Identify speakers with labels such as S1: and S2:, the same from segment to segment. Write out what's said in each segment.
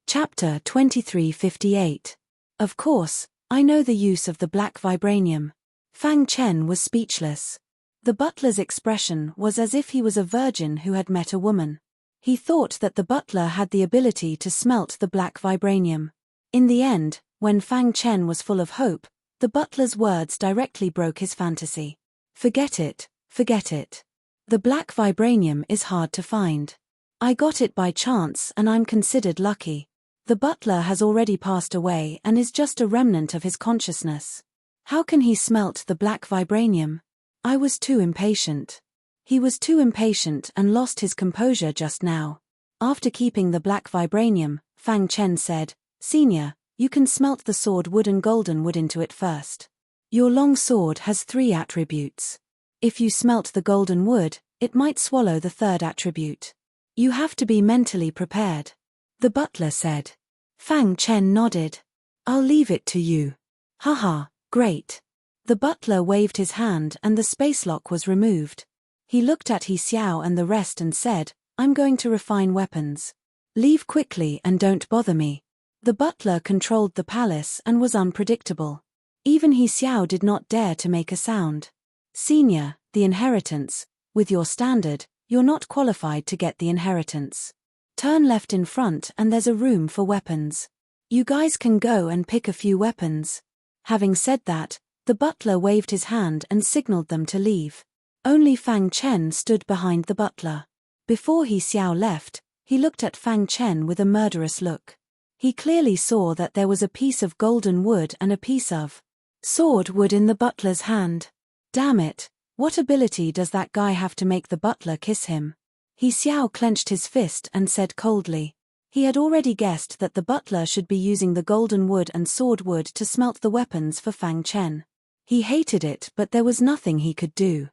S1: Chapter 2358. Of course, I know the use of the black vibranium. Fang Chen was speechless. The butler's expression was as if he was a virgin who had met a woman. He thought that the butler had the ability to smelt the black vibranium. In the end, when Fang Chen was full of hope, the butler's words directly broke his fantasy. Forget it, forget it. The black vibranium is hard to find. I got it by chance and I'm considered lucky. The butler has already passed away and is just a remnant of his consciousness. How can he smelt the black vibranium? I was too impatient. He was too impatient and lost his composure just now. After keeping the black vibranium, Fang Chen said, "Senior, you can smelt the sword wood and golden wood into it first. Your long sword has 3 attributes. If you smelt the golden wood, it might swallow the 3rd attribute. You have to be mentally prepared," the butler said. Fang Chen nodded. "I'll leave it to you." "Haha, great." The butler waved his hand and the space lock was removed. He looked at He Xiao and the rest and said, "I'm going to refine weapons. Leave quickly and don't bother me." The butler controlled the palace and was unpredictable. Even He Xiao did not dare to make a sound. "Senior, the inheritance. With your standard, you're not qualified to get the inheritance. Turn left in front and there's a room for weapons. You guys can go and pick a few weapons." Having said that, the butler waved his hand and signaled them to leave. Only Fang Chen stood behind the butler. Before He Xiao left, he looked at Fang Chen with a murderous look. He clearly saw that there was a piece of golden wood and a piece of sword wood in the butler's hand. Damn it, what ability does that guy have to make the butler kiss him? He Xiao clenched his fist and said coldly. He had already guessed that the butler should be using the golden wood and sword wood to smelt the weapons for Fang Chen. He hated it, but there was nothing he could do.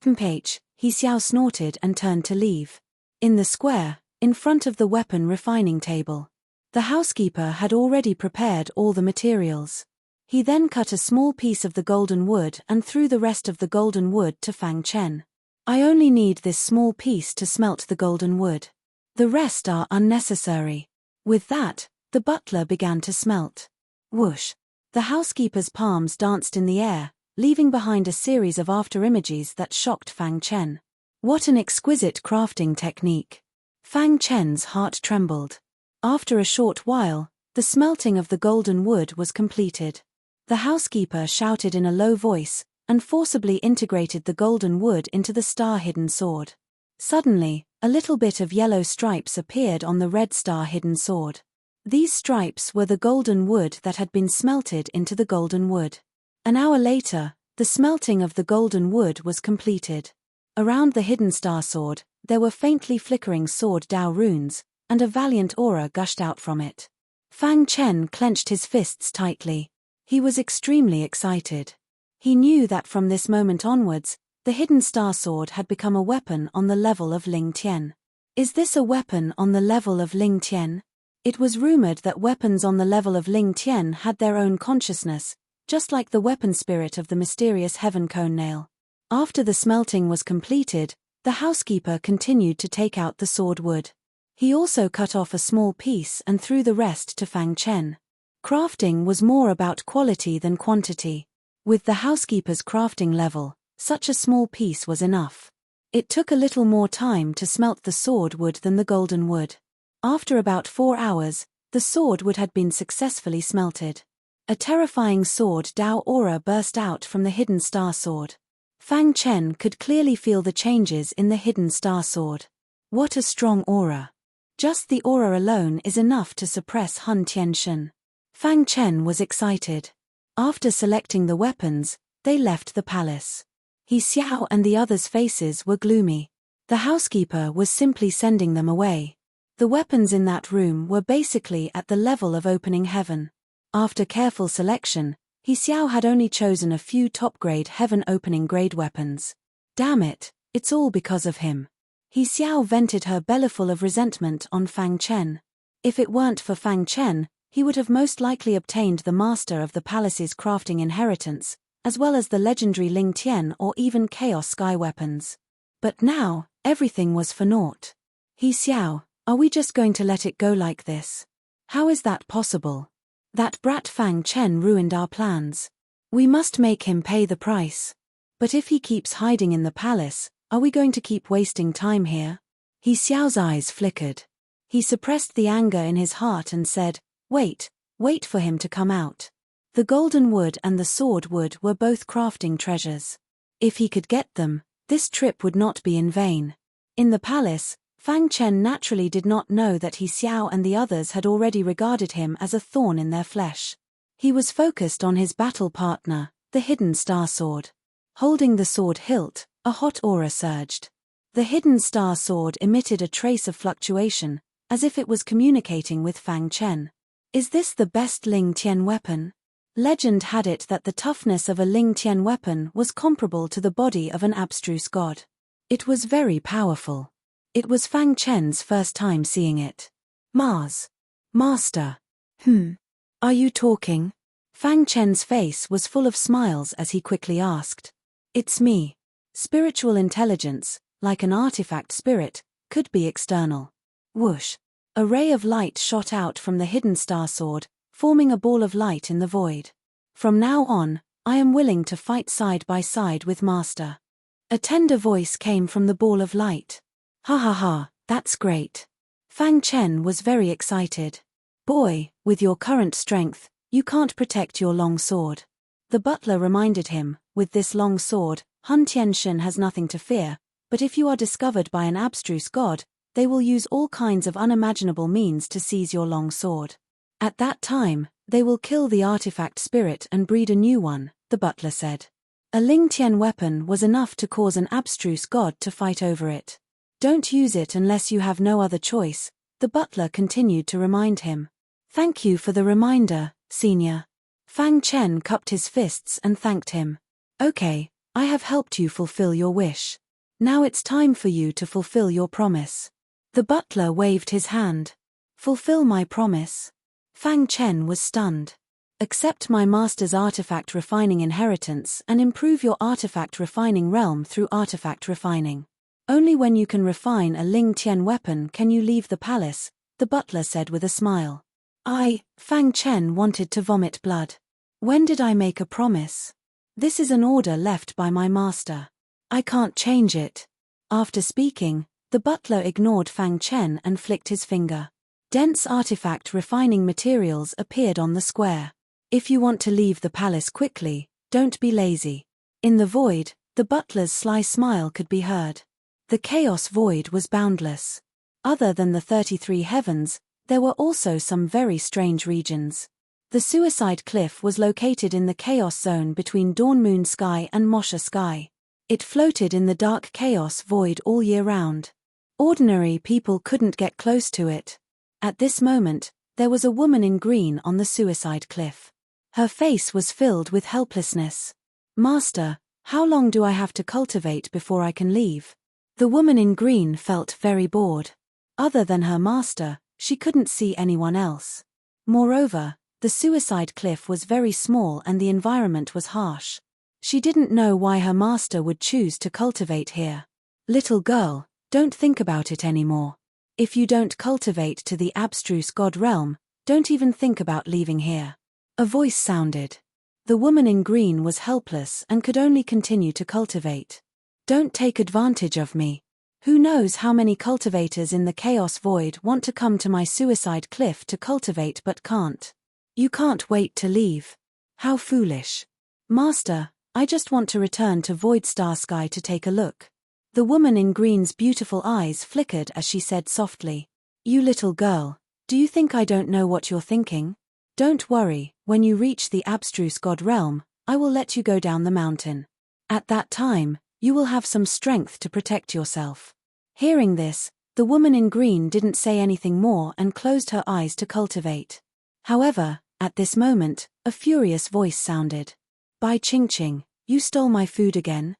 S1: "Mph," He Xiao snorted and turned to leave. In the square, in front of the weapon refining table, the housekeeper had already prepared all the materials. He then cut a small piece of the golden wood and threw the rest of the golden wood to Fang Chen. "I only need this small piece to smelt the golden wood. The rest are unnecessary." With that, the butler began to smelt. Whoosh! The housekeeper's palms danced in the air, leaving behind a series of afterimages that shocked Fang Chen. What an exquisite crafting technique! Fang Chen's heart trembled. After a short while, the smelting of the golden wood was completed. The housekeeper shouted in a low voice, and forcibly integrated the golden wood into the star-hidden sword. Suddenly, a little bit of yellow stripes appeared on the red star-hidden sword. These stripes were the golden wood that had been smelted into the golden wood. An hour later, the smelting of the golden wood was completed. Around the hidden star sword, there were faintly flickering sword Dao runes, and a valiant aura gushed out from it. Fang Chen clenched his fists tightly. He was extremely excited. He knew that from this moment onwards, the hidden star sword had become a weapon on the level of Ling Tian. Is this a weapon on the level of Ling Tian? It was rumored that weapons on the level of Ling Tian had their own consciousness, just like the weapon spirit of the mysterious heaven cone nail. After the smelting was completed, the housekeeper continued to take out the sword wood. He also cut off a small piece and threw the rest to Fang Chen. Crafting was more about quality than quantity. With the housekeeper's crafting level, such a small piece was enough. It took a little more time to smelt the sword wood than the golden wood. After about 4 hours, the sword wood had been successfully smelted. A terrifying sword Dao aura burst out from the hidden star sword. Fang Chen could clearly feel the changes in the hidden star sword. What a strong aura. Just the aura alone is enough to suppress Hun Tianxin. Fang Chen was excited. After selecting the weapons, they left the palace. He Xiao and the others' faces were gloomy. The housekeeper was simply sending them away. The weapons in that room were basically at the level of opening heaven. After careful selection, He Xiao had only chosen a few top-grade heaven-opening grade weapons. Damn it, it's all because of him. He Xiao vented her bellyful of resentment on Fang Chen. If it weren't for Fang Chen, he would have most likely obtained the master of the palace's crafting inheritance, as well as the legendary Ling Tian or even Chaos Sky weapons. But now, everything was for naught. He Xiao, are we just going to let it go like this? How is that possible? That brat Fang Chen ruined our plans. We must make him pay the price. But if he keeps hiding in the palace, are we going to keep wasting time here? He Xiao's eyes flickered. He suppressed the anger in his heart and said, wait for him to come out. The golden wood and the sword wood were both crafting treasures. If he could get them, this trip would not be in vain. In the palace, Fang Chen naturally did not know that He Xiao and the others had already regarded him as a thorn in their flesh. He was focused on his battle partner, the hidden star sword. Holding the sword hilt, a hot aura surged. The hidden star sword emitted a trace of fluctuation, as if it was communicating with Fang Chen. Is this the best Ling Tian weapon? Legend had it that the toughness of a Ling Tian weapon was comparable to the body of an abstruse god. It was very powerful. It was Fang Chen's first time seeing it. Master. Are you talking? Fang Chen's face was full of smiles as he quickly asked. It's me. Spiritual intelligence, like an artifact spirit, could be external. Whoosh. A ray of light shot out from the hidden star sword, forming a ball of light in the void. From now on, I am willing to fight side by side with Master. A tender voice came from the ball of light. Ha ha ha, that's great. Fang Chen was very excited. Boy, with your current strength, you can't protect your long sword. The butler reminded him, with this long sword, Hun Tianxian has nothing to fear, but if you are discovered by an abstruse god, they will use all kinds of unimaginable means to seize your long sword. At that time, they will kill the artifact spirit and breed a new one, the butler said. A Ling Tian weapon was enough to cause an abstruse god to fight over it. Don't use it unless you have no other choice, the butler continued to remind him. Thank you for the reminder, senior. Fang Chen cupped his fists and thanked him. Okay, I have helped you fulfill your wish. Now it's time for you to fulfill your promise. The butler waved his hand. Fulfill my promise. Fang Chen was stunned. Accept my master's artifact refining inheritance and improve your artifact refining realm through artifact refining. Only when you can refine a Ling Tian weapon can you leave the palace, the butler said with a smile. Fang Chen wanted to vomit blood. When did I make a promise? This is an order left by my master. I can't change it. After speaking, the butler ignored Fang Chen and flicked his finger. Dense artifact refining materials appeared on the square. If you want to leave the palace quickly, don't be lazy. In the void, the butler's sly smile could be heard. The chaos void was boundless. Other than the 33 heavens, there were also some very strange regions. The suicide cliff was located in the chaos zone between Dawn Moon Sky and Mosha Sky. It floated in the dark chaos void all year round. Ordinary people couldn't get close to it. At this moment, there was a woman in green on the suicide cliff. Her face was filled with helplessness. Master, how long do I have to cultivate before I can leave? The woman in green felt very bored. Other than her master, she couldn't see anyone else. Moreover, the suicide cliff was very small and the environment was harsh. She didn't know why her master would choose to cultivate here. Little girl, don't think about it anymore. If you don't cultivate to the abstruse god realm, don't even think about leaving here. A voice sounded. The woman in green was helpless and could only continue to cultivate. Don't take advantage of me. Who knows how many cultivators in the chaos void want to come to my suicide cliff to cultivate but can't. You can't wait to leave. How foolish. Master, I just want to return to Void Star Sky to take a look. The woman in green's beautiful eyes flickered as she said softly. You little girl, do you think I don't know what you're thinking? Don't worry, when you reach the abstruse god realm, I will let you go down the mountain. At that time, you will have some strength to protect yourself. Hearing this, the woman in green didn't say anything more and closed her eyes to cultivate. However, at this moment, a furious voice sounded. Bai Qingqing, you stole my food again?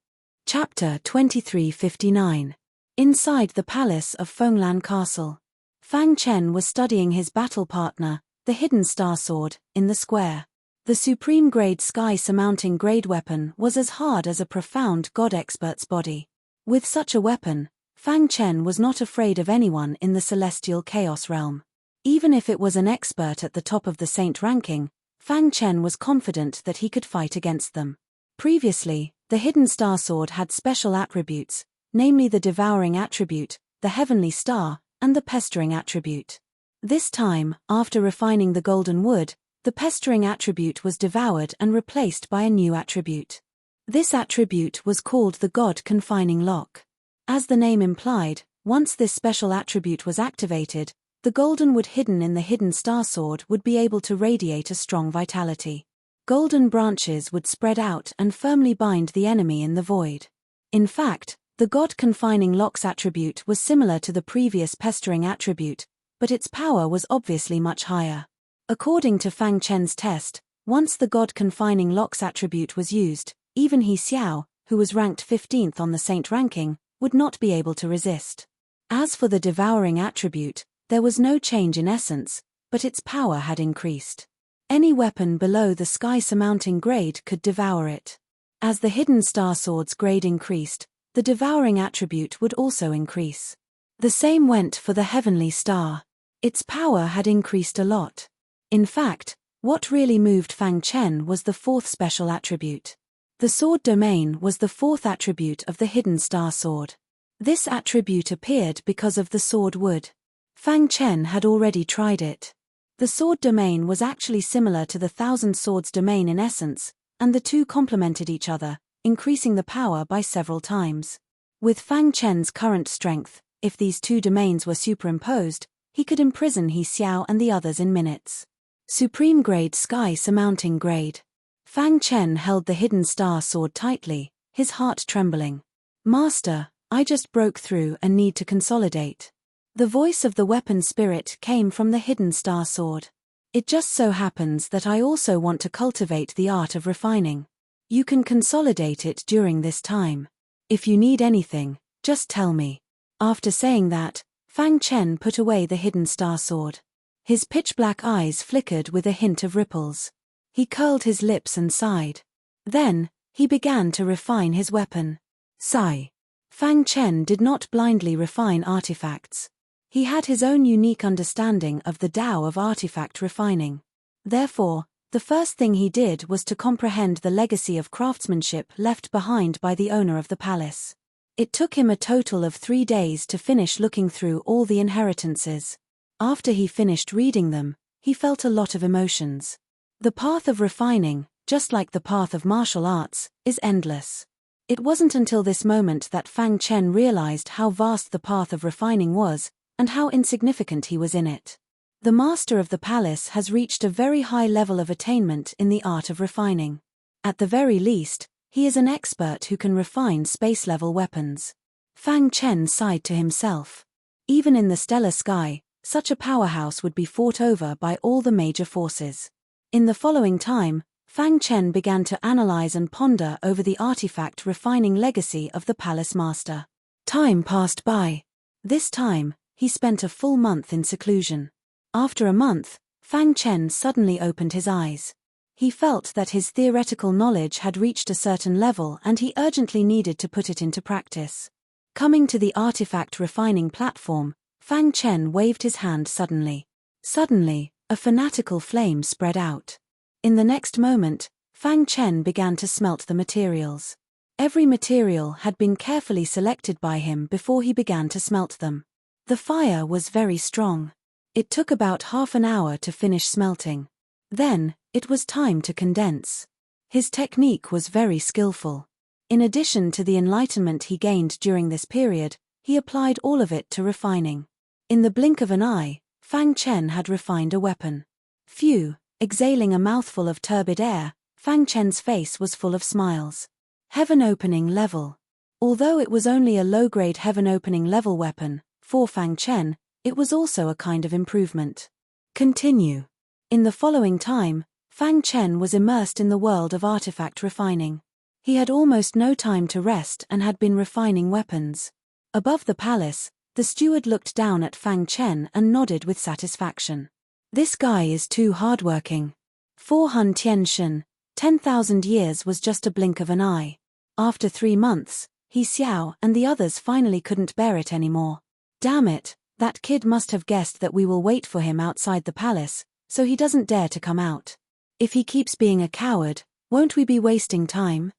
S1: Chapter 2359. Inside the palace of Fenglan Castle. Fang Chen was studying his battle partner, the hidden star sword, in the square. The supreme grade sky-surmounting grade weapon was as hard as a profound god expert's body. With such a weapon, Fang Chen was not afraid of anyone in the celestial chaos realm. Even if it was an expert at the top of the saint ranking, Fang Chen was confident that he could fight against them. Previously, the hidden star sword had special attributes, namely the devouring attribute, the heavenly star, and the pestering attribute. This time, after refining the golden wood, the pestering attribute was devoured and replaced by a new attribute. This attribute was called the God Confining Lock. As the name implied, once this special attribute was activated, the golden wood hidden in the hidden star sword would be able to radiate a strong vitality. Golden branches would spread out and firmly bind the enemy in the void. In fact, the God Confining Lock's attribute was similar to the previous pestering attribute, but its power was obviously much higher. According to Fang Chen's test, once the God Confining Lock's attribute was used, even He Xiao, who was ranked 15th on the saint ranking, would not be able to resist. As for the devouring attribute, there was no change in essence, but its power had increased. Any weapon below the sky-surmounting grade could devour it. As the hidden star sword's grade increased, the devouring attribute would also increase. The same went for the heavenly star. Its power had increased a lot. In fact, what really moved Fang Chen was the fourth special attribute. The sword domain was the fourth attribute of the hidden star sword. This attribute appeared because of the sword wood. Fang Chen had already tried it. The sword domain was actually similar to the thousand swords domain in essence, and the two complemented each other, increasing the power by several times. With Fang Chen's current strength, if these two domains were superimposed, he could imprison He Xiao and the others in minutes. Supreme Grade Sky Surmounting Grade. Fang Chen held the hidden star sword tightly, his heart trembling. "Master, I just broke through and need to consolidate." The voice of the weapon spirit came from the hidden star sword. "It just so happens that I also want to cultivate the art of refining. You can consolidate it during this time. If you need anything, just tell me." After saying that, Fang Chen put away the hidden star sword. His pitch-black eyes flickered with a hint of ripples. He curled his lips and sighed. Then, he began to refine his weapon. Sigh. Fang Chen did not blindly refine artifacts. He had his own unique understanding of the Tao of artifact refining. Therefore, the first thing he did was to comprehend the legacy of craftsmanship left behind by the owner of the palace. It took him a total of 3 days to finish looking through all the inheritances. After he finished reading them, he felt a lot of emotions. The path of refining, just like the path of martial arts, is endless. It wasn't until this moment that Fang Chen realized how vast the path of refining was, and how insignificant he was in it. The master of the palace has reached a very high level of attainment in the art of refining. At the very least, he is an expert who can refine space-level weapons. Fang Chen sighed to himself. Even in the stellar sky, such a powerhouse would be fought over by all the major forces. In the following time, Fang Chen began to analyze and ponder over the artifact refining legacy of the palace master. Time passed by. This time, he spent a full month in seclusion. After a month, Fang Chen suddenly opened his eyes. He felt that his theoretical knowledge had reached a certain level and he urgently needed to put it into practice. Coming to the artifact refining platform, Fang Chen waved his hand suddenly. Suddenly, a fanatical flame spread out. In the next moment, Fang Chen began to smelt the materials. Every material had been carefully selected by him before he began to smelt them. The fire was very strong. It took about half an hour to finish smelting. Then, it was time to condense. His technique was very skillful. In addition to the enlightenment he gained during this period, he applied all of it to refining. In the blink of an eye, Fang Chen had refined a weapon. Phew, exhaling a mouthful of turbid air, Fang Chen's face was full of smiles. Heaven opening level. Although it was only a low-grade heaven opening level weapon, for Fang Chen, it was also a kind of improvement. Continue. In the following time, Fang Chen was immersed in the world of artifact refining. He had almost no time to rest and had been refining weapons. Above the palace, the steward looked down at Fang Chen and nodded with satisfaction. This guy is too hardworking. For Han Tianxian, 10,000 years was just a blink of an eye. After 3 months, He Xiao and the others finally couldn't bear it anymore. Damn it, That kid must have guessed that we will wait for him outside the palace, so he doesn't dare to come out. If he keeps being a coward, won't we be wasting time?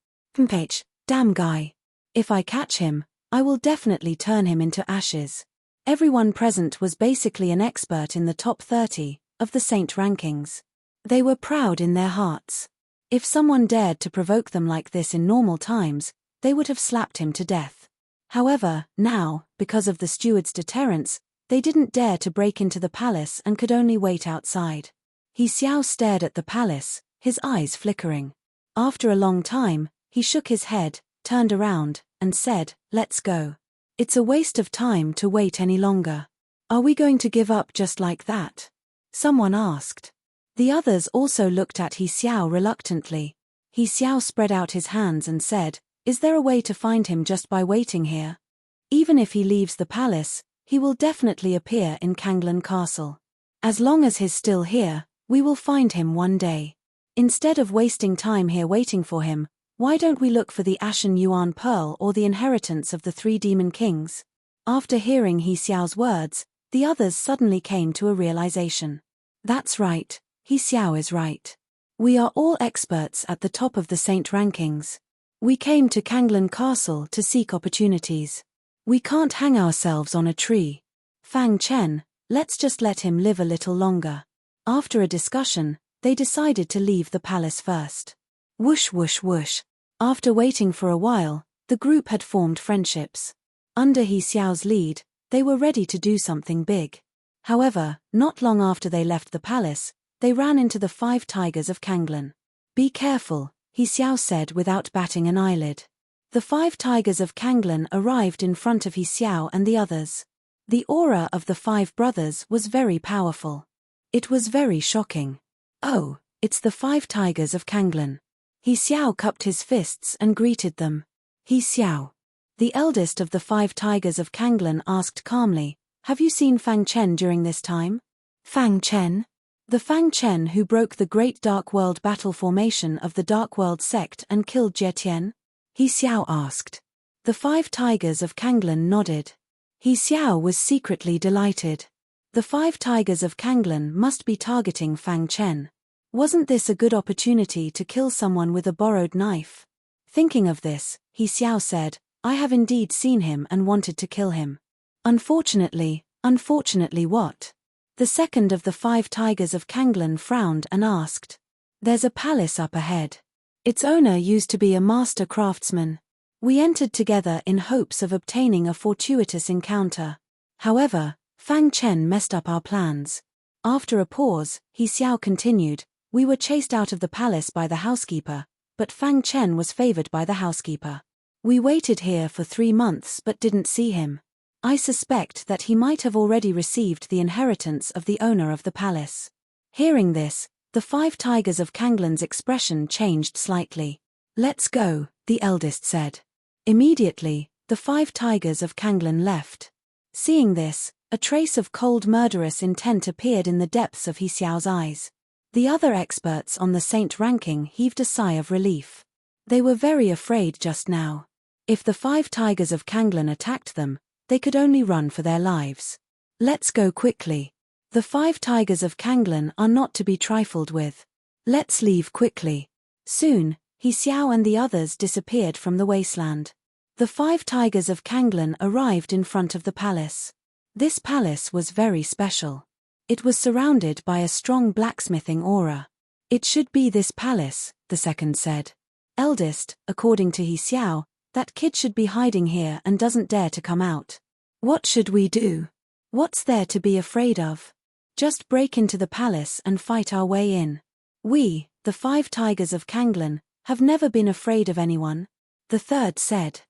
S1: Damn guy. If I catch him, I will definitely turn him into ashes. Everyone present was basically an expert in the top 30 of the saint rankings. They were proud in their hearts. If someone dared to provoke them like this in normal times, they would have slapped him to death. However, now, because of the steward's deterrence, they didn't dare to break into the palace and could only wait outside. He Xiao stared at the palace, his eyes flickering. After a long time, he shook his head, turned around, and said, "Let's go. It's a waste of time to wait any longer. Are we going to give up just like that?" Someone asked. The others also looked at He Xiao reluctantly. He Xiao spread out his hands and said, "Is there a way to find him just by waiting here? Even if he leaves the palace, he will definitely appear in Kanglan Castle. As long as he's still here, we will find him one day. Instead of wasting time here waiting for him, why don't we look for the Ashen Yuan Pearl or the inheritance of the 3 demon kings?" After hearing He Xiao's words, the others suddenly came to a realization. That's right, He Xiao is right. We are all experts at the top of the saint rankings. We came to Kanglan Castle to seek opportunities. We can't hang ourselves on a tree. Fang Chen, let's just let him live a little longer. After a discussion, they decided to leave the palace first. Whoosh whoosh whoosh. After waiting for a while, the group had formed friendships. Under He Xiao's lead, they were ready to do something big. However, not long after they left the palace, they ran into the 5 tigers of Kanglan. "Be careful," He Xiao said without batting an eyelid. The 5 tigers of Kanglan arrived in front of He Xiao and the others. The aura of the 5 brothers was very powerful. It was very shocking. "Oh, it's the 5 tigers of Kanglan." He Xiao cupped his fists and greeted them. "He Xiao." The eldest of the 5 tigers of Kanglan asked calmly, "Have you seen Fang Chen during this time?" "Fang Chen?" "The Fang Chen who broke the Great Dark World battle formation of the Dark World sect and killed Jie Tian?" He Xiao asked. The 5 tigers of Kanglan nodded. He Xiao was secretly delighted. The 5 tigers of Kanglan must be targeting Fang Chen. Wasn't this a good opportunity to kill someone with a borrowed knife? Thinking of this, He Xiao said, "I have indeed seen him and wanted to kill him. Unfortunately what?" The second of the 5 tigers of Kanglan frowned and asked. "There's a palace up ahead. Its owner used to be a master craftsman. We entered together in hopes of obtaining a fortuitous encounter. However, Fang Chen messed up our plans." After a pause, He Xiao continued, "We were chased out of the palace by the housekeeper, but Fang Chen was favored by the housekeeper. We waited here for 3 months but didn't see him. I suspect that he might have already received the inheritance of the owner of the palace." Hearing this, the 5 tigers of Kanglan's expression changed slightly. "Let's go," the eldest said. Immediately, the 5 tigers of Kanglan left. Seeing this, a trace of cold murderous intent appeared in the depths of He Xiao's eyes. The other experts on the saint ranking heaved a sigh of relief. They were very afraid just now. If the 5 tigers of Kanglan attacked them, they could only run for their lives. "Let's go quickly. The 5 tigers of Kanglan are not to be trifled with. Let's leave quickly." Soon, He Xiao and the others disappeared from the wasteland. The 5 tigers of Kanglan arrived in front of the palace. This palace was very special. It was surrounded by a strong blacksmithing aura. "It should be this palace," the second said. "Eldest, according to He Xiao, that kid should be hiding here and doesn't dare to come out. What should we do? What's there to be afraid of? Just break into the palace and fight our way in. We, the 5 tigers of Kanglan, have never been afraid of anyone," the third said.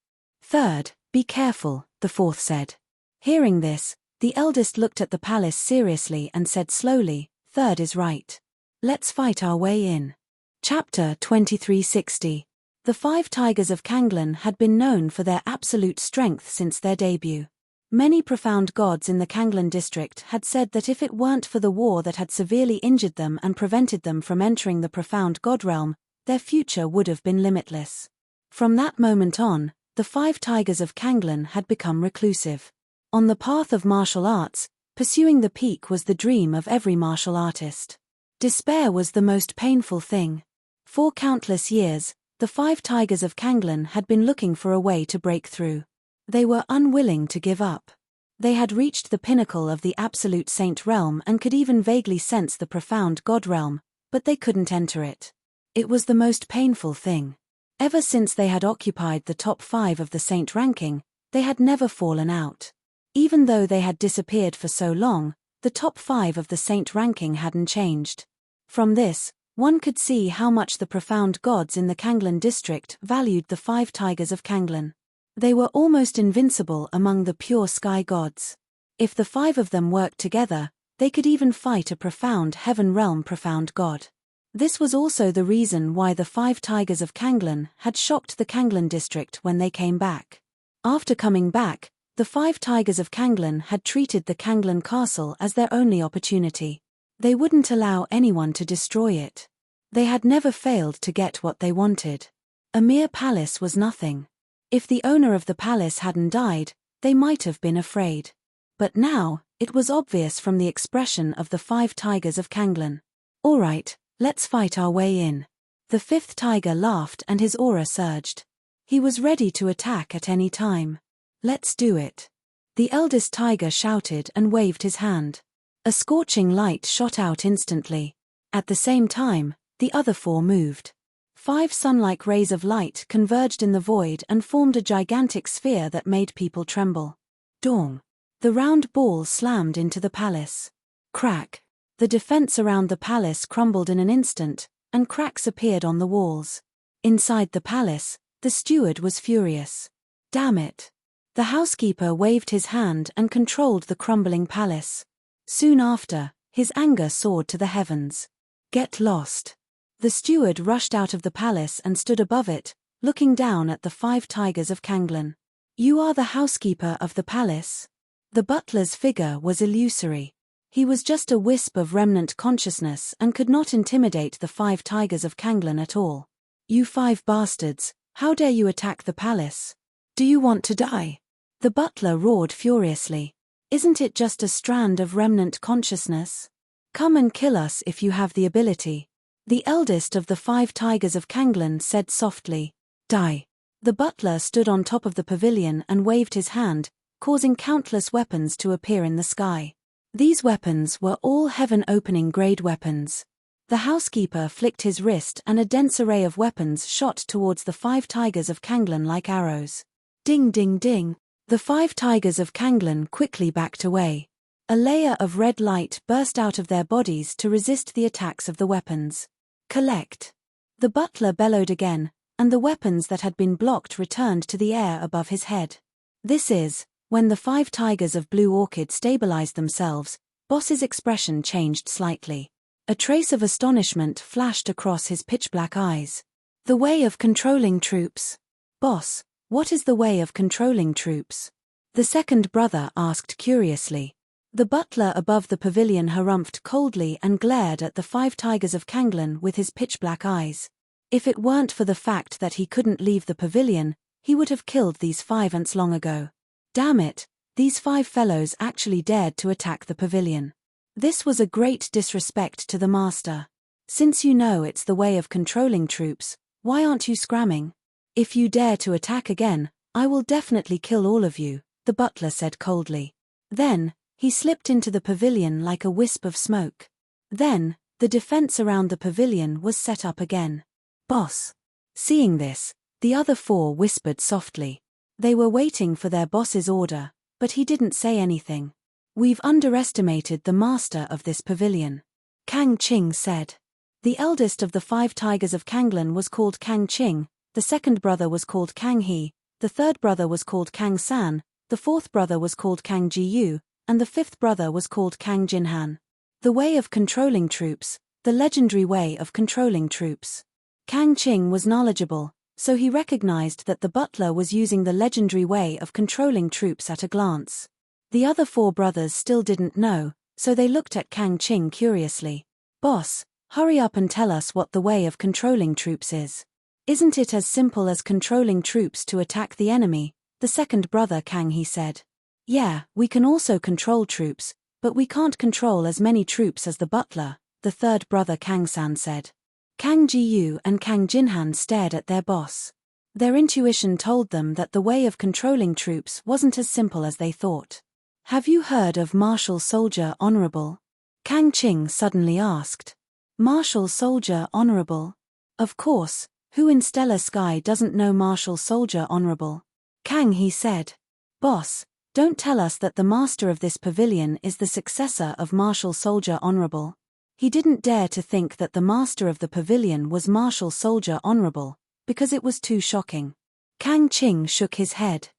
S1: "Third, be careful," the fourth said. Hearing this, the eldest looked at the palace seriously and said slowly, "Third is right. Let's fight our way in." Chapter 2360. The 5 tigers of Kanglan had been known for their absolute strength since their debut. Many profound gods in the Kanglan district had said that if it weren't for the war that had severely injured them and prevented them from entering the profound god realm, their future would have been limitless. From that moment on, the 5 tigers of Kanglan had become reclusive. On the path of martial arts, pursuing the peak was the dream of every martial artist. Despair was the most painful thing. For countless years, the 5 tigers of Kanglen had been looking for a way to break through. They were unwilling to give up. They had reached the pinnacle of the absolute saint realm and could even vaguely sense the profound God realm, but they couldn't enter it. It was the most painful thing. Ever since they had occupied the top 5 of the saint ranking, they had never fallen out. Even though they had disappeared for so long, the top 5 of the saint ranking hadn't changed. From this, one could see how much the profound gods in the Kanglen district valued the 5 tigers of Kanglen. They were almost invincible among the pure sky gods. If the 5 of them worked together, they could even fight a profound heaven realm profound god. This was also the reason why the 5 tigers of Kanglen had shocked the Kanglen district when they came back. After coming back, the 5 tigers of Kanglen had treated the Kanglen castle as their only opportunity. They wouldn't allow anyone to destroy it. They had never failed to get what they wanted. A mere palace was nothing. If the owner of the palace hadn't died, they might have been afraid. But now, it was obvious from the expression of the 5 tigers of Kanglen. All right, let's fight our way in. The 5th tiger laughed and his aura surged. He was ready to attack at any time. Let's do it. The eldest tiger shouted and waved his hand. A scorching light shot out instantly. At the same time, the other 4 moved. 5 sun-like rays of light converged in the void and formed a gigantic sphere that made people tremble. Dong! The round ball slammed into the palace. Crack! The defense around the palace crumbled in an instant, and cracks appeared on the walls. Inside the palace, the steward was furious. Damn it! The housekeeper waved his hand and controlled the crumbling palace. Soon after, his anger soared to the heavens. Get lost! The steward rushed out of the palace and stood above it, looking down at the 5 tigers of Kanglen. You are the housekeeper of the palace? The butler's figure was illusory. He was just a wisp of remnant consciousness and could not intimidate the 5 tigers of Kanglen at all. You 5 bastards, how dare you attack the palace? Do you want to die? The butler roared furiously. Isn't it just a strand of remnant consciousness? Come and kill us if you have the ability. The eldest of the 5 tigers of Kanglen said softly. Die. The butler stood on top of the pavilion and waved his hand, causing countless weapons to appear in the sky. These weapons were all heaven-opening grade weapons. The housekeeper flicked his wrist and a dense array of weapons shot towards the 5 tigers of Kanglen like arrows. Ding ding ding. The 5 tigers of Kanglen quickly backed away. A layer of red light burst out of their bodies to resist the attacks of the weapons. Collect! The butler bellowed again, and the weapons that had been blocked returned to the air above his head. This is, when the 5 tigers of Blue Orchid stabilized themselves, Boss's expression changed slightly. A trace of astonishment flashed across his pitch-black eyes. The way of controlling troops. Boss, what is the way of controlling troops? The second brother asked curiously. The butler above the pavilion harumphed coldly and glared at the 5 tigers of Kanglen with his pitch-black eyes. If it weren't for the fact that he couldn't leave the pavilion, he would have killed these 5 ants long ago. Damn it, these 5 fellows actually dared to attack the pavilion. This was a great disrespect to the master. Since you know it's the way of controlling troops, why aren't you scramming? If you dare to attack again, I will definitely kill all of you, the butler said coldly. Then, he slipped into the pavilion like a wisp of smoke. Then, the defense around the pavilion was set up again. Boss. Seeing this, the other 4 whispered softly. They were waiting for their boss's order, but he didn't say anything. We've underestimated the master of this pavilion. Kang Ching said. The eldest of the 5 tigers of Kanglen was called Kang Ching, the second brother was called Kang He, the third brother was called Kang San, the fourth brother was called Kang Ji Yu, and the 5th brother was called Kang Jinhan. The way of controlling troops, the legendary way of controlling troops. Kang Ching was knowledgeable, so he recognized that the butler was using the legendary way of controlling troops at a glance. The other 4 brothers still didn't know, so they looked at Kang Ching curiously. Boss, hurry up and tell us what the way of controlling troops is. Isn't it as simple as controlling troops to attack the enemy? The second brother Kang He said. Yeah, we can also control troops, but we can't control as many troops as the butler, the third brother Kang-san said. Kang Ji-yu and Kang Jinhan stared at their boss. Their intuition told them that the way of controlling troops wasn't as simple as they thought. Have you heard of martial soldier honorable? Kang Qing suddenly asked. Martial soldier honorable? Of course, who in stellar sky doesn't know martial soldier honorable? Kang he said. Boss, don't tell us that the master of this pavilion is the successor of martial soldier honorable. He didn't dare to think that the master of the pavilion was martial soldier honorable, because it was too shocking. Kang Qing shook his head.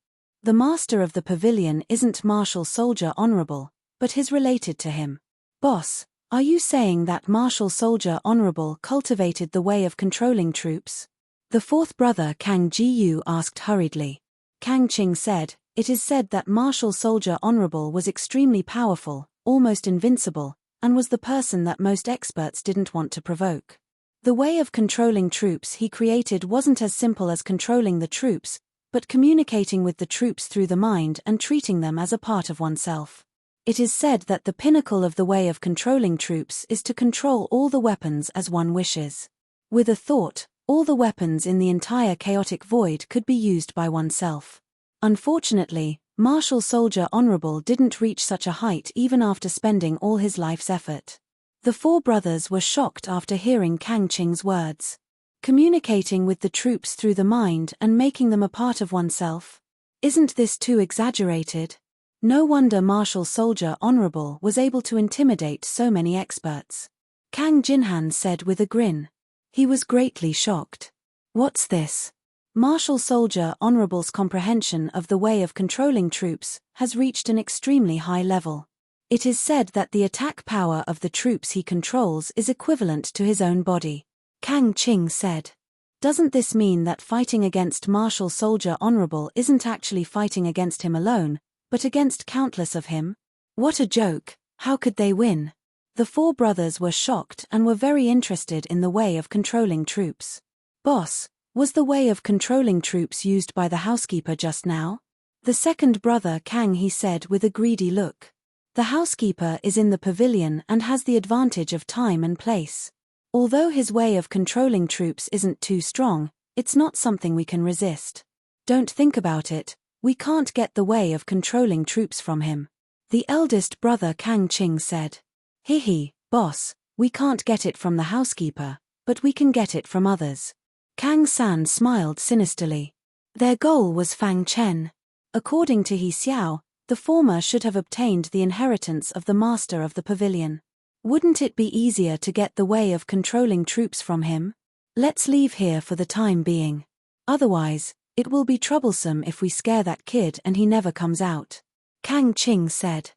S1: The master of the pavilion isn't martial soldier honorable, but is related to him. Boss, are you saying that martial soldier honorable cultivated the way of controlling troops? The fourth brother Kang Ji-yu asked hurriedly. Kang Qing said, it is said that martial soldier honorable was extremely powerful, almost invincible, and was the person that most experts didn't want to provoke. The way of controlling troops he created wasn't as simple as controlling the troops, but communicating with the troops through the mind and treating them as a part of oneself. It is said that the pinnacle of the way of controlling troops is to control all the weapons as one wishes. With a thought, all the weapons in the entire chaotic void could be used by oneself. Unfortunately, Martial Soldier Honorable didn't reach such a height even after spending all his life's effort. The four brothers were shocked after hearing Kang Qing's words. Communicating with the troops through the mind and making them a part of oneself? Isn't this too exaggerated? No wonder Martial Soldier Honorable was able to intimidate so many experts. Kang Jinhan said with a grin. He was greatly shocked. What's this? Martial Soldier Honorable's comprehension of the way of controlling troops has reached an extremely high level. It is said that the attack power of the troops he controls is equivalent to his own body. Kang Qing said. Doesn't this mean that fighting against Martial Soldier Honorable isn't actually fighting against him alone, but against countless of him? What a joke, how could they win? The four brothers were shocked and were very interested in the way of controlling troops. Boss, was the way of controlling troops used by the housekeeper just now? The second brother Kang he said with a greedy look. The housekeeper is in the pavilion and has the advantage of time and place. Although his way of controlling troops isn't too strong, it's not something we can resist. Don't think about it, we can't get the way of controlling troops from him. The eldest brother Kang Qing said. Hehe, boss, we can't get it from the housekeeper, but we can get it from others. Kang San smiled sinisterly. Their goal was Fang Chen. According to He Xiao, the former should have obtained the inheritance of the master of the pavilion. Wouldn't it be easier to get the way of controlling troops from him? Let's leave here for the time being. Otherwise, it will be troublesome if we scare that kid and he never comes out. Kang Qing said.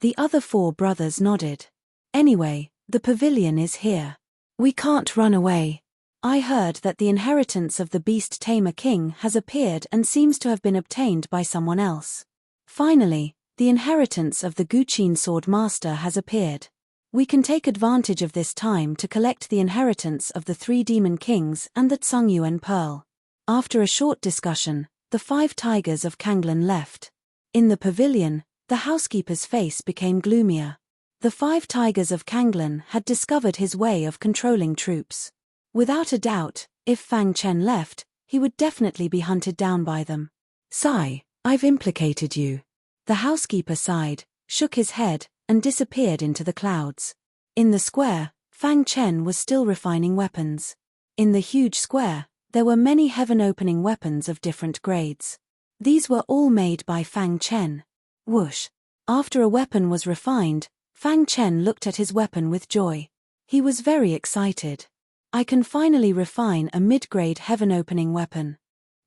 S1: The other four brothers nodded. Anyway, the pavilion is here. We can't run away. I heard that the inheritance of the Beast Tamer King has appeared and seems to have been obtained by someone else. Finally, the inheritance of the Guqin Sword Master has appeared. We can take advantage of this time to collect the inheritance of the 3 Demon Kings and the Tsung Pearl. After a short discussion, the 5 tigers of Kanglan left. In the pavilion, the housekeeper's face became gloomier. The 5 tigers of Kanglan had discovered his way of controlling troops. Without a doubt, if Fang Chen left, he would definitely be hunted down by them. Sigh, I've implicated you. The housekeeper sighed, shook his head, and disappeared into the clouds. In the square, Fang Chen was still refining weapons. In the huge square, there were many heaven-opening weapons of different grades. These were all made by Fang Chen. Whoosh! After a weapon was refined, Fang Chen looked at his weapon with joy. He was very excited. I can finally refine a mid-grade heaven-opening weapon.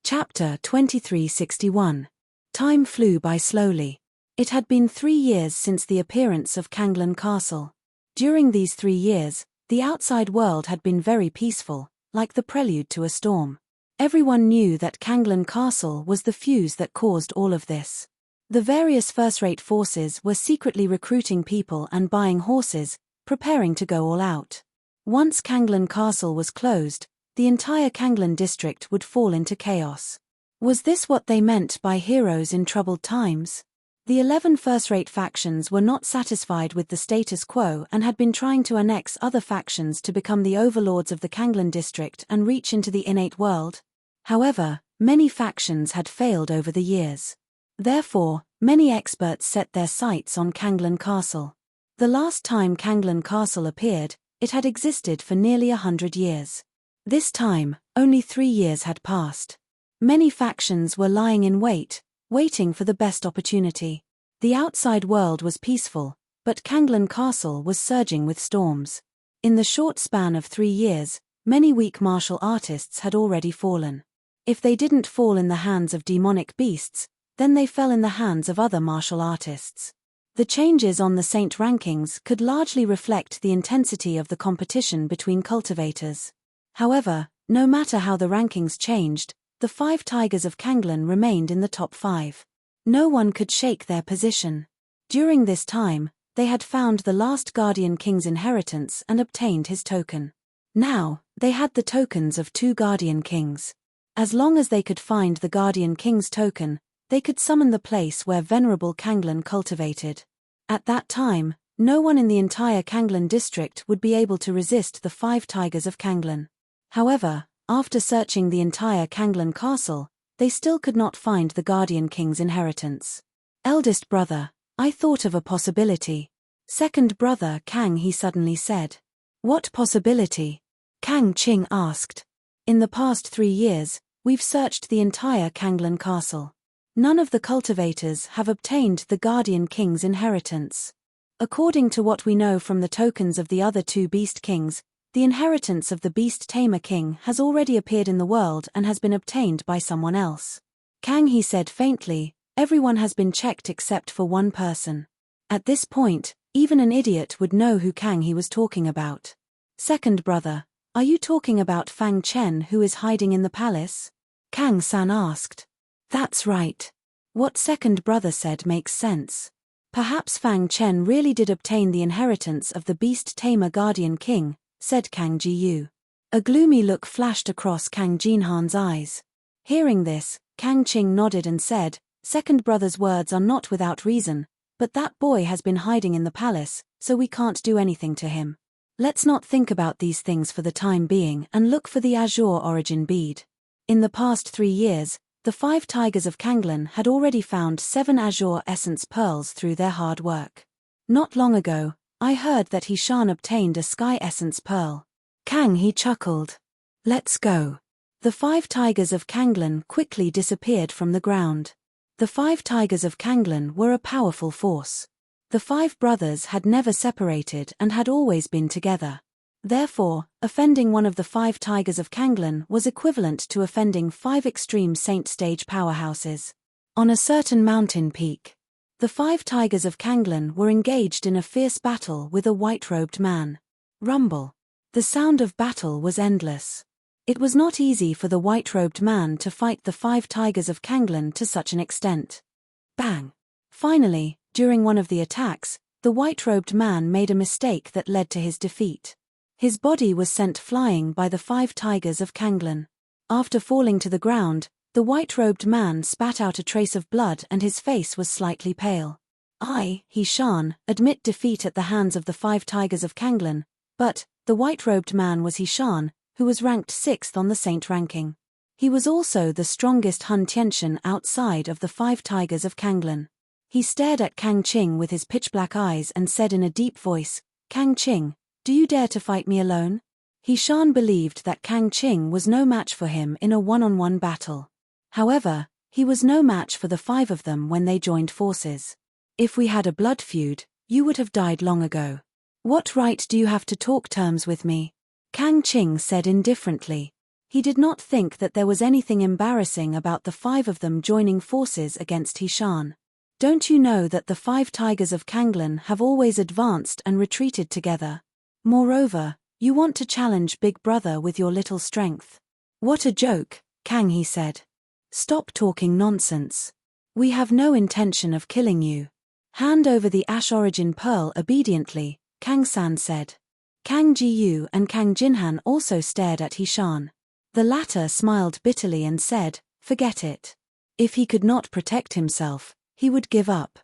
S1: Chapter 2361. Time flew by slowly. It had been 3 years since the appearance of Kanglan Castle. During these 3 years, the outside world had been very peaceful, like the prelude to a storm. Everyone knew that Kanglan Castle was the fuse that caused all of this. The various first-rate forces were secretly recruiting people and buying horses, preparing to go all out. Once Kanglan Castle was closed, the entire Kanglan district would fall into chaos. Was this what they meant by heroes in troubled times? The 11 first-rate factions were not satisfied with the status quo and had been trying to annex other factions to become the overlords of the Kanglen district and reach into the innate world. However, many factions had failed over the years. Therefore, many experts set their sights on Kanglen Castle. The last time Kanglen Castle appeared, it had existed for nearly 100 years. This time, only 3 years had passed. Many factions were lying in wait, waiting for the best opportunity. The outside world was peaceful, but Kanglen Castle was surging with storms. In the short span of 3 years, many weak martial artists had already fallen. If they didn't fall in the hands of demonic beasts, then they fell in the hands of other martial artists. The changes on the Saint rankings could largely reflect the intensity of the competition between cultivators. However, no matter how the rankings changed, the 5 Tigers of Kanglen remained in the top 5. No one could shake their position. During this time, they had found the last Guardian King's inheritance and obtained his token. Now, they had the tokens of 2 Guardian Kings. As long as they could find the Guardian King's token, they could summon the place where Venerable Kanglen cultivated. At that time, no one in the entire Kanglen district would be able to resist the 5 Tigers of Kanglen. However, after searching the entire Kanglen castle, they still could not find the Guardian King's inheritance. Eldest brother, I thought of a possibility. Second brother Kang, he suddenly said. What possibility? Kang Ching asked. In the past 3 years, we've searched the entire Kanglen castle. None of the cultivators have obtained the Guardian King's inheritance. According to what we know from the tokens of the other 2 Beast Kings, the inheritance of the Beast Tamer King has already appeared in the world and has been obtained by someone else. Kang, he said faintly, everyone has been checked except for one person. At this point, even an idiot would know who Kang he was talking about. Second brother, are you talking about Fang Chen who is hiding in the palace? Kang-san asked. That's right. What second brother said makes sense. Perhaps Fang Chen really did obtain the inheritance of the Beast Tamer Guardian King, said Kang Ji-yu. A gloomy look flashed across Kang Jinhan's eyes. Hearing this, Kang Ching nodded and said, second brother's words are not without reason, but that boy has been hiding in the palace, so we can't do anything to him. Let's not think about these things for the time being and look for the Azure origin bead. In the past 3 years, the 5 Tigers of Kanglen had already found 7 Azure Essence Pearls through their hard work. Not long ago, I heard that Hishan obtained a Sky Essence Pearl. Kang he chuckled. Let's go. The 5 Tigers of Kanglen quickly disappeared from the ground. The 5 Tigers of Kanglen were a powerful force. The 5 brothers had never separated and had always been together. Therefore, offending one of the 5 Tigers of Kanglen was equivalent to offending 5 extreme Saint Stage powerhouses. On a certain mountain peak, the 5 Tigers of Kanglen were engaged in a fierce battle with a white-robed man. Rumble. The sound of battle was endless. It was not easy for the white-robed man to fight the 5 Tigers of Kanglen to such an extent. Bang! Finally, during one of the attacks, the white-robed man made a mistake that led to his defeat. His body was sent flying by the 5 Tigers of Kanglen. After falling to the ground, the white-robed man spat out a trace of blood and his face was slightly pale. I, Hishan, admit defeat at the hands of the 5 Tigers of Kanglen, but the white-robed man was Hishan, who was ranked 6th on the Saint ranking. He was also the strongest Hun Tiantian outside of the 5 Tigers of Kanglen. He stared at Kang Ching with his pitch-black eyes and said in a deep voice, Kang Ching, do you dare to fight me alone? Hishan believed that Kang Ching was no match for him in a one-on-one battle. However, he was no match for the 5 of them when they joined forces. If we had a blood feud, you would have died long ago. What right do you have to talk terms with me? Kang Ching said indifferently. He did not think that there was anything embarrassing about the 5 of them joining forces against Hishan. Don't you know that the 5 Tigers of Kanglen have always advanced and retreated together? Moreover, you want to challenge Big Brother with your little strength. What a joke, Kang he said. Stop talking nonsense. We have no intention of killing you. Hand over the Ash Origin Pearl obediently, Kang-san said. Kang Ji-yu and Kang Jinhan also stared at Hishan. The latter smiled bitterly and said, forget it. If he could not protect himself, he would give up.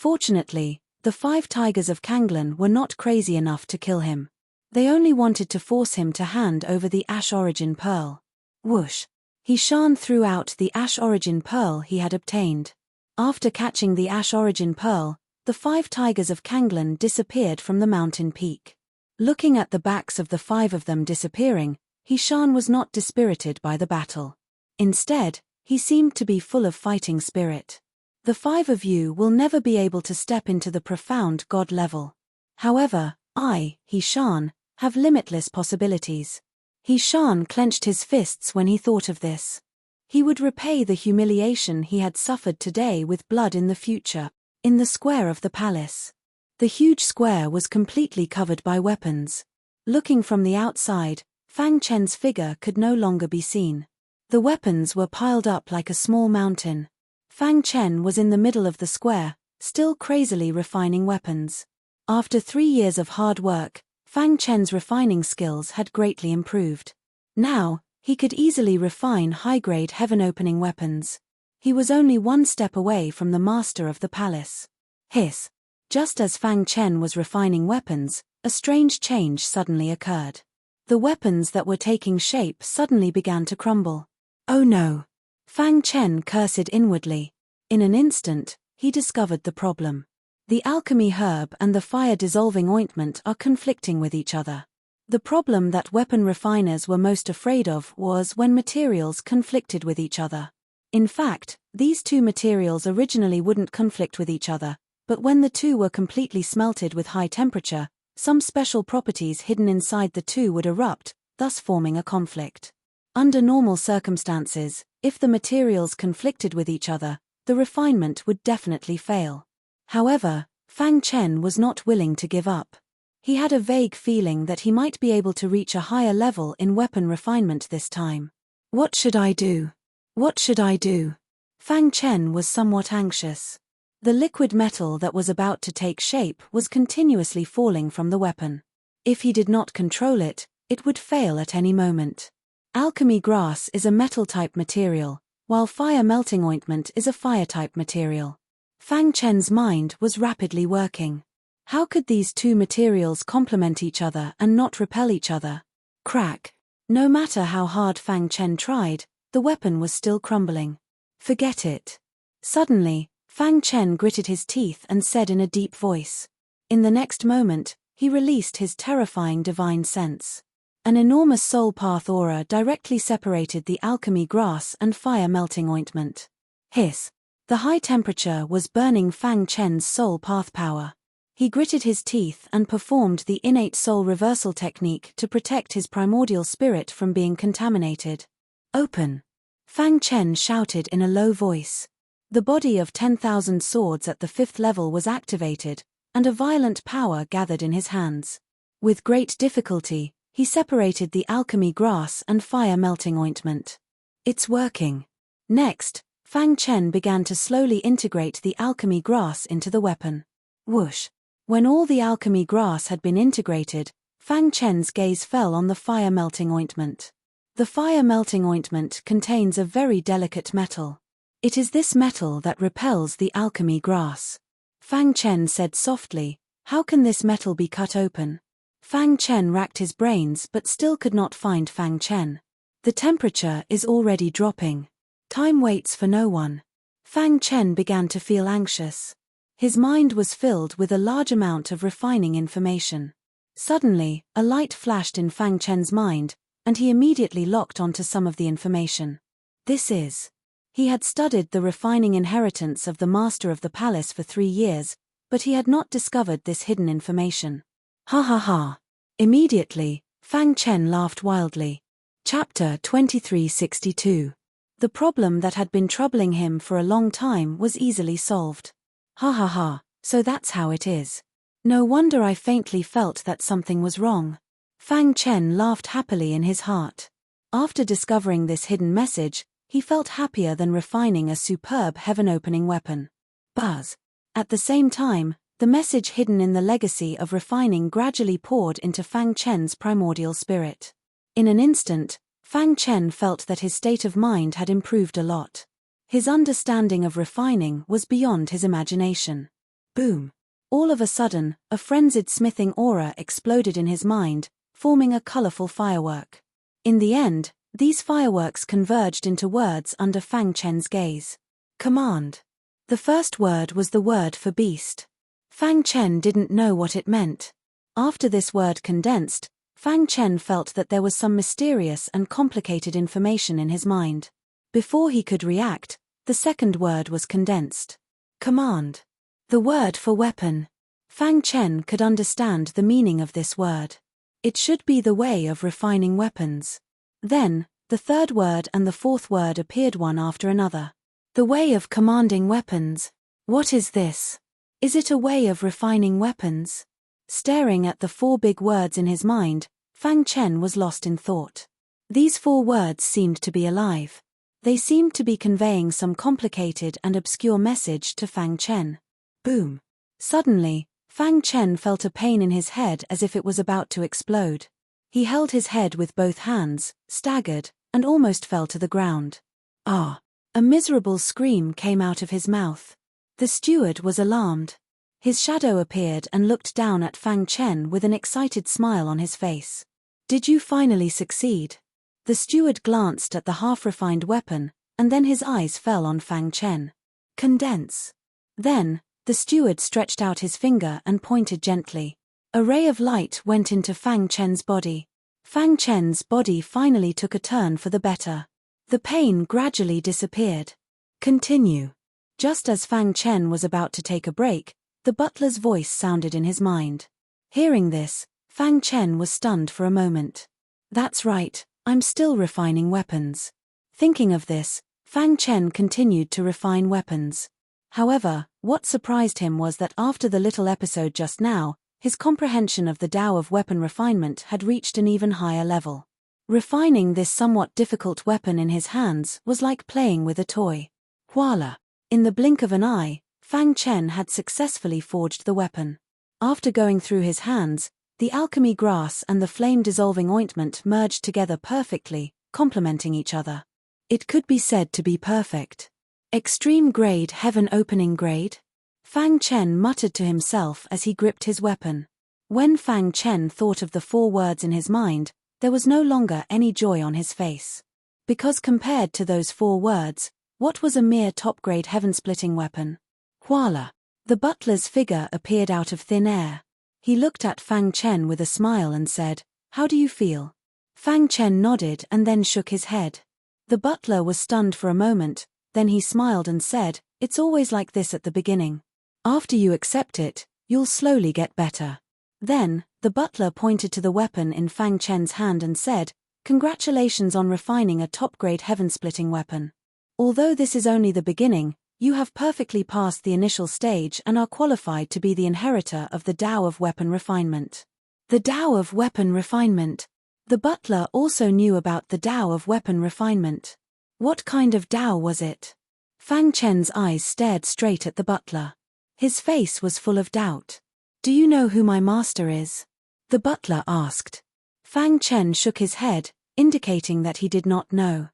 S1: Fortunately, the 5 tigers of Kanglan were not crazy enough to kill him. They only wanted to force him to hand over the Ash Origin Pearl. Whoosh! He shone throughout the Ash Origin Pearl he had obtained. After catching the Ash Origin Pearl, the 5 tigers of Kanglan disappeared from the mountain peak. Looking at the backs of the 5 of them disappearing, Hishan was not dispirited by the battle. Instead, he seemed to be full of fighting spirit. The 5 of you will never be able to step into the profound God level. However, I, Hishan, have limitless possibilities. Hishan clenched his fists when he thought of this. He would repay the humiliation he had suffered today with blood in the future, in the square of the palace. The huge square was completely covered by weapons. Looking from the outside, Fang Chen's figure could no longer be seen. The weapons were piled up like a small mountain. Fang Chen was in the middle of the square, still crazily refining weapons. After 3 years of hard work, Fang Chen's refining skills had greatly improved. Now, he could easily refine high-grade heaven-opening weapons. He was only 1 step away from the master of the palace. Hiss! Just as Fang Chen was refining weapons, a strange change suddenly occurred. The weapons that were taking shape suddenly began to crumble. Oh no! Fang Chen cursed inwardly. In an instant, he discovered the problem. The alchemy herb and the fire-dissolving ointment are conflicting with each other. The problem that weapon refiners were most afraid of was when materials conflicted with each other. In fact, these 2 materials originally wouldn't conflict with each other, but when the 2 were completely smelted with high temperature, some special properties hidden inside the 2 would erupt, thus forming a conflict. Under normal circumstances, if the materials conflicted with each other, the refinement would definitely fail. However, Fang Chen was not willing to give up. He had a vague feeling that he might be able to reach a higher level in weapon refinement this time. What should I do? What should I do? Fang Chen was somewhat anxious. The liquid metal that was about to take shape was continuously falling from the weapon. If he did not control it, it would fail at any moment. Alchemy grass is a metal-type material, while fire melting ointment is a fire-type material. Fang Chen's mind was rapidly working. How could these 2 materials complement each other and not repel each other? Crack! No matter how hard Fang Chen tried, the weapon was still crumbling. Forget it. Suddenly, Fang Chen gritted his teeth and said in a deep voice. In the next moment, he released his terrifying divine sense. An enormous soul path aura directly separated the alchemy grass and fire melting ointment. Hiss! The high temperature was burning Fang Chen's soul path power. He gritted his teeth and performed the innate soul reversal technique to protect his primordial spirit from being contaminated. Open! Fang Chen shouted in a low voice. The body of 10,000 swords at the 5th level was activated, and a violent power gathered in his hands. With great difficulty, he separated the alchemy grass and fire melting ointment. It's working. Next, Fang Chen began to slowly integrate the alchemy grass into the weapon. Whoosh! When all the alchemy grass had been integrated, Fang Chen's gaze fell on the fire melting ointment. The fire melting ointment contains a very delicate metal. It is this metal that repels the alchemy grass. Fang Chen said softly, "How can this metal be cut open?" Fang Chen racked his brains but still could not find Fang Chen. The temperature is already dropping. Time waits for no one. Fang Chen began to feel anxious. His mind was filled with a large amount of refining information. Suddenly, a light flashed in Fang Chen's mind, and he immediately locked onto some of the information. This is. He had studied the refining inheritance of the master of the palace for 3 years, but he had not discovered this hidden information. Ha ha ha. Immediately, Fang Chen laughed wildly. Chapter 2362. The problem that had been troubling him for a long time was easily solved. Ha ha ha, so that's how it is. No wonder I faintly felt that something was wrong. Fang Chen laughed happily in his heart. After discovering this hidden message, he felt happier than refining a superb heaven-opening weapon. Buzz. At the same time, the message hidden in the legacy of refining gradually poured into Fang Chen's primordial spirit. In an instant, Fang Chen felt that his state of mind had improved a lot. His understanding of refining was beyond his imagination. Boom. All of a sudden, a frenzied smithing aura exploded in his mind, forming a colorful firework. In the end, these fireworks converged into words under Fang Chen's gaze. Command. The first word was the word for beast. Fang Chen didn't know what it meant. After this word condensed, Fang Chen felt that there was some mysterious and complicated information in his mind. Before he could react, the second word was condensed. Command. The word for weapon. Fang Chen could understand the meaning of this word. It should be the way of refining weapons. Then, the third word and the fourth word appeared one after another. The way of commanding weapons. What is this? Is it a way of refining weapons? Staring at the four big words in his mind, Fang Chen was lost in thought. These four words seemed to be alive. They seemed to be conveying some complicated and obscure message to Fang Chen. Boom. Suddenly, Fang Chen felt a pain in his head as if it was about to explode. He held his head with both hands, staggered, and almost fell to the ground. Ah! A miserable scream came out of his mouth. The steward was alarmed. His shadow appeared and looked down at Fang Chen with an excited smile on his face. Did you finally succeed? The steward glanced at the half-refined weapon, and then his eyes fell on Fang Chen. Condense. Then, the steward stretched out his finger and pointed gently. A ray of light went into Fang Chen's body. Fang Chen's body finally took a turn for the better. The pain gradually disappeared. Continue. Just as Fang Chen was about to take a break, the butler's voice sounded in his mind. Hearing this, Fang Chen was stunned for a moment. That's right, I'm still refining weapons. Thinking of this, Fang Chen continued to refine weapons. However, what surprised him was that after the little episode just now, his comprehension of the Tao of weapon refinement had reached an even higher level. Refining this somewhat difficult weapon in his hands was like playing with a toy. Voila! In the blink of an eye, Fang Chen had successfully forged the weapon. After going through his hands, the alchemy grass and the flame-dissolving ointment merged together perfectly, complementing each other. It could be said to be perfect. Extreme grade heaven opening grade? Fang Chen muttered to himself as he gripped his weapon. When Fang Chen thought of the four words in his mind, there was no longer any joy on his face. Because compared to those four words, what was a mere top-grade heaven-splitting weapon? Voila! The butler's figure appeared out of thin air. He looked at Fang Chen with a smile and said, "How do you feel?" Fang Chen nodded and then shook his head. The butler was stunned for a moment, then he smiled and said, "It's always like this at the beginning. After you accept it, you'll slowly get better." Then, the butler pointed to the weapon in Fang Chen's hand and said, "Congratulations on refining a top-grade heaven-splitting weapon. Although this is only the beginning, you have perfectly passed the initial stage and are qualified to be the inheritor of the Tao of weapon refinement." The Tao of weapon refinement. The butler also knew about the Tao of weapon refinement. What kind of Tao was it? Fang Chen's eyes stared straight at the butler. His face was full of doubt. "Do you know who my master is?" the butler asked. Fang Chen shook his head, indicating that he did not know.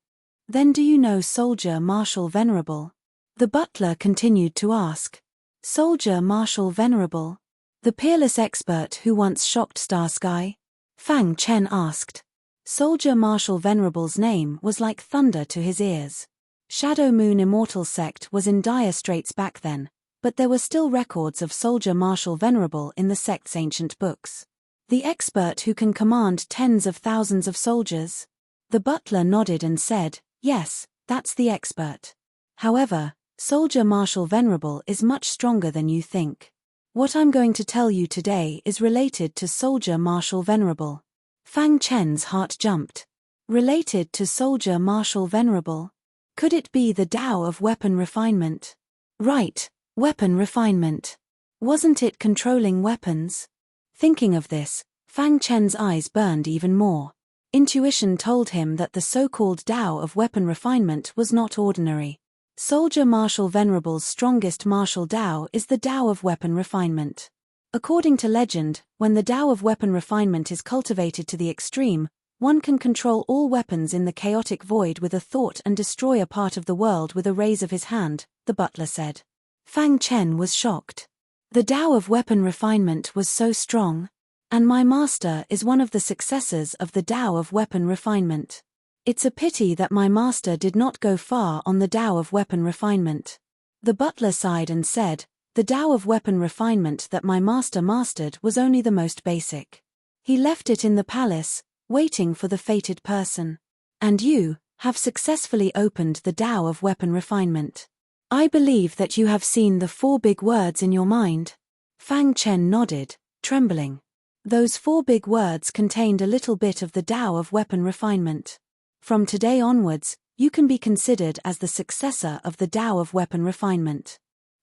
S1: "Then do you know Soldier Marshal Venerable?" the butler continued to ask. "Soldier Marshal Venerable? The peerless expert who once shocked Star Sky?" Fang Chen asked. Soldier Marshal Venerable's name was like thunder to his ears. Shadow Moon Immortal Sect was in dire straits back then, but there were still records of Soldier Marshal Venerable in the sect's ancient books. The expert who can command tens of thousands of soldiers? The butler nodded and said, "Yes, that's the expert. However, Soldier Marshal Venerable is much stronger than you think. What I'm going to tell you today is related to Soldier Marshal Venerable." Fang Chen's heart jumped. Related to Soldier Marshal Venerable? Could it be the Tao of weapon refinement? Right, weapon refinement. Wasn't it controlling weapons? Thinking of this, Fang Chen's eyes burned even more. Intuition told him that the so-called Tao of weapon refinement was not ordinary. Soldier Marshal Venerable's strongest martial Tao is the Tao of weapon refinement. According to legend, when the Tao of weapon refinement is cultivated to the extreme, one can control all weapons in the chaotic void with a thought and destroy a part of the world with a raise of his hand, the butler said. Fang Chen was shocked. The Tao of weapon refinement was so strong. And my master is one of the successors of the Tao of weapon refinement. It's a pity that my master did not go far on the Tao of weapon refinement. The butler sighed and said, the Tao of weapon refinement that my master mastered was only the most basic. He left it in the palace, waiting for the fated person. And you have successfully opened the Tao of weapon refinement. I believe that you have seen the 4 big words in your mind. Fang Chen nodded, trembling. Those 4 big words contained a little bit of the Tao of weapon refinement. From today onwards, you can be considered as the successor of the Tao of weapon refinement.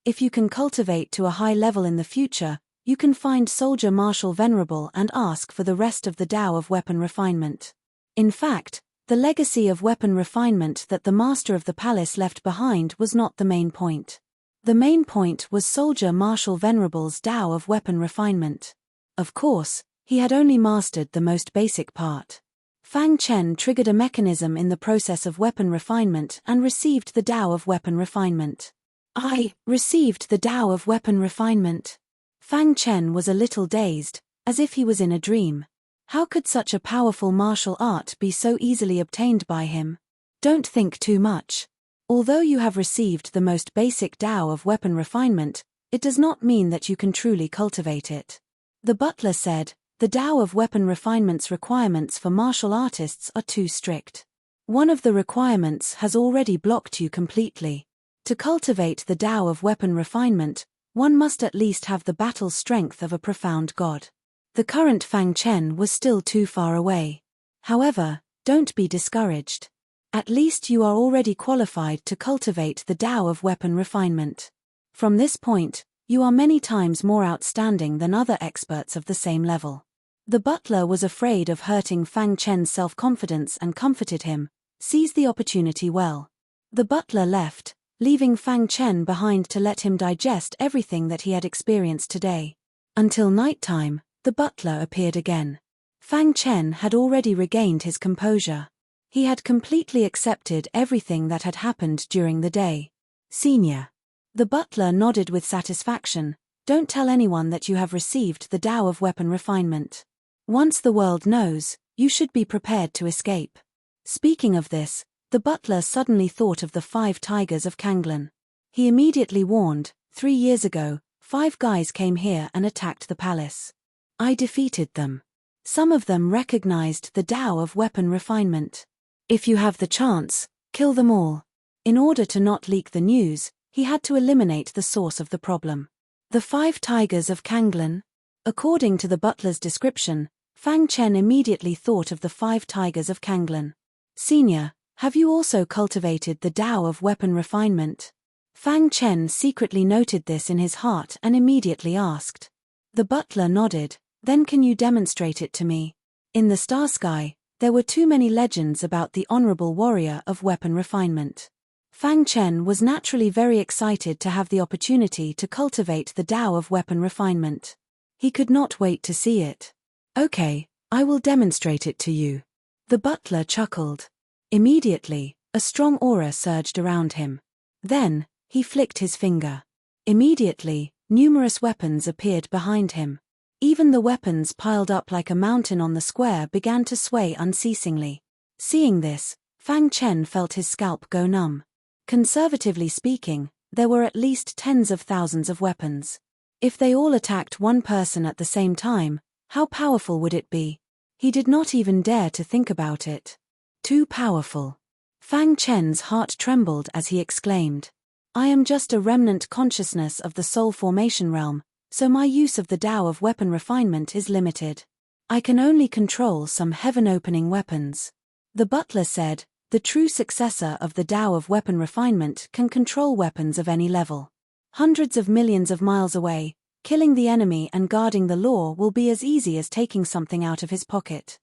S1: If you can cultivate to a high level in the future, you can find Soldier Marshal Venerable and ask for the rest of the Tao of weapon refinement. In fact, the legacy of weapon refinement that the master of the palace left behind was not the main point. The main point was Soldier Marshal Venerable's Tao of weapon refinement. Of course, he had only mastered the most basic part. Fang Chen triggered a mechanism in the process of weapon refinement and received the Tao of weapon refinement. I received the Tao of weapon refinement. Fang Chen was a little dazed, as if he was in a dream. How could such a powerful martial art be so easily obtained by him? Don't think too much. Although you have received the most basic Tao of weapon refinement, it does not mean that you can truly cultivate it. The butler said, the Tao of weapon refinement's requirements for martial artists are too strict. One of the requirements has already blocked you completely. To cultivate the Tao of weapon refinement, one must at least have the battle strength of a profound god. The current Fang Chen was still too far away. However, don't be discouraged. At least you are already qualified to cultivate the Tao of weapon refinement. From this point, you are many times more outstanding than other experts of the same level. The butler was afraid of hurting Fang Chen's self-confidence and comforted him, seize the opportunity well. The butler left, leaving Fang Chen behind to let him digest everything that he had experienced today. Until nighttime, the butler appeared again. Fang Chen had already regained his composure. He had completely accepted everything that had happened during the day. Senior. The butler nodded with satisfaction. Don't tell anyone that you have received the Tao of weapon refinement. Once the world knows, you should be prepared to escape. Speaking of this, the butler suddenly thought of the 5 tigers of Kanglan. He immediately warned, 3 years ago, 5 guys came here and attacked the palace. I defeated them. Some of them recognized the Tao of weapon refinement. If you have the chance, kill them all. In order to not leak the news, he had to eliminate the source of the problem. The 5 tigers of Kanglan? According to the butler's description, Fang Chen immediately thought of the 5 tigers of Kanglan. Senior, have you also cultivated the Tao of weapon refinement? Fang Chen secretly noted this in his heart and immediately asked. The butler nodded, then can you demonstrate it to me? In the star sky, there were too many legends about the honorable warrior of weapon refinement. Fang Chen was naturally very excited to have the opportunity to cultivate the Tao of weapon refinement. He could not wait to see it. Okay, I will demonstrate it to you. The butler chuckled. Immediately, a strong aura surged around him. Then, he flicked his finger. Immediately, numerous weapons appeared behind him. Even the weapons piled up like a mountain on the square began to sway unceasingly. Seeing this, Fang Chen felt his scalp go numb. Conservatively speaking, there were at least tens of thousands of weapons. If they all attacked one person at the same time, how powerful would it be? He did not even dare to think about it. Too powerful. Fang Chen's heart trembled as he exclaimed. I am just a remnant consciousness of the soul formation realm, so my use of the Tao of weapon refinement is limited. I can only control some heaven-opening weapons. The butler said, the true successor of the Tao of weapon refinement can control weapons of any level. Hundreds of millions of miles away, killing the enemy and guarding the law will be as easy as taking something out of his pocket.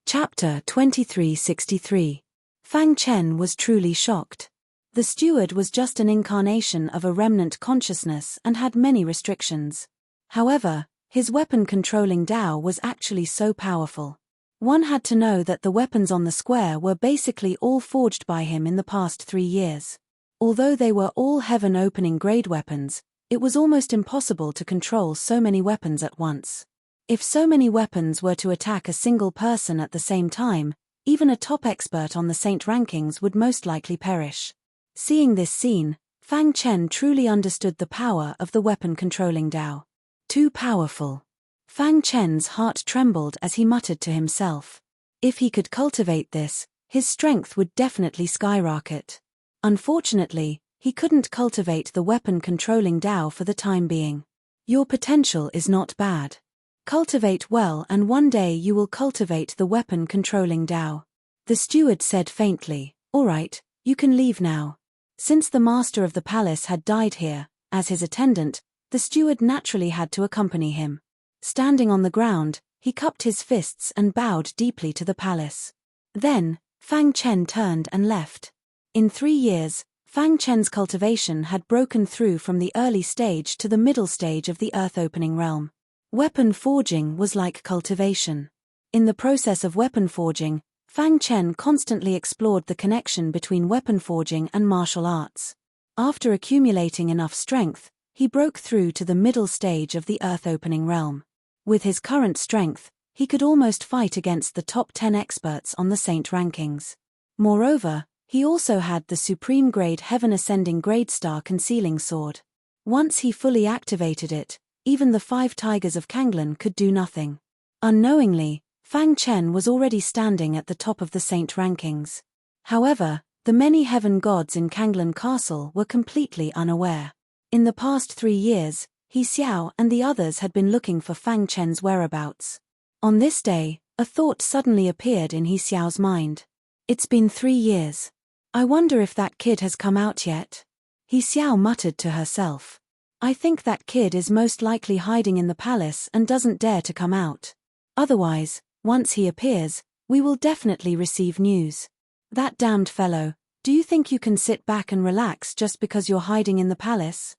S1: Chapter 2363. Fang Chen was truly shocked. The steward was just an incarnation of a remnant consciousness and had many restrictions. However, his weapon-controlling Tao was actually so powerful. One had to know that the weapons on the square were basically all forged by him in the past 3 years. Although they were all heaven-opening grade weapons, It was almost impossible to control so many weapons at once. If so many weapons were to attack a single person at the same time, even a top expert on the saint rankings would most likely perish. Seeing this scene, Fang Chen truly understood the power of the weapon-controlling Tao. Too powerful. Fang Chen's heart trembled as he muttered to himself. If he could cultivate this, his strength would definitely skyrocket. Unfortunately, he couldn't cultivate the weapon-controlling Tao for the time being. Your potential is not bad. Cultivate well and one day you will cultivate the weapon-controlling Tao. The steward said faintly, "All right, you can leave now." Since the master of the palace had died here, as his attendant, the steward naturally had to accompany him. Standing on the ground, he cupped his fists and bowed deeply to the palace. Then, Fang Chen turned and left. In 3 years, Fang Chen's cultivation had broken through from the early stage to the middle stage of the earth-opening realm. Weapon forging was like cultivation. In the process of weapon forging, Fang Chen constantly explored the connection between weapon forging and martial arts. After accumulating enough strength, he broke through to the middle stage of the earth-opening realm. With his current strength, he could almost fight against the top 10 experts on the saint rankings. Moreover, he also had the supreme grade heaven ascending grade star concealing sword. Once he fully activated it, even the 5 tigers of Kanglan could do nothing. Unknowingly, Fang Chen was already standing at the top of the saint rankings. However, the many heaven gods in Kanglan Castle were completely unaware. In the past 3 years, He Xiao and the others had been looking for Fang Chen's whereabouts. On this day, a thought suddenly appeared in He Xiao's mind. It's been 3 years. I wonder if that kid has come out yet. He Xiao muttered to herself. I think that kid is most likely hiding in the palace and doesn't dare to come out. Otherwise, once he appears, we will definitely receive news. That damned fellow, do you think you can sit back and relax just because you're hiding in the palace?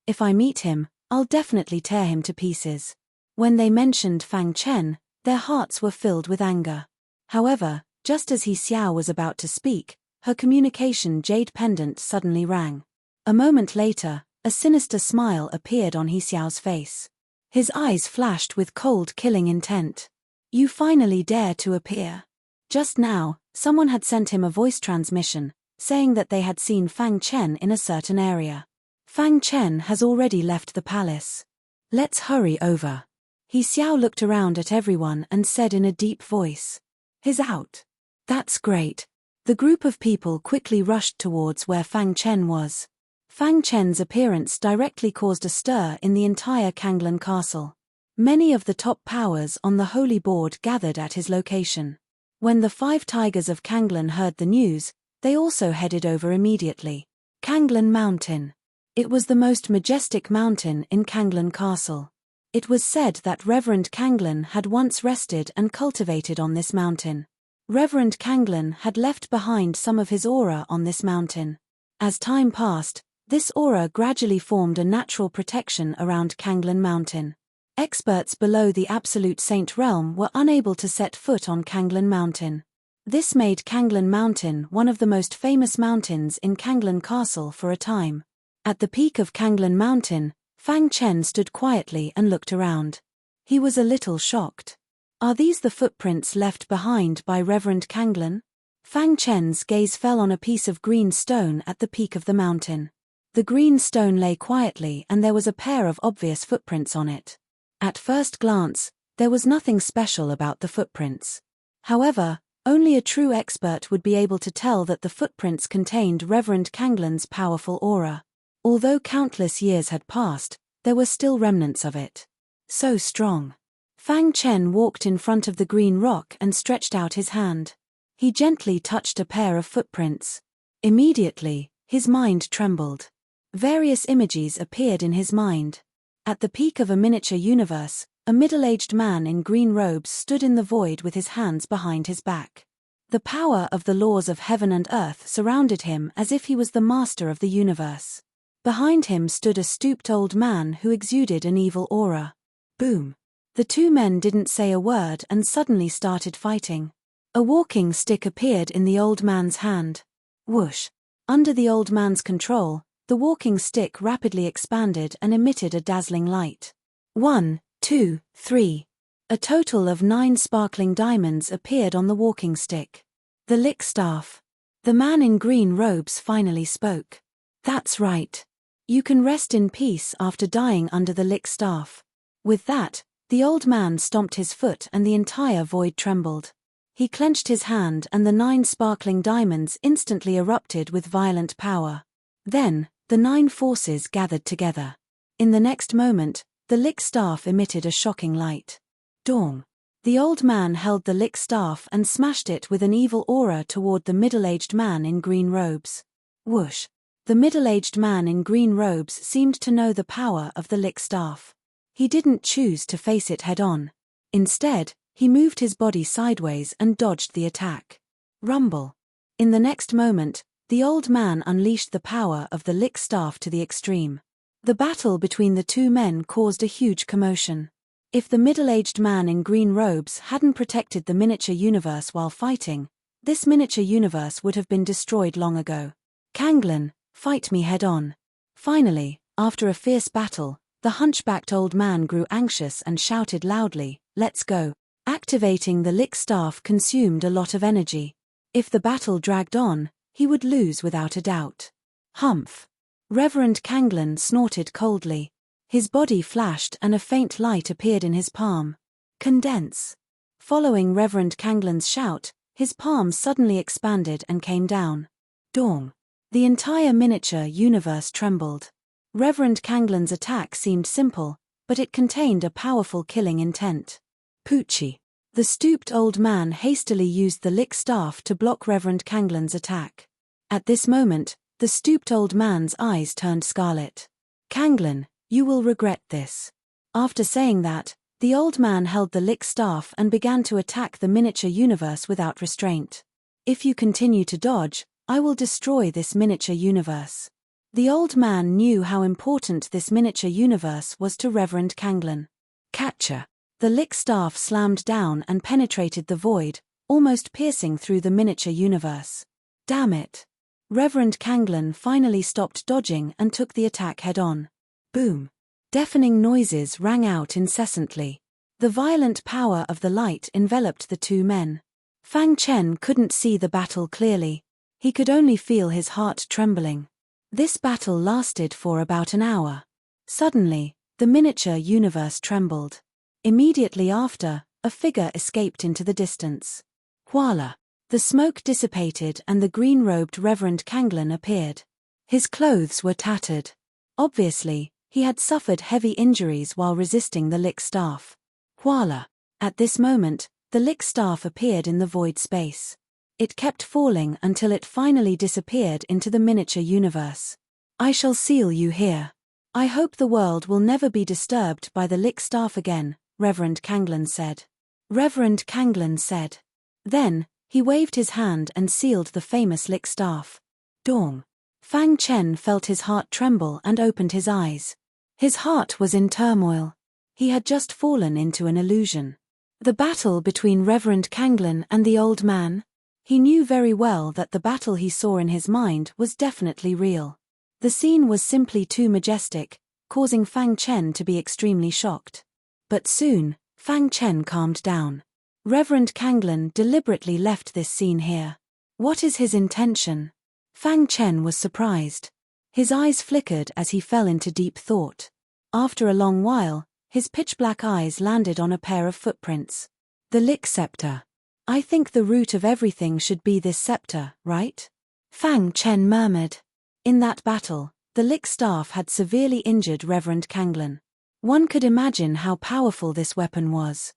S1: If I meet him, I'll definitely tear him to pieces. When they mentioned Fang Chen, their hearts were filled with anger. However, just as He Xiao was about to speak, her communication jade pendant suddenly rang. A moment later, a sinister smile appeared on He Xiao's face. His eyes flashed with cold killing intent. You finally dare to appear. Just now, someone had sent him a voice transmission, saying that they had seen Fang Chen in a certain area. Fang Chen has already left the palace. Let's hurry over. He Xiao looked around at everyone and said in a deep voice. He's out. That's great. The group of people quickly rushed towards where Fang Chen was. Fang Chen's appearance directly caused a stir in the entire Kanglan Castle. Many of the top powers on the Holy Board gathered at his location. When the 5 tigers of Kanglan heard the news, they also headed over immediately. Kanglan Mountain. It was the most majestic mountain in Kanglan Castle. It was said that Reverend Kanglan had once rested and cultivated on this mountain. Reverend Kanglan had left behind some of his aura on this mountain. As time passed, this aura gradually formed a natural protection around Kanglan Mountain. Experts below the Absolute Saint realm were unable to set foot on Kanglan Mountain. This made Kanglan Mountain one of the most famous mountains in Kanglan Castle for a time. At the peak of Kanglan Mountain, Fang Chen stood quietly and looked around. He was a little shocked. Are these the footprints left behind by Reverend Kanglan? Fang Chen's gaze fell on a piece of green stone at the peak of the mountain. The green stone lay quietly and there was a pair of obvious footprints on it. At first glance, there was nothing special about the footprints. However, only a true expert would be able to tell that the footprints contained Reverend Kanglan's powerful aura. Although countless years had passed, there were still remnants of it. So strong. Fang Chen walked in front of the green rock and stretched out his hand. He gently touched a pair of footprints. Immediately, his mind trembled. Various images appeared in his mind. At the peak of a miniature universe, a middle-aged man in green robes stood in the void with his hands behind his back. The power of the laws of heaven and earth surrounded him as if he was the master of the universe. Behind him stood a stooped old man who exuded an evil aura. Boom! The 2 men didn't say a word and suddenly started fighting. A walking stick appeared in the old man's hand. Whoosh! Under the old man's control, The walking stick rapidly expanded and emitted a dazzling light. 1, 2, 3. A total of 9 sparkling diamonds appeared on the walking stick. The lick staff. The man in green robes finally spoke. That's right. You can rest in peace after dying under the lick staff. With that, the old man stomped his foot and the entire void trembled. He clenched his hand and the 9 sparkling diamonds instantly erupted with violent power. Then, the 9 forces gathered together. In the next moment, the lick staff emitted a shocking light. Dong. The old man held the lick staff and smashed it with an evil aura toward the middle-aged man in green robes. Whoosh. The middle-aged man in green robes seemed to know the power of the lick staff. He didn't choose to face it head-on. Instead, he moved his body sideways and dodged the attack. Rumble. In the next moment, the old man unleashed the power of the lick staff to the extreme. The battle between the two men caused a huge commotion. If the middle-aged man in green robes hadn't protected the miniature universe while fighting, this miniature universe would have been destroyed long ago. Kanglin, fight me head-on. Finally, after a fierce battle, the hunchbacked old man grew anxious and shouted loudly, "Let's go." Activating the lick staff consumed a lot of energy. If the battle dragged on, he would lose without a doubt. Humph. Reverend Kanglin snorted coldly. His body flashed and a faint light appeared in his palm. Condense. Following Reverend Kanglin's shout, his palm suddenly expanded and came down. Dong. The entire miniature universe trembled. Reverend Kanglin's attack seemed simple, but it contained a powerful killing intent. Poochie. The stooped old man hastily used the lick staff to block Reverend Kanglin's attack. At this moment, the stooped old man's eyes turned scarlet. Kanglin, you will regret this. After saying that, the old man held the lick staff and began to attack the miniature universe without restraint. If you continue to dodge, I will destroy this miniature universe. The old man knew how important this miniature universe was to Reverend Kanglin. Catcher. The lick staff slammed down and penetrated the void, almost piercing through the miniature universe. Damn it. Reverend Kanglin finally stopped dodging and took the attack head-on. Boom. Deafening noises rang out incessantly. The violent power of the light enveloped the two men. Fang Chen couldn't see the battle clearly. He could only feel his heart trembling. This battle lasted for about an hour. Suddenly, the miniature universe trembled. Immediately after, a figure escaped into the distance. Voila! The smoke dissipated and the green-robed Reverend Kanglin appeared. His clothes were tattered. Obviously, he had suffered heavy injuries while resisting the lick staff. Voila! At this moment, the lick staff appeared in the void space. It kept falling until it finally disappeared into the miniature universe. I shall seal you here. I hope the world will never be disturbed by the lick staff again, Reverend Kanglin said. Reverend Kanglin said. Then, he waved his hand and sealed the famous lick staff. Dong. Fang Chen felt his heart tremble and opened his eyes. His heart was in turmoil. He had just fallen into an illusion. The battle between Reverend Kanglin and the old man? He knew very well that the battle he saw in his mind was definitely real. The scene was simply too majestic, causing Fang Chen to be extremely shocked. But soon, Fang Chen calmed down. Reverend Kanglin deliberately left this scene here. What is his intention? Fang Chen was surprised. His eyes flickered as he fell into deep thought. After a long while, his pitch-black eyes landed on a pair of footprints. The lick scepter. I think the root of everything should be this scepter, right? Fang Chen murmured. In that battle, the lick staff had severely injured Reverend Kanglin. One could imagine how powerful this weapon was.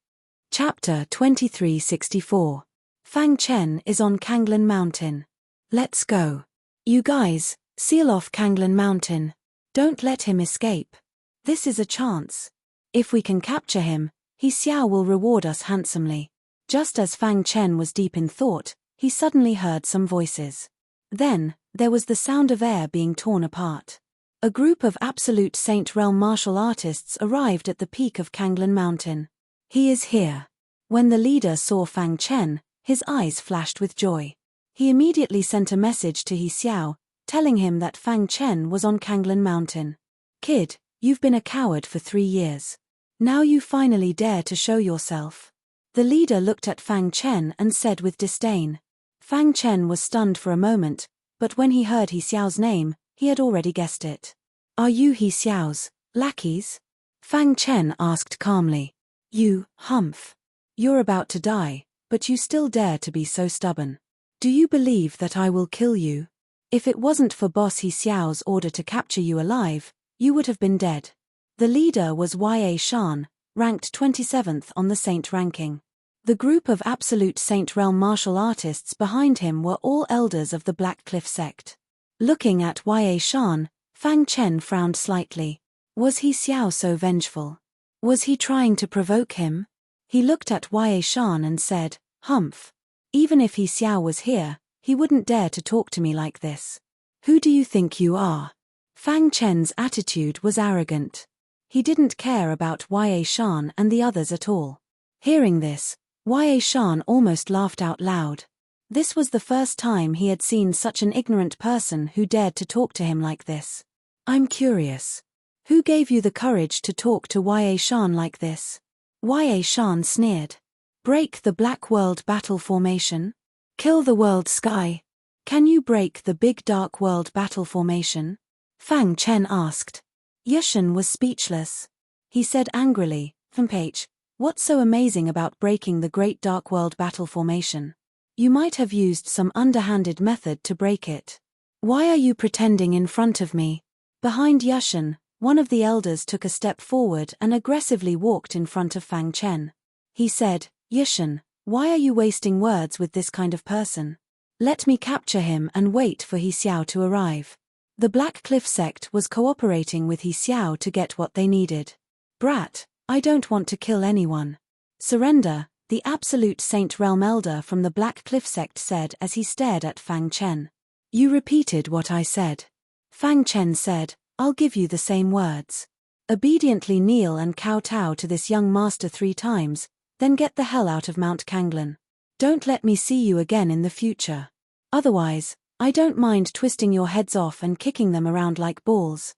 S1: Chapter 2364. Fang Chen is on Kanglin Mountain. Let's go. You guys, seal off Kanglin Mountain. Don't let him escape. This is a chance. If we can capture him, He Xiao will reward us handsomely. Just as Fang Chen was deep in thought, he suddenly heard some voices. Then, there was the sound of air being torn apart. A group of absolute Saint Realm martial artists arrived at the peak of Kanglin Mountain. He is here. When the leader saw Fang Chen, his eyes flashed with joy. He immediately sent a message to He Xiao, telling him that Fang Chen was on Kanglan Mountain. "Kid, you've been a coward for 3 years. Now you finally dare to show yourself." The leader looked at Fang Chen and said with disdain. Fang Chen was stunned for a moment, but when he heard He Xiao's name, he had already guessed it. "Are you He Xiao's lackeys?" Fang Chen asked calmly. "You, humph. You're about to die, but you still dare to be so stubborn. Do you believe that I will kill you? If it wasn't for Boss He Xiao's order to capture you alive, you would have been dead." The leader was Y.A. Shan, ranked 27th on the Saint ranking. The group of absolute Saint realm martial artists behind him were all elders of the Black Cliff sect. Looking at Y.A. Shan, Fang Chen frowned slightly. Was He Xiao so vengeful? Was he trying to provoke him? He looked at Y.A. Shan and said, "Humph. Even if He Xiao was here, he wouldn't dare to talk to me like this. Who do you think you are?" Fang Chen's attitude was arrogant. He didn't care about Y.A. Shan and the others at all. Hearing this, Y.A. Shan almost laughed out loud. This was the first time he had seen such an ignorant person who dared to talk to him like this. "I'm curious. Who gave you the courage to talk to Y.A. Shan like this?" Y.A. Shan sneered. "Break the Black World Battle Formation? Kill the World Sky? Can you break the Big Dark World Battle Formation?" Fang Chen asked. Yushin was speechless. He said angrily, "H, what's so amazing about breaking the Great Dark World Battle Formation? You might have used some underhanded method to break it. Why are you pretending in front of me?" Behind Yushin, one of the elders took a step forward and aggressively walked in front of Fang Chen. He said, "Yushin, why are you wasting words with this kind of person? Let me capture him and wait for He Xiao to arrive." The Black Cliff sect was cooperating with He Xiao to get what they needed. "Brat, I don't want to kill anyone. Surrender," the absolute Saint Realm Elder from the Black Cliff sect said as he stared at Fang Chen. "You repeated what I said." Fang Chen said, "I'll give you the same words. Obediently kneel and kowtow to this young master 3 times, then get the hell out of Mount Kanglan. Don't let me see you again in the future. Otherwise, I don't mind twisting your heads off and kicking them around like balls."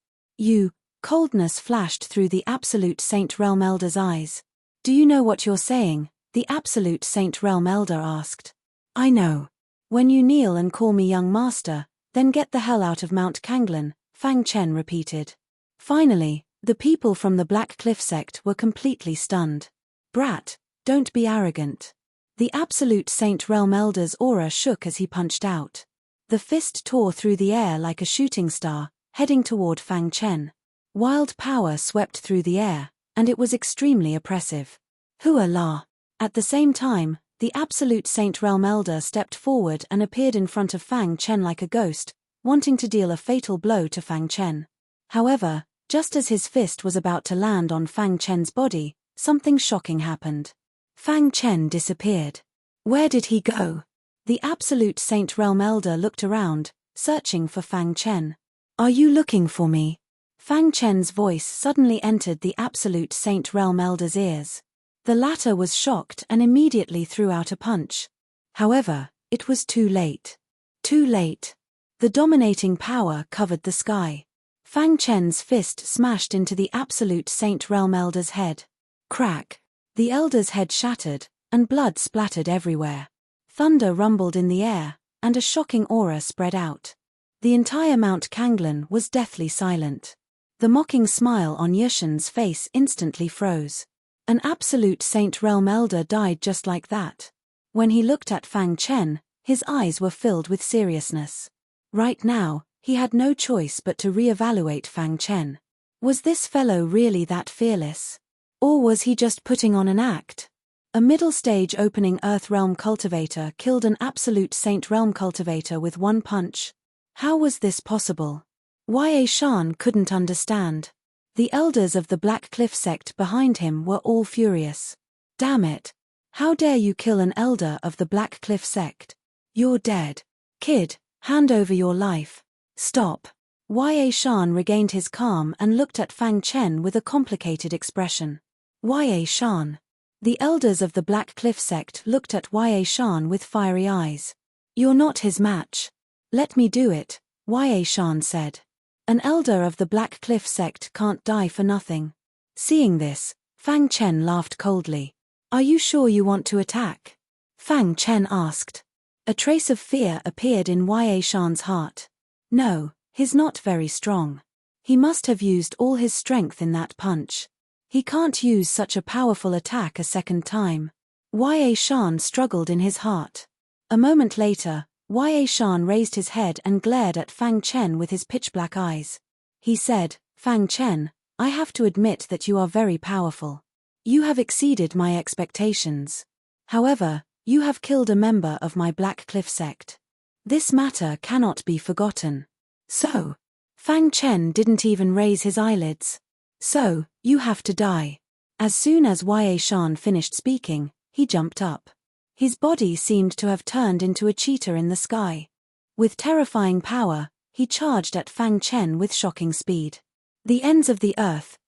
S1: Coldness flashed through the absolute Saint Realm Elder's eyes. "Do you know what you're saying?" the absolute Saint Realm Elder asked. "I know. When you kneel and call me young master, then get the hell out of Mount Kanglan," Fang Chen repeated. Finally, the people from the Black Cliff sect were completely stunned. "Brat, don't be arrogant." The absolute Saint Realm Elder's aura shook as he punched out. The fist tore through the air like a shooting star, heading toward Fang Chen. Wild power swept through the air, and it was extremely oppressive. "Hua la." At the same time, the absolute Saint Realm Elder stepped forward and appeared in front of Fang Chen like a ghost, wanting to deal a fatal blow to Fang Chen. However, just as his fist was about to land on Fang Chen's body, something shocking happened. Fang Chen disappeared. Where did he go? The absolute Saint Realm Elder looked around, searching for Fang Chen. "Are you looking for me?" Fang Chen's voice suddenly entered the absolute Saint Realm Elder's ears. The latter was shocked and immediately threw out a punch. However, it was too late. Too late. The dominating power covered the sky. Fang Chen's fist smashed into the absolute Saint Realm Elder's head. Crack. The Elder's head shattered, and blood splattered everywhere. Thunder rumbled in the air, and a shocking aura spread out. The entire Mount Kanglan was deathly silent. The mocking smile on Yushin's face instantly froze. An absolute Saint Realm Elder died just like that. When he looked at Fang Chen, his eyes were filled with seriousness. Right now, he had no choice but to re-evaluate Fang Chen. Was this fellow really that fearless? Or was he just putting on an act? A middle-stage opening Earth Realm cultivator killed an absolute Saint Realm cultivator with one punch. How was this possible? Y.A. Shan couldn't understand. The elders of the Black Cliff sect behind him were all furious. "Damn it! How dare you kill an elder of the Black Cliff sect? You're dead. Kid, hand over your life." "Stop." Y.A. Shan regained his calm and looked at Fang Chen with a complicated expression. "Y.A. Shan." The elders of the Black Cliff sect looked at Y.A. Shan with fiery eyes. "You're not his match. Let me do it." Yue Shan said. An elder of the Black Cliff sect can't die for nothing. Seeing this, Fang Chen laughed coldly. Are you sure you want to attack? Fang Chen asked. A trace of fear appeared in Yue Shan's heart. No, he's not very strong. He must have used all his strength in that punch. He can't use such a powerful attack a second time. Yue Shan struggled in his heart. A moment later, Yue Shan raised his head and glared at Fang Chen with his pitch-black eyes. He said, Fang Chen, I have to admit that you are very powerful. You have exceeded my expectations. However, you have killed a member of my Black Cliff sect. This matter cannot be forgotten. So, Fang Chen didn't even raise his eyelids. So, you have to die. As soon as Yue Shan finished speaking, he jumped up. His body seemed to have turned into a cheetah in the sky. With terrifying power, he charged at Fang Chen with shocking speed. The ends of the earth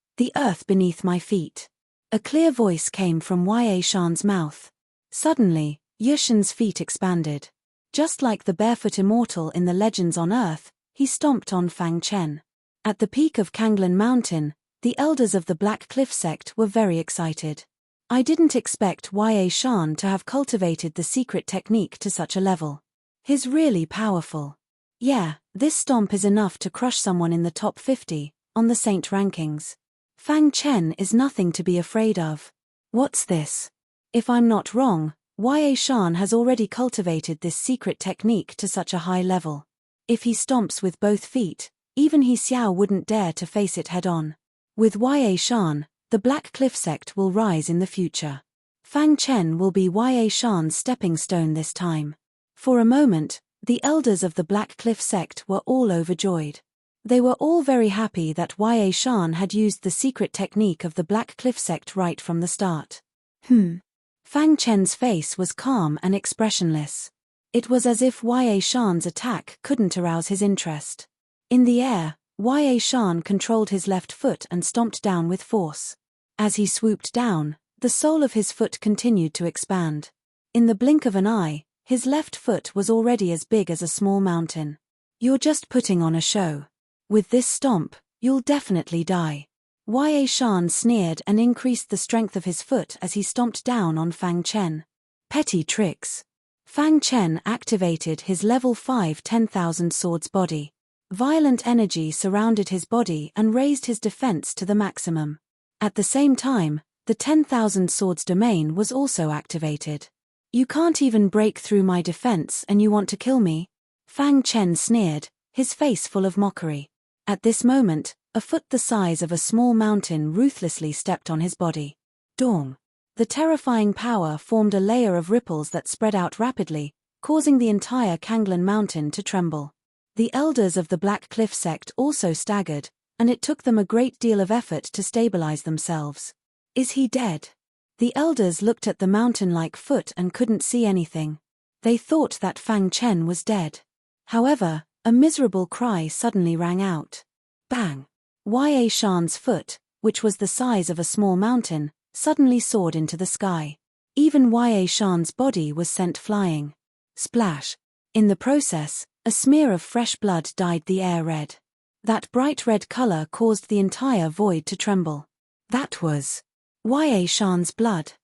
S1: beneath my feet. A clear voice came from Yue Shan's mouth. Suddenly, Yushan's feet expanded. Just like the barefoot immortal in the legends on earth, he stomped on Fang Chen. At the peak of Kanglan Mountain, the elders of the Black Cliff sect were very excited. I didn't expect Yue Shan to have cultivated the secret technique to such a level. He's really powerful. Yeah, this stomp is enough to crush someone in the top 50, on the Saint rankings. Fang Chen is nothing to be afraid of. What's this? If I'm not wrong, Yue Shan has already cultivated this secret technique to such a high level. If he stomps with both feet, even He Xiao wouldn't dare to face it head-on. With Yue Shan, the Black Cliff sect will rise in the future. Fang Chen will be Yue Shan's stepping stone this time. For a moment, the elders of the Black Cliff sect were all overjoyed. They were all very happy that Yue Shan had used the secret technique of the Black Cliff sect right from the start. Fang Chen's face was calm and expressionless. It was as if Yue Shan's attack couldn't arouse his interest. In the air, Yue Shan controlled his left foot and stomped down with force. As he swooped down, the sole of his foot continued to expand. In the blink of an eye, his left foot was already as big as a small mountain. You're just putting on a show. With this stomp, you'll definitely die. Yue Shan sneered and increased the strength of his foot as he stomped down on Fang Chen. Petty tricks. Fang Chen activated his level 5 10,000 swords body. Violent energy surrounded his body and raised his defense to the maximum. At the same time, the 10,000 swords domain was also activated. You can't even break through my defense and you want to kill me? Fang Chen sneered, his face full of mockery. At this moment, a foot the size of a small mountain ruthlessly stepped on his body. Dong. The terrifying power formed a layer of ripples that spread out rapidly, causing the entire Kanglan Mountain to tremble. The elders of the Black Cliff sect also staggered, and it took them a great deal of effort to stabilize themselves. Is he dead? The elders looked at the mountain-like foot and couldn't see anything. They thought that Fang Chen was dead. However, a miserable cry suddenly rang out. Bang! Yue Shan's foot, which was the size of a small mountain, suddenly soared into the sky. Even Yue Shan's body was sent flying. Splash! In the process, a smear of fresh blood dyed the air red. That bright red color caused the entire void to tremble. That was Yue Shan's blood.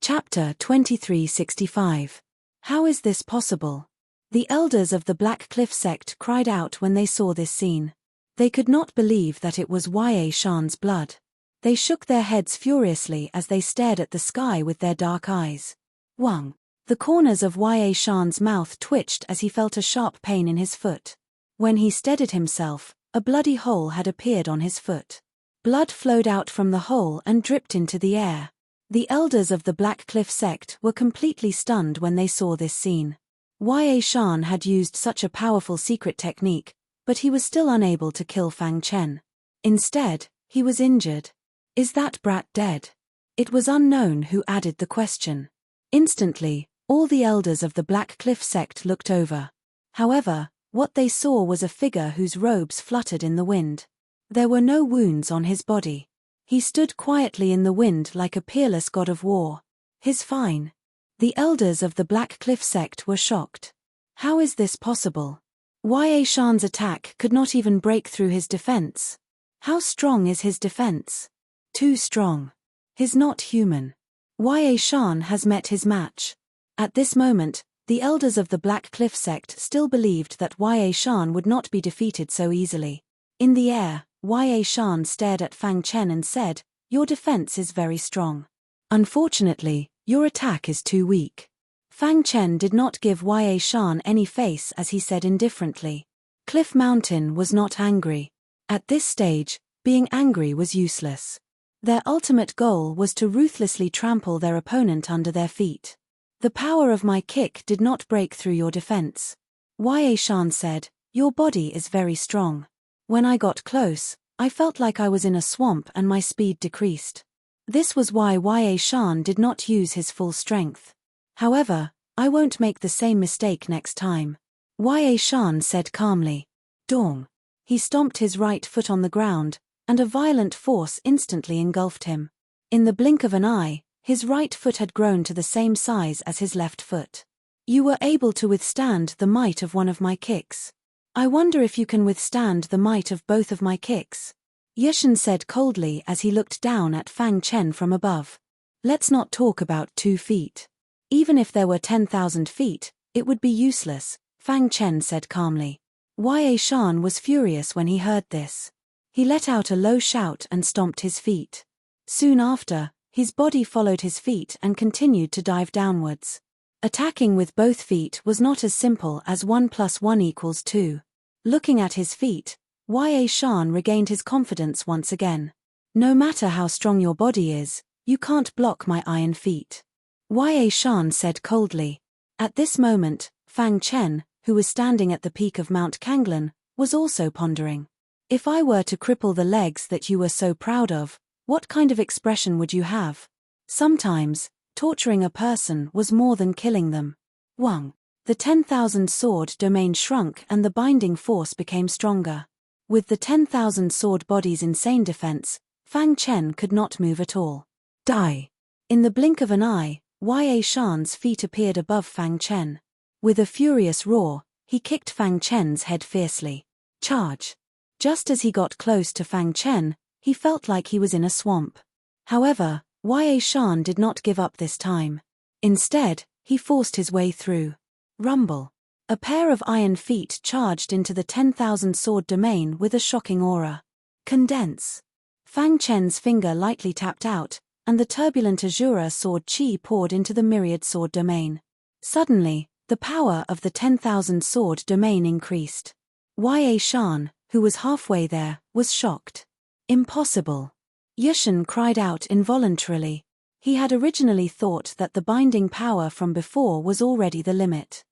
S1: Chapter 2365. How is this possible? The elders of the Black Cliff sect cried out when they saw this scene. They could not believe that it was Yue Shan's blood. They shook their heads furiously as they stared at the sky with their dark eyes. Wang. The corners of Yue Shan's mouth twitched as he felt a sharp pain in his foot. When he steadied himself, a bloody hole had appeared on his foot. Blood flowed out from the hole and dripped into the air. The elders of the Black Cliff sect were completely stunned when they saw this scene. Yue Shan had used such a powerful secret technique, but he was still unable to kill Fang Chen. Instead, he was injured. Is that brat dead? It was unknown who added the question. Instantly, all the elders of the Black Cliff sect looked over. However, what they saw was a figure whose robes fluttered in the wind. There were no wounds on his body. He stood quietly in the wind like a peerless god of war. He's fine. The elders of the Black Cliff sect were shocked. How is this possible? Ya Shan's attack could not even break through his defense. How strong is his defense? Too strong. He's not human. Ya Shan has met his match. At this moment, the elders of the Black Cliff sect still believed that Ya Shan would not be defeated so easily. In the air, Ya Shan stared at Fang Chen and said, "Your defense is very strong. Unfortunately, your attack is too weak." Fang Chen did not give Ya Shan any face as he said indifferently. Cliff Mountain was not angry. At this stage, being angry was useless. Their ultimate goal was to ruthlessly trample their opponent under their feet. "The power of my kick did not break through your defense." Ya Shan said, "Your body is very strong. When I got close, I felt like I was in a swamp and my speed decreased." This was why Ya Shan did not use his full strength. "However, I won't make the same mistake next time," Ya Shan said calmly. Dong. He stomped his right foot on the ground, and a violent force instantly engulfed him. In the blink of an eye, his right foot had grown to the same size as his left foot. "You were able to withstand the might of one of my kicks. I wonder if you can withstand the might of both of my kicks," Yushin said coldly as he looked down at Fang Chen from above. "Let's not talk about 2 feet. Even if there were 10,000 feet, it would be useless," Fang Chen said calmly. Ya Shan was furious when he heard this. He let out a low shout and stomped his feet. Soon after, his body followed his feet and continued to dive downwards. Attacking with both feet was not as simple as 1 + 1 = 2. Looking at his feet, Ya Shan regained his confidence once again. "No matter how strong your body is, you can't block my iron feet," Ya Shan said coldly. At this moment, Fang Chen, who was standing at the peak of Mount Kanglan, was also pondering. "If I were to cripple the legs that you were so proud of, what kind of expression would you have?" Sometimes, torturing a person was more than killing them. Wang. The 10,000 sword domain shrunk and the binding force became stronger. With the 10,000 sword body's insane defense, Fang Chen could not move at all. Die. In the blink of an eye, Ya Shan's feet appeared above Fang Chen. With a furious roar, he kicked Fang Chen's head fiercely. Charge. Just as he got close to Fang Chen, he felt like he was in a swamp. However, Ya Shan did not give up this time. Instead, he forced his way through. Rumble. A pair of iron feet charged into the 10,000 sword domain with a shocking aura. Condense. Fang Chen's finger lightly tapped out, and the turbulent Azura sword chi poured into the myriad sword domain. Suddenly, the power of the 10,000 sword domain increased. Ya Shan, who was halfway there, was shocked. "Impossible." Yushin cried out involuntarily. He had originally thought that the binding power from before was already the limit.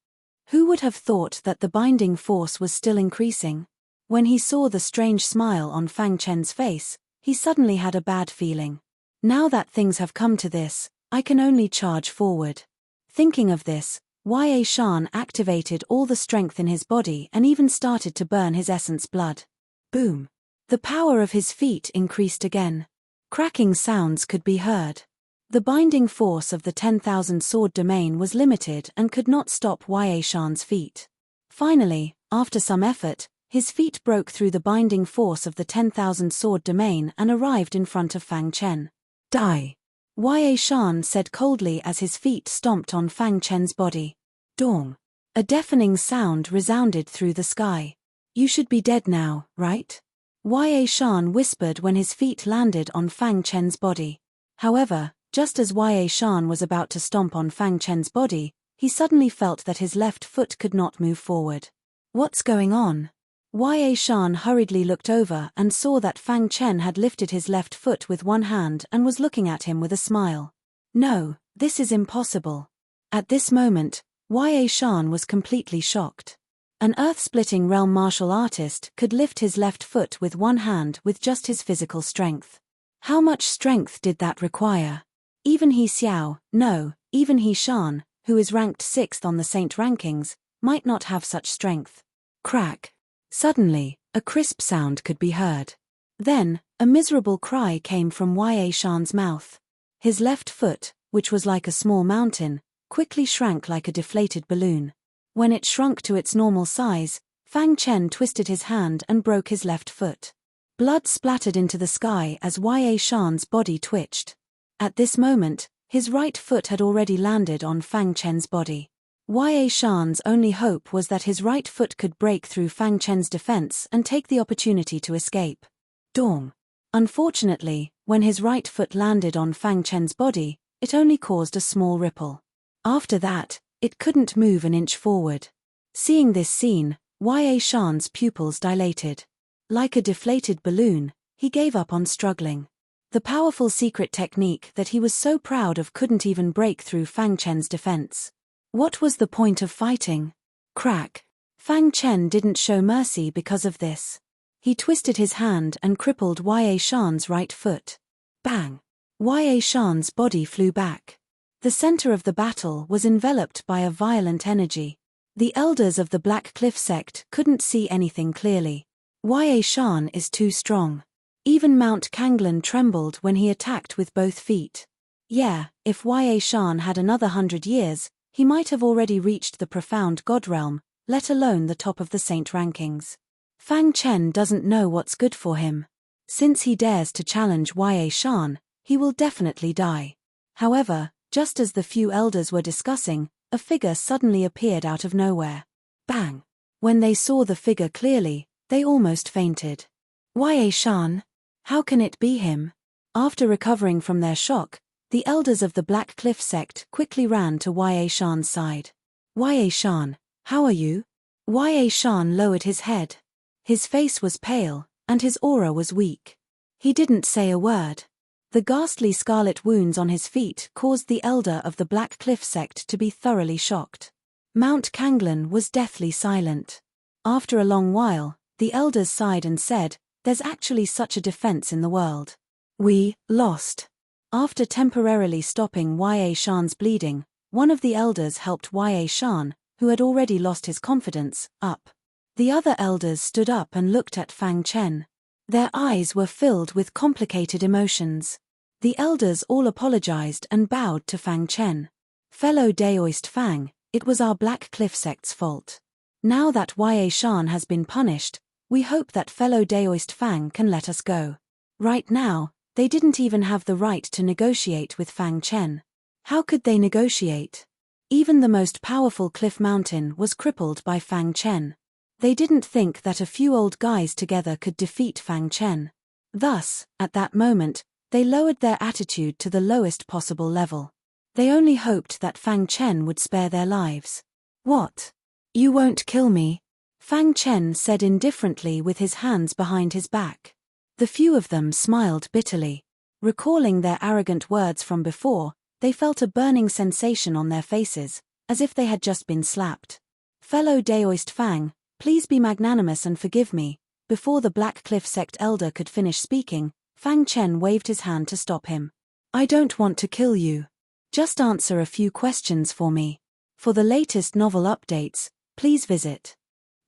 S1: Who would have thought that the binding force was still increasing? When he saw the strange smile on Fang Chen's face, he suddenly had a bad feeling. Now that things have come to this, I can only charge forward. Thinking of this, Ya Shan activated all the strength in his body and even started to burn his essence blood. Boom. The power of his feet increased again. Cracking sounds could be heard. The binding force of the 10,000 sword domain was limited and could not stop Ya Shan's feet. Finally, after some effort, his feet broke through the binding force of the 10,000 sword domain and arrived in front of Fang Chen. Die. Ya Shan said coldly as his feet stomped on Fang Chen's body. Dong. A deafening sound resounded through the sky. "You should be dead now, right?" Ya Shan whispered when his feet landed on Fang Chen's body. However, just as Ya Shan was about to stomp on Fang Chen's body, he suddenly felt that his left foot could not move forward. "What's going on?" Ya Shan hurriedly looked over and saw that Fang Chen had lifted his left foot with one hand and was looking at him with a smile. "No, this is impossible." At this moment, Ya Shan was completely shocked. An earth-splitting realm martial artist could lift his left foot with one hand with just his physical strength. How much strength did that require? Even He Xiao, no, even He Shan, who is ranked 6th on the Saint rankings, might not have such strength. Crack. Suddenly, a crisp sound could be heard. Then, a miserable cry came from Ya Shan's mouth. His left foot, which was like a small mountain, quickly shrank like a deflated balloon. When it shrunk to its normal size, Fang Chen twisted his hand and broke his left foot. Blood splattered into the sky as Ya Shan's body twitched. At this moment, his right foot had already landed on Fang Chen's body. Ya Shan's only hope was that his right foot could break through Fang Chen's defense and take the opportunity to escape. Dong. Unfortunately, when his right foot landed on Fang Chen's body, it only caused a small ripple. After that, it couldn't move an inch forward. Seeing this scene, Ya Shan's pupils dilated. Like a deflated balloon, he gave up on struggling. The powerful secret technique that he was so proud of couldn't even break through Fang Chen's defense. What was the point of fighting? Crack. Fang Chen didn't show mercy because of this. He twisted his hand and crippled Ya Shan's right foot. Bang! Ya Shan's body flew back. The center of the battle was enveloped by a violent energy. The elders of the Black Cliff sect couldn't see anything clearly. Ya Shan is too strong. Even Mount Kanglan trembled when he attacked with both feet. Yeah, if Ya Shan had another 100 years, he might have already reached the profound god realm, let alone the top of the saint rankings. Fang Chen doesn't know what's good for him. Since he dares to challenge Ya Shan, he will definitely die. However, just as the few elders were discussing, a figure suddenly appeared out of nowhere. Bang! When they saw the figure clearly, they almost fainted. Ya Shan? How can it be him? After recovering from their shock, the elders of the Black Cliff sect quickly ran to Ya Shan's side. Ya Shan, how are you? Ya Shan lowered his head. His face was pale, and his aura was weak. He didn't say a word. The ghastly scarlet wounds on his feet caused the elder of the Black Cliff sect to be thoroughly shocked. Mount Kanglan was deathly silent. After a long while, the elders sighed and said, "There's actually such a defense in the world. We lost." After temporarily stopping Ya Shan's bleeding, one of the elders helped Ya Shan, who had already lost his confidence, up. The other elders stood up and looked at Fang Chen. Their eyes were filled with complicated emotions. The elders all apologized and bowed to Fang Chen. "Fellow Daoist Fang, it was our Black Cliff sect's fault. Now that Ya Shan has been punished, we hope that fellow Daoist Fang can let us go." Right now, they didn't even have the right to negotiate with Fang Chen. How could they negotiate? Even the most powerful cliff mountain was crippled by Fang Chen. They didn't think that a few old guys together could defeat Fang Chen. Thus, at that moment, they lowered their attitude to the lowest possible level. They only hoped that Fang Chen would spare their lives. "What? You won't kill me?" Fang Chen said indifferently with his hands behind his back. The few of them smiled bitterly. Recalling their arrogant words from before, they felt a burning sensation on their faces, as if they had just been slapped. "Fellow Daoist Fang, please be magnanimous and forgive me." Before the Black Cliff sect elder could finish speaking, Fang Chen waved his hand to stop him. "I don't want to kill you. Just answer a few questions for me. For the latest novel updates, please visit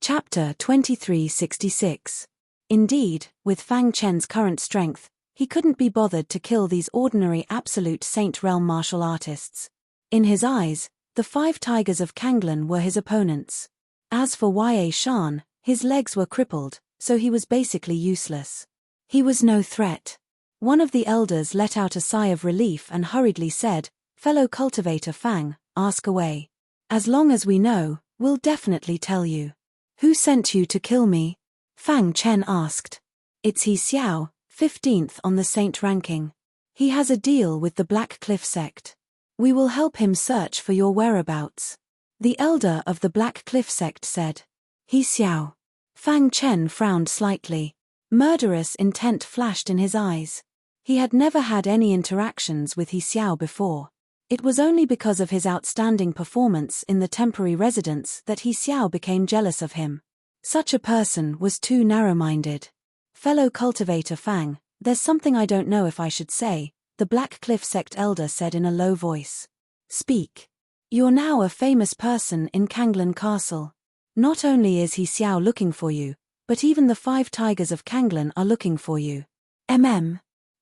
S1: Chapter 2366. Indeed, with Fang Chen's current strength, he couldn't be bothered to kill these ordinary absolute Saint Realm martial artists. In his eyes, the 5 tigers of Kanglan were his opponents. As for Ya Shan, his legs were crippled, so he was basically useless. He was no threat. One of the elders let out a sigh of relief and hurriedly said, "Fellow cultivator Fang, ask away. As long as we know, we'll definitely tell you." "Who sent you to kill me?" Fang Chen asked. "It's He Xiao, 15th on the saint ranking. He has a deal with the Black Cliff sect. We will help him search for your whereabouts." The elder of the Black Cliff sect said. "He Xiao." Fang Chen frowned slightly. Murderous intent flashed in his eyes. He had never had any interactions with He Xiao before. It was only because of his outstanding performance in the temporary residence that He Xiao became jealous of him. Such a person was too narrow-minded. "Fellow cultivator Fang, there's something I don't know if I should say," the Black Cliff sect elder said in a low voice. "Speak. You're now a famous person in Kanglan Castle. Not only is He Xiao looking for you, but even the 5 tigers of Kanglan are looking for you."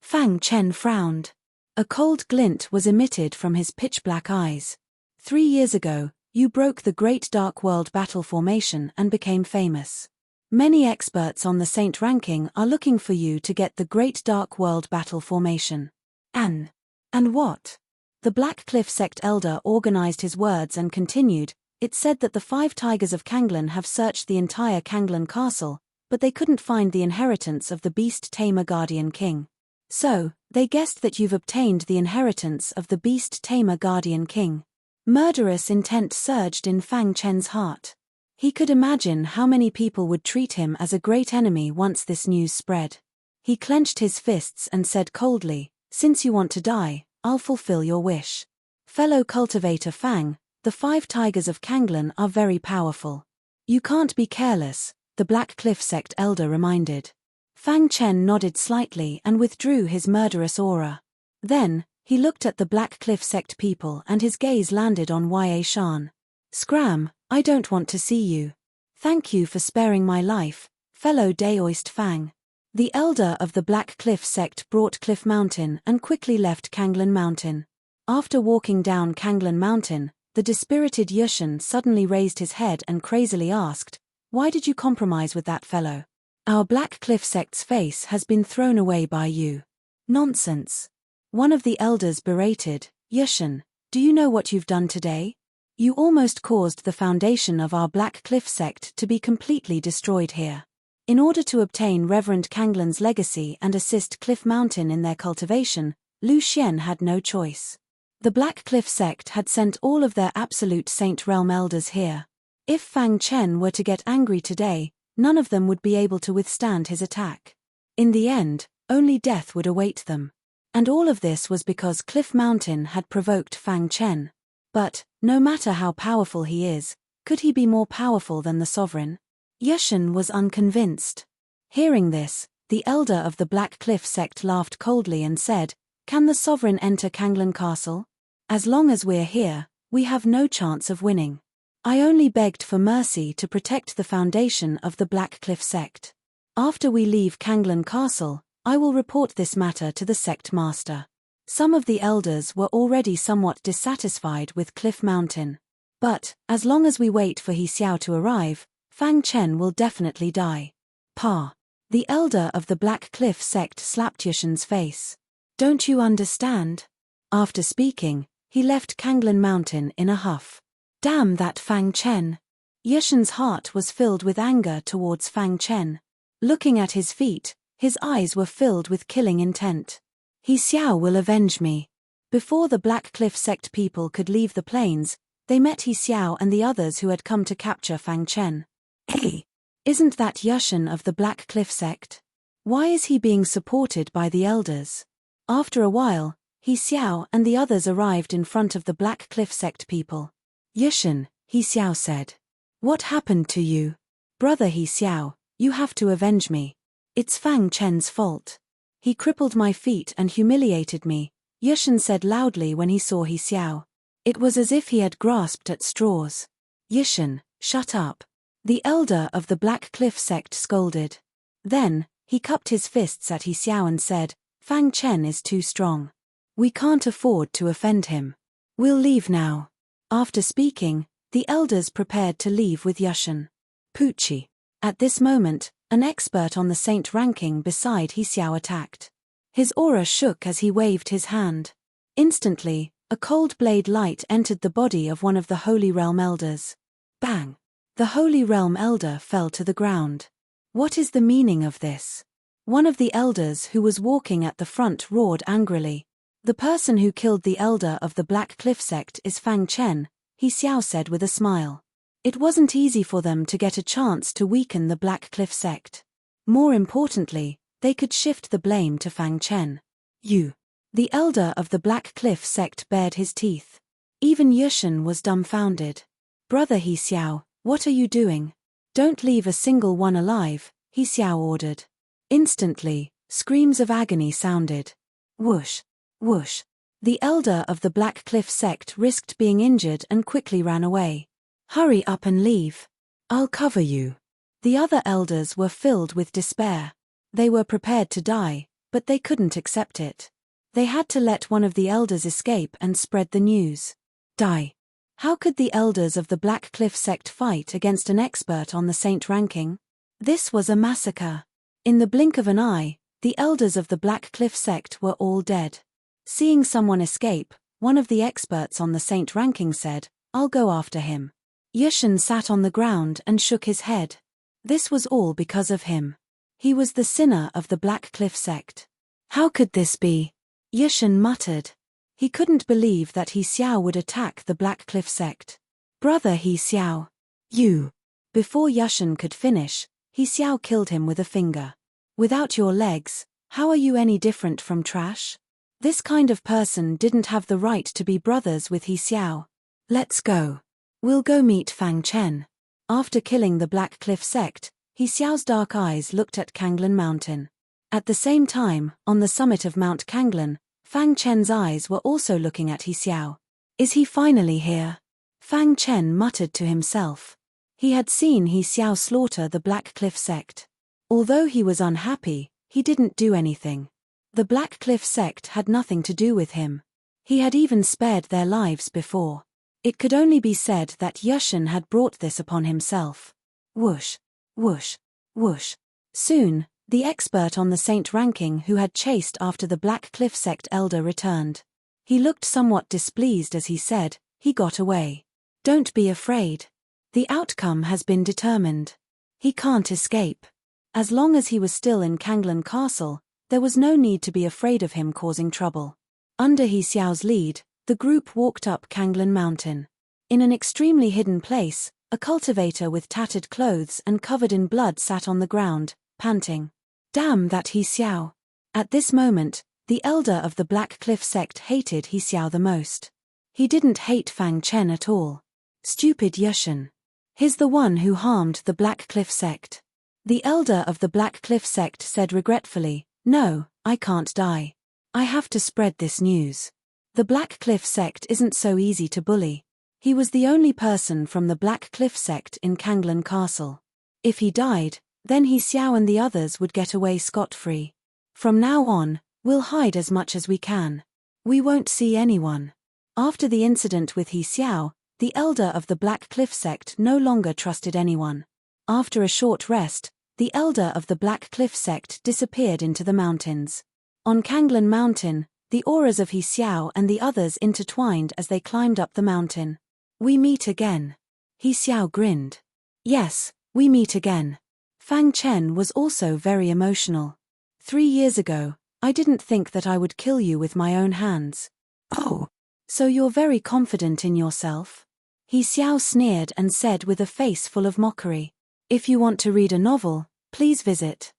S1: Fang Chen frowned. A cold glint was emitted from his pitch-black eyes. 3 years ago, You broke the Great Dark World Battle formation and became famous. Many experts on the Saint ranking are looking for you to get the Great Dark World Battle formation. And what? The Black Cliff sect elder organized his words and continued. It said that the 5 tigers of Kanglen have searched the entire Kanglen castle, but they couldn't find the inheritance of the beast tamer guardian king. So, they guessed that you've obtained the inheritance of the beast tamer guardian king. Murderous intent surged in Fang Chen's heart. He could imagine how many people would treat him as a great enemy once this news spread. He clenched his fists and said coldly, "Since you want to die, I'll fulfill your wish." Fellow cultivator Fang, the 5 tigers of Kanglen are very powerful. You can't be careless, the Black Cliff sect elder reminded. Fang Chen nodded slightly and withdrew his murderous aura. Then, he looked at the Black Cliff sect people and his gaze landed on Ya Shan. "Scram, I don't want to see you. Thank you for sparing my life, fellow Daoist Fang." The elder of the Black Cliff sect brought Cliff Mountain and quickly left Kanglen Mountain. After walking down Kanglen Mountain, the dispirited Yushan suddenly raised his head and crazily asked, "Why did you compromise with that fellow? Our Black Cliff sect's face has been thrown away by you." "Nonsense." One of the elders berated, "Yushan, do you know what you've done today? You almost caused the foundation of our Black Cliff sect to be completely destroyed here. In order to obtain Reverend Kanglen's legacy and assist Cliff Mountain in their cultivation, Lu Xian had no choice. The Black Cliff sect had sent all of their absolute Saint Realm elders here. If Fang Chen were to get angry today, none of them would be able to withstand his attack. In the end, only death would await them. And all of this was because Cliff Mountain had provoked Fang Chen. But, no matter how powerful he is, could he be more powerful than the sovereign? Yushan was unconvinced. Hearing this, the elder of the Black Cliff sect laughed coldly and said, "Can the sovereign enter Kanglen Castle? As long as we're here, we have no chance of winning. I only begged for mercy to protect the foundation of the Black Cliff sect. After we leave Kanglen Castle, I will report this matter to the sect master." Some of the elders were already somewhat dissatisfied with Cliff Mountain. "But, as long as we wait for He Xiao to arrive, Fang Chen will definitely die." "Pa." The elder of the Black Cliff sect slapped Yushan's face. "Don't you understand?" After speaking, he left Kanglen Mountain in a huff. Damn that Fang Chen. Yushan's heart was filled with anger towards Fang Chen. Looking at his feet, his eyes were filled with killing intent. "He Xiao will avenge me." Before the Black Cliff sect people could leave the plains, they met He Xiao and the others who had come to capture Fang Chen. "Hey, isn't that Yushan of the Black Cliff sect? Why is he being supported by the elders?" After a while, He Xiao and the others arrived in front of the Black Cliff sect people. "Yushan," He Xiao said. "What happened to you? Brother He Xiao, you have to avenge me. It's Fang Chen's fault. He crippled my feet and humiliated me," Yushan said loudly when he saw He Xiao. It was as if he had grasped at straws. "Yushan, shut up." The elder of the Black Cliff sect scolded. Then, he cupped his fists at He Xiao and said, "Fang Chen is too strong. We can't afford to offend him. We'll leave now." After speaking, the elders prepared to leave with Yushan. Poochie. At this moment, an expert on the Saint ranking beside He Xiao attacked. His aura shook as he waved his hand. Instantly, a cold blade light entered the body of one of the Holy Realm elders. Bang! The Holy Realm elder fell to the ground. What is the meaning of this? One of the elders who was walking at the front roared angrily. "The person who killed the elder of the Black Cliff sect is Fang Chen," He Xiao said with a smile. It wasn't easy for them to get a chance to weaken the Black Cliff sect. More importantly, they could shift the blame to Fang Chen. "You." The elder of the Black Cliff sect bared his teeth. Even Yushan was dumbfounded. "Brother He Xiao, what are you doing? Don't leave a single one alive," He Xiao ordered. Instantly, screams of agony sounded. Whoosh! Whoosh! The elder of the Black Cliff sect risked being injured and quickly ran away. "Hurry up and leave. I'll cover you." The other elders were filled with despair. They were prepared to die, but they couldn't accept it. They had to let one of the elders escape and spread the news. "Die. How could the elders of the Black Cliff sect fight against an expert on the saint ranking? This was a massacre. In the blink of an eye, the elders of the Black Cliff sect were all dead. Seeing someone escape, one of the experts on the saint ranking said, "I'll go after him." Yushin sat on the ground and shook his head. This was all because of him. He was the sinner of the Black Cliff sect. How could this be? Yushin muttered. He couldn't believe that He Xiao would attack the Black Cliff sect. "Brother He Xiao. You." Before Yushin could finish, He Xiao killed him with a finger. "Without your legs, how are you any different from trash? This kind of person didn't have the right to be brothers with He Xiao. Let's go. We'll go meet Fang Chen." After killing the Black Cliff sect, He Xiao's dark eyes looked at Kanglan Mountain. At the same time, on the summit of Mount Kanglan, Fang Chen's eyes were also looking at He Xiao. "Is he finally here?" Fang Chen muttered to himself. He had seen He Xiao slaughter the Black Cliff sect. Although he was unhappy, he didn't do anything. The Black Cliff sect had nothing to do with him. He had even spared their lives before. It could only be said that Yushin had brought this upon himself. Whoosh, whoosh, whoosh. Soon, the expert on the saint ranking who had chased after the Black Cliff sect elder returned. He looked somewhat displeased as he said, "He got away. Don't be afraid. The outcome has been determined. He can't escape." As long as he was still in Kanglan Castle, there was no need to be afraid of him causing trouble. Under He Xiao's lead, the group walked up Kanglan Mountain. In an extremely hidden place, a cultivator with tattered clothes and covered in blood sat on the ground, panting. "Damn that He Xiao." At this moment, the elder of the Black Cliff sect hated He Xiao the most. He didn't hate Fang Chen at all. Stupid Yushin. He's the one who harmed the Black Cliff sect. The elder of the Black Cliff sect said regretfully, "No, I can't die. I have to spread this news. The Black Cliff sect isn't so easy to bully." He was the only person from the Black Cliff sect in Kanglan Castle. If he died, then He Xiao and the others would get away scot-free. "From now on, we'll hide as much as we can. We won't see anyone." After the incident with He Xiao, the elder of the Black Cliff sect no longer trusted anyone. After a short rest, the elder of the Black Cliff sect disappeared into the mountains. On Kanglan Mountain, the auras of He Xiao and the others intertwined as they climbed up the mountain. "We meet again." He Xiao grinned. "Yes, we meet again." Fang Chen was also very emotional. 3 years ago, I didn't think that I would kill you with my own hands." "Oh, so you're very confident in yourself?" He Xiao sneered and said with a face full of mockery. If you want to read a novel, please visit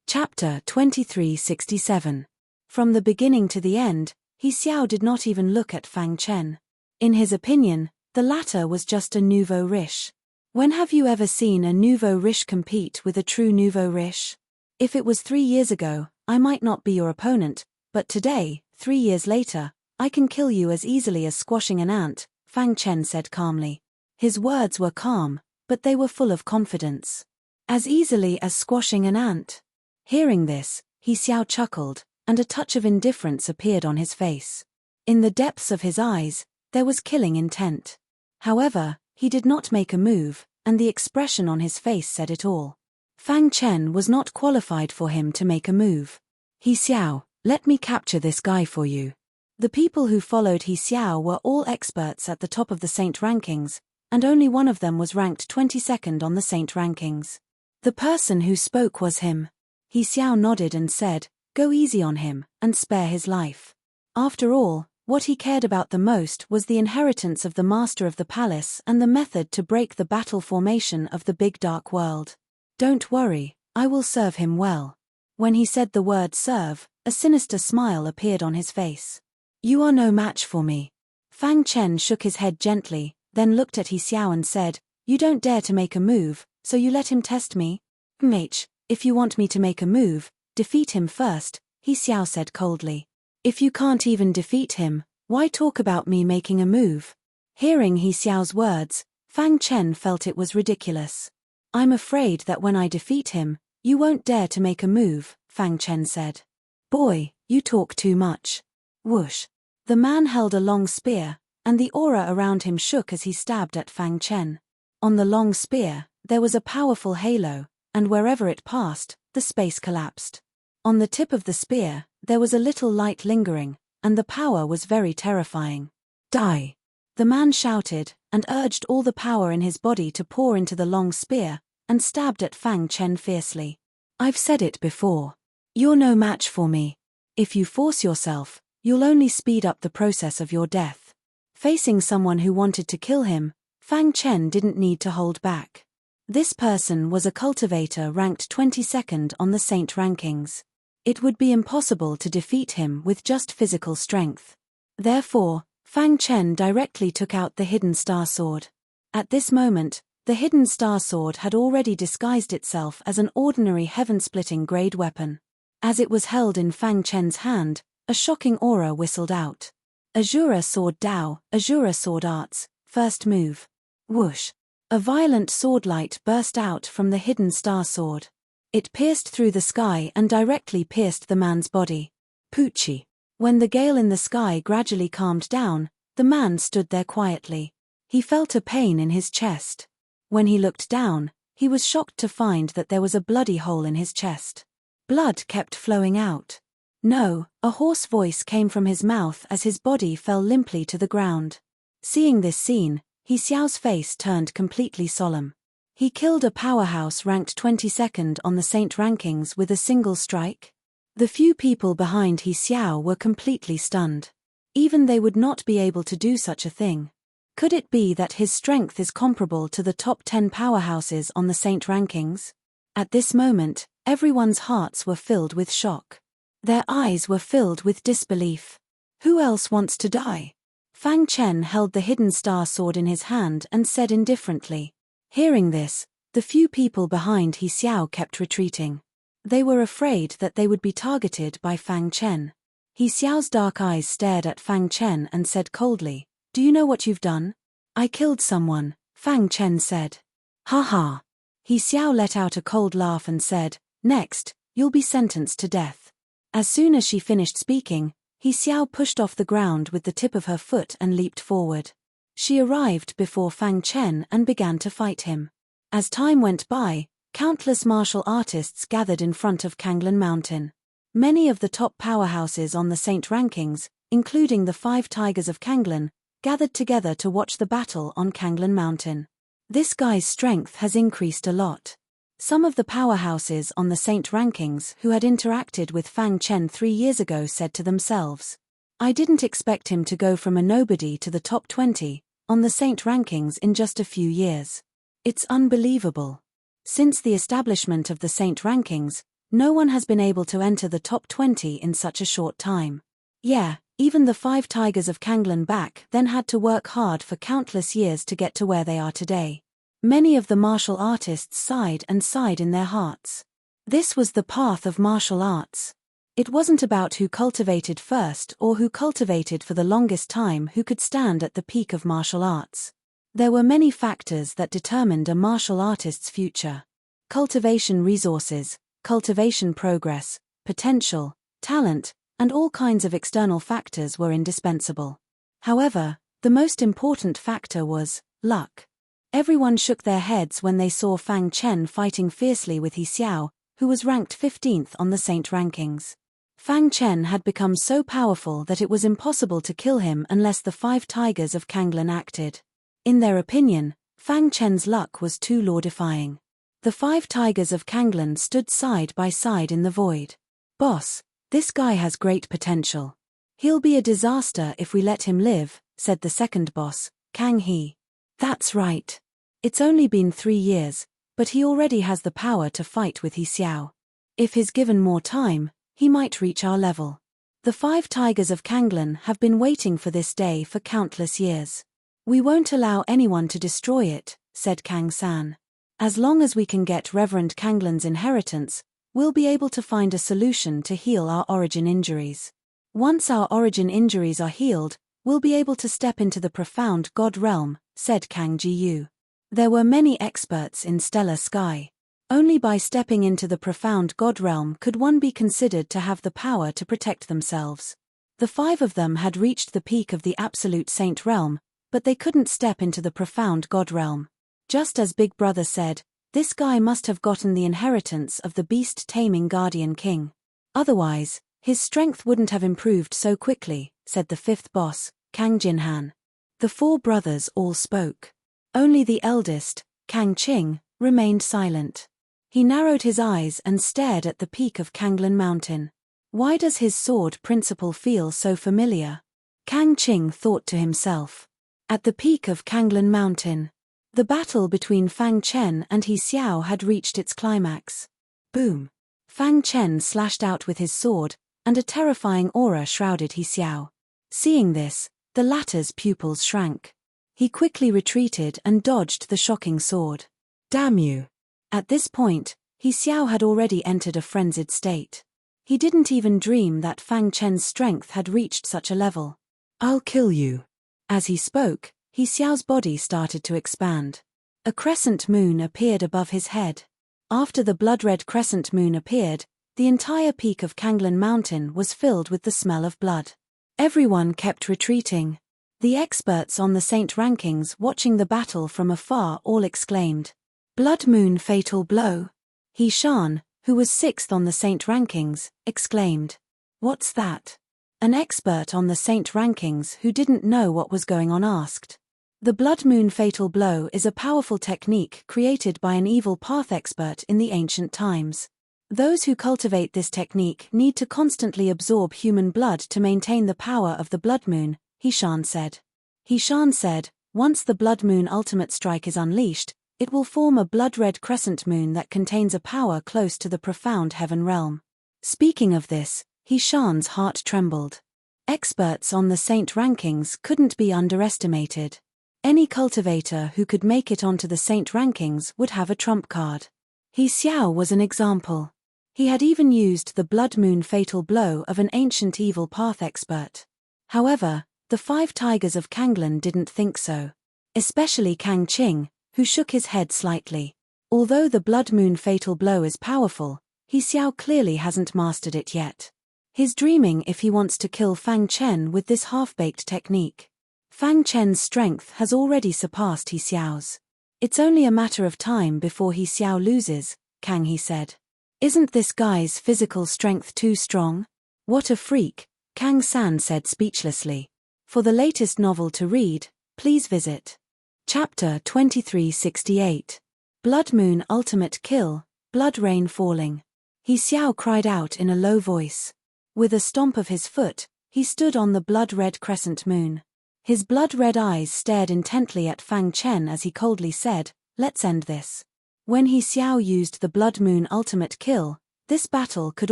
S1: Chapter 2367. From the beginning to the end, He Xiao did not even look at Fang Chen. In his opinion, the latter was just a nouveau riche. When have you ever seen a nouveau riche compete with a true nouveau riche? If it was 3 years ago, I might not be your opponent, but today, 3 years later, I can kill you as easily as squashing an ant, Fang Chen said calmly. His words were calm, but they were full of confidence. As easily as squashing an ant. Hearing this, He Xiao chuckled, and a touch of indifference appeared on his face. In the depths of his eyes, there was killing intent. However, he did not make a move, and the expression on his face said it all. Fang Chen was not qualified for him to make a move. "He Xiao, let me capture this guy for you." The people who followed He Xiao were all experts at the top of the saint rankings, and only one of them was ranked 22nd on the saint rankings. The person who spoke was him. He Xiao nodded and said, "Go easy on him, and spare his life." After all, what he cared about the most was the inheritance of the master of the palace and the method to break the battle formation of the big dark world. "Don't worry, I will serve him well." When he said the word serve, a sinister smile appeared on his face. "You are no match for me." Fang Chen shook his head gently, then looked at He Xiao and said, "You don't dare to make a move, so you let him test me?" "Mate, if you want me to make a move, defeat him first," He Xiao said coldly. "If you can't even defeat him, why talk about me making a move?" Hearing He Xiao's words, Fang Chen felt it was ridiculous. "I'm afraid that when I defeat him, you won't dare to make a move," Fang Chen said. "Boy, you talk too much." Whoosh. The man held a long spear, and the aura around him shook as he stabbed at Fang Chen. On the long spear, there was a powerful halo, and wherever it passed, the space collapsed. On the tip of the spear, there was a little light lingering, and the power was very terrifying. Die! The man shouted, and urged all the power in his body to pour into the long spear, and stabbed at Fang Chen fiercely. I've said it before. You're no match for me. If you force yourself, you'll only speed up the process of your death. Facing someone who wanted to kill him, Fang Chen didn't need to hold back. This person was a cultivator ranked 22nd on the Saint rankings. It would be impossible to defeat him with just physical strength. Therefore, Fang Chen directly took out the hidden star sword. At this moment, the hidden star sword had already disguised itself as an ordinary heaven-splitting grade weapon. As it was held in Fang Chen's hand, a shocking aura whistled out. Azura Sword Dao, Azura Sword Arts, first move. Whoosh! A violent sword light burst out from the hidden star sword. It pierced through the sky and directly pierced the man's body. Poochie! When the gale in the sky gradually calmed down, the man stood there quietly. He felt a pain in his chest. When he looked down, he was shocked to find that there was a bloody hole in his chest. Blood kept flowing out. No, a hoarse voice came from his mouth as his body fell limply to the ground. Seeing this scene, He Xiao's face turned completely solemn. He killed a powerhouse ranked 22nd on the Saint rankings with a single strike? The few people behind He Xiao were completely stunned. Even they would not be able to do such a thing. Could it be that his strength is comparable to the top 10 powerhouses on the Saint rankings? At this moment, everyone's hearts were filled with shock. Their eyes were filled with disbelief. Who else wants to die? Fang Chen held the hidden star sword in his hand and said indifferently. Hearing this, the few people behind He Xiao kept retreating. They were afraid that they would be targeted by Fang Chen. He Xiao's dark eyes stared at Fang Chen and said coldly, "Do you know what you've done?" "I killed someone," Fang Chen said. "Ha ha." He Xiao let out a cold laugh and said, "Next, you'll be sentenced to death." As soon as she finished speaking, He Xiao pushed off the ground with the tip of her foot and leaped forward. She arrived before Fang Chen and began to fight him. As time went by, countless martial artists gathered in front of Kanglan Mountain. Many of the top powerhouses on the Saint rankings, including the 5 Tigers of Kanglan, gathered together to watch the battle on Kanglan Mountain. This guy's strength has increased a lot. Some of the powerhouses on the Saint rankings who had interacted with Fang Chen 3 years ago said to themselves, "I didn't expect him to go from a nobody to the top 20 on the Saint rankings in just a few years. It's unbelievable. Since the establishment of the Saint rankings, no one has been able to enter the top 20 in such a short time. Yeah, even the 5 Tigers of Kanglan back then had to work hard for countless years to get to where they are today." Many of the martial artists sighed and sighed in their hearts. This was the path of martial arts. It wasn't about who cultivated first or who cultivated for the longest time who could stand at the peak of martial arts. There were many factors that determined a martial artist's future. Cultivation resources, cultivation progress, potential, talent, and all kinds of external factors were indispensable. However, the most important factor was luck. Everyone shook their heads when they saw Fang Chen fighting fiercely with He Xiao, who was ranked 15th on the Saint rankings. Fang Chen had become so powerful that it was impossible to kill him unless the 5 Tigers of Kanglan acted. In their opinion, Fang Chen's luck was too law-defying. The 5 Tigers of Kanglan stood side by side in the void. "Boss, this guy has great potential. He'll be a disaster if we let him live," said the second boss, Kang He. "That's right. It's only been 3 years, but he already has the power to fight with He Xiao. If he's given more time, he might reach our level. The 5 Tigers of Kanglan have been waiting for this day for countless years. We won't allow anyone to destroy it," said Kang San. "As long as we can get Reverend Kanglan's inheritance, we'll be able to find a solution to heal our origin injuries. Once our origin injuries are healed, we'll be able to step into the profound God realm," said Kang Jiyu. There were many experts in stellar sky. Only by stepping into the profound God realm could one be considered to have the power to protect themselves. The 5 of them had reached the peak of the absolute saint realm, but they couldn't step into the profound God realm. Just as Big Brother said, this guy must have gotten the inheritance of the beast-taming guardian king. Otherwise, his strength wouldn't have improved so quickly, said the 5th boss, Kang Jinhan. The 4 brothers all spoke. Only the eldest, Kang Qing, remained silent. He narrowed his eyes and stared at the peak of Kanglan Mountain. Why does his sword principle feel so familiar? Kang Qing thought to himself. At the peak of Kanglan Mountain, the battle between Fang Chen and He Xiao had reached its climax. Boom! Fang Chen slashed out with his sword, and a terrifying aura shrouded He Xiao. Seeing this, the latter's pupils shrank. He quickly retreated and dodged the shocking sword. Damn you! At this point, He Xiao had already entered a frenzied state. He didn't even dream that Fang Chen's strength had reached such a level. I'll kill you. As he spoke, He Xiao's body started to expand. A crescent moon appeared above his head. After the blood-red crescent moon appeared, the entire peak of Kanglan Mountain was filled with the smell of blood. Everyone kept retreating. The experts on the saint rankings watching the battle from afar all exclaimed, "Blood moon fatal blow." He Shan, who was 6th on the saint rankings, exclaimed, "What's that?" An expert on the saint rankings who didn't know what was going on asked. The blood moon fatal blow is a powerful technique created by an evil path expert in the ancient times. Those who cultivate this technique need to constantly absorb human blood to maintain the power of the blood moon, He Shan said. He Shan said, once the blood moon ultimate strike is unleashed, it will form a blood-red crescent moon that contains a power close to the profound heaven realm. Speaking of this, He Shan's heart trembled. Experts on the saint rankings couldn't be underestimated. Any cultivator who could make it onto the saint rankings would have a trump card. He Xiao was an example. He had even used the blood moon fatal blow of an ancient evil path expert. However, the 5 tigers of Kanglan didn't think so. Especially Kang Qing, who shook his head slightly. Although the blood moon fatal blow is powerful, He Xiao clearly hasn't mastered it yet. He's dreaming if he wants to kill Fang Chen with this half-baked technique. Fang Chen's strength has already surpassed He Xiao's. It's only a matter of time before He Xiao loses, Kang He said. Isn't this guy's physical strength too strong? What a freak, Kang San said speechlessly. For the latest novel to read, please visit Chapter 2368. Blood Moon Ultimate Kill, Blood Rain Falling. He Xiao cried out in a low voice. With a stomp of his foot, he stood on the blood-red crescent moon. His blood-red eyes stared intently at Fang Chen as he coldly said, "Let's end this." When He Xiao used the blood moon ultimate kill, this battle could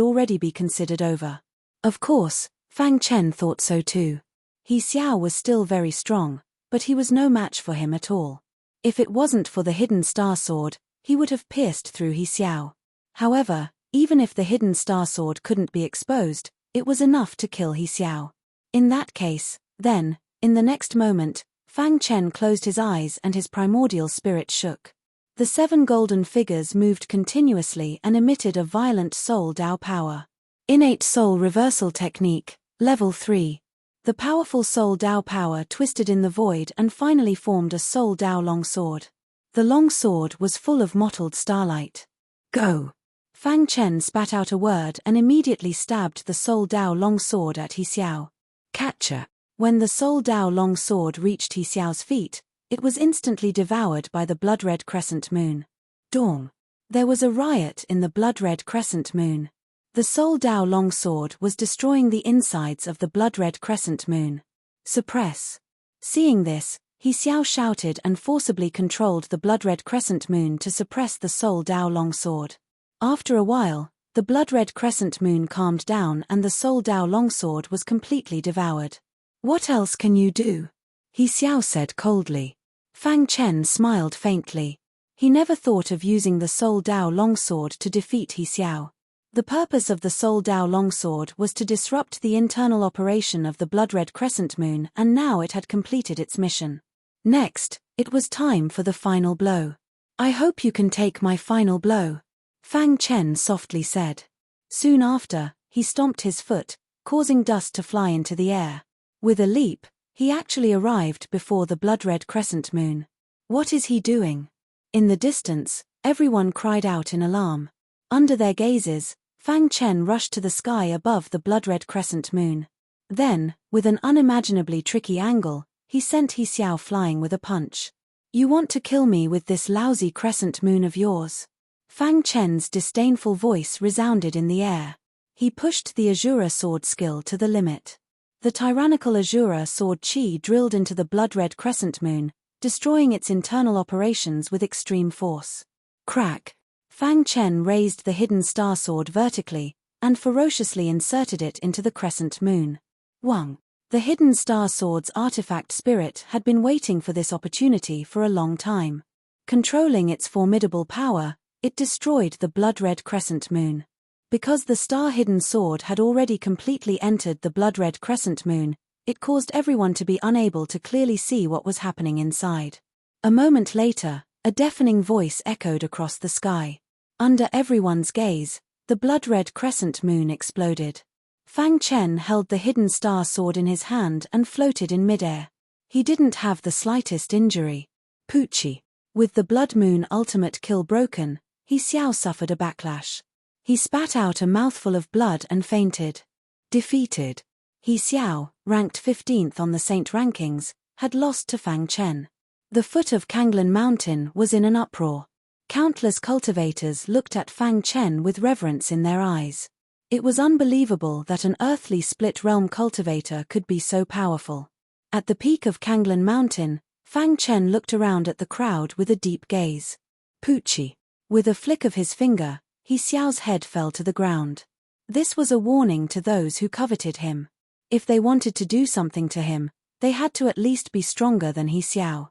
S1: already be considered over. Of course, Fang Chen thought so too. He Xiao was still very strong, but he was no match for him at all. If it wasn't for the hidden star sword, he would have pierced through He Xiao. However, even if the hidden star sword couldn't be exposed, it was enough to kill He Xiao. In that case, then, in the next moment, Fang Chen closed his eyes and his primordial spirit shook. The 7 golden figures moved continuously and emitted a violent soul Dao power. Innate soul reversal technique, level 3. The powerful soul Dao power twisted in the void and finally formed a soul Dao longsword. The longsword was full of mottled starlight. Go! Fang Chen spat out a word and immediately stabbed the soul Dao longsword at He Xiao. Catcher! When the soul Dao long sword reached He Xiao's feet, it was instantly devoured by the blood-red crescent moon. Dong! There was a riot in the blood-red crescent moon. The soul Dao long sword was destroying the insides of the blood-red crescent moon. Suppress! Seeing this, He Xiao shouted and forcibly controlled the blood-red crescent moon to suppress the soul Dao long sword. After a while, the blood-red crescent moon calmed down and the soul Dao longsword was completely devoured. What else can you do? He Xiao said coldly. Fang Chen smiled faintly. He never thought of using the soul Dao longsword to defeat He Xiao. The purpose of the soul Dao longsword was to disrupt the internal operation of the blood-red crescent moon, and now it had completed its mission. Next, it was time for the final blow. I hope you can take my final blow, Fang Chen softly said. Soon after, he stomped his foot, causing dust to fly into the air. With a leap, he actually arrived before the blood-red crescent moon. What is he doing? In the distance, everyone cried out in alarm. Under their gazes, Fang Chen rushed to the sky above the blood-red crescent moon. Then, with an unimaginably tricky angle, he sent He Xiao flying with a punch. You want to kill me with this lousy crescent moon of yours? Fang Chen's disdainful voice resounded in the air. He pushed the Azura sword skill to the limit. The tyrannical Azura sword chi drilled into the blood-red crescent moon, destroying its internal operations with extreme force. Crack! Fang Chen raised the hidden star sword vertically, and ferociously inserted it into the crescent moon. Wang! The hidden star sword's artifact spirit had been waiting for this opportunity for a long time. Controlling its formidable power, it destroyed the blood-red crescent moon. Because the star-hidden sword had already completely entered the blood-red crescent moon, it caused everyone to be unable to clearly see what was happening inside. A moment later, a deafening voice echoed across the sky. Under everyone's gaze, the blood-red crescent moon exploded. Fang Chen held the hidden star sword in his hand and floated in midair. He didn't have the slightest injury. Poochie. With the blood moon ultimate kill broken, He Xiao suffered a backlash. He spat out a mouthful of blood and fainted. Defeated. He Xiao, ranked 15th on the Saint rankings, had lost to Fang Chen. The foot of Kanglan Mountain was in an uproar. Countless cultivators looked at Fang Chen with reverence in their eyes. It was unbelievable that an earthly split-realm cultivator could be so powerful. At the peak of Kanglan Mountain, Fang Chen looked around at the crowd with a deep gaze. Poochie. With a flick of his finger, He Xiao's head fell to the ground. This was a warning to those who coveted him. If they wanted to do something to him, they had to at least be stronger than He Xiao.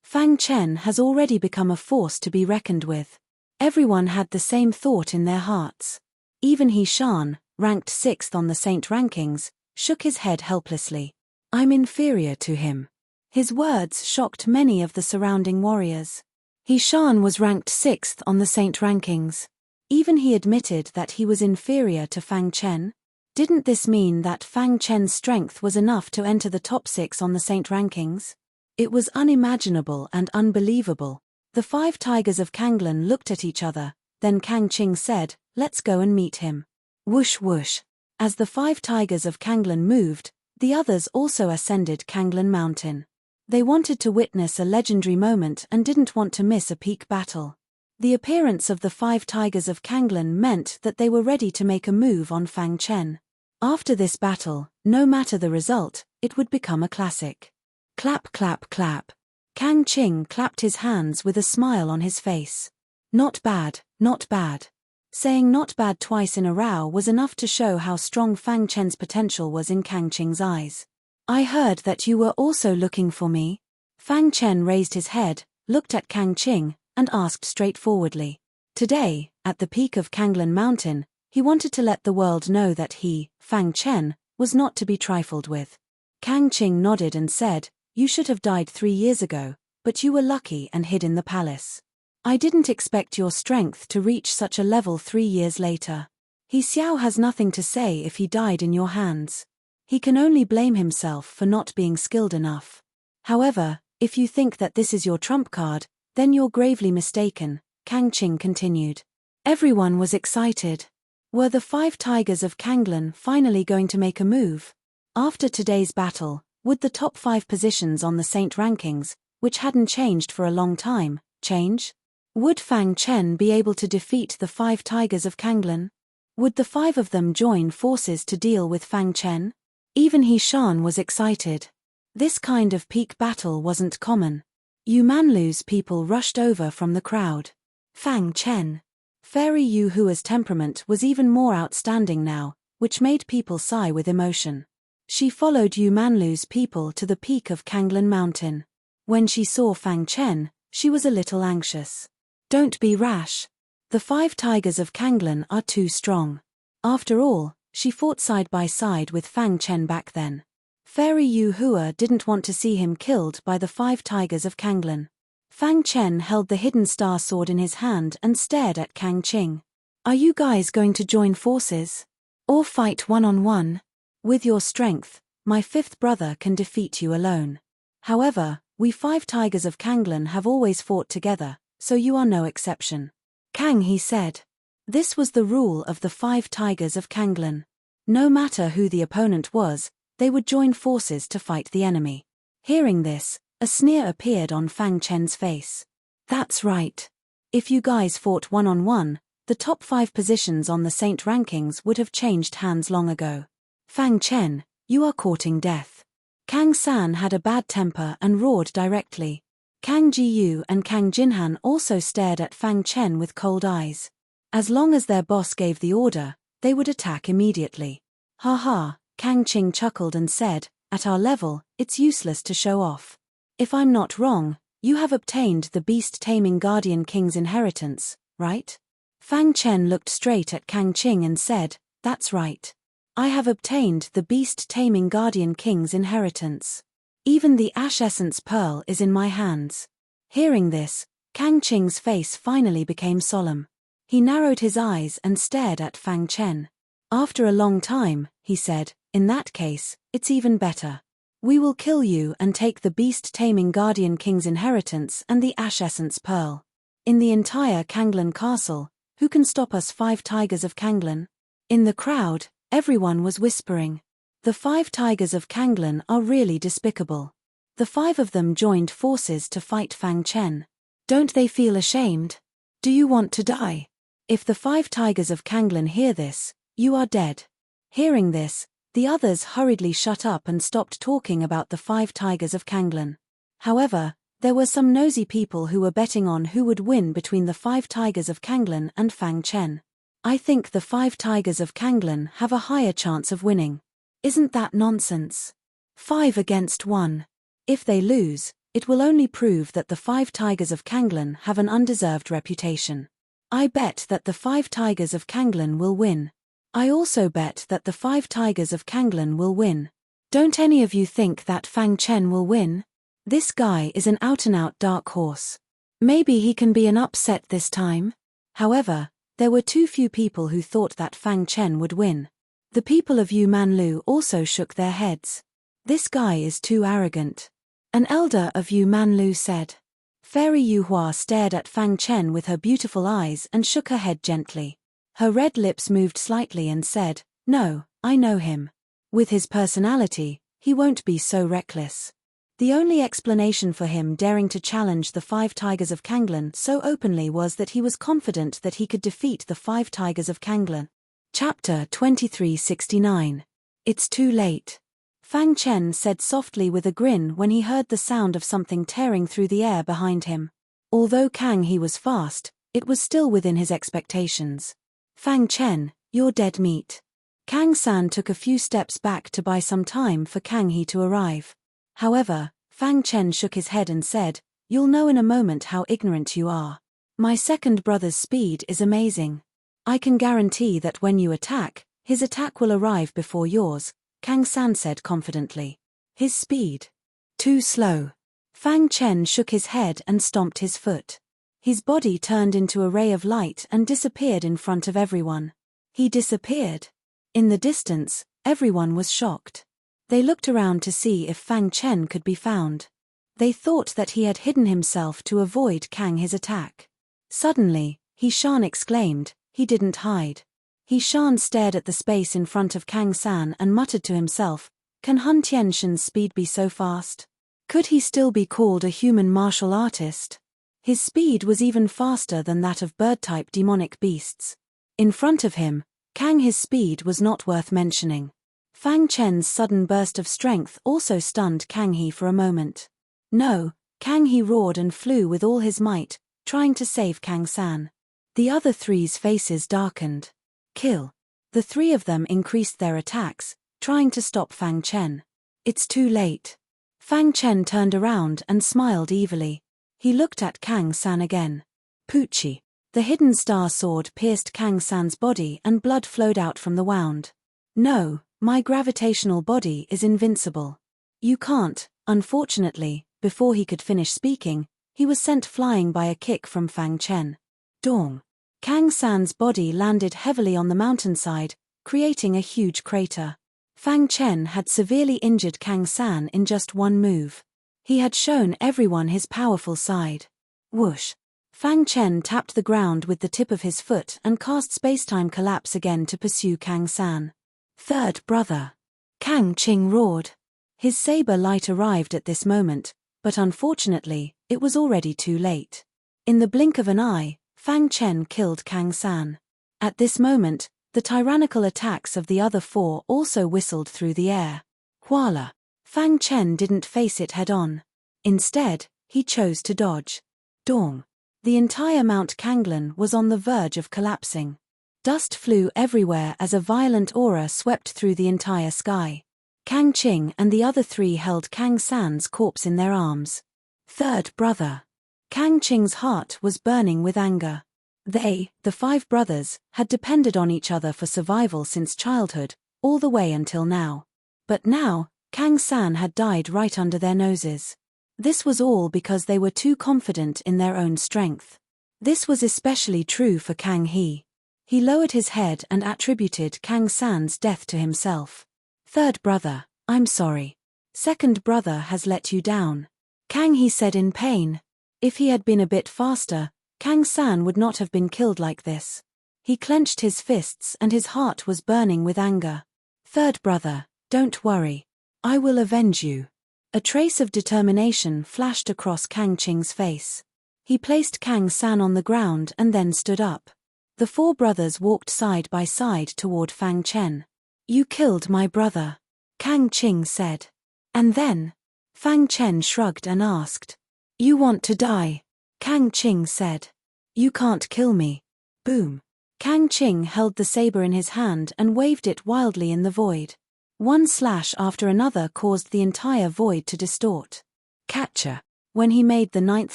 S1: Fang Chen has already become a force to be reckoned with. Everyone had the same thought in their hearts. Even He Shan, ranked 6th on the Saint rankings, shook his head helplessly. I'm inferior to him. His words shocked many of the surrounding warriors. He Shan was ranked 6th on the Saint rankings. Even he admitted that he was inferior to Fang Chen. Didn't this mean that Fang Chen's strength was enough to enter the top 6 on the Saint rankings? It was unimaginable and unbelievable. The 5 tigers of Kanglan looked at each other, then Kang Qing said, "Let's go and meet him." Whoosh whoosh. As the 5 tigers of Kanglan moved, the others also ascended Kanglan Mountain. They wanted to witness a legendary moment and didn't want to miss a peak battle. The appearance of the 5 tigers of Kanglan meant that they were ready to make a move on Fang Chen. After this battle, no matter the result, it would become a classic. Clap clap clap. Kang Qing clapped his hands with a smile on his face. Not bad, not bad. Saying not bad twice in a row was enough to show how strong Fang Chen's potential was in Kang Qing's eyes. I heard that you were also looking for me. Fang Chen raised his head, looked at Kang Qing, and asked straightforwardly. Today, at the peak of Kanglan Mountain, he wanted to let the world know that he, Fang Chen, was not to be trifled with. Kang Qing nodded and said, "You should have died 3 years ago, but you were lucky and hid in the palace. I didn't expect your strength to reach such a level 3 years later. He Xiao has nothing to say if he died in your hands. He can only blame himself for not being skilled enough. However, if you think that this is your trump card, then you're gravely mistaken," Kang Qing continued. Everyone was excited. Were the 5 tigers of Kanglan finally going to make a move? After today's battle, would the top 5 positions on the Saint rankings, which hadn't changed for a long time, change? Would Fang Chen be able to defeat the 5 tigers of Kanglan? Would the 5 of them join forces to deal with Fang Chen? Even He Shan was excited. This kind of peak battle wasn't common. Yu Manlu's people rushed over from the crowd. Fang Chen. Fairy Yu Hua's temperament was even more outstanding now, which made people sigh with emotion. She followed Yu Manlu's people to the peak of Kanglan Mountain. When she saw Fang Chen, she was a little anxious. Don't be rash. The 5 tigers of Kanglan are too strong. After all, she fought side by side with Fang Chen back then. Fairy Yu Hua didn't want to see him killed by the 5 tigers of Kanglan. Fang Chen held the hidden star sword in his hand and stared at Kang Qing. Are you guys going to join forces? Or fight one-on-one? With your strength, my fifth brother can defeat you alone. However, we 5 tigers of Kanglen have always fought together, so you are no exception. Kang he said. This was the rule of the 5 tigers of Kanglen. No matter who the opponent was, they would join forces to fight the enemy. Hearing this, a sneer appeared on Fang Chen's face. That's right. If you guys fought one-on-one, the top 5 positions on the Saint rankings would have changed hands long ago. Fang Chen, you are courting death. Kang San had a bad temper and roared directly. Kang Jiyu and Kang Jinhan also stared at Fang Chen with cold eyes. As long as their boss gave the order, they would attack immediately. Ha ha, Kang Qing chuckled and said, at our level, it's useless to show off. If I'm not wrong, you have obtained the beast-taming Guardian King's inheritance, right? Fang Chen looked straight at Kang Qing and said, that's right. I have obtained the beast-taming Guardian King's inheritance. Even the Ash Essence Pearl is in my hands. Hearing this, Kang Qing's face finally became solemn. He narrowed his eyes and stared at Fang Chen. After a long time, he said, in that case, it's even better. We will kill you and take the beast-taming Guardian King's inheritance and the Ash Essence Pearl. In the entire Kanglen Castle, who can stop us 5 tigers of Kanglen? In the crowd, everyone was whispering. The 5 tigers of Kanglen are really despicable. The 5 of them joined forces to fight Fang Chen. Don't they feel ashamed? Do you want to die? If the 5 tigers of Kanglen hear this, you are dead. Hearing this, the others hurriedly shut up and stopped talking about the 5 tigers of Kanglen. However, there were some nosy people who were betting on who would win between the 5 tigers of Kanglen and Fang Chen. I think the 5 tigers of Kanglen have a higher chance of winning. Isn't that nonsense? 5 against 1. If they lose, it will only prove that the 5 tigers of Kanglen have an undeserved reputation. I bet that the 5 tigers of Kanglen will win. I also bet that the 5 tigers of Kanglen will win. Don't any of you think that Fang Chen will win? This guy is an out-and-out dark horse. Maybe he can be an upset this time. However, there were too few people who thought that Fang Chen would win. The people of Yu Manlu also shook their heads. This guy is too arrogant. An elder of Yu Manlu said. Fairy Yu Hua stared at Fang Chen with her beautiful eyes and shook her head gently. Her red lips moved slightly and said, no, I know him. With his personality, he won't be so reckless. The only explanation for him daring to challenge the 5 tigers of Kanglen so openly was that he was confident that he could defeat the 5 tigers of Kanglen. Chapter 2369. It's too late. Fang Chen said softly with a grin when he heard the sound of something tearing through the air behind him. Although Kang he was fast, it was still within his expectations. Fang Chen, you're dead meat. Kang San took a few steps back to buy some time for Kang he to arrive. However, Fang Chen shook his head and said, you'll know in a moment how ignorant you are. My second brother's speed is amazing. I can guarantee that when you attack, his attack will arrive before yours, Kang San said confidently. His speed? Too slow. Fang Chen shook his head and stomped his foot. His body turned into a ray of light and disappeared in front of everyone. He disappeared. In the distance, everyone was shocked. They looked around to see if Fang Chen could be found. They thought that he had hidden himself to avoid Kang his attack. Suddenly, He Shan exclaimed, he didn't hide. He Shan stared at the space in front of Kang San and muttered to himself, can Hun Tianshan's speed be so fast? Could he still be called a human martial artist? His speed was even faster than that of bird-type demonic beasts. In front of him, Kang his speed was not worth mentioning. Fang Chen's sudden burst of strength also stunned Kang He for a moment. No, Kang He roared and flew with all his might, trying to save Kang San. The other three's faces darkened. Kill. The 3 of them increased their attacks, trying to stop Fang Chen. It's too late. Fang Chen turned around and smiled evilly. He looked at Kang San again. Poochie. The hidden star sword pierced Kang San's body and blood flowed out from the wound. No, my gravitational body is invincible. You can't, unfortunately. Before he could finish speaking, he was sent flying by a kick from Fang Chen. Dong. Kang San's body landed heavily on the mountainside, creating a huge crater. Fang Chen had severely injured Kang San in just one move. He had shown everyone his powerful side. Whoosh! Fang Chen tapped the ground with the tip of his foot and cast spacetime collapse again to pursue Kang San. Third brother! Kang Qing roared. His saber light arrived at this moment, but unfortunately, it was already too late. In the blink of an eye, Fang Chen killed Kang San. At this moment, the tyrannical attacks of the other four also whistled through the air. Voila! Fang Chen didn't face it head-on. Instead, he chose to dodge. Dong! The entire Mount Kanglan was on the verge of collapsing. Dust flew everywhere as a violent aura swept through the entire sky. Kang Qing and the other three held Kang San's corpse in their arms. Third brother! Kang Qing's heart was burning with anger. They, the five brothers, had depended on each other for survival since childhood, all the way until now. But now, Kang San had died right under their noses. This was all because they were too confident in their own strength. This was especially true for Kang He. He lowered his head and attributed Kang San's death to himself. Third brother, I'm sorry. Second brother has let you down. Kang He said in pain. If he had been a bit faster, Kang San would not have been killed like this. He clenched his fists and his heart was burning with anger. Third brother, don't worry. I will avenge you. A trace of determination flashed across Kang Qing's face. He placed Kang San on the ground and then stood up. The four brothers walked side by side toward Fang Chen. You killed my brother, Kang Qing said. And then? Fang Chen shrugged and asked. You want to die? Kang Qing said. You can't kill me. Boom. Kang Qing held the saber in his hand and waved it wildly in the void. One slash after another caused the entire void to distort. Catcher. When he made the ninth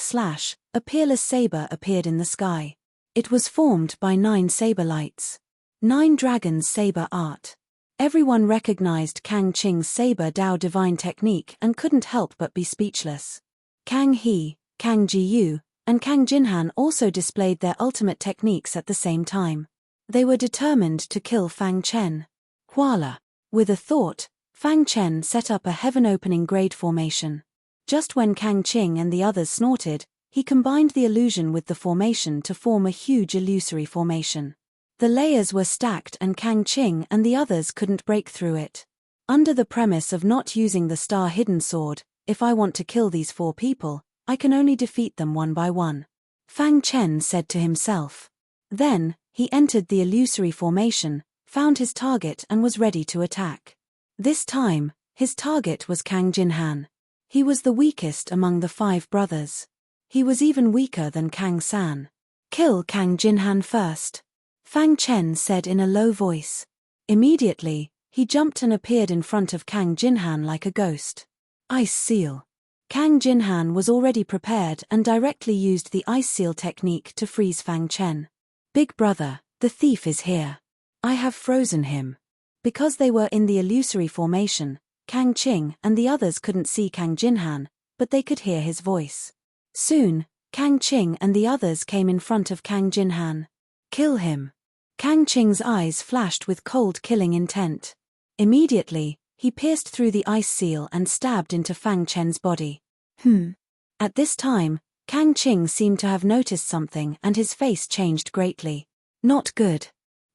S1: slash, a peerless saber appeared in the sky. It was formed by 9 saber lights. 9 dragons' saber art. Everyone recognized Kang Qing's saber Dao divine technique and couldn't help but be speechless. Kang He, Kang Jiyu, and Kang Jinhan also displayed their ultimate techniques at the same time. They were determined to kill Fang Chen. Voila! With a thought, Fang Chen set up a heaven-opening grade formation. Just when Kang Qing and the others snorted, he combined the illusion with the formation to form a huge illusory formation. The layers were stacked and Kang Qing and the others couldn't break through it. Under the premise of not using the star-hidden sword, if I want to kill these 4 people, I can only defeat them one by one. Fang Chen said to himself. Then, he entered the illusory formation, found his target and was ready to attack. This time, his target was Kang Jinhan. He was the weakest among the 5 brothers. He was even weaker than Kang San. Kill Kang Jinhan first, Fang Chen said in a low voice. Immediately, he jumped and appeared in front of Kang Jinhan like a ghost. Ice Seal. Kang Jinhan was already prepared and directly used the Ice Seal technique to freeze Fang Chen. Big brother, the thief is here. I have frozen him. Because they were in the illusory formation, Kang Qing and the others couldn't see Kang Jinhan, but they could hear his voice. Soon, Kang Qing and the others came in front of Kang Jinhan. Kill him. Kang Qing's eyes flashed with cold killing intent. Immediately, he pierced through the ice seal and stabbed into Fang Chen's body. At this time, Kang Qing seemed to have noticed something and his face changed greatly. Not good.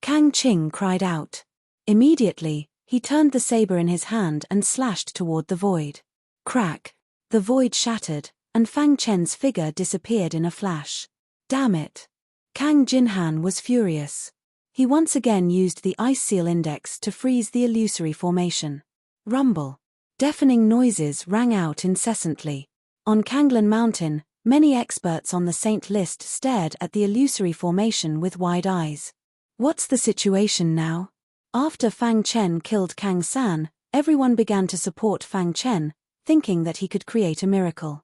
S1: Kang Qing cried out. Immediately, he turned the saber in his hand and slashed toward the void. Crack. The void shattered, and Fang Chen's figure disappeared in a flash. Damn it. Kang Jinhan was furious. He once again used the Ice Seal Index to freeze the illusory formation. Rumble. Deafening noises rang out incessantly. On Kanglan Mountain, many experts on the Saint list stared at the illusory formation with wide eyes. What's the situation now? After Fang Chen killed Kang San, everyone began to support Fang Chen, thinking that he could create a miracle.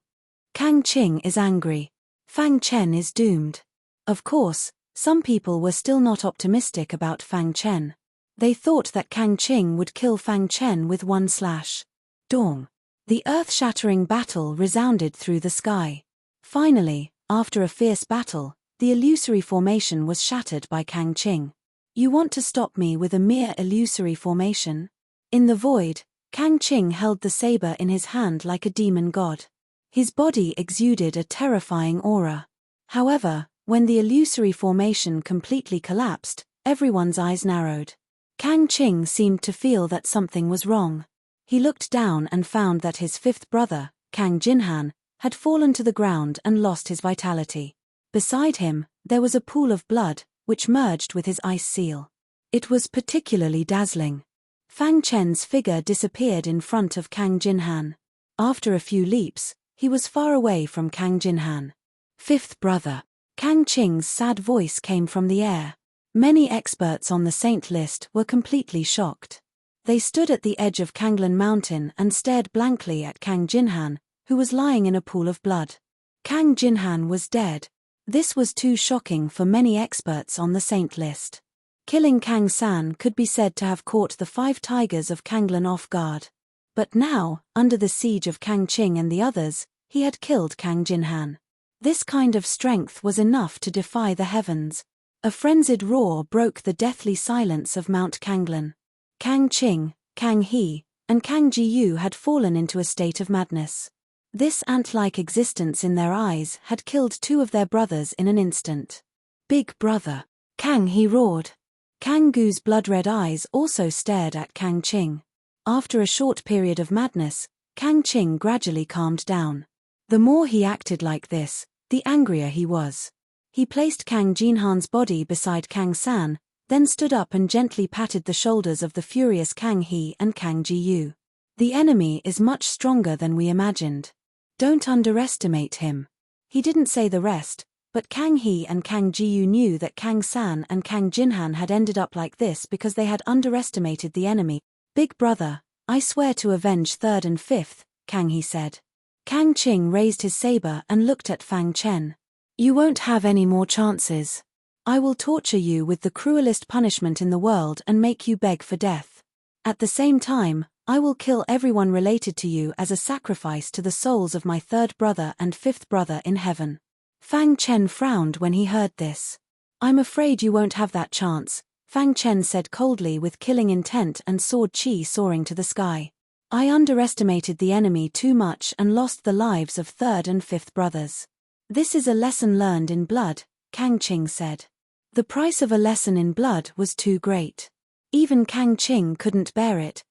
S1: Kang Qing is angry. Fang Chen is doomed. Of course, some people were still not optimistic about Fang Chen. They thought that Kang Qing would kill Fang Chen with one slash. Dong. The earth-shattering battle resounded through the sky. Finally, after a fierce battle, the illusory formation was shattered by Kang Qing. You want to stop me with a mere illusory formation? In the void, Kang Qing held the saber in his hand like a demon god. His body exuded a terrifying aura. However, when the illusory formation completely collapsed, everyone's eyes narrowed. Kang Qing seemed to feel that something was wrong. He looked down and found that his fifth brother, Kang Jinhan, had fallen to the ground and lost his vitality. Beside him, there was a pool of blood, which merged with his ice seal. It was particularly dazzling. Fang Chen's figure disappeared in front of Kang Jinhan. After a few leaps, he was far away from Kang Jinhan. Fifth brother. Kang Qing's sad voice came from the air. Many experts on the saint list were completely shocked. They stood at the edge of Kanglan Mountain and stared blankly at Kang Jinhan, who was lying in a pool of blood. Kang Jinhan was dead. This was too shocking for many experts on the saint list. Killing Kang San could be said to have caught the 5 tigers of Kanglan off guard. But now, under the siege of Kang Qing and the others, he had killed Kang Jinhan. This kind of strength was enough to defy the heavens. A frenzied roar broke the deathly silence of Mount Kanglan. Kang Qing, Kang He, and Kang Jiyu had fallen into a state of madness. This ant-like existence in their eyes had killed 2 of their brothers in an instant. Big brother! Kang He roared. Kang Gu's blood-red eyes also stared at Kang Qing. After a short period of madness, Kang Qing gradually calmed down. The more he acted like this, the angrier he was. He placed Kang Jinhan's body beside Kang San, then stood up and gently patted the shoulders of the furious Kang He and Kang Jiyu. The enemy is much stronger than we imagined. Don't underestimate him. He didn't say the rest, but Kang He and Kang Jiyu knew that Kang San and Kang Jinhan had ended up like this because they had underestimated the enemy. Big brother, I swear to avenge 3rd and 5th, Kang He said. Kang Qing raised his saber and looked at Fang Chen. You won't have any more chances. I will torture you with the cruelest punishment in the world and make you beg for death. At the same time, I will kill everyone related to you as a sacrifice to the souls of my 3rd brother and 5th brother in heaven. Fang Chen frowned when he heard this. I'm afraid you won't have that chance, Fang Chen said coldly with killing intent and sword chi soaring to the sky. I underestimated the enemy too much and lost the lives of 3rd and 5th brothers. This is a lesson learned in blood, Kang Qing said. The price of a lesson in blood was too great. Even Kang Qing couldn't bear it.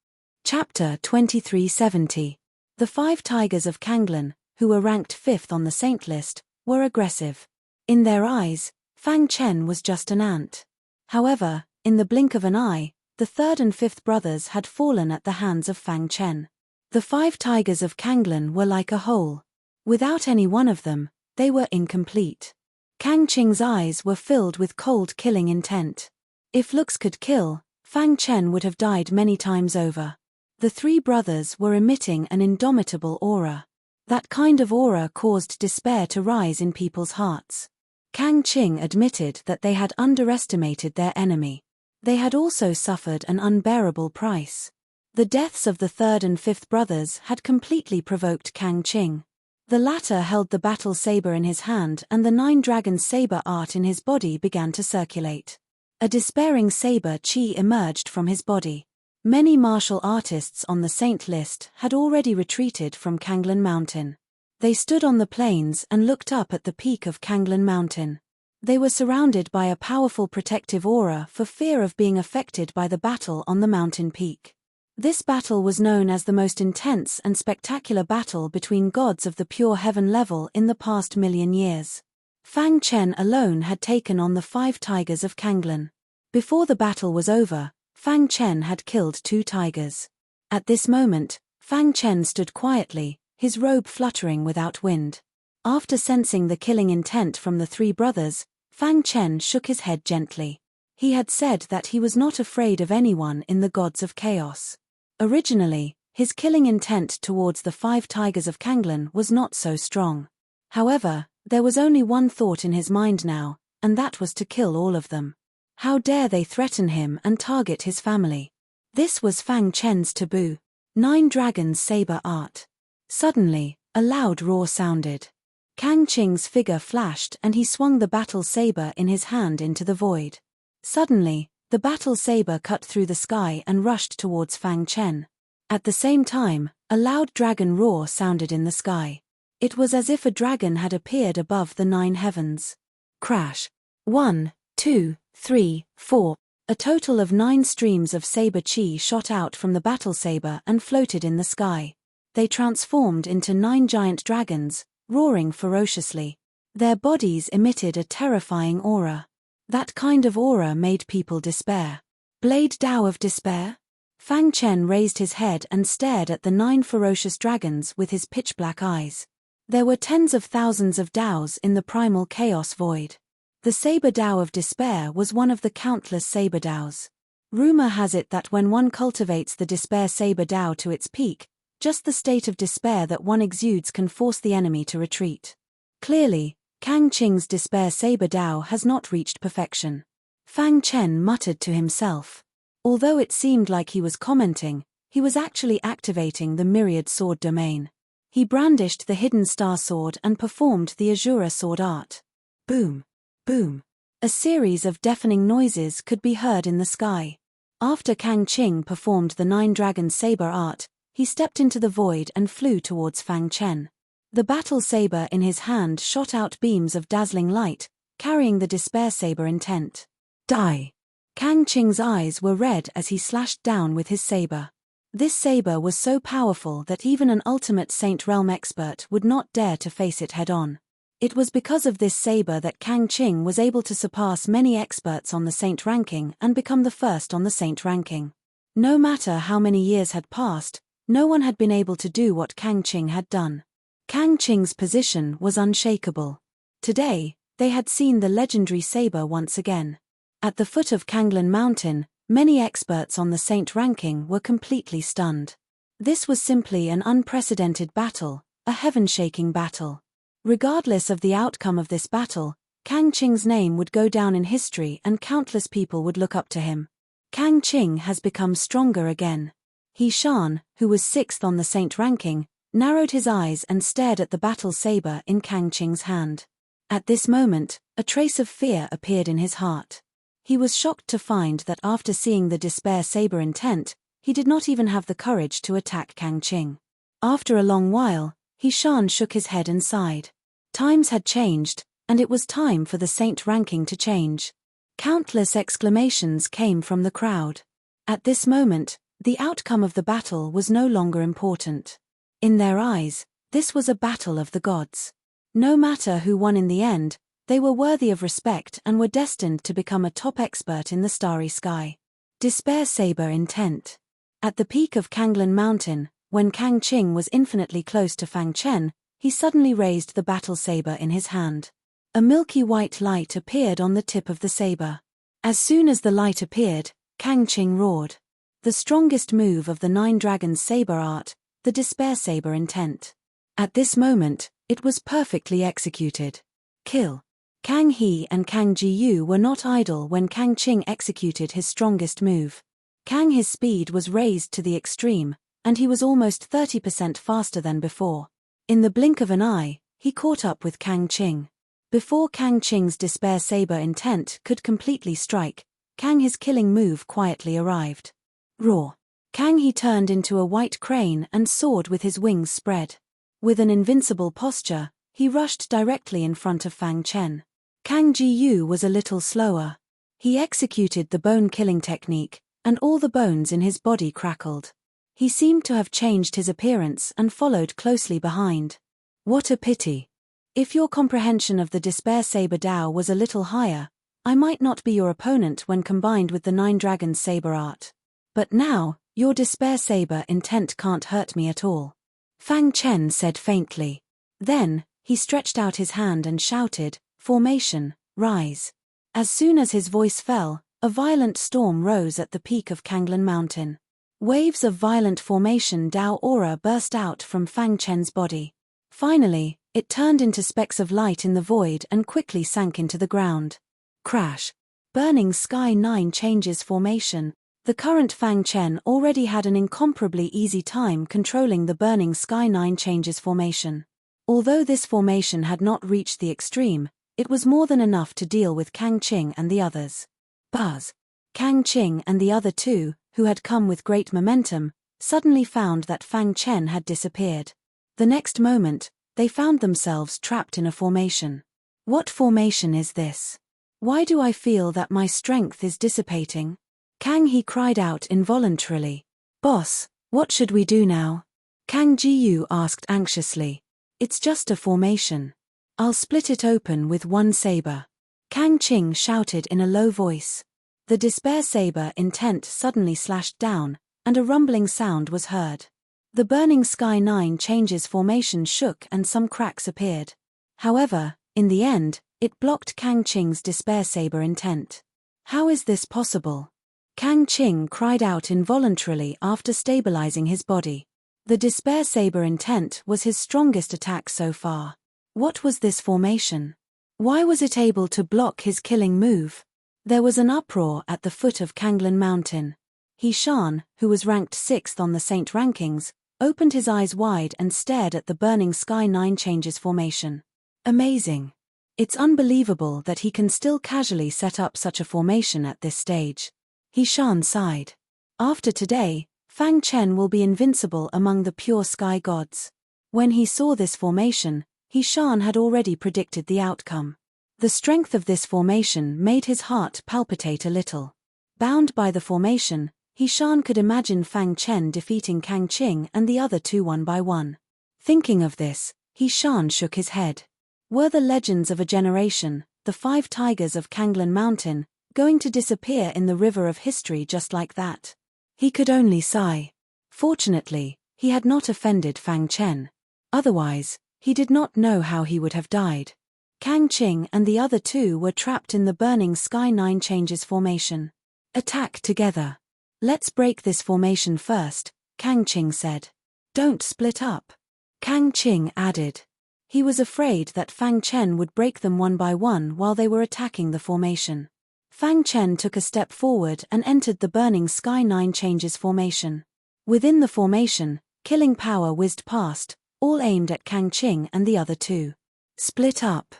S1: Chapter 2370. The 5 tigers of Kanglan, who were ranked 5th on the saint list, were aggressive. In their eyes, Fang Chen was just an ant. However, in the blink of an eye, the 3rd and 5th brothers had fallen at the hands of Fang Chen. The 5 tigers of Kanglan were like a whole. Without any one of them, they were incomplete. Kang Qing's eyes were filled with cold killing intent. If looks could kill, Fang Chen would have died many times over. The 3 brothers were emitting an indomitable aura. That kind of aura caused despair to rise in people's hearts. Kang Qing admitted that they had underestimated their enemy. They had also suffered an unbearable price. The deaths of the 3rd and 5th brothers had completely provoked Kang Qing. The latter held the battle saber in his hand and the 9 dragons saber art in his body began to circulate. A despairing saber chi emerged from his body. Many martial artists on the saint list had already retreated from Kanglan Mountain. They stood on the plains and looked up at the peak of Kanglan Mountain. They were surrounded by a powerful protective aura for fear of being affected by the battle on the mountain peak. This battle was known as the most intense and spectacular battle between gods of the pure heaven level in the past 1,000,000 years. Fang Chen alone had taken on the 5 tigers of Kanglan. Before the battle was over, Fang Chen had killed 2 tigers. At this moment, Fang Chen stood quietly, his robe fluttering without wind. After sensing the killing intent from the 3 brothers, Fang Chen shook his head gently. He had said that he was not afraid of anyone in the gods of chaos. Originally, his killing intent towards the 5 tigers of Kanglan was not so strong. However, there was only one thought in his mind now, and that was to kill all of them. How dare they threaten him and target his family? This was Fang Chen's taboo. 9 dragons saber art. Suddenly, a loud roar sounded. Kang Qing's figure flashed and he swung the battle saber in his hand into the void. Suddenly, The battle saber cut through the sky and rushed towards Fang Chen. At the same time, a loud dragon roar sounded in the sky. It was as if a dragon had appeared above the 9 heavens. Crash. 1, 2, 3, 4. A total of 9 streams of saber chi shot out from the battle saber and floated in the sky. They transformed into 9 giant dragons, roaring ferociously. Their bodies emitted a terrifying aura. That kind of aura made people despair. Blade Dao of Despair? Fang Chen raised his head and stared at the 9 ferocious dragons with his pitch-black eyes. There were tens of thousands of Daos in the primal chaos void. The Saber Dao of Despair was one of the countless Saber Daos. Rumor has it that when one cultivates the Despair Saber Dao to its peak, just the state of despair that one exudes can force the enemy to retreat. Clearly, Kang Qing's Despair Saber Dao has not reached perfection. Fang Chen muttered to himself. Although it seemed like he was commenting, he was actually activating the Myriad Sword domain. He brandished the Hidden Star Sword and performed the Azura Sword art. Boom! Boom! A series of deafening noises could be heard in the sky. After Kang Qing performed the 9 Dragon Saber art, he stepped into the void and flew towards Fang Chen. The battle saber in his hand shot out beams of dazzling light, carrying the Despair Saber intent. Die! Kang Qing's eyes were red as he slashed down with his saber. This saber was so powerful that even an ultimate Saint Realm expert would not dare to face it head-on. It was because of this saber that Kang Qing was able to surpass many experts on the Saint ranking and become the first on the Saint ranking. No matter how many years had passed, no one had been able to do what Kang Qing had done. Kang Qing's position was unshakable. Today, they had seen the legendary saber once again. At the foot of Kanglan Mountain, many experts on the Saint ranking were completely stunned. This was simply an unprecedented battle, a heaven-shaking battle. Regardless of the outcome of this battle, Kang Qing's name would go down in history and countless people would look up to him. Kang Qing has become stronger again. He Shan, who was 6th on the Saint ranking, narrowed his eyes and stared at the battle saber in Kang Qing's hand. At this moment, a trace of fear appeared in his heart. He was shocked to find that after seeing the Despair Saber intent, he did not even have the courage to attack Kang Qing. After a long while, He Shan shook his head and sighed. Times had changed, and it was time for the Saint ranking to change. Countless exclamations came from the crowd. At this moment, the outcome of the battle was no longer important. In their eyes, this was a battle of the gods. No matter who won in the end, they were worthy of respect and were destined to become a top expert in the starry sky. Despair Saber intent. At the peak of Kanglan Mountain, when Kang Qing was infinitely close to Fang Chen, he suddenly raised the battle saber in his hand. A milky white light appeared on the tip of the saber. As soon as the light appeared, Kang Qing roared. The strongest move of the 9 Dragons saber art, the Despair Saber intent. At this moment, it was perfectly executed. Kill. Kang He and Kang Jiyu were not idle when Kang Qing executed his strongest move. Kang He's speed was raised to the extreme, and he was almost 30% faster than before. In the blink of an eye, he caught up with Kang Qing. Before Kang Qing's Despair Saber intent could completely strike, Kang He's killing move quietly arrived. Roar. Kang He turned into a white crane and soared with his wings spread. With an invincible posture, he rushed directly in front of Fang Chen. Kang Jiyu was a little slower. He executed the bone-killing technique, and all the bones in his body crackled. He seemed to have changed his appearance and followed closely behind. What a pity. If your comprehension of the Despair Saber Dao was a little higher, I might not be your opponent when combined with the 9 Dragons Saber art. But now, your Despair Saber intent can't hurt me at all. Fang Chen said faintly. Then, he stretched out his hand and shouted, "Formation, rise." As soon as his voice fell, a violent storm rose at the peak of Kanglan Mountain. Waves of violent formation Dao aura burst out from Fang Chen's body. Finally, it turned into specks of light in the void and quickly sank into the ground. Crash. Burning Sky 9 changes formation. The current Fang Chen already had an incomparably easy time controlling the Burning Sky 9 changes formation. Although this formation had not reached the extreme, it was more than enough to deal with Kang Qing and the others. Buzz. Kang Qing and the other two, who had come with great momentum, suddenly found that Fang Chen had disappeared. The next moment, they found themselves trapped in a formation. What formation is this? Why do I feel that my strength is dissipating? Kang He cried out involuntarily. Boss, what should we do now? Kang Jiyu asked anxiously. It's just a formation. I'll split it open with one saber. Kang Qing shouted in a low voice. The despair saber intent suddenly slashed down, and a rumbling sound was heard. The burning sky 9 changes formation shook and some cracks appeared. However, in the end, it blocked Kang Qing's despair saber intent. How is this possible? Kang Qing cried out involuntarily after stabilizing his body. The despair saber intent was his strongest attack so far. What was this formation? Why was it able to block his killing move? There was an uproar at the foot of Kanglan Mountain. He Shan, who was ranked 6th on the Saint rankings, opened his eyes wide and stared at the burning sky 9 changes formation. Amazing. It's unbelievable that he can still casually set up such a formation at this stage. He Shan sighed. After today, Fang Chen will be invincible among the pure sky gods. When he saw this formation, He Shan had already predicted the outcome. The strength of this formation made his heart palpitate a little. Bound by the formation, He Shan could imagine Fang Chen defeating Kang Qing and the other two one by one. Thinking of this, He Shan shook his head. Were the legends of a generation, the 5 tigers of Kanglan Mountain, going to disappear in the river of history just like that? He could only sigh. Fortunately, he had not offended Fang Chen. Otherwise, he did not know how he would have died. Kang Qing and the other two were trapped in the burning sky 9 changes formation. Attack together. Let's break this formation first, Kang Qing said. Don't split up. Kang Qing added. He was afraid that Fang Chen would break them one by one while they were attacking the formation. Fang Chen took a step forward and entered the burning sky 9 changes formation. Within the formation, killing power whizzed past, all aimed at Kang Qing and the other two. Split up.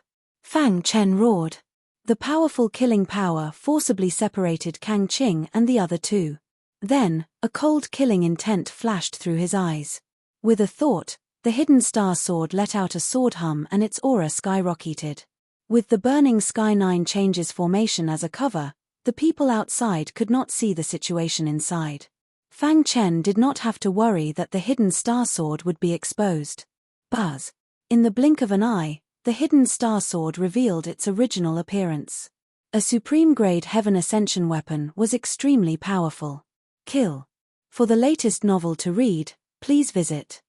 S1: Fang Chen roared. The powerful killing power forcibly separated Kang Qing and the other two. Then, a cold killing intent flashed through his eyes. With a thought, the hidden star sword let out a sword hum and its aura skyrocketed. With the burning sky 9 changes formation as a cover, the people outside could not see the situation inside. Fang Chen did not have to worry that the hidden star sword would be exposed. Buzz. In the blink of an eye, the hidden star sword revealed its original appearance. A supreme-grade heaven ascension weapon was extremely powerful. Kill. For the latest novel to read, please visit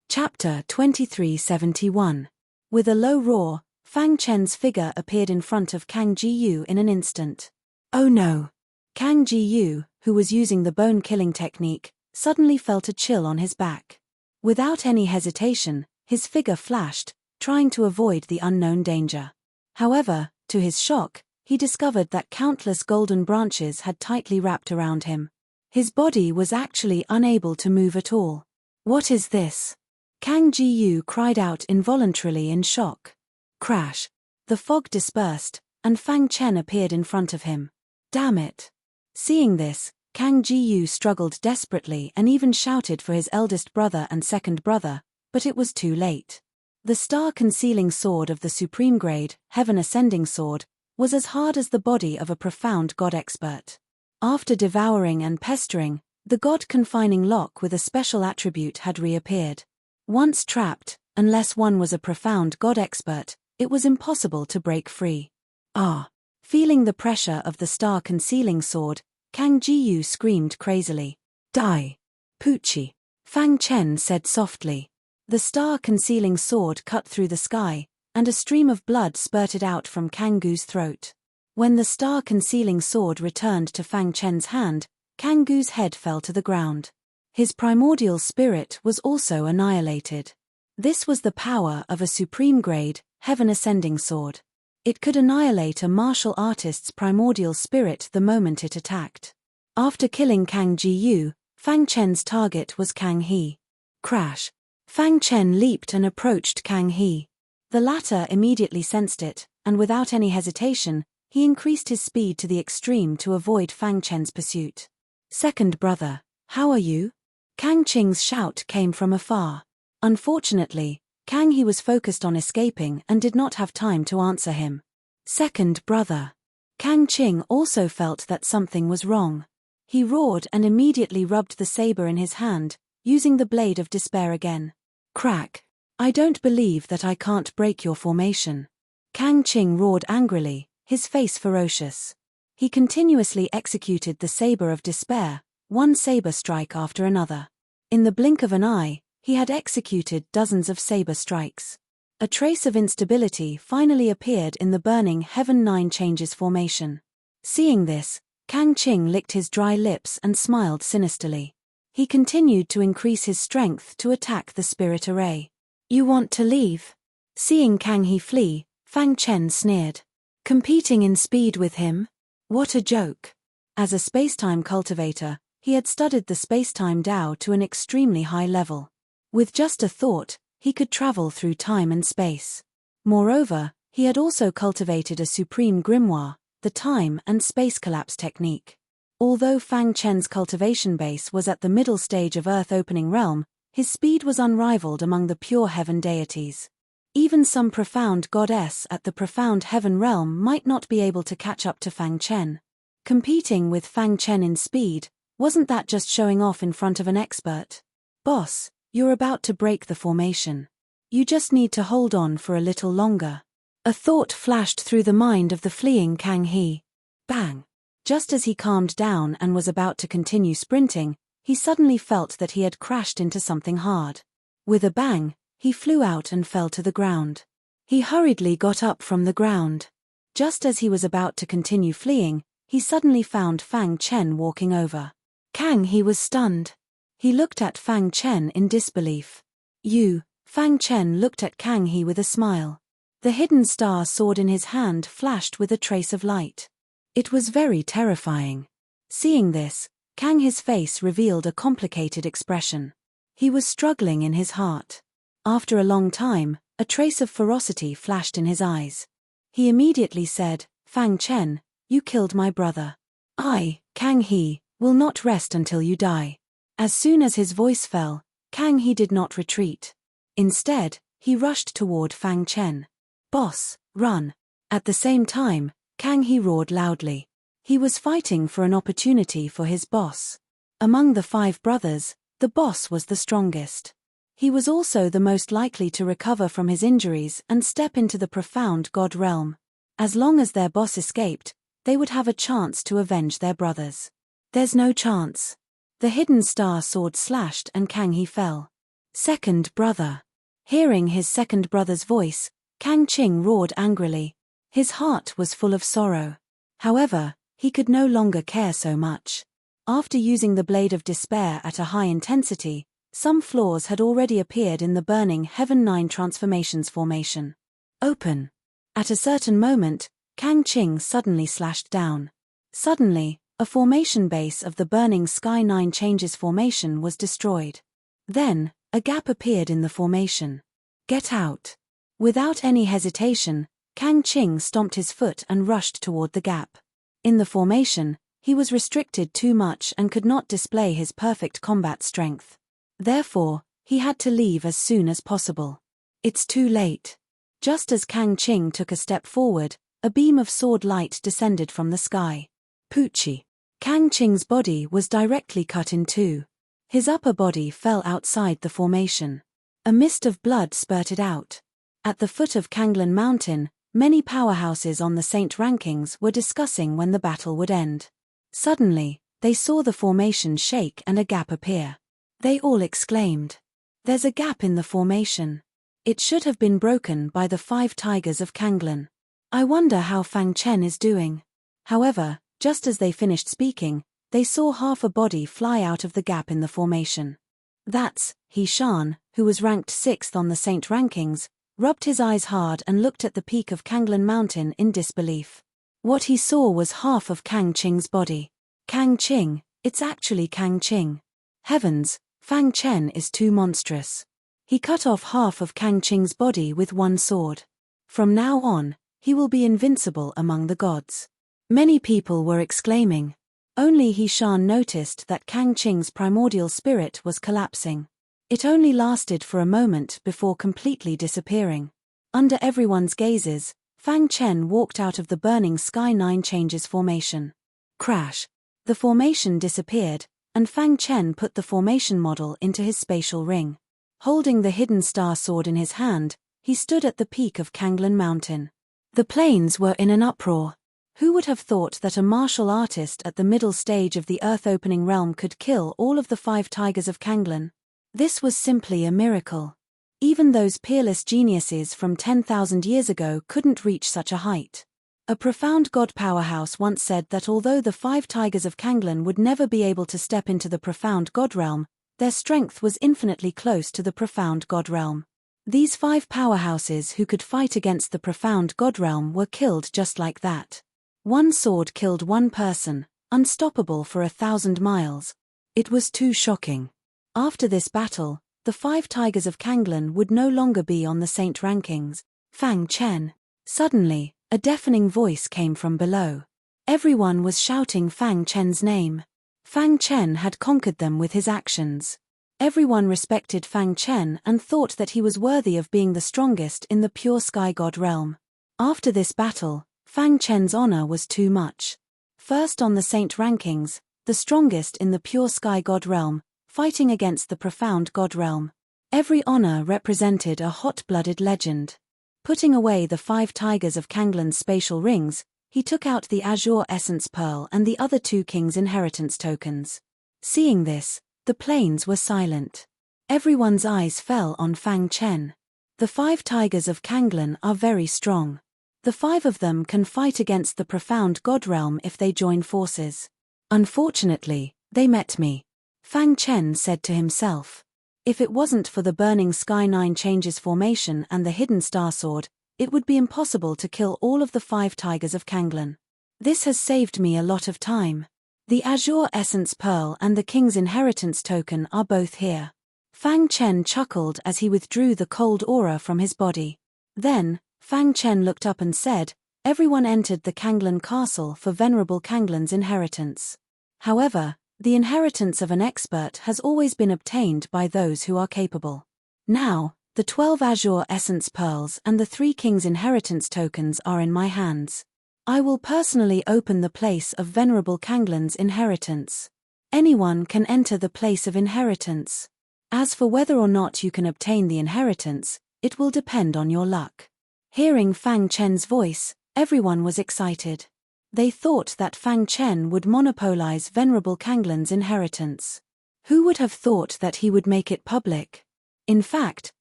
S1: Chapter 2371. With a low roar, Fang Chen's figure appeared in front of Kang Jiyu in an instant. Oh no! Kang Jiyu, who was using the bone-killing technique, suddenly felt a chill on his back. Without any hesitation, his figure flashed, trying to avoid the unknown danger. However, to his shock, he discovered that countless golden branches had tightly wrapped around him. His body was actually unable to move at all. What is this? Kang Jiyu cried out involuntarily in shock. Crash. The fog dispersed, and Fang Chen appeared in front of him. Damn it. Seeing this, Kang Jiyu struggled desperately and even shouted for his eldest brother and second brother, but it was too late. The star-concealing sword of the supreme grade, heaven ascending sword, was as hard as the body of a profound god expert. After devouring and pestering, the god-confining lock with a special attribute had reappeared. Once trapped, unless one was a profound god expert, it was impossible to break free. Ah! Feeling the pressure of the star-concealing sword, Kang Jiyu screamed crazily. Die! Poochie! Fang Chen said softly. The star-concealing sword cut through the sky, and a stream of blood spurted out from Kang Gu's throat. When the star-concealing sword returned to Fang Chen's hand, Kang Gu's head fell to the ground. His primordial spirit was also annihilated. This was the power of a supreme-grade, heaven-ascending sword. It could annihilate a martial artist's primordial spirit the moment it attacked. After killing Kang Jiyu, Fang Chen's target was Kang He. Crash. Fang Chen leaped and approached Kang He. The latter immediately sensed it, and without any hesitation, he increased his speed to the extreme to avoid Fang Chen's pursuit. "Second brother, how are you?" Kang Qing's shout came from afar. Unfortunately, Kang He was focused on escaping and did not have time to answer him. "Second brother." Kang Qing also felt that something was wrong. He roared and immediately rubbed the saber in his hand, using the blade of despair again. Crack! "I don't believe that I can't break your formation." Kang Qing roared angrily, his face ferocious. He continuously executed the saber of despair, one saber strike after another. In the blink of an eye, he had executed dozens of saber strikes. A trace of instability finally appeared in the burning Heaven Nine Changes formation. Seeing this, Kang Qing licked his dry lips and smiled sinisterly. He continued to increase his strength to attack the spirit array. "You want to leave?" Seeing Kang He flee, Fang Chen sneered. "Competing in speed with him? What a joke." As a spacetime cultivator, he had studied the spacetime Tao to an extremely high level. With just a thought, he could travel through time and space. Moreover, he had also cultivated a supreme grimoire, the time and space collapse technique. Although Fang Chen's cultivation base was at the middle stage of Earth-opening realm, his speed was unrivaled among the pure heaven deities. Even some profound goddess at the profound heaven realm might not be able to catch up to Fang Chen. Competing with Fang Chen in speed, wasn't that just showing off in front of an expert? "Boss, you're about to break the formation. You just need to hold on for a little longer." A thought flashed through the mind of the fleeing Kang He. Bang! Just as he calmed down and was about to continue sprinting, he suddenly felt that he had crashed into something hard. With a bang, he flew out and fell to the ground. He hurriedly got up from the ground. Just as he was about to continue fleeing, he suddenly found Fang Chen walking over. Kang He was stunned. He looked at Fang Chen in disbelief. "You?" Fang Chen looked at Kang He with a smile. The hidden star sword in his hand flashed with a trace of light. It was very terrifying. Seeing this, Kang He's face revealed a complicated expression. He was struggling in his heart. After a long time, a trace of ferocity flashed in his eyes. He immediately said, "Fang Chen, you killed my brother. I, Kang He, will not rest until you die." As soon as his voice fell, Kang He did not retreat. Instead, he rushed toward Fang Chen. "Boss, run." At the same time, Kang He roared loudly. He was fighting for an opportunity for his boss. Among the 5 brothers, the boss was the strongest. He was also the most likely to recover from his injuries and step into the profound God realm. As long as their boss escaped, they would have a chance to avenge their brothers. "There's no chance." The hidden star sword slashed and Kang He fell. "Second brother." Hearing his second brother's voice, Kang Qing roared angrily. His heart was full of sorrow. However, he could no longer care so much. After using the blade of despair at a high intensity, some flaws had already appeared in the burning Heaven Nine Transformations formation. "Open." At a certain moment, Kang Qing suddenly slashed down. Suddenly, a formation base of the burning Sky Nine Changes formation was destroyed. Then, a gap appeared in the formation. "Get out." Without any hesitation, Kang Qing stomped his foot and rushed toward the gap. In the formation, he was restricted too much and could not display his perfect combat strength. Therefore, he had to leave as soon as possible. It's too late. Just as Kang Qing took a step forward, a beam of sword light descended from the sky. Poochie. Kang Qing's body was directly cut in two. His upper body fell outside the formation. A mist of blood spurted out. At the foot of Kanglan Mountain, many powerhouses on the Saint rankings were discussing when the battle would end. Suddenly, they saw the formation shake and a gap appear. They all exclaimed, "There's a gap in the formation. It should have been broken by the 5 tigers of Kanglan. I wonder how Fang Chen is doing." However, just as they finished speaking, they saw half a body fly out of the gap in the formation. That's He Shan, who was ranked 6th on the Saint rankings, rubbed his eyes hard and looked at the peak of Kanglan Mountain in disbelief. What he saw was half of Kang Qing's body. Kang Qing, it's actually Kang Qing. Heavens, Fang Chen is too monstrous. He cut off half of Kang Qing's body with one sword. From now on, He will be invincible among the gods. Many people were exclaiming. Only He Shan noticed that Kang Qing's primordial spirit was collapsing. It only lasted for a moment before completely disappearing. Under everyone's gazes, Fang Chen walked out of the burning sky 9 changes formation. Crash! The formation disappeared, and Fang Chen put the formation model into his spatial ring. Holding the hidden star sword in his hand, he stood at the peak of Kanglan Mountain. The plains were in an uproar. Who would have thought that a martial artist at the middle stage of the earth-opening realm could kill all of the 5 tigers of Kanglan? This was simply a miracle. Even those peerless geniuses from 10,000 years ago couldn't reach such a height. A profound god powerhouse once said that although the 5 tigers of Kanglan would never be able to step into the profound god realm, their strength was infinitely close to the profound god realm. These 5 powerhouses who could fight against the profound god realm were killed just like that. One sword killed one person, unstoppable for 1,000 miles. It was too shocking. After this battle, the 5 tigers of Kanglan would no longer be on the saint rankings. Fang Chen. Suddenly, a deafening voice came from below. Everyone was shouting Fang Chen's name. Fang Chen had conquered them with his actions. Everyone respected Fang Chen and thought that he was worthy of being the strongest in the pure sky god realm. After this battle, Fang Chen's honor was too much. First on the saint rankings, the strongest in the pure sky god realm, fighting against the profound god realm. Every honor represented a hot-blooded legend. Putting away the 5 tigers of Kanglan's spatial rings, he took out the azure essence pearl and the other 2 kings' inheritance tokens. Seeing this, the plains were silent. Everyone's eyes fell on Fang Chen. The 5 tigers of Kanglan are very strong. The 5 of them can fight against the profound god realm if they join forces. Unfortunately, they met me. Fang Chen said to himself. If it wasn't for the burning sky 9 changes formation and the hidden star sword, it would be impossible to kill all of the 5 tigers of Kanglan. This has saved me a lot of time. The azure essence pearl and the king's inheritance token are both here. Fang Chen chuckled as he withdrew the cold aura from his body. Then, Fang Chen looked up and said, everyone entered the Kanglan castle for Venerable Kanglan's inheritance. However, the inheritance of an expert has always been obtained by those who are capable. Now, the 12 azure essence pearls and the 3 kings' inheritance tokens are in my hands. I will personally open the place of Venerable Kanglan's inheritance. Anyone can enter the place of inheritance. As for whether or not you can obtain the inheritance, it will depend on your luck. Hearing Fang Chen's voice, everyone was excited. They thought that Fang Chen would monopolize Venerable Kanglan's inheritance. Who would have thought that he would make it public? In fact,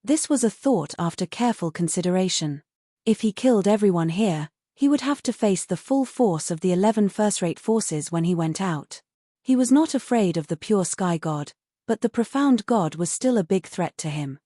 S1: this was a thought after careful consideration. If he killed everyone here, he would have to face the full force of the 11 first-rate forces when he went out. He was not afraid of the pure sky god, but the profound god was still a big threat to him.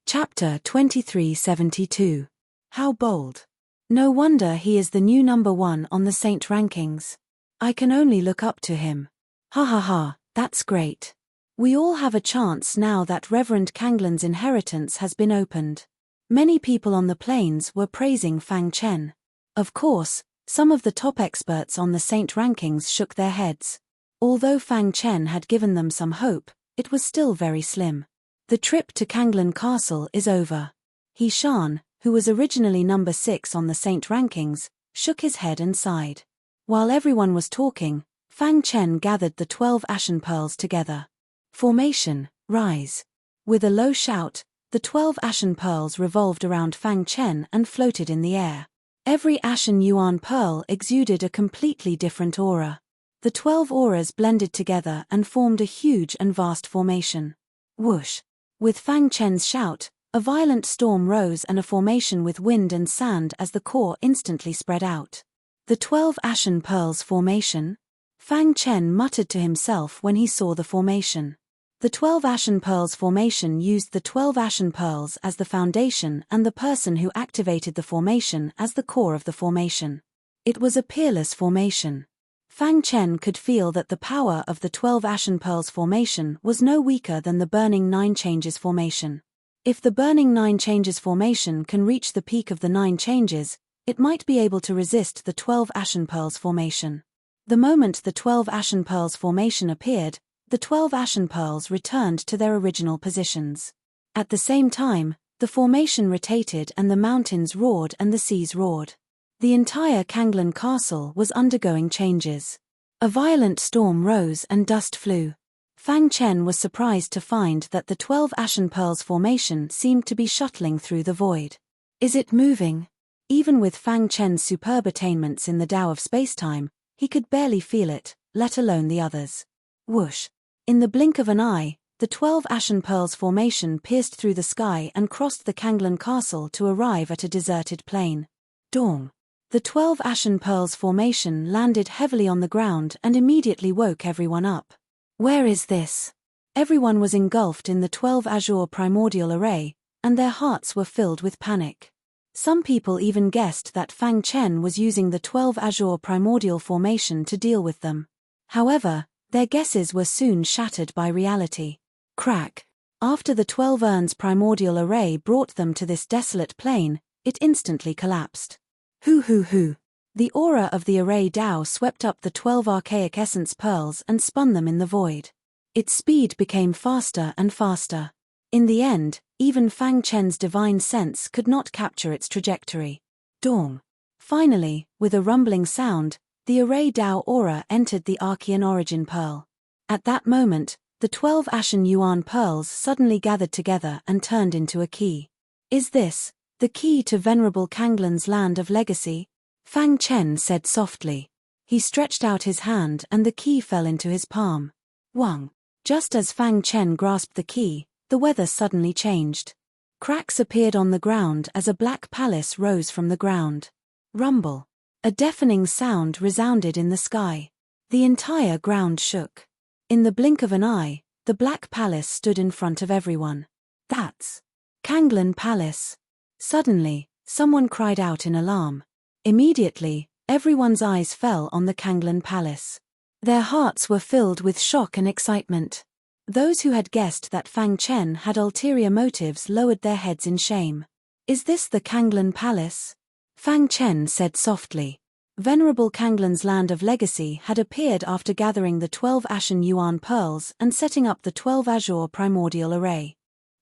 S1: Chapter 2372. How bold. No wonder he is the new number 1 on the saint rankings. I can only look up to him. Ha ha ha, that's great. We all have a chance now that Reverend Kanglan's inheritance has been opened. Many people on the plains were praising Fang Chen. Of course, some of the top experts on the saint rankings shook their heads. Although Fang Chen had given them some hope, it was still very slim. The trip to Kanglan Castle is over. He Shan, who was originally number 6 on the saint rankings, shook his head and sighed. While everyone was talking, Fang Chen gathered the 12 ashen pearls together. Formation, rise. With a low shout, the 12 ashen pearls revolved around Fang Chen and floated in the air. Every ashen yuan pearl exuded a completely different aura. The 12 auras blended together and formed a huge and vast formation. Whoosh! With Fang Chen's shout, a violent storm rose and a formation with wind and sand as the core instantly spread out. The 12 ashen pearls formation? Fang Chen muttered to himself when he saw the formation. The 12 ashen pearls formation used the 12 ashen pearls as the foundation and the person who activated the formation as the core of the formation. It was a peerless formation. Fang Chen could feel that the power of the 12 ashen pearls formation was no weaker than the burning 9 changes formation. If the burning 9 changes formation can reach the peak of the 9 changes, It might be able to resist the 12 Ashen Pearls formation. The moment the 12 Ashen Pearls formation appeared, the 12 Ashen Pearls returned to their original positions. At the same time, the formation rotated and the mountains roared and the seas roared. The entire Kanglen castle was undergoing changes. A violent storm rose and dust flew. Fang Chen was surprised to find that the 12 Ashen Pearls formation seemed to be shuttling through the void. Is it moving? Even with Fang Chen's superb attainments in the Tao of spacetime, he could barely feel it, let alone the others. Whoosh! In the blink of an eye, the 12 Ashen Pearls formation pierced through the sky and crossed the Kanglen castle to arrive at a deserted plain. Dong! The 12 Ashen Pearls formation landed heavily on the ground and immediately woke everyone up. Where is this? Everyone was engulfed in the 12 Azure primordial array, and their hearts were filled with panic. Some people even guessed that Fang Chen was using the 12 Azure primordial formation to deal with them. However, their guesses were soon shattered by reality. Crack! After the 12 Urns primordial array brought them to this desolate plain, it instantly collapsed. Hoo! The aura of the array Tao swept up the 12 archaic essence pearls and spun them in the void. Its speed became faster and faster. In the end, even Fang Chen's divine sense could not capture its trajectory. Dong! Finally, with a rumbling sound, the array Tao aura entered the Archean origin pearl. At that moment, the 12 Ashen Yuan pearls suddenly gathered together and turned into a key. Is this the key to Venerable Kanglen's land of legacy? Fang Chen said softly. He stretched out his hand and the key fell into his palm. Wang! Just as Fang Chen grasped the key, the weather suddenly changed. Cracks appeared on the ground as a black palace rose from the ground. Rumble! A deafening sound resounded in the sky. The entire ground shook. In the blink of an eye, the black palace stood in front of everyone. That's Kanglen Palace. Suddenly, someone cried out in alarm. Immediately, everyone's eyes fell on the Kanglen Palace. Their hearts were filled with shock and excitement. Those who had guessed that Fang Chen had ulterior motives lowered their heads in shame. Is this the Kanglen Palace? Fang Chen said softly. Venerable Kanglen's land of legacy had appeared after gathering the 12 Ashen Yuan pearls and setting up the 12 Azure primordial array.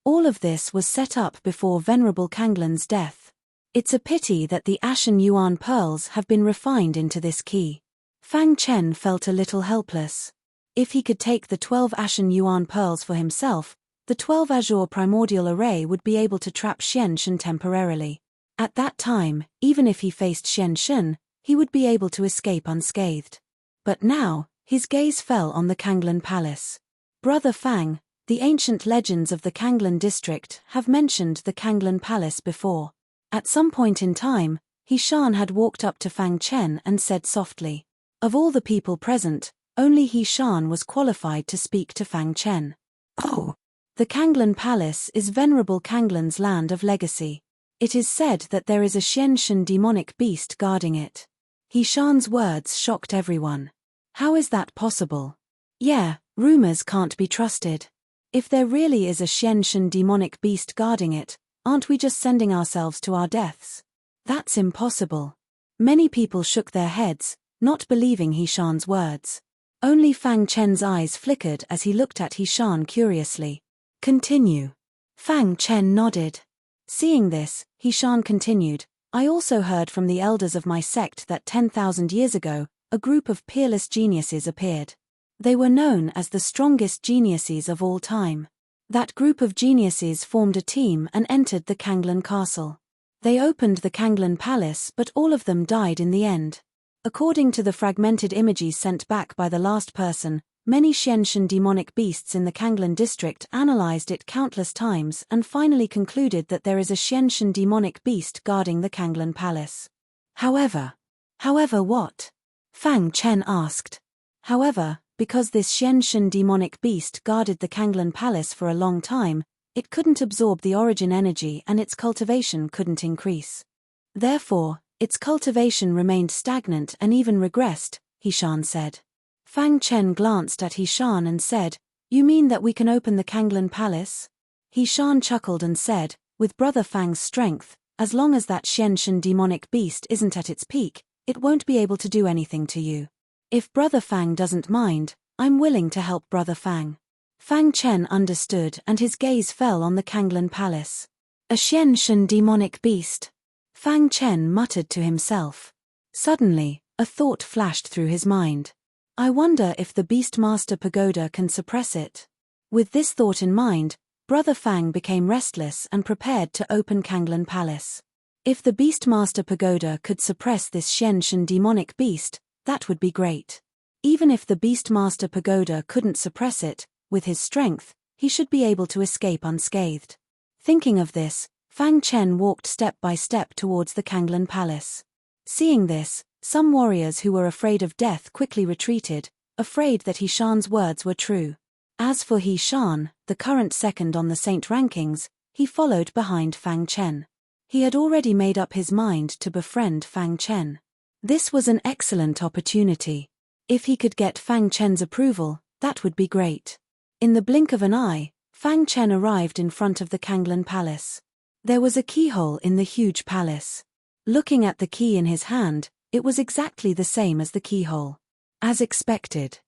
S1: All of this was set up before Venerable Kanglen's death. It's a pity that the Ashen Yuan pearls have been refined into this key. Fang Chen felt a little helpless. If he could take the 12 Ashen Yuan pearls for himself, the 12 Azure primordial array would be able to trap Xian Shen temporarily. At that time, even if he faced Xian Shen, he would be able to escape unscathed. But now, his gaze fell on the Kanglen Palace. Brother Fang, the ancient legends of the Kanglen district have mentioned the Kanglen Palace before. At some point in time, Hishan had walked up to Fang Chen and said softly. Of all the people present, only Hishan was qualified to speak to Fang Chen. Oh! The Kanglen Palace is Venerable Kanglen's land of legacy. It is said that there is a Xian Shen demonic beast guarding it. Hishan's words shocked everyone. How is that possible? Yeah, rumors can't be trusted. If there really is a Xian Shen demonic beast guarding it, aren't we just sending ourselves to our deaths? That's impossible. Many people shook their heads, not believing Hishan's words. Only Fang Chen's eyes flickered as he looked at Hishan curiously. Continue. Fang Chen nodded. Seeing this, Hishan continued, I also heard from the elders of my sect that 10,000 years ago, a group of peerless geniuses appeared. They were known as the strongest geniuses of all time. That group of geniuses formed a team and entered the Kanglen castle. They opened the Kanglen Palace, but all of them died in the end. According to the fragmented images sent back by the last person, many Xian Shen demonic beasts in the Kanglen district analyzed it countless times and finally concluded that there is a Xian Shen demonic beast guarding the Kanglen Palace. However what? Fang Chen asked. However, because this Xian Shen demonic beast guarded the Kanglen Palace for a long time, it couldn't absorb the origin energy and its cultivation couldn't increase. Therefore, its cultivation remained stagnant and even regressed, Hishan said. Fang Chen glanced at Hishan and said, You mean that we can open the Kanglen Palace? Hishan chuckled and said, With Brother Fang's strength, as long as that Xianshan demonic beast isn't at its peak, it won't be able to do anything to you. If Brother Fang doesn't mind, I'm willing to help Brother Fang. Fang Chen understood and his gaze fell on the Kanglan Palace. A Xianshan demonic beast. Fang Chen muttered to himself. Suddenly, a thought flashed through his mind. I wonder if the Beastmaster Pagoda can suppress it. With this thought in mind, Brother Fang became restless and prepared to open Kanglan Palace. If the Beastmaster Pagoda could suppress this Xianshan demonic beast, that would be great. Even if the Beastmaster Pagoda couldn't suppress it, with his strength, he should be able to escape unscathed. Thinking of this, Fang Chen walked step by step towards the Kanglan Palace. Seeing this, some warriors who were afraid of death quickly retreated, afraid that He Shan's words were true. As for He Shan, the current second on the saint rankings, he followed behind Fang Chen. He had already made up his mind to befriend Fang Chen. This was an excellent opportunity. If he could get Fang Chen's approval, that would be great. In the blink of an eye, Fang Chen arrived in front of the Kanglan Palace. There was a keyhole in the huge palace. Looking at the key in his hand, it was exactly the same as the keyhole. As expected.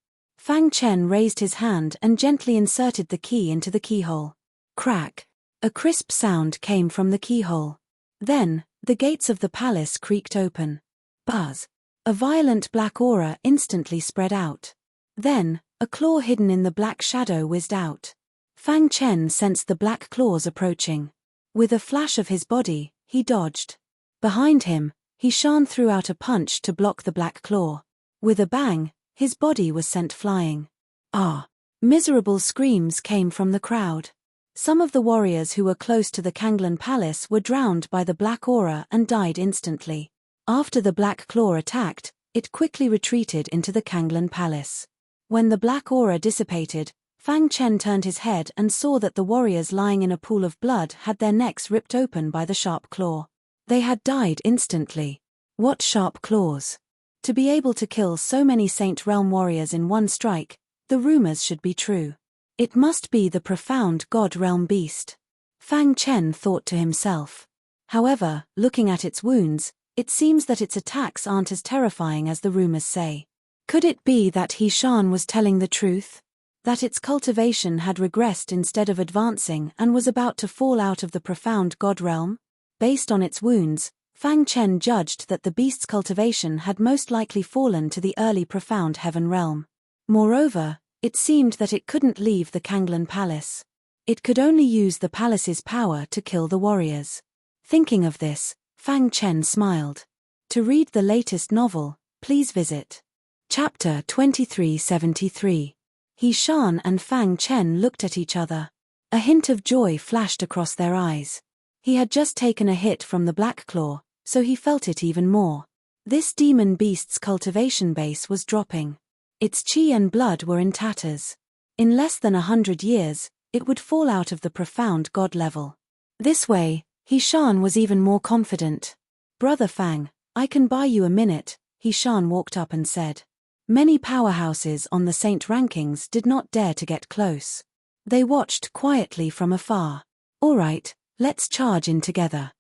S1: Fang Chen raised his hand and gently inserted the key into the keyhole. Crack! A crisp sound came from the keyhole. Then, the gates of the palace creaked open. Buzz! A violent black aura instantly spread out. Then, a claw hidden in the black shadow whizzed out. Fang Chen sensed the black claws approaching. With a flash of his body, he dodged. Behind him, He Shan threw out a punch to block the black claw. With a bang, his body was sent flying. Ah! Miserable screams came from the crowd. Some of the warriors who were close to the Kanglan Palace were drowned by the black aura and died instantly. After the black claw attacked, it quickly retreated into the Kanglan Palace. When the black aura dissipated, Fang Chen turned his head and saw that the warriors lying in a pool of blood had their necks ripped open by the sharp claw. They had died instantly. What sharp claws! To be able to kill so many Saint Realm warriors in one strike, the rumors should be true. It must be the profound God Realm beast. Fang Chen thought to himself. However, looking at its wounds, it seems that its attacks aren't as terrifying as the rumors say. Could it be that He Shan was telling the truth? That its cultivation had regressed instead of advancing and was about to fall out of the profound God Realm? Based on its wounds, Fang Chen judged that the beast's cultivation had most likely fallen to the early profound Heaven Realm. Moreover, it seemed that it couldn't leave the Kanglan Palace. It could only use the palace's power to kill the warriors. Thinking of this, Fang Chen smiled. To read the latest novel, please visit Chapter 2373. He Shan and Fang Chen looked at each other. A hint of joy flashed across their eyes. He had just taken a hit from the Black Claw, so he felt it even more. This demon beast's cultivation base was dropping. Its chi and blood were in tatters. In less than 100 years, it would fall out of the profound God level. This way, He Shan was even more confident. Brother Fang, I can buy you a minute, He Shan walked up and said. Many powerhouses on the saint rankings did not dare to get close. They watched quietly from afar. All right, let's charge in together.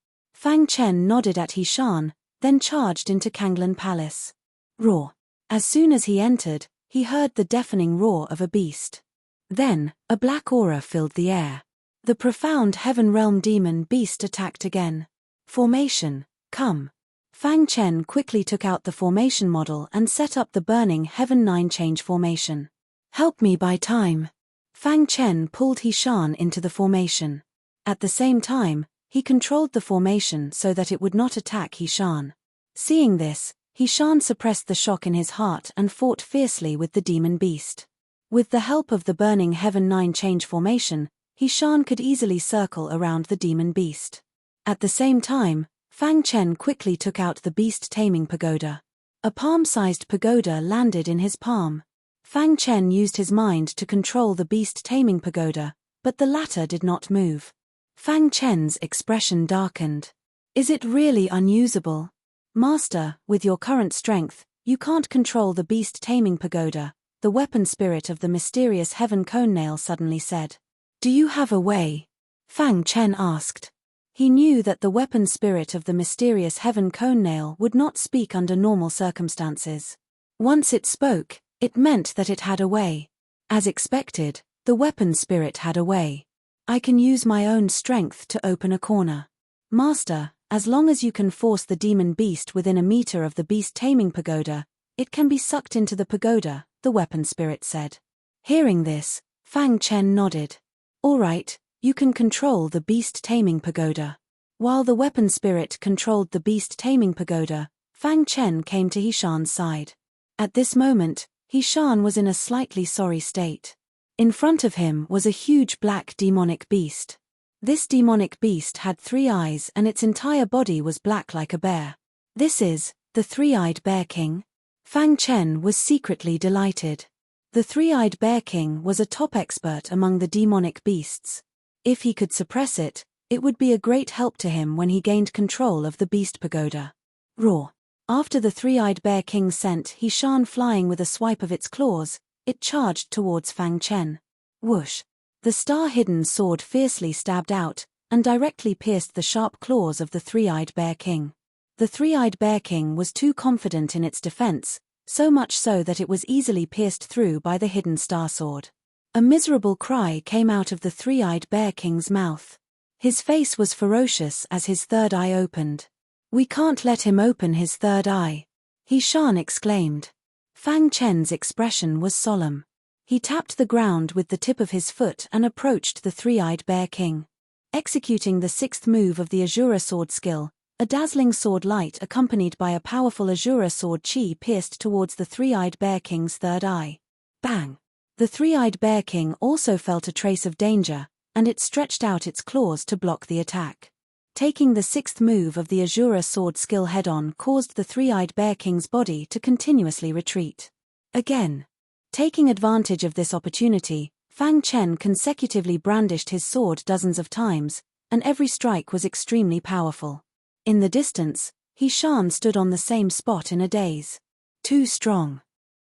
S1: Fang Chen nodded at He Shan, then charged into Kanglan Palace. Roar. As soon as he entered, he heard the deafening roar of a beast. Then, a black aura filled the air. The profound Heaven Realm demon beast attacked again. Formation, come. Fang Chen quickly took out the formation model and set up the burning Heaven 9 change formation. Help me buy time. Fang Chen pulled He Shan into the formation. At the same time, he controlled the formation so that it would not attack He Shan. Seeing this, He Shan suppressed the shock in his heart and fought fiercely with the demon beast. With the help of the burning Heaven 9 change formation, He Shan could easily circle around the demon beast. At the same time, Fang Chen quickly took out the beast taming pagoda. A palm-sized pagoda landed in his palm. Fang Chen used his mind to control the beast taming pagoda, but the latter did not move. Fang Chen's expression darkened. Is it really unusable? Master, with your current strength, you can't control the beast taming pagoda, the weapon spirit of the mysterious Heaven Cone Nail suddenly said. Do you have a way? Fang Chen asked. He knew that the weapon spirit of the mysterious heaven cone nail would not speak under normal circumstances. Once it spoke, it meant that it had a way. As expected, the weapon spirit had a way. I can use my own strength to open a corner. Master, as long as you can force the demon beast within a meter of the beast taming pagoda, it can be sucked into the pagoda, the weapon spirit said. Hearing this, Fang Chen nodded. All right, you can control the beast taming pagoda. While the weapon spirit controlled the beast taming pagoda, Fang Chen came to Hishan's side. At this moment, Hishan was in a slightly sorry state. In front of him was a huge black demonic beast. This demonic beast had 3 eyes and its entire body was black like a bear. This is the 3-eyed bear king? Fang Chen was secretly delighted. The 3-eyed bear king was a top expert among the demonic beasts. If he could suppress it, it would be a great help to him when he gained control of the beast pagoda. Roar. After the 3-eyed bear king sent Hishan flying with a swipe of its claws, it charged towards Fang Chen. Whoosh. The star-hidden sword fiercely stabbed out, and directly pierced the sharp claws of the 3-eyed bear king. The 3-eyed bear king was too confident in its defense, so much so that it was easily pierced through by the hidden star sword. A miserable cry came out of the 3-eyed bear king's mouth. His face was ferocious as his 3rd eye opened. We can't let him open his 3rd eye, Hishan exclaimed. Fang Chen's expression was solemn. He tapped the ground with the tip of his foot and approached the 3-eyed bear king. Executing the 6th move of the Azura sword skill, a dazzling sword light accompanied by a powerful Azura sword chi pierced towards the 3-eyed bear king's 3rd eye. Bang! The 3-eyed bear king also felt a trace of danger, and it stretched out its claws to block the attack. Taking the 6th move of the Azura sword skill head-on caused the 3-eyed bear king's body to continuously retreat. Again. Taking advantage of this opportunity, Fang Chen consecutively brandished his sword dozens of times, and every strike was extremely powerful. In the distance, Hishan stood on the same spot in a daze. Too strong.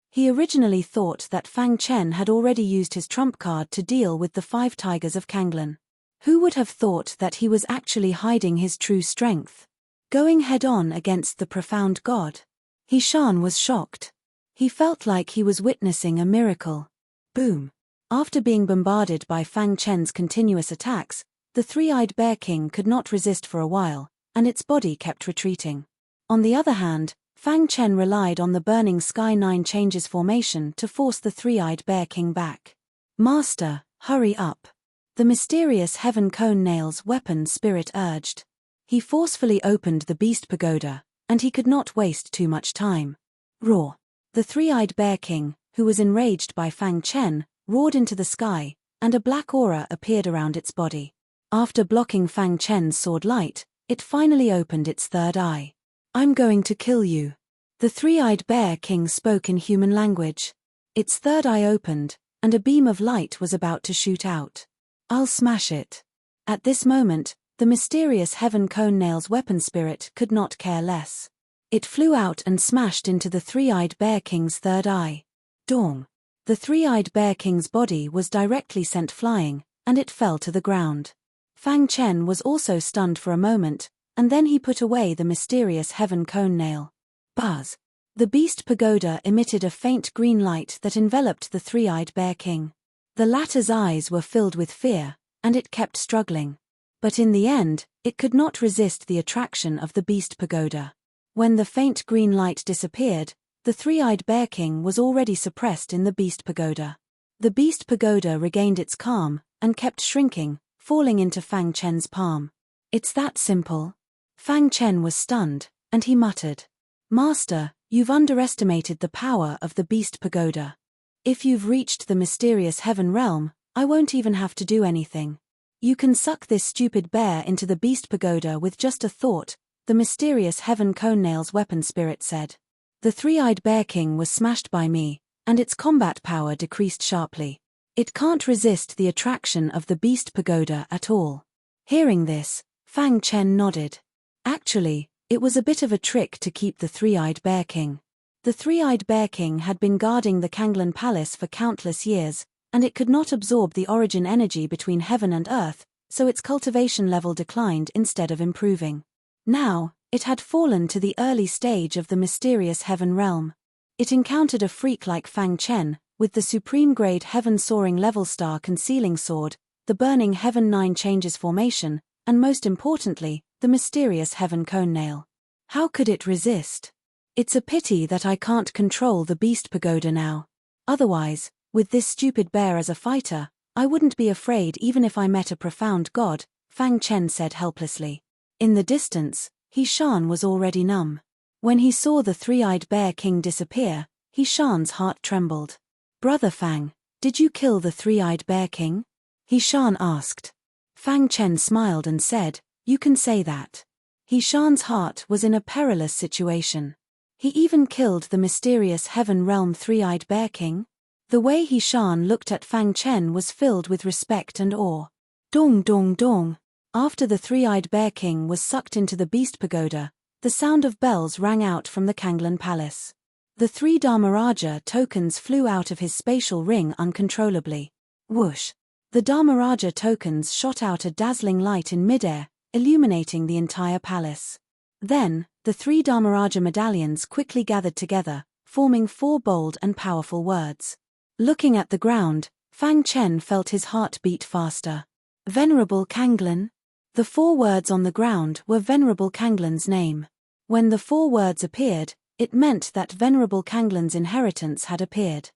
S1: He originally thought that Fang Chen had already used his trump card to deal with the 5 tigers of Kanglan. Who would have thought that he was actually hiding his true strength? Going head-on against the profound god? Hishan was shocked. He felt like he was witnessing a miracle. Boom. After being bombarded by Fang Chen's continuous attacks, the 3-eyed bear king could not resist for a while, and its body kept retreating. On the other hand, Fang Chen relied on the burning sky 9 changes formation to force the 3-eyed bear king back. Master, hurry up. The mysterious heaven cone nail's weapon spirit urged. He forcefully opened the beast pagoda, and he could not waste too much time. Roar. The 3-eyed bear king, who was enraged by Fang Chen, roared into the sky, and a black aura appeared around its body. After blocking Fang Chen's sword light, it finally opened its 3rd eye. I'm going to kill you. The 3-eyed bear king spoke in human language. Its 3rd eye opened, and a beam of light was about to shoot out. I'll smash it. At this moment, the mysterious heaven cone nail's weapon spirit could not care less. It flew out and smashed into the 3-eyed bear king's 3rd eye. Dong. The 3-eyed bear king's body was directly sent flying, and it fell to the ground. Fang Chen was also stunned for a moment, and then he put away the mysterious heaven cone nail. Buzz. The beast pagoda emitted a faint green light that enveloped the 3-eyed bear king. The latter's eyes were filled with fear, and it kept struggling. But in the end, it could not resist the attraction of the beast pagoda. When the faint green light disappeared, the 3-eyed bear king was already suppressed in the beast pagoda. The beast pagoda regained its calm, and kept shrinking, falling into Fang Chen's palm. It's that simple. Fang Chen was stunned, and he muttered. Master, you've underestimated the power of the beast pagoda. If you've reached the mysterious heaven realm, I won't even have to do anything. You can suck this stupid bear into the beast pagoda with just a thought, the mysterious heaven cone nail's weapon spirit said. The 3-eyed bear king was smashed by me, and its combat power decreased sharply. It can't resist the attraction of the beast pagoda at all. Hearing this, Fang Chen nodded. Actually, it was a bit of a trick to keep the 3-eyed bear king. The 3-eyed bear king had been guarding the Kanglan palace for countless years, and it could not absorb the origin energy between heaven and earth, so its cultivation level declined instead of improving. Now, it had fallen to the early stage of the mysterious heaven realm. It encountered a freak like Fang Chen, with the supreme-grade heaven-soaring level star concealing sword, the burning Heaven 9 Changes formation, and most importantly, the mysterious Heaven Cone Nail. How could it resist? It's a pity that I can't control the Beast Pagoda now. Otherwise, with this stupid bear as a fighter, I wouldn't be afraid even if I met a profound god, Fang Chen said helplessly. In the distance, He Shan was already numb. When he saw the three-eyed bear king disappear, He Shan's heart trembled. Brother Fang, did you kill the three-eyed bear king? He Shan asked. Fang Chen smiled and said, you can say that. He Shan's heart was in a perilous situation. He even killed the mysterious heaven realm three-eyed bear king? The way He Shan looked at Fang Chen was filled with respect and awe. Dong dong dong. After the three-eyed bear king was sucked into the beast pagoda, the sound of bells rang out from the Kanglan Palace. The three Dharmaraja tokens flew out of his spatial ring uncontrollably. Whoosh! The Dharmaraja tokens shot out a dazzling light in midair, illuminating the entire palace. Then, the three Dharmaraja medallions quickly gathered together, forming four bold and powerful words. Looking at the ground, Fang Chen felt his heart beat faster. Venerable Kanglan? The four words on the ground were Venerable Kanglan's name. When the four words appeared, it meant that Venerable Kanglan's inheritance had appeared.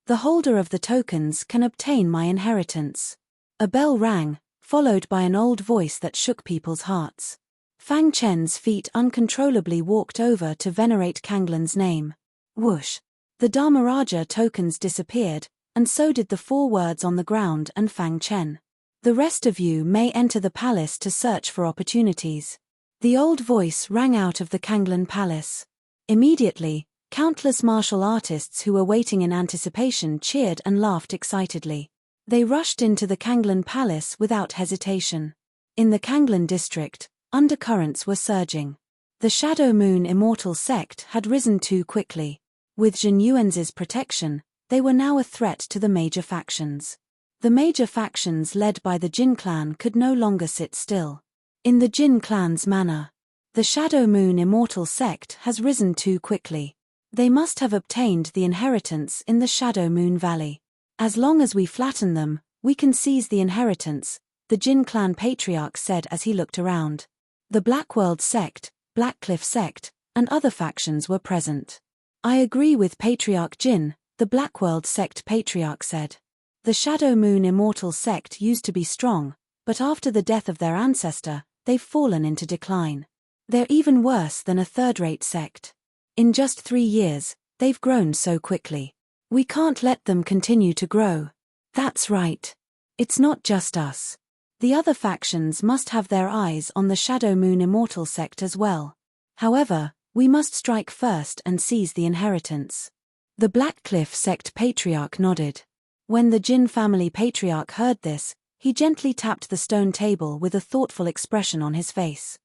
S1: The holder of the tokens can obtain my inheritance. A bell rang, followed by an old voice that shook people's hearts. Fang Chen's feet uncontrollably walked over to venerate Kanglan's name. Whoosh! The Dharmaraja tokens disappeared, and so did the four words on the ground and Fang Chen. The rest of you may enter the palace to search for opportunities. The old voice rang out of the Kanglan Palace. Immediately, countless martial artists who were waiting in anticipation cheered and laughed excitedly. They rushed into the Kanglan Palace without hesitation. In the Kanglan district, undercurrents were surging. The Shadow Moon Immortal sect had risen too quickly. With Jin Yuan's protection, they were now a threat to the major factions. The major factions led by the Jin clan could no longer sit still. In the Jin clan's manner, the Shadow Moon Immortal sect has risen too quickly. They must have obtained the inheritance in the Shadow Moon Valley. As long as we flatten them, we can seize the inheritance, the Jin clan patriarch said as he looked around. The Blackworld sect, Blackcliff sect, and other factions were present. I agree with Patriarch Jin, the Blackworld sect patriarch said. The Shadow Moon Immortal sect used to be strong, but after the death of their ancestor, they've fallen into decline. They're even worse than a third-rate sect. In just 3 years, they've grown so quickly. We can't let them continue to grow. That's right. It's not just us. The other factions must have their eyes on the Shadow Moon Immortal sect as well. However, we must strike first and seize the inheritance. The Blackcliff sect patriarch nodded. When the Jin family patriarch heard this, he gently tapped the stone table with a thoughtful expression on his face.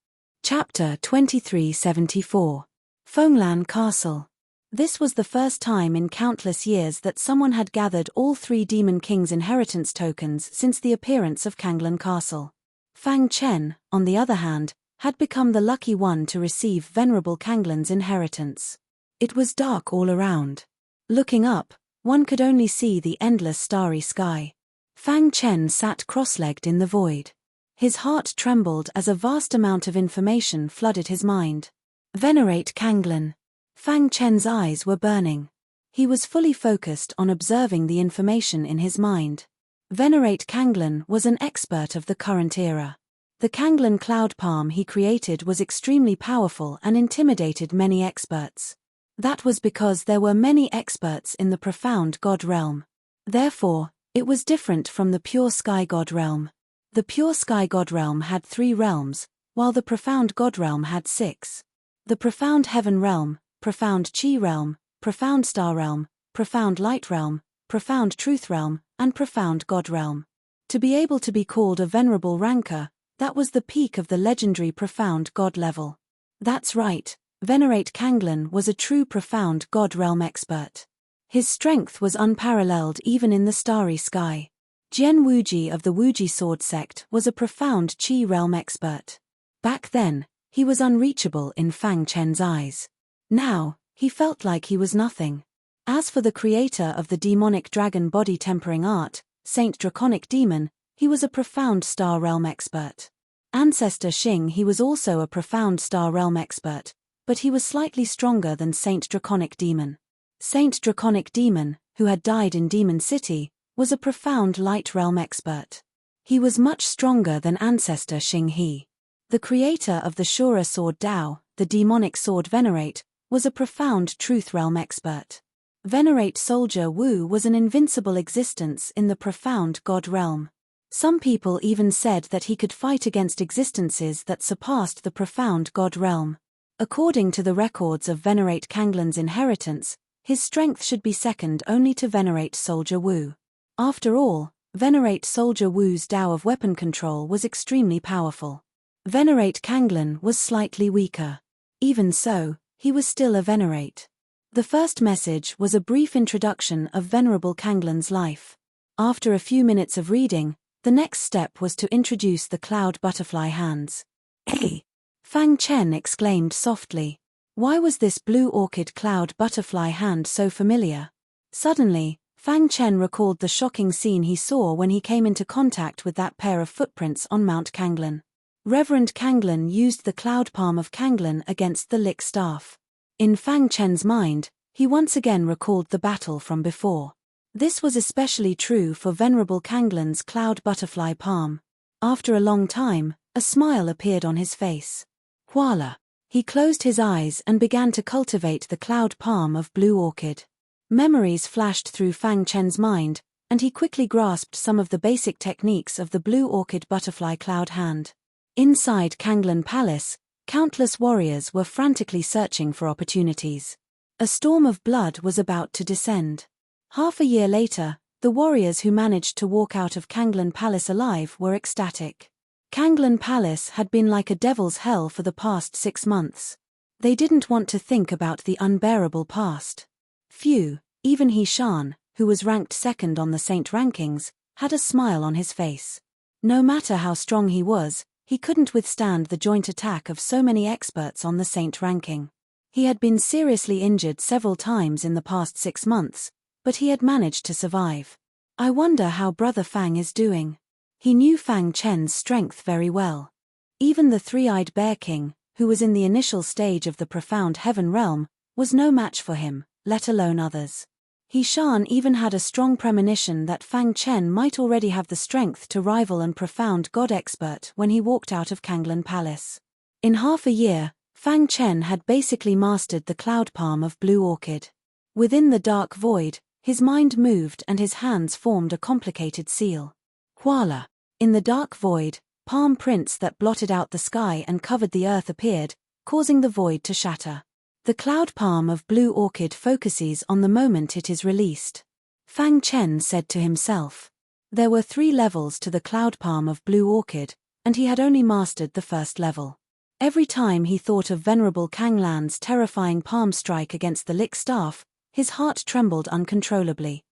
S1: Chapter 2374. Fenglan Castle. This was the first time in countless years that someone had gathered all 3 Demon King's inheritance tokens since the appearance of Kanglan Castle. Fang Chen, on the other hand, had become the lucky one to receive Venerable Kanglan's inheritance. It was dark all around. Looking up, one could only see the endless starry sky. Fang Chen sat cross-legged in the void. His heart trembled as a vast amount of information flooded his mind. Venerate Kanglan. Fang Chen's eyes were burning. He was fully focused on observing the information in his mind. Venerate Kanglan was an expert of the current era. The Kanglan cloud palm he created was extremely powerful and intimidated many experts. That was because there were many experts in the profound god realm. Therefore, it was different from the pure sky god realm. The pure sky god realm had 3 realms, while the profound god realm had 6. The profound heaven realm, profound chi realm, profound star realm, profound light realm, profound truth realm, and profound god realm. To be able to be called a venerable ranker, that was the peak of the legendary profound god level. That's right. Venerate Kanglan was a true profound god realm expert. His strength was unparalleled even in the starry sky. Jian Wuji of the Wuji sword sect was a profound Qi realm expert. Back then, he was unreachable in Fang Chen's eyes. Now, he felt like he was nothing. As for the creator of the demonic dragon body tempering art, Saint Draconic Demon, he was a profound star realm expert. Ancestor Xing, he was also a profound star realm expert, but he was slightly stronger than Saint Draconic Demon. Saint Draconic Demon, who had died in Demon City, was a profound light realm expert. He was much stronger than Ancestor Xing He. The creator of the Shura sword Dao, the demonic sword Venerate, was a profound truth realm expert. Venerate Soldier Wu was an invincible existence in the profound God realm. Some people even said that he could fight against existences that surpassed the profound God realm. According to the records of Venerate Kanglan's inheritance, his strength should be second only to Venerate Soldier Wu. After all, Venerate Soldier Wu's Dao of weapon control was extremely powerful. Venerate Kanglan was slightly weaker. Even so, he was still a Venerate. The first message was a brief introduction of Venerable Kanglan's life. After a few minutes of reading, the next step was to introduce the cloud butterfly hands. Hey! Fang Chen exclaimed softly. Why was this blue orchid cloud butterfly hand so familiar? Suddenly, Fang Chen recalled the shocking scene he saw when he came into contact with that pair of footprints on Mount Kanglan. Reverend Kanglan used the cloud palm of Kanglan against the lick staff. In Fang Chen's mind, he once again recalled the battle from before. This was especially true for Venerable Kanglan's cloud butterfly palm. After a long time, a smile appeared on his face. Voila! He closed his eyes and began to cultivate the cloud palm of Blue Orchid. Memories flashed through Fang Chen's mind, and he quickly grasped some of the basic techniques of the Blue Orchid butterfly cloud hand. Inside Kanglan Palace, countless warriors were frantically searching for opportunities. A storm of blood was about to descend. Half a year later, the warriors who managed to walk out of Kanglan Palace alive were ecstatic. Kanglan Palace had been like a devil's hell for the past 6 months. They didn't want to think about the unbearable past. Few, even He Shan, who was ranked second on the saint rankings, had a smile on his face. No matter how strong he was, he couldn't withstand the joint attack of so many experts on the saint ranking. He had been seriously injured several times in the past 6 months, but he had managed to survive. I wonder how Brother Fang is doing. He knew Fang Chen's strength very well. Even the three-eyed bear king, who was in the initial stage of the profound heaven realm, was no match for him, let alone others. He Shan even had a strong premonition that Fang Chen might already have the strength to rival an profound god expert when he walked out of Kanglan Palace. In half a year, Fang Chen had basically mastered the cloud palm of Blue Orchid. Within the dark void, his mind moved and his hands formed a complicated seal. Voila! In the dark void, palm prints that blotted out the sky and covered the earth appeared, causing the void to shatter. The cloud palm of Blue Orchid focuses on the moment it is released. Fang Chen said to himself. There were 3 levels to the cloud palm of Blue Orchid, and he had only mastered the first level. Every time he thought of Venerable Kanglan's terrifying palm strike against the lick staff, his heart trembled uncontrollably.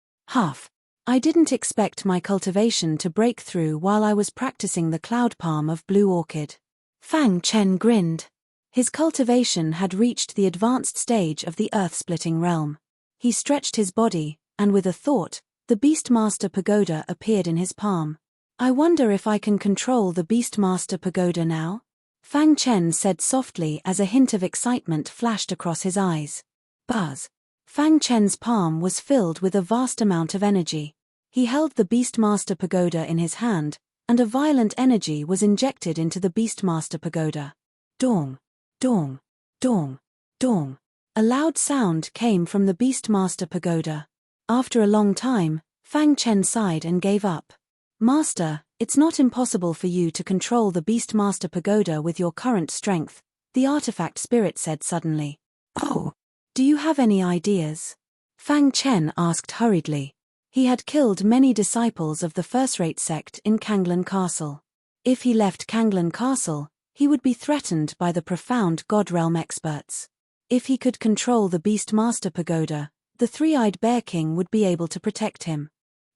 S1: I didn't expect my cultivation to break through while I was practicing the cloud palm of Blue Orchid. Fang Chen grinned. His cultivation had reached the advanced stage of the earth-splitting realm. He stretched his body, and with a thought, the Beastmaster Pagoda appeared in his palm. I wonder if I can control the Beastmaster Pagoda now? Fang Chen said softly as a hint of excitement flashed across his eyes. Buzz. Fang Chen's palm was filled with a vast amount of energy. He held the Beastmaster Pagoda in his hand, and a violent energy was injected into the Beastmaster Pagoda. Dong, dong, dong, dong. A loud sound came from the Beastmaster Pagoda. After a long time, Fang Chen sighed and gave up. Master, it's not impossible for you to control the Beastmaster Pagoda with your current strength, the artifact spirit said suddenly. Oh, do you have any ideas? Fang Chen asked hurriedly. He had killed many disciples of the first-rate sect in Kanglan Castle. If he left Kanglan Castle, he would be threatened by the profound God realm experts. If he could control the Beastmaster Pagoda, the three-eyed bear king would be able to protect him.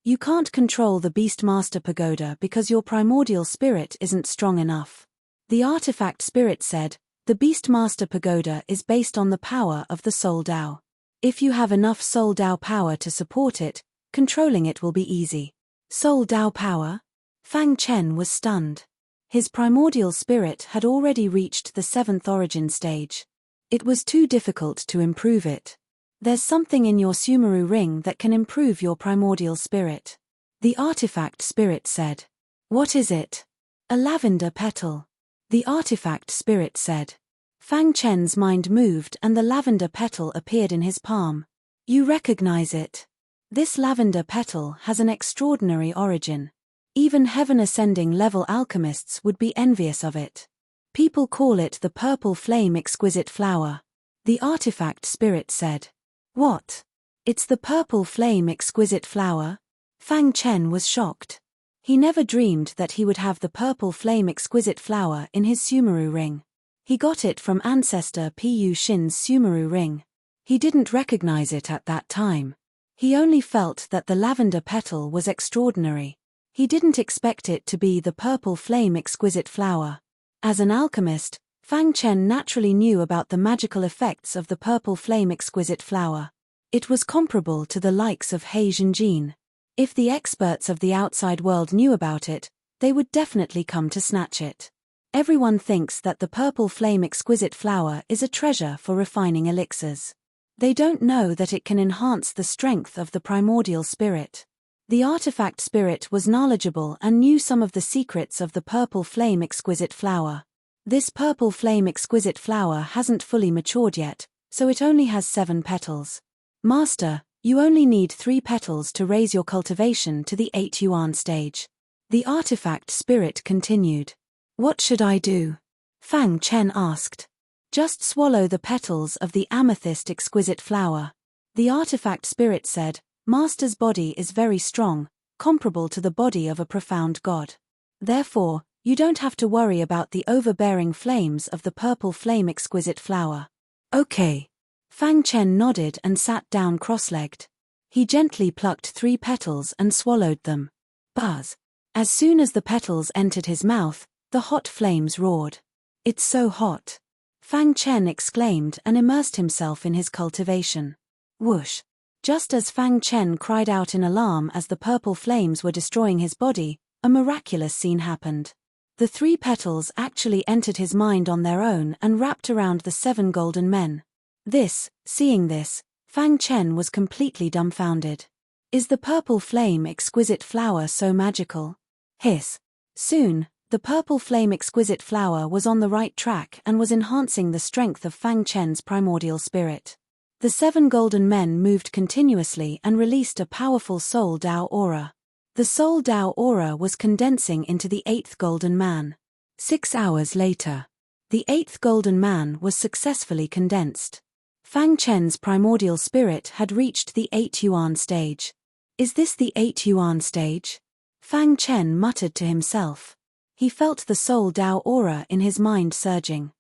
S1: You can't control the Beastmaster Pagoda because your primordial spirit isn't strong enough. The artifact spirit said, the Beastmaster Pagoda is based on the power of the Soul Dao. If you have enough Soul Dao power to support it, controlling it will be easy. Soul Dao power? Fang Chen was stunned. His primordial spirit had already reached the 7th origin stage. It was too difficult to improve it. There's something in your Sumeru ring that can improve your primordial spirit. The artifact spirit said. What is it? A lavender petal. The artifact spirit said. Fang Chen's mind moved and the lavender petal appeared in his palm. You recognize it. This lavender petal has an extraordinary origin. Even heaven-ascending level alchemists would be envious of it. People call it the purple flame exquisite flower. The artifact spirit said. What? It's the purple flame exquisite flower? Fang Chen was shocked. He never dreamed that he would have the purple flame exquisite flower in his Sumeru ring. He got it from ancestor Pu Xin's Sumeru ring. He didn't recognize it at that time. He only felt that the lavender petal was extraordinary. He didn't expect it to be the purple flame exquisite flower. As an alchemist, Fang Chen naturally knew about the magical effects of the purple flame exquisite flower. It was comparable to the likes of He Zhenjin. If the experts of the outside world knew about it, they would definitely come to snatch it. Everyone thinks that the purple flame exquisite flower is a treasure for refining elixirs. They don't know that it can enhance the strength of the primordial spirit. The artifact spirit was knowledgeable and knew some of the secrets of the purple flame exquisite flower. This purple flame exquisite flower hasn't fully matured yet, so it only has 7 petals. Master, you only need 3 petals to raise your cultivation to the 8 yuan stage. The artifact spirit continued. What should I do? Fang Chen asked. Just swallow the petals of the amethyst exquisite flower. The artifact spirit said, Master's body is very strong, comparable to the body of a profound god. Therefore, you don't have to worry about the overbearing flames of the purple flame exquisite flower. Okay. Fang Chen nodded and sat down cross-legged. He gently plucked 3 petals and swallowed them. Buzz. As soon as the petals entered his mouth, the hot flames roared. It's so hot. Fang Chen exclaimed and immersed himself in his cultivation. Whoosh. Just as Fang Chen cried out in alarm as the purple flames were destroying his body, a miraculous scene happened. The 3 petals actually entered his mind on their own and wrapped around the 7 golden men. Seeing this, Fang Chen was completely dumbfounded. Is the purple flame exquisite flower so magical? Hiss. Soon, the purple flame exquisite flower was on the right track and was enhancing the strength of Fang Chen's primordial spirit. The 7 golden men moved continuously and released a powerful Soul Dao aura. The Soul Dao aura was condensing into the 8th golden man. 6 hours later, the 8th golden man was successfully condensed. Fang Chen's primordial spirit had reached the 8 yuan stage. Is this the 8 yuan stage? Fang Chen muttered to himself. He felt the Soul Dao aura in his mind surging.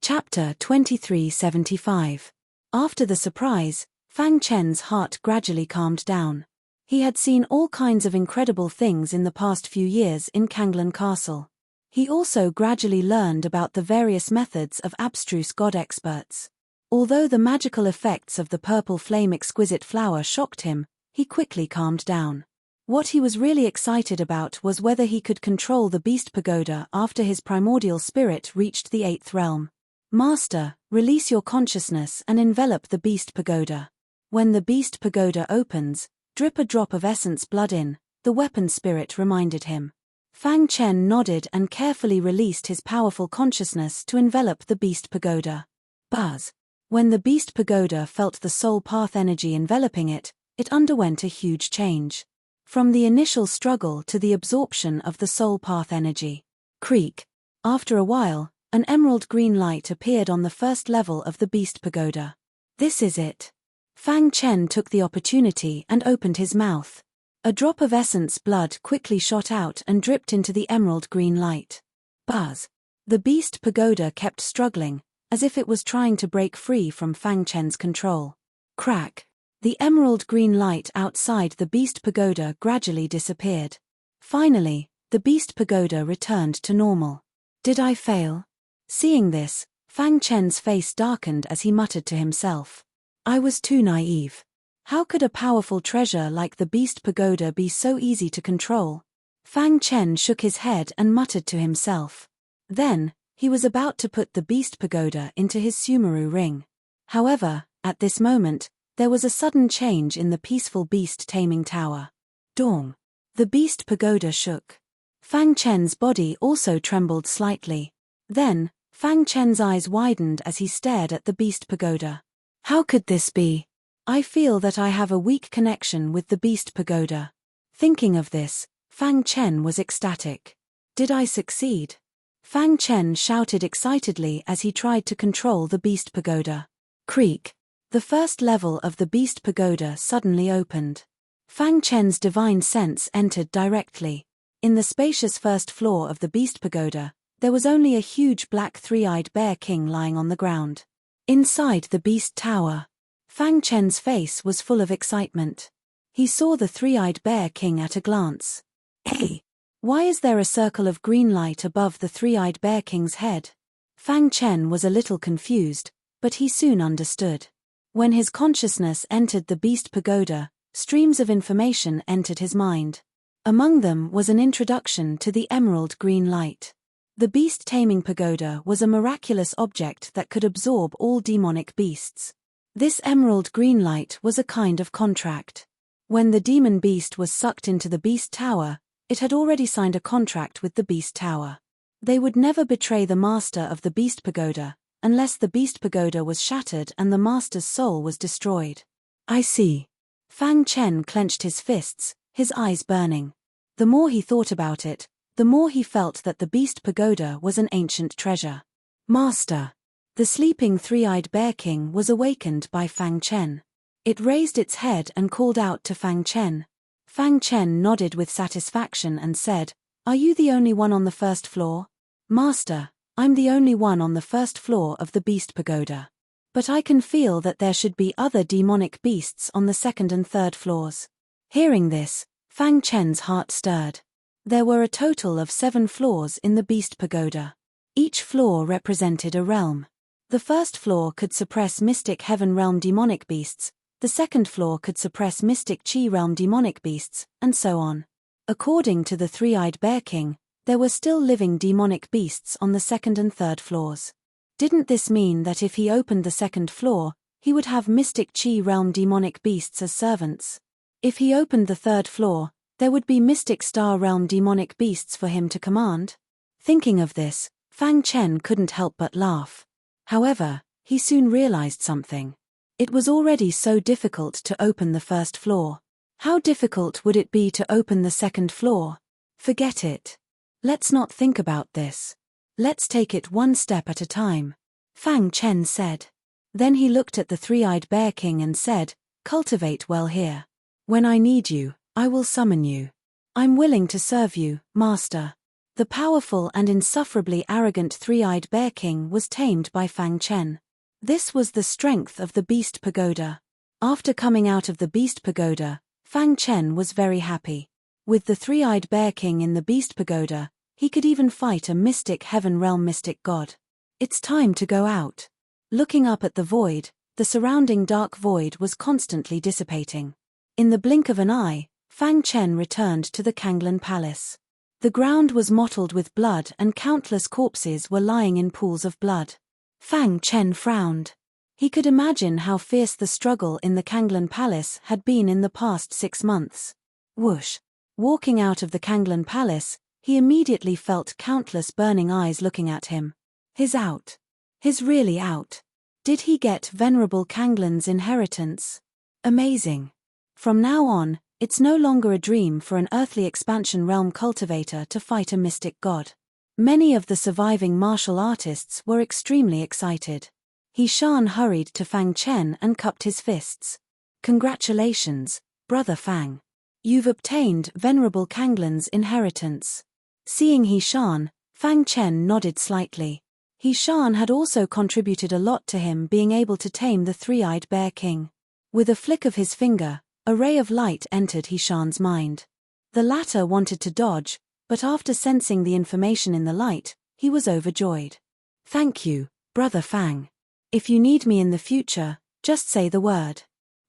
S1: Chapter 2375. After the surprise, Fang Chen's heart gradually calmed down. He had seen all kinds of incredible things in the past few years in Kanglan Castle. He also gradually learned about the various methods of abstruse god experts. Although the magical effects of the purple flame exquisite flower shocked him, he quickly calmed down. What he was really excited about was whether he could control the Beast Pagoda after his primordial spirit reached the 8th realm. Master, release your consciousness and envelop the Beast Pagoda. When the Beast Pagoda opens, drip a drop of essence blood in, the weapon spirit reminded him. Fang Chen nodded and carefully released his powerful consciousness to envelop the Beast Pagoda. Buzz. When the Beast Pagoda felt the soul path energy enveloping it, it underwent a huge change. From the initial struggle to the absorption of the soul path energy. Creak. After a while, an emerald green light appeared on the first level of the Beast Pagoda. This is it. Fang Chen took the opportunity and opened his mouth. A drop of essence blood quickly shot out and dripped into the emerald green light. Buzz. The Beast Pagoda kept struggling, as if it was trying to break free from Fang Chen's control. Crack. The emerald green light outside the beast pagoda gradually disappeared. Finally, the beast pagoda returned to normal. Did I fail? Seeing this, Fang Chen's face darkened as he muttered to himself. I was too naive. How could a powerful treasure like the beast pagoda be so easy to control? Fang Chen shook his head and muttered to himself. Then, he was about to put the beast pagoda into his Sumeru ring. However, at this moment, there was a sudden change in the peaceful beast taming tower. Dong! The beast pagoda shook. Fang Chen's body also trembled slightly. Then, Fang Chen's eyes widened as he stared at the beast pagoda. How could this be? I feel that I have a weak connection with the beast pagoda. Thinking of this, Fang Chen was ecstatic. Did I succeed? Fang Chen shouted excitedly as he tried to control the beast pagoda. Creak! The first level of the beast pagoda suddenly opened. Fang Chen's divine sense entered directly. In the spacious first floor of the beast pagoda, there was only a huge black three-eyed bear king lying on the ground. Inside the beast tower, Fang Chen's face was full of excitement. He saw the three-eyed bear king at a glance. Hey! Why is there a circle of green light above the three-eyed bear king's head? Fang Chen was a little confused, but he soon understood. When his consciousness entered the beast pagoda, streams of information entered his mind. Among them was an introduction to the emerald green light. The beast taming pagoda was a miraculous object that could absorb all demonic beasts. This emerald green light was a kind of contract. When the demon beast was sucked into the beast tower, it had already signed a contract with the beast tower. They would never betray the master of the beast pagoda, unless the beast pagoda was shattered and the master's soul was destroyed. I see. Fang Chen clenched his fists, his eyes burning. The more he thought about it, the more he felt that the beast pagoda was an ancient treasure. Master! The sleeping three-eyed bear king was awakened by Fang Chen. It raised its head and called out to Fang Chen. Fang Chen nodded with satisfaction and said, Are you the only one on the first floor? Master, I'm the only one on the first floor of the beast pagoda. But I can feel that there should be other demonic beasts on the second and third floors. Hearing this, Fang Chen's heart stirred. There were a total of 7 floors in the beast pagoda. Each floor represented a realm. The first floor could suppress mystic heaven realm demonic beasts, the second floor could suppress mystic chi realm demonic beasts, and so on. According to the three-eyed bear king, there were still living demonic beasts on the second and third floors. Didn't this mean that if he opened the second floor, he would have mystic chi realm demonic beasts as servants? If he opened the third floor, there would be mystic star realm demonic beasts for him to command? Thinking of this, Fang Chen couldn't help but laugh. However, he soon realized something. It was already so difficult to open the first floor. How difficult would it be to open the second floor? Forget it. Let's not think about this. Let's take it one step at a time, Fang Chen said. Then he looked at the three-eyed bear king and said, Cultivate well here. When I need you, I will summon you. I'm willing to serve you, master. The powerful and insufferably arrogant three-eyed bear king was tamed by Fang Chen. This was the strength of the beast pagoda. After coming out of the beast pagoda, Fang Chen was very happy. With the three-eyed bear king in the beast pagoda, he could even fight a mystic heaven realm mystic god. It's time to go out. Looking up at the void, the surrounding dark void was constantly dissipating. In the blink of an eye, Fang Chen returned to the Kanglan Palace. The ground was mottled with blood and countless corpses were lying in pools of blood. Fang Chen frowned. He could imagine how fierce the struggle in the Kanglan Palace had been in the past 6 months. Whoosh! Walking out of the Kanglan Palace, he immediately felt countless burning eyes looking at him. He's out. He's really out. Did he get Venerable Kanglan's inheritance? Amazing. From now on, it's no longer a dream for an earthly expansion realm cultivator to fight a mystic god. Many of the surviving martial artists were extremely excited. He Shan hurried to Fang Chen and cupped his fists. Congratulations, Brother Fang. You've obtained Venerable Kanglan's inheritance. Seeing He Shan, Fang Chen nodded slightly. He Shan had also contributed a lot to him being able to tame the three-eyed bear king. With a flick of his finger, a ray of light entered Hishan's mind. The latter wanted to dodge, but after sensing the information in the light, he was overjoyed. Thank you, Brother Fang. If you need me in the future, just say the word.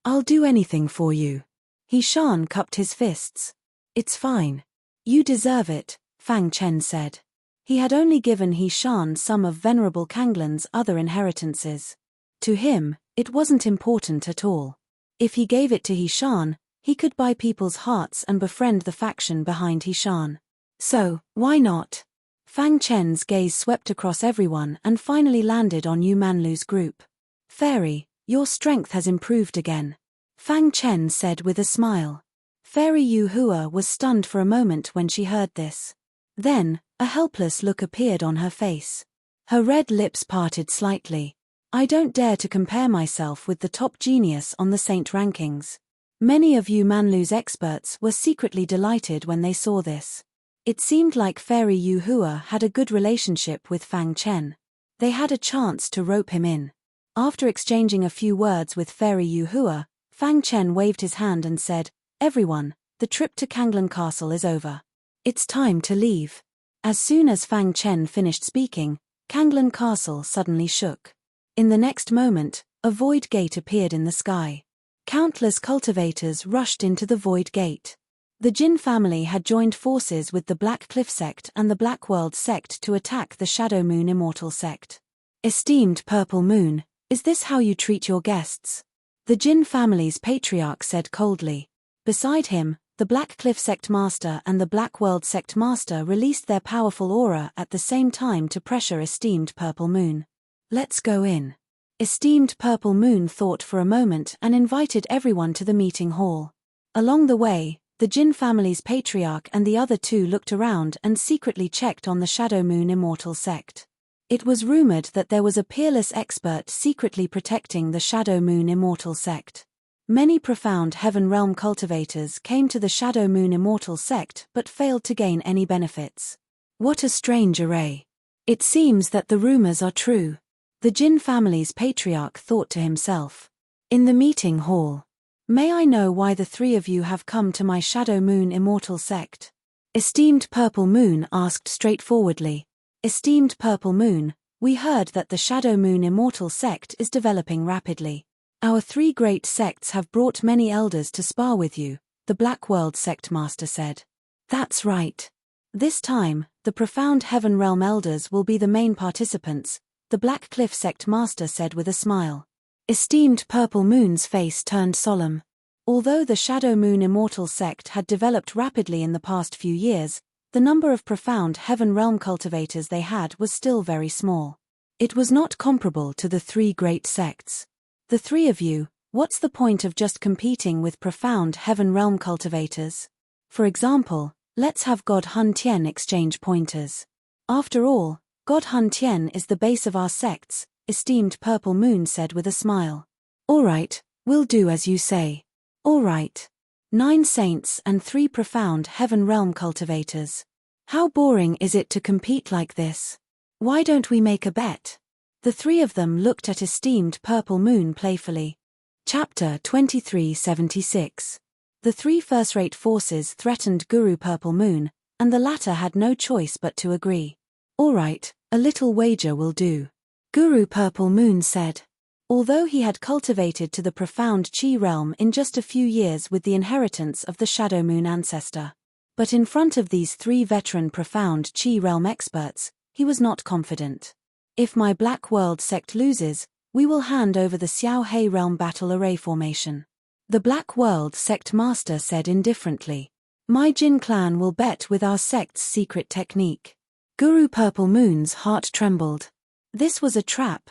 S1: I'll do anything for you. Hishan cupped his fists. It's fine. You deserve it, Fang Chen said. He had only given Hishan some of Venerable Kanglan's other inheritances. To him, it wasn't important at all. If he gave it to Hishan, he could buy people's hearts and befriend the faction behind Hishan. So, why not? Fang Chen's gaze swept across everyone and finally landed on Yu Manlu's group. Fairy, your strength has improved again. Fang Chen said with a smile. Fairy Yu Hua was stunned for a moment when she heard this. Then, a helpless look appeared on her face. Her red lips parted slightly. I don't dare to compare myself with the top genius on the saint rankings. Many of Yu Manlu's experts were secretly delighted when they saw this. It seemed like Fairy Yu Hua had a good relationship with Fang Chen. They had a chance to rope him in. After exchanging a few words with Fairy Yu Hua, Fang Chen waved his hand and said, Everyone, the trip to Kanglan Castle is over. It's time to leave. As soon as Fang Chen finished speaking, Kanglan Castle suddenly shook. In the next moment, a void gate appeared in the sky. Countless cultivators rushed into the void gate. The Jin family had joined forces with the Black Cliff sect and the Black World sect to attack the Shadow Moon Immortal sect. Esteemed Purple Moon, is this how you treat your guests? The Jin family's patriarch said coldly. Beside him, the Black Cliff sect master and the Black World sect master released their powerful aura at the same time to pressure Esteemed Purple Moon. Let's go in. Esteemed Purple Moon thought for a moment and invited everyone to the meeting hall. Along the way, the Jin family's patriarch and the other two looked around and secretly checked on the Shadow Moon Immortal sect. It was rumored that there was a peerless expert secretly protecting the Shadow Moon Immortal sect. Many profound Heaven Realm cultivators came to the Shadow Moon Immortal sect but failed to gain any benefits. What a strange array. It seems that the rumors are true. The Jin family's patriarch thought to himself. In the meeting hall. May I know why the three of you have come to my Shadow Moon Immortal sect? Esteemed Purple Moon asked straightforwardly. Esteemed Purple Moon, we heard that the Shadow Moon Immortal sect is developing rapidly. Our three great sects have brought many elders to spar with you, the Black World sect master said. That's right. This time, the profound Heaven Realm elders will be the main participants, the Black Cliff sect master said with a smile. Esteemed Purple Moon's face turned solemn. Although the Shadow Moon Immortal sect had developed rapidly in the past few years, the number of profound Heaven Realm cultivators they had was still very small. It was not comparable to the three great sects. The three of you, what's the point of just competing with profound Heaven Realm cultivators? For example, let's have God Hun Tien exchange pointers. After all, God Hun Tien is the base of our sects, Esteemed Purple Moon said with a smile. All right, we'll do as you say. All right. 9 saints and 3 profound Heaven Realm cultivators. How boring is it to compete like this? Why don't we make a bet? The three of them looked at Esteemed Purple Moon playfully. Chapter 2376. The three first-rate forces threatened Guru Purple Moon, and the latter had no choice but to agree. All right, a little wager will do. Guru Purple Moon said. Although he had cultivated to the profound Chi realm in just a few years with the inheritance of the Shadow Moon ancestor. But in front of these 3 veteran profound Chi realm experts, he was not confident. If my Black World sect loses, we will hand over the Xiao Hei realm battle array formation. The Black World sect master said indifferently. My Jin clan will bet with our sect's secret technique. Guru Purple Moon's heart trembled. This was a trap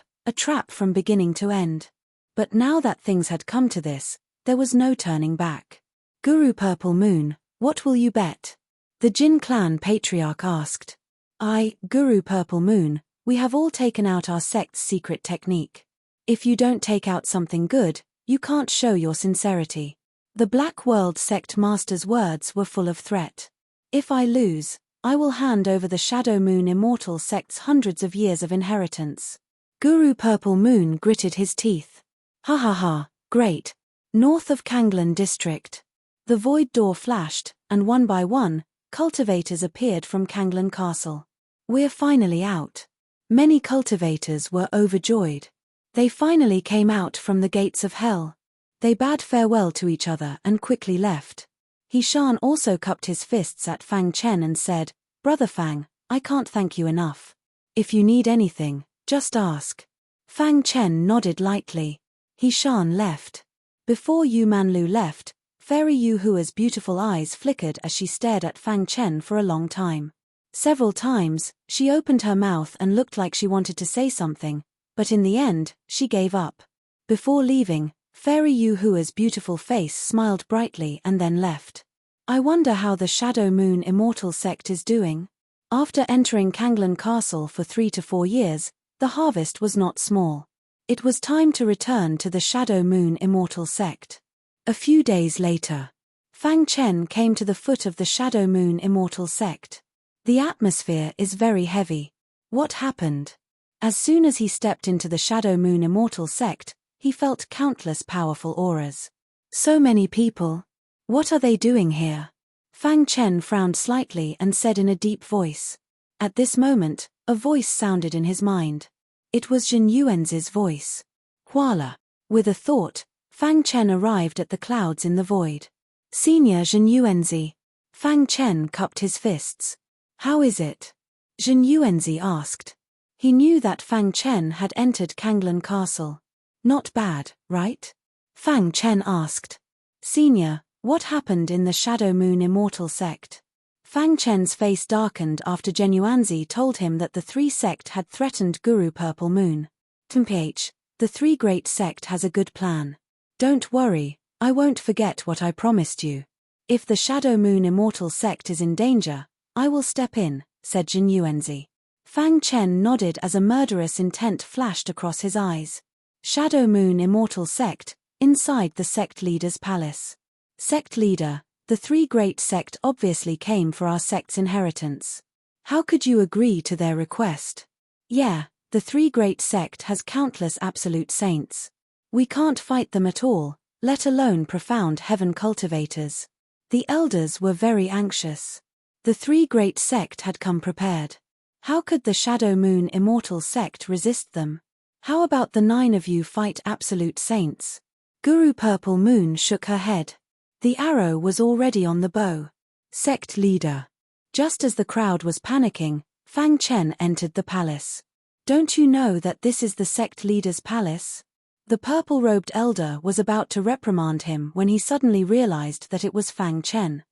S1: from beginning to end. But now that things had come to this, there was no turning back. Guru Purple Moon, what will you bet? The Jin clan patriarch asked. Guru Purple Moon, we have all taken out our sect's secret technique. If you don't take out something good, you can't show your sincerity. The Black World sect master's words were full of threat. If I lose, I will hand over the Shadow Moon Immortal sect's hundreds of years of inheritance. Guru Purple Moon gritted his teeth. Ha ha ha, great. North of Kanglan District. The void door flashed, and one by one, cultivators appeared from Kanglan Castle. We're finally out. Many cultivators were overjoyed. They finally came out from the gates of hell. They bade farewell to each other and quickly left. He Shan also cupped his fists at Fang Chen and said, "Brother Fang, I can't thank you enough. If you need anything, just ask." Fang Chen nodded lightly. He Shan left. Before Yu Manlu left, Fairy Yu Hua's beautiful eyes flickered as she stared at Fang Chen for a long time. Several times, she opened her mouth and looked like she wanted to say something, but in the end, she gave up. Before leaving, Fairy Yu Hua's beautiful face smiled brightly and then left. I wonder how the Shadow Moon Immortal sect is doing. After entering Kanglan Castle for 3 to 4 years, the harvest was not small. It was time to return to the Shadow Moon Immortal sect. A few days later, Fang Chen came to the foot of the Shadow Moon Immortal sect. The atmosphere is very heavy. What happened? As soon as he stepped into the Shadow Moon Immortal sect, he felt countless powerful auras. So many people. What are they doing here? Fang Chen frowned slightly and said in a deep voice. At this moment, a voice sounded in his mind. It was Jin Yuanzi's voice. Huala. With a thought, Fang Chen arrived at the clouds in the void. Senior Jin Yuanzi. Fang Chen cupped his fists. How is it? Jin Yuanzi asked. He knew that Fang Chen had entered Kanglan Castle. Not bad, right? Fang Chen asked. Senior, what happened in the Shadow Moon Immortal sect? Fang Chen's face darkened after Jin Yuanzi told him that the 3 sect had threatened Guru Purple Moon. Temph, the 3 Great Sect has a good plan. Don't worry, I won't forget what I promised you. If the Shadow Moon Immortal sect is in danger, I will step in, said Jin Yuanzi. Fang Chen nodded as a murderous intent flashed across his eyes. Shadow Moon Immortal sect, inside the sect leader's palace. Sect leader, the 3 Great Sect obviously came for our sect's inheritance. How could you agree to their request? Yeah, the 3 Great Sect has countless absolute saints. We can't fight them at all, let alone profound heaven cultivators. The elders were very anxious. The 3 Great Sect had come prepared. How could the Shadow Moon Immortal sect resist them? How about the 9 of you fight absolute saints? Guru Purple Moon shook her head. The arrow was already on the bow. Sect leader. Just as the crowd was panicking, Fang Chen entered the palace. Don't you know that this is the sect leader's palace? The purple-robed elder was about to reprimand him when he suddenly realized that it was Fang Chen.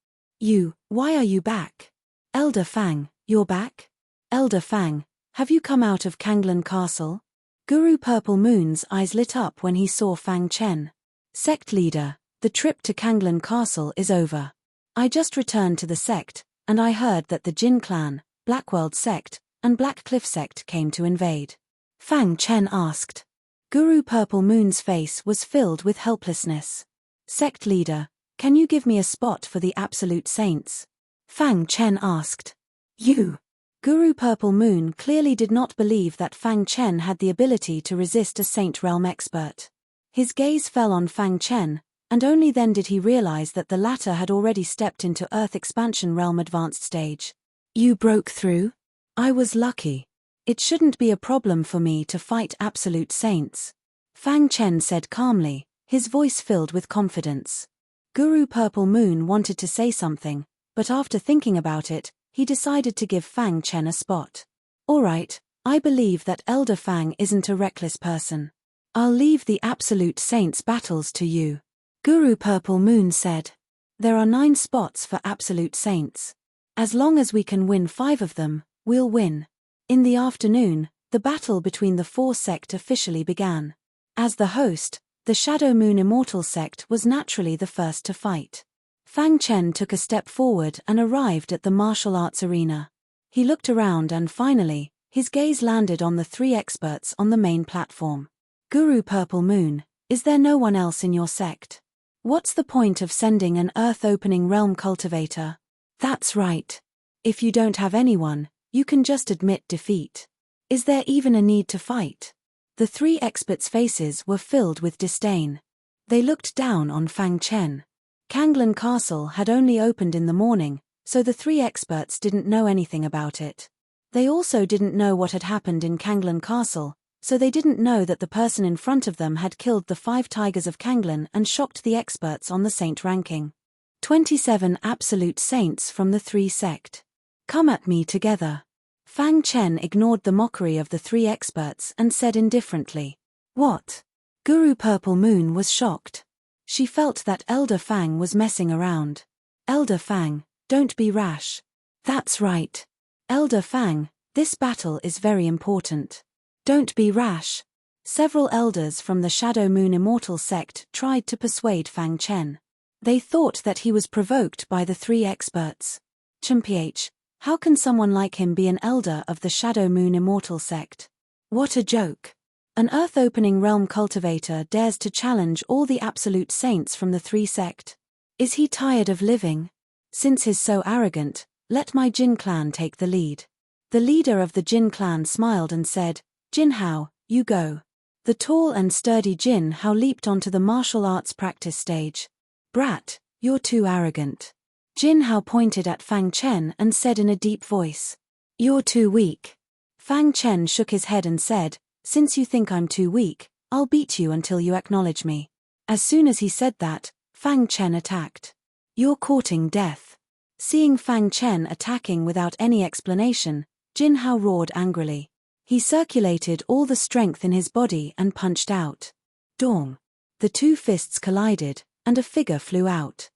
S1: Why are you back? Elder Fang, you're back? Elder Fang, have you come out of Kanglan Castle? Guru Purple Moon's eyes lit up when he saw Fang Chen. Sect leader, the trip to Kanglan Castle is over. I just returned to the sect, and I heard that the Jin clan, Blackworld sect, and Black Cliff sect came to invade. Fang Chen asked. Guru Purple Moon's face was filled with helplessness. Sect leader, can you give me a spot for the absolute saints? Fang Chen asked. Guru Purple Moon clearly did not believe that Fang Chen had the ability to resist a Saint Realm expert. His gaze fell on Fang Chen, and only then did he realize that the latter had already stepped into Earth Expansion Realm Advanced Stage. You broke through? I was lucky. It shouldn't be a problem for me to fight absolute saints. Fang Chen said calmly, his voice filled with confidence. Guru Purple Moon wanted to say something, but after thinking about it, he decided to give Fang Chen a spot. Alright, I believe that Elder Fang isn't a reckless person. I'll leave the absolute saints battles to you. Guru Purple Moon said. There are 9 spots for absolute saints. As long as we can win 5 of them, we'll win. In the afternoon, the battle between the 4 sect officially began. As the host, the Shadow Moon Immortal sect was naturally the first to fight. Fang Chen took a step forward and arrived at the martial arts arena. He looked around and finally, his gaze landed on the 3 experts on the main platform. Guru Purple Moon, is there no one else in your sect? What's the point of sending an earth-opening realm cultivator? That's right. If you don't have anyone, you can just admit defeat. Is there even a need to fight? The 3 experts' faces were filled with disdain. They looked down on Fang Chen. Kanglan Castle had only opened in the morning, so the three experts didn't know anything about it. They also didn't know what had happened in Kanglan Castle, so they didn't know that the person in front of them had killed the 5 tigers of Kanglan and shocked the experts on the saint ranking. 27 absolute saints from the 3 sect. Come at me together. Fang Chen ignored the mockery of the 3 experts and said indifferently, "What?" Guru Purple Moon was shocked. She felt that Elder Fang was messing around. "Elder Fang, don't be rash." "That's right. Elder Fang, this battle is very important. Don't be rash." Several elders from the Shadow Moon Immortal sect tried to persuade Fang Chen. They thought that he was provoked by the 3 experts. "Ch, how can someone like him be an elder of the Shadow Moon Immortal sect? What a joke. An earth-opening realm cultivator dares to challenge all the absolute saints from the 3 sect. Is he tired of living? Since he's so arrogant, let my Jin clan take the lead." The leader of the Jin clan smiled and said, "Jin Hao, you go." The tall and sturdy Jin Hao leaped onto the martial arts practice stage. "Brat, you're too arrogant." Jin Hao pointed at Fang Chen and said in a deep voice, "You're too weak." Fang Chen shook his head and said, "Since you think I'm too weak, I'll beat you until you acknowledge me." As soon as he said that, Fang Chen attacked. "You're courting death." Seeing Fang Chen attacking without any explanation, Jin Hao roared angrily. He circulated all the strength in his body and punched out. Dong. The 2 fists collided, and a figure flew out.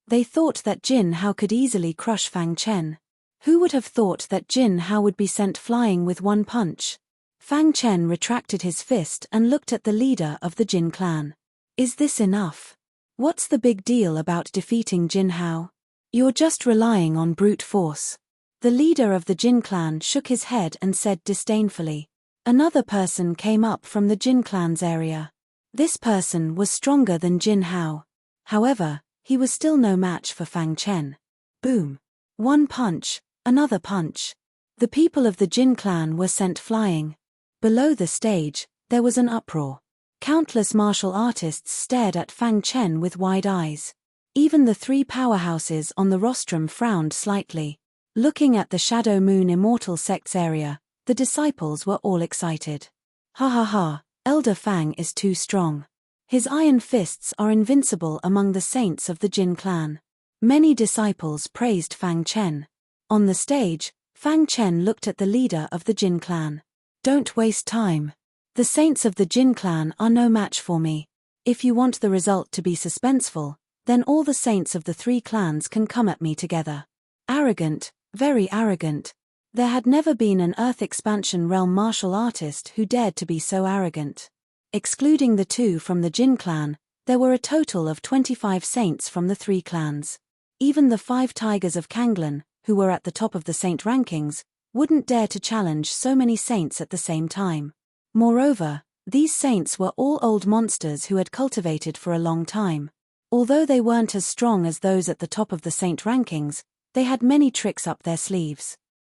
S1: They thought that Jin Hao could easily crush Fang Chen. Who would have thought that Jin Hao would be sent flying with 1 punch? Fang Chen retracted his fist and looked at the leader of the Jin clan. "Is this enough? What's the big deal about defeating Jin Hao? You're just relying on brute force." The leader of the Jin clan shook his head and said disdainfully. Another person came up from the Jin clan's area. This person was stronger than Jin Hao. However, he was still no match for Fang Chen. Boom. 1 punch, another punch. The people of the Jin clan were sent flying. Below the stage, there was an uproar. Countless martial artists stared at Fang Chen with wide eyes. Even the 3 powerhouses on the rostrum frowned slightly. Looking at the Shadow Moon Immortal sect's area, the disciples were all excited. "Ha ha ha, Elder Fang is too strong. His iron fists are invincible among the saints of the Jin clan." Many disciples praised Fang Chen. On the stage, Fang Chen looked at the leader of the Jin clan. "Don't waste time. The saints of the Jin clan are no match for me. If you want the result to be suspenseful, then all the saints of the 3 clans can come at me together." Arrogant, very arrogant. There had never been an Earth Expansion Realm martial artist who dared to be so arrogant. Excluding the 2 from the Jin clan, there were a total of 25 saints from the 3 clans. Even the 5 tigers of Kanglan, who were at the top of the saint rankings, wouldn't dare to challenge so many saints at the same time. Moreover, these saints were all old monsters who had cultivated for a long time. Although they weren't as strong as those at the top of the saint rankings, they had many tricks up their sleeves.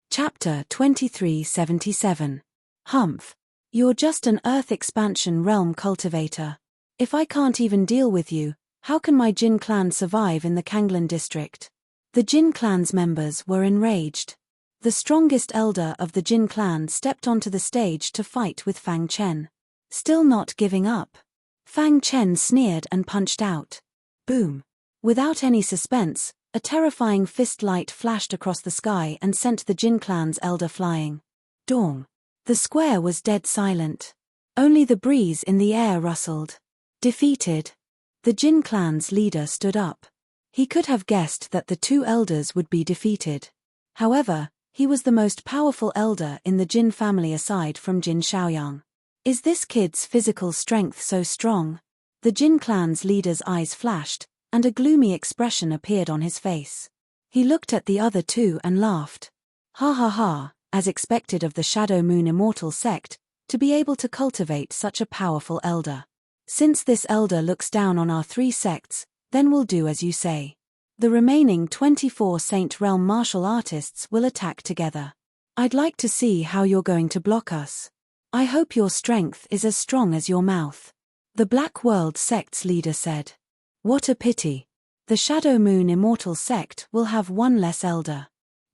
S1: Chapter 2377. Humph. You're just an Earth Expansion Realm cultivator. If I can't even deal with you, how can my Jin clan survive in the Kanglan district? The Jin clan's members were enraged. The strongest elder of the Jin clan stepped onto the stage to fight with Fang Chen. Still not giving up. Fang Chen sneered and punched out. Boom. Without any suspense, a terrifying fist light flashed across the sky and sent the Jin clan's elder flying. Dong. The square was dead silent. Only the breeze in the air rustled. Defeated. The Jin clan's leader stood up. He could have guessed that the 2 elders would be defeated. However, he was the most powerful elder in the Jin family aside from Jin Shaoyang. Is this kid's physical strength so strong? The Jin clan's leader's eyes flashed, and a gloomy expression appeared on his face. He looked at the other 2 and laughed. Ha ha ha, as expected of the Shadow Moon Immortal sect, to be able to cultivate such a powerful elder. Since this elder looks down on our 3 sects, then we'll do as you say. The remaining 24 Saint Realm martial artists will attack together. I'd like to see how you're going to block us. I hope your strength is as strong as your mouth. The Black World sect's leader said. What a pity. The Shadow Moon Immortal sect will have one less elder.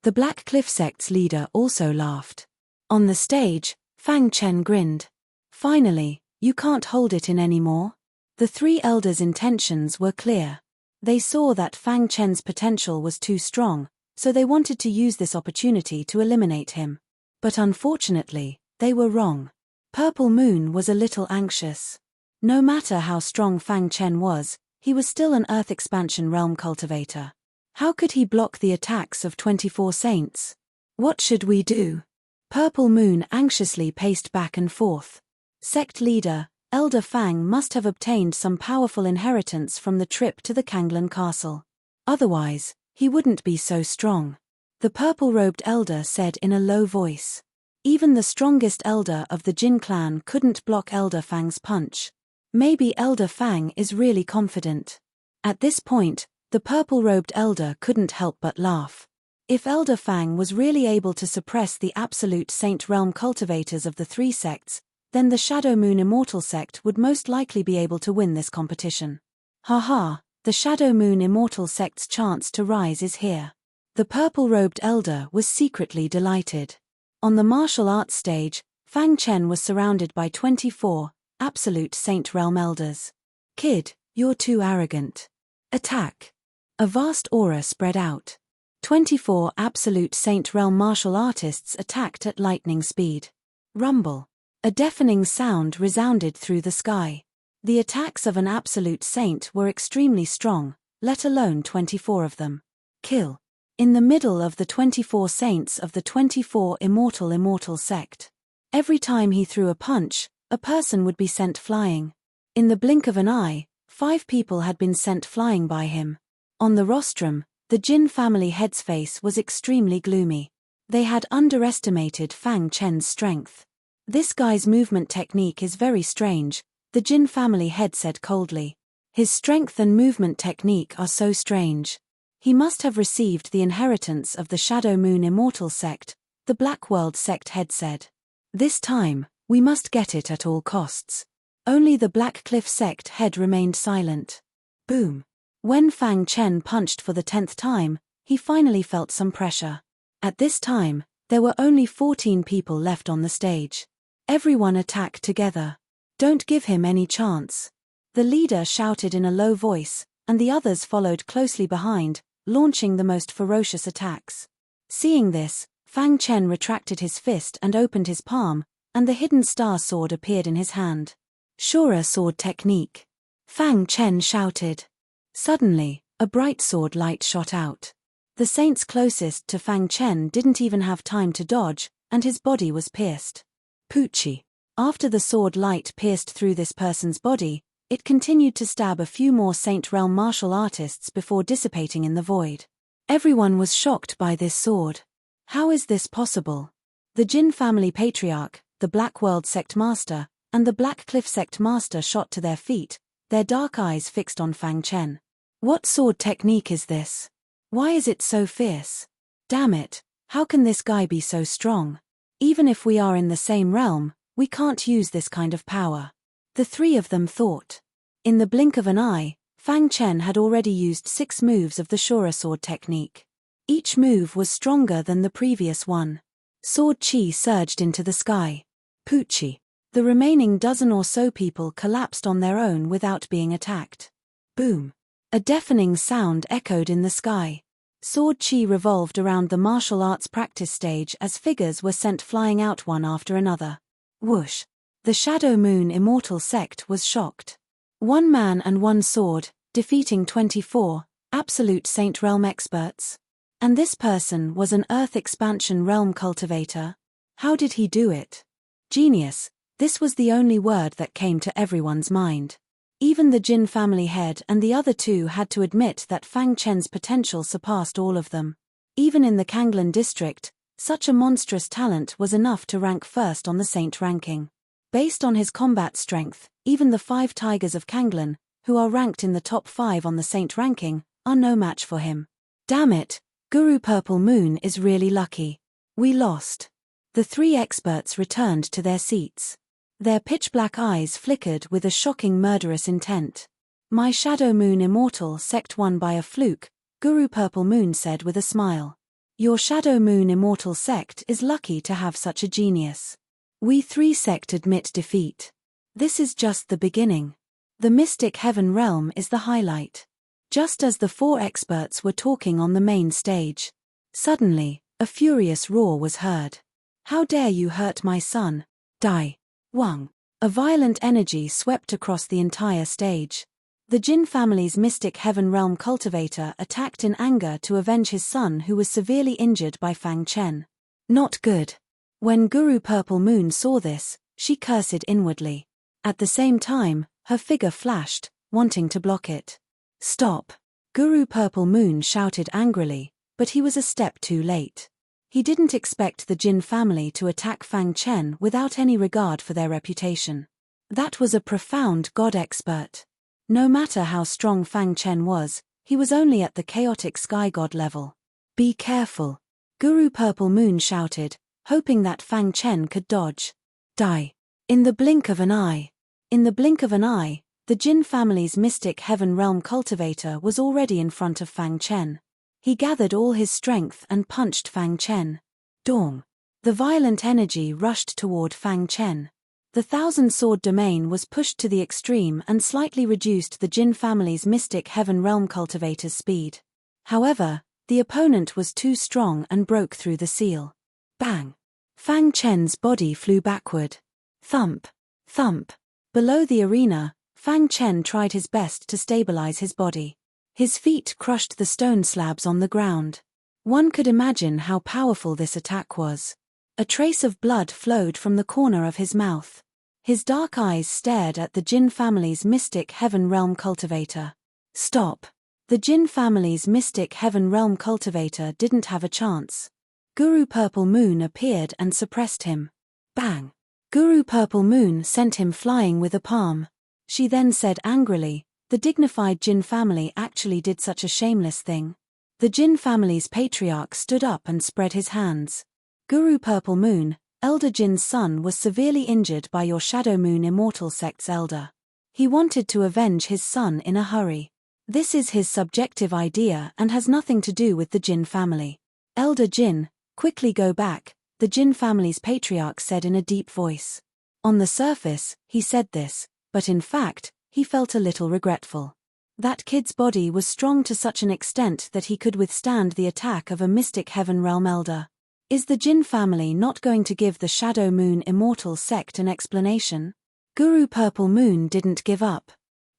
S1: The Black Cliff sect's leader also laughed. On the stage, Fang Chen grinned. Finally, you can't hold it in anymore? The three elders' intentions were clear. They saw that Fang Chen's potential was too strong, so they wanted to use this opportunity to eliminate him. But unfortunately, they were wrong. Purple Moon was a little anxious. No matter how strong Fang Chen was, he was still an Earth Expansion Realm cultivator. How could he block the attacks of 24 saints? What should we do? Purple Moon anxiously paced back and forth. Sect leader, Elder Fang must have obtained some powerful inheritance from the trip to the Kanglan Castle. Otherwise, he wouldn't be so strong. The purple-robed elder said in a low voice. Even the strongest elder of the Jin clan couldn't block Elder Fang's punch. Maybe Elder Fang is really confident. At this point, the purple-robed elder couldn't help but laugh. If Elder Fang was really able to suppress the absolute Saint Realm cultivators of the three sects, then the Shadow Moon Immortal sect would most likely be able to win this competition. Haha, the Shadow Moon Immortal sect's chance to rise is here. The purple-robed elder was secretly delighted. On the martial arts stage, Fang Chen was surrounded by 24 absolute Saint Realm elders. Kid, you're too arrogant. Attack. A vast aura spread out. 24 absolute Saint Realm martial artists attacked at lightning speed. Rumble. A deafening sound resounded through the sky. The attacks of an absolute saint were extremely strong, let alone 24 of them. Kill. In the middle of the 24 saints of the 24 immortal sect. Every time he threw a punch, a person would be sent flying. In the blink of an eye, 5 people had been sent flying by him. On the rostrum, the Jin family head's face was extremely gloomy. They had underestimated Fang Chen's strength. This guy's movement technique is very strange, the Jin family head said coldly. His strength and movement technique are so strange. He must have received the inheritance of the Shadow Moon Immortal sect, the Black World sect head said. This time, we must get it at all costs. Only the Black Cliff sect head remained silent. Boom. When Fang Chen punched for the 10th time, he finally felt some pressure. At this time, there were only 14 people left on the stage. Everyone attack together. Don't give him any chance. The leader shouted in a low voice, and the others followed closely behind, launching the most ferocious attacks. Seeing this, Fang Chen retracted his fist and opened his palm, and the hidden star sword appeared in his hand. Shura sword technique. Fang Chen shouted. Suddenly, a bright sword light shot out. The saints closest to Fang Chen didn't even have time to dodge, and his body was pierced. Poochie. After the sword light pierced through this person's body, it continued to stab a few more Saint Realm martial artists before dissipating in the void. Everyone was shocked by this sword. How is this possible? The Jin family patriarch, the Black World sect master, and the Black Cliff sect master shot to their feet, their dark eyes fixed on Fang Chen. What sword technique is this? Why is it so fierce? Damn it, how can this guy be so strong? Even if we are in the same realm, we can't use this kind of power. The three of them thought. In the blink of an eye, Fang Chen had already used 6 moves of the Shura sword technique. Each move was stronger than the previous one. Sword chi surged into the sky. Poochie. The remaining dozen or so people collapsed on their own without being attacked. Boom. A deafening sound echoed in the sky. Sword chi revolved around the martial arts practice stage as figures were sent flying out one after another. Whoosh. The Shadow Moon Immortal sect was shocked. 1 man and 1 sword, defeating 24 absolute Saint Realm experts. And this person was an Earth Expansion Realm cultivator. How did he do it? Genius. This was the only word that came to everyone's mind. Even the Jin family head and the other 2 had to admit that Fang Chen's potential surpassed all of them. Even in the Kanglan district, such a monstrous talent was enough to rank first on the Saint ranking. Based on his combat strength, even the 5 Tigers of Kanglan, who are ranked in the top 5 on the Saint ranking, are no match for him. Damn it, Guru Purple Moon is really lucky. We lost. The 3 experts returned to their seats. Their pitch-black eyes flickered with a shocking murderous intent. My Shadow Moon Immortal Sect won by a fluke, Guru Purple Moon said with a smile. Your Shadow Moon Immortal Sect is lucky to have such a genius. We 3 sect admit defeat. This is just the beginning. The mystic heaven realm is the highlight. Just as the 4 experts were talking on the main stage, suddenly, a furious roar was heard. How dare you hurt my son? Die. Wang. A violent energy swept across the entire stage. The Jin family's mystic heaven realm cultivator attacked in anger to avenge his son who was severely injured by Fang Chen. Not good. When Guru Purple Moon saw this, she cursed inwardly. At the same time, her figure flashed, wanting to block it. Stop! Guru Purple Moon shouted angrily, but he was a step too late. He didn't expect the Jin family to attack Fang Chen without any regard for their reputation. That was a profound god expert. No matter how strong Fang Chen was, he was only at the chaotic sky god level. Be careful! Guru Purple Moon shouted, hoping that Fang Chen could dodge. Die! In the blink of an eye. In the blink of an eye, the Jin family's mystic heaven realm cultivator was already in front of Fang Chen. He gathered all his strength and punched Fang Chen. Dong! The violent energy rushed toward Fang Chen. The thousand-sword domain was pushed to the extreme and slightly reduced the Jin family's mystic heaven realm cultivator's speed. However, the opponent was too strong and broke through the seal. Bang! Fang Chen's body flew backward. Thump! Thump! Below the arena, Fang Chen tried his best to stabilize his body. His feet crushed the stone slabs on the ground. One could imagine how powerful this attack was. A trace of blood flowed from the corner of his mouth. His dark eyes stared at the Jin family's mystic heaven realm cultivator. Stop! The Jin family's mystic heaven realm cultivator didn't have a chance. Guru Purple Moon appeared and suppressed him. Bang! Guru Purple Moon sent him flying with a palm. She then said angrily, the dignified Jin family actually did such a shameless thing. The Jin family's patriarch stood up and spread his hands. Guru Purple Moon, Elder Jin's son, was severely injured by your Shadow Moon Immortal Sect's elder. He wanted to avenge his son in a hurry. This is his subjective idea and has nothing to do with the Jin family. Elder Jin, quickly go back, the Jin family's patriarch said in a deep voice. On the surface, he said this, but in fact, he felt a little regretful. That kid's body was strong to such an extent that he could withstand the attack of a mystic heaven realm elder. Is the Jin family not going to give the Shadow Moon Immortal Sect an explanation? Guru Purple Moon didn't give up.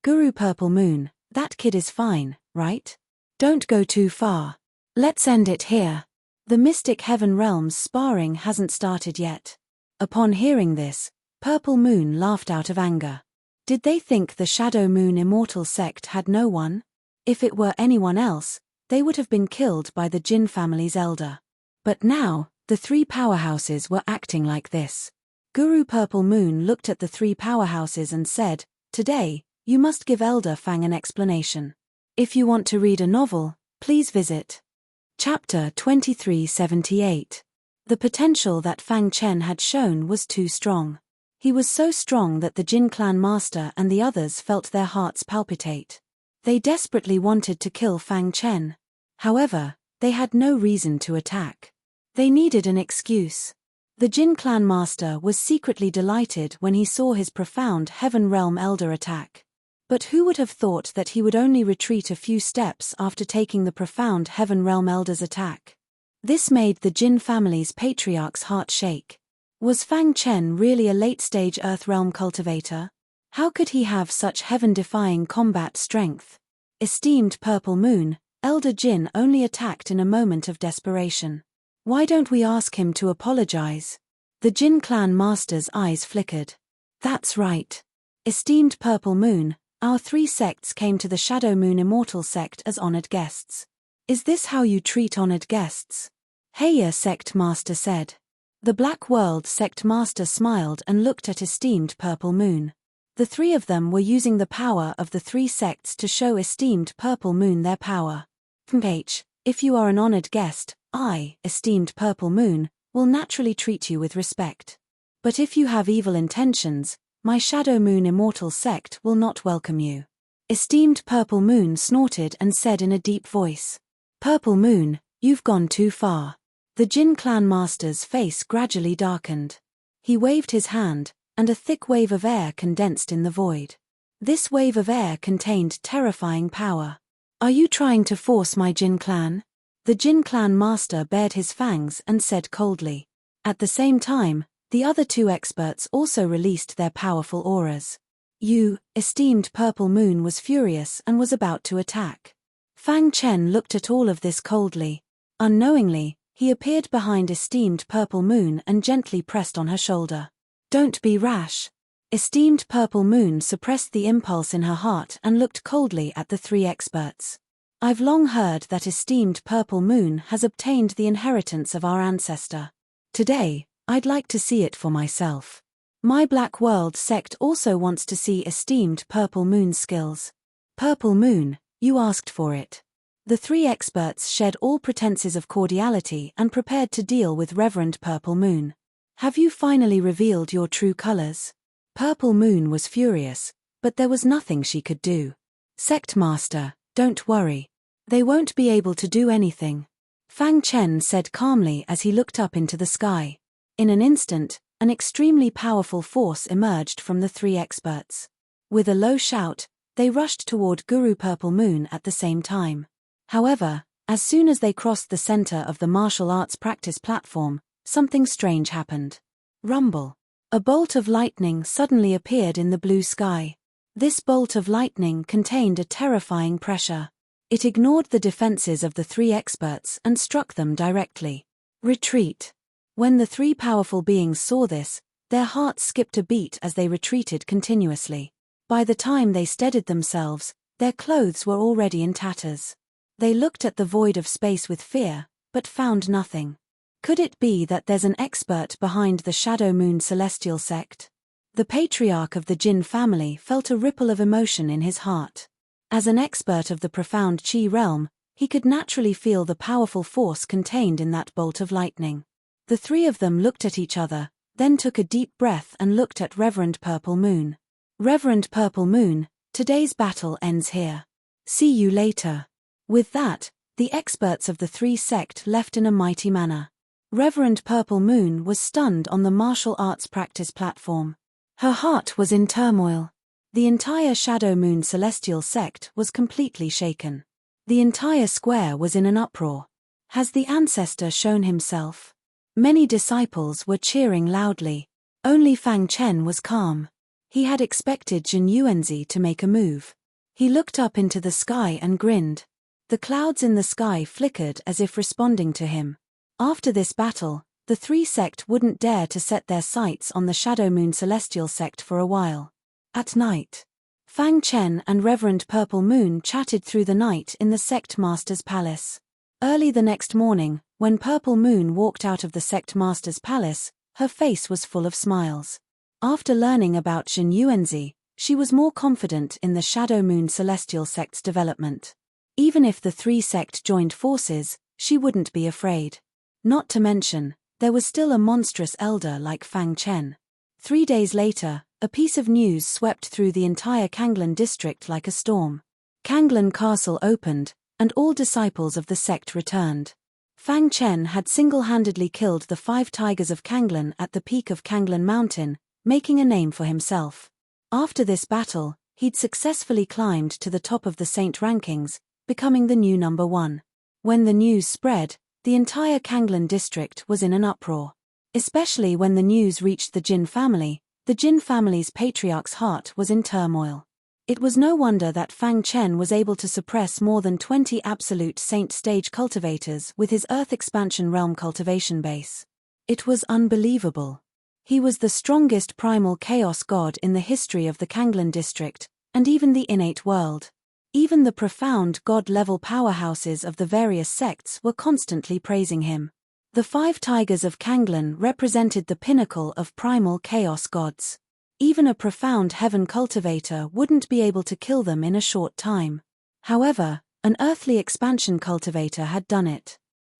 S1: Guru Purple Moon, that kid is fine, right? Don't go too far. Let's end it here. The mystic heaven realm's sparring hasn't started yet. Upon hearing this, Purple Moon laughed out of anger. Did they think the Shadow Moon Immortal Sect had no one? If it were anyone else, they would have been killed by the Jin family's elder. But now, the 3 powerhouses were acting like this. Guru Purple Moon looked at the 3 powerhouses and said, today, you must give Elder Fang an explanation. If you want to read a novel, please visit Chapter 2378. The potential that Fang Chen had shown was too strong. He was so strong that the Jin clan master and the others felt their hearts palpitate. They desperately wanted to kill Fang Chen. However, they had no reason to attack. They needed an excuse. The Jin clan master was secretly delighted when he saw his profound Heaven Realm Elder attack. But who would have thought that he would only retreat a few steps after taking the profound Heaven Realm Elder's attack? This made the Jin family's patriarch's heart shake. Was Fang Chen really a late-stage Earth Realm cultivator? How could he have such heaven-defying combat strength? Esteemed Purple Moon, Elder Jin only attacked in a moment of desperation. Why don't we ask him to apologize? The Jin clan master's eyes flickered. That's right. Esteemed Purple Moon, our 3 sects came to the Shadow Moon Immortal Sect as honored guests. Is this how you treat honored guests? Heya Sect Master said. The Black World Sect Master smiled and looked at Esteemed Purple Moon. The 3 of them were using the power of the 3 sects to show Esteemed Purple Moon their power. If you are an honored guest, I, Esteemed Purple Moon, will naturally treat you with respect. But if you have evil intentions, my Shadow Moon Immortal sect will not welcome you. Esteemed Purple Moon snorted and said in a deep voice. Purple Moon, you've gone too far. The Jin clan master's face gradually darkened. He waved his hand, and a thick wave of air condensed in the void. This wave of air contained terrifying power. Are you trying to force my Jin clan? The Jin clan master bared his fangs and said coldly. At the same time, the other two experts also released their powerful auras. You, esteemed Purple Moon, was furious and was about to attack. Fang Chen looked at all of this coldly. Unknowingly, he appeared behind esteemed Purple Moon and gently pressed on her shoulder. Don't be rash. Esteemed Purple Moon suppressed the impulse in her heart and looked coldly at the three experts. I've long heard that esteemed Purple Moon has obtained the inheritance of our ancestor. Today, I'd like to see it for myself. My Black World sect also wants to see esteemed Purple Moon's skills. Purple Moon, you asked for it. The three experts shed all pretenses of cordiality and prepared to deal with Reverend Purple Moon. Have you finally revealed your true colors? Purple Moon was furious, but there was nothing she could do. Sect Master, don't worry. They won't be able to do anything. Fang Chen said calmly as he looked up into the sky. In an instant, an extremely powerful force emerged from the three experts. With a low shout, they rushed toward Guru Purple Moon at the same time. However, as soon as they crossed the center of the martial arts practice platform, something strange happened. Rumble. A bolt of lightning suddenly appeared in the blue sky. This bolt of lightning contained a terrifying pressure. It ignored the defenses of the three experts and struck them directly. Retreat. When the three powerful beings saw this, their hearts skipped a beat as they retreated continuously. By the time they steadied themselves, their clothes were already in tatters. They looked at the void of space with fear, but found nothing. Could it be that there's an expert behind the Shadow Moon Celestial sect? The patriarch of the Jin family felt a ripple of emotion in his heart. As an expert of the profound Qi realm, he could naturally feel the powerful force contained in that bolt of lightning. The three of them looked at each other, then took a deep breath and looked at Reverend Purple Moon. Reverend Purple Moon, today's battle ends here. See you later. With that, the experts of the three sect left in a mighty manner. Reverend Purple Moon was stunned on the martial arts practice platform. Her heart was in turmoil. The entire Shadow Moon Celestial sect was completely shaken. The entire square was in an uproar. Has the ancestor shown himself? Many disciples were cheering loudly. Only Fang Chen was calm. He had expected Jin Yuanzi to make a move. He looked up into the sky and grinned. The clouds in the sky flickered as if responding to him. After this battle, the three sect wouldn't dare to set their sights on the Shadow Moon Celestial sect for a while. At night, Fang Chen and Reverend Purple Moon chatted through the night in the sect master's palace. Early the next morning, when Purple Moon walked out of the sect master's palace, her face was full of smiles. After learning about Jin Yuanzi, she was more confident in the Shadow Moon Celestial sect's development. Even if the three sect joined forces, she wouldn't be afraid. Not to mention, there was still a monstrous elder like Fang Chen. 3 days later, a piece of news swept through the entire Kanglan district like a storm. Kanglan Castle opened, and all disciples of the sect returned. Fang Chen had single-handedly killed the 5 tigers of Kanglan at the peak of Kanglan Mountain, making a name for himself. After this battle, he'd successfully climbed to the top of the Saint rankings, becoming the new number 1. When the news spread, the entire Kanglan district was in an uproar. Especially when the news reached the Jin family, the Jin family's patriarch's heart was in turmoil. It was no wonder that Fang Chen was able to suppress more than 20 absolute saint stage cultivators with his Earth Expansion Realm cultivation base. It was unbelievable. He was the strongest primal chaos god in the history of the Kanglan district, and even the innate world. Even the profound god-level powerhouses of the various sects were constantly praising him. The 5 tigers of Kanglan represented the pinnacle of primal chaos gods. Even a profound heaven cultivator wouldn't be able to kill them in a short time. However, an earthly expansion cultivator had done it.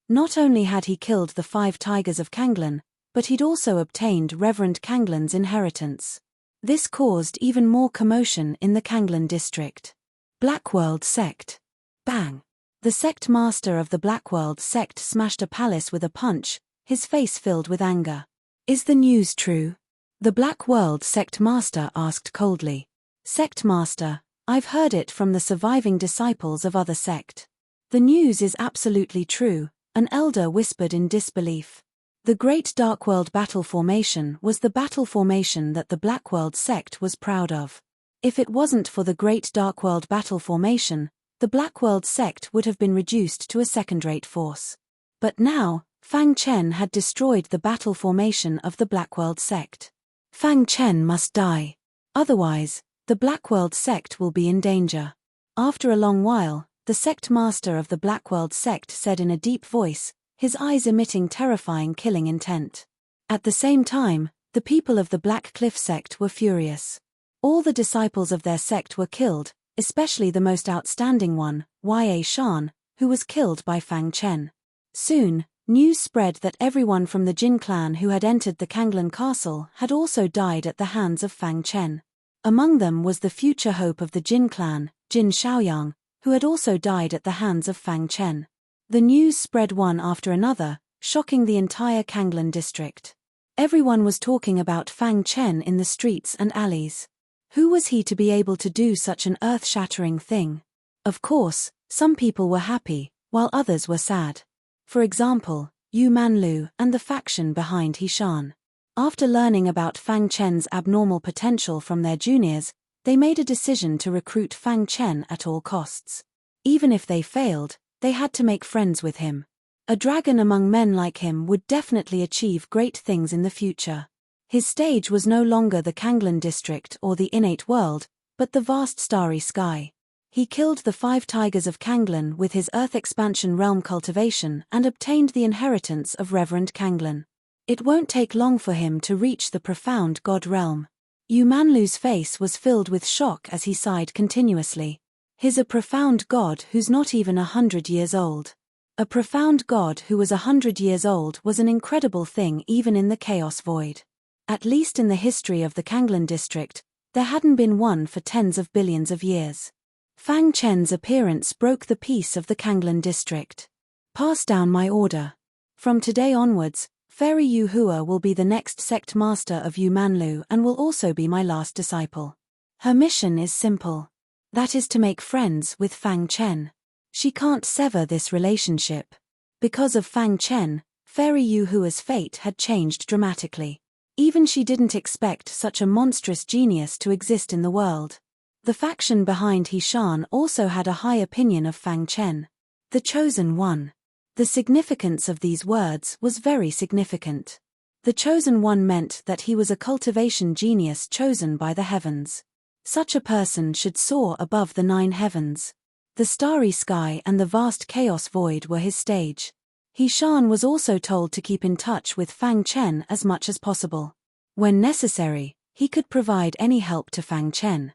S1: Not only had he killed the 5 tigers of Kanglan, but he'd also obtained Reverend Kanglin's inheritance. This caused even more commotion in the Kanglen district. Blackworld sect. Bang! The sect master of the Blackworld sect smashed a palace with a punch, his face filled with anger. Is the news true? The Blackworld sect master asked coldly. Sect master, I've heard it from the surviving disciples of other sect. The news is absolutely true, an elder whispered in disbelief. The Great Dark World Battle Formation was the battle formation that the Blackworld sect was proud of. If it wasn't for the Great Dark World Battle Formation, the Blackworld sect would have been reduced to a second-rate force. But now, Fang Chen had destroyed the battle formation of the Blackworld sect. Fang Chen must die. Otherwise, the Blackworld sect will be in danger. After a long while, the sect master of the Blackworld sect said in a deep voice, his eyes emitting terrifying killing intent. At the same time, the people of the Black Cliff sect were furious. All the disciples of their sect were killed, especially the most outstanding one, Ya Shan, who was killed by Fang Chen. Soon, news spread that everyone from the Jin clan who had entered the Kanglen castle had also died at the hands of Fang Chen. Among them was the future hope of the Jin clan, Jin Shaoyang, who had also died at the hands of Fang Chen. The news spread one after another, shocking the entire Kanglen district. Everyone was talking about Fang Chen in the streets and alleys. Who was he to be able to do such an earth-shattering thing? Of course, some people were happy, while others were sad. For example, Yu Manlu and the faction behind He Shan. After learning about Fang Chen's abnormal potential from their juniors, they made a decision to recruit Fang Chen at all costs. Even if they failed, they had to make friends with him. A dragon among men like him would definitely achieve great things in the future. His stage was no longer the Kanglen district or the innate world, but the vast starry sky. He killed the 5 tigers of Kanglen with his Earth Expansion Realm cultivation and obtained the inheritance of Reverend Kanglen. It won't take long for him to reach the profound God realm. Yu Manlu's face was filled with shock as he sighed continuously. He's a profound God who's not even 100 years old. A profound God who was 100 years old was an incredible thing even in the Chaos Void. At least in the history of the Kanglen district, there hadn't been one for tens of billions of years. Fang Chen's appearance broke the peace of the Kanglen district. Pass down my order. From today onwards, Fairy Yu Hua will be the next sect master of Yu Manlu and will also be my last disciple. Her mission is simple. That is to make friends with Fang Chen. She can't sever this relationship. Because of Fang Chen, Fairy Yu Hua's fate had changed dramatically. Even she didn't expect such a monstrous genius to exist in the world. The faction behind He Shan also had a high opinion of Fang Chen. The Chosen One. The significance of these words was very significant. The Chosen One meant that he was a cultivation genius chosen by the heavens. Such a person should soar above the 9 heavens. The starry sky and the vast chaos void were his stage. He Shan was also told to keep in touch with Fang Chen as much as possible. When necessary, he could provide any help to Fang Chen.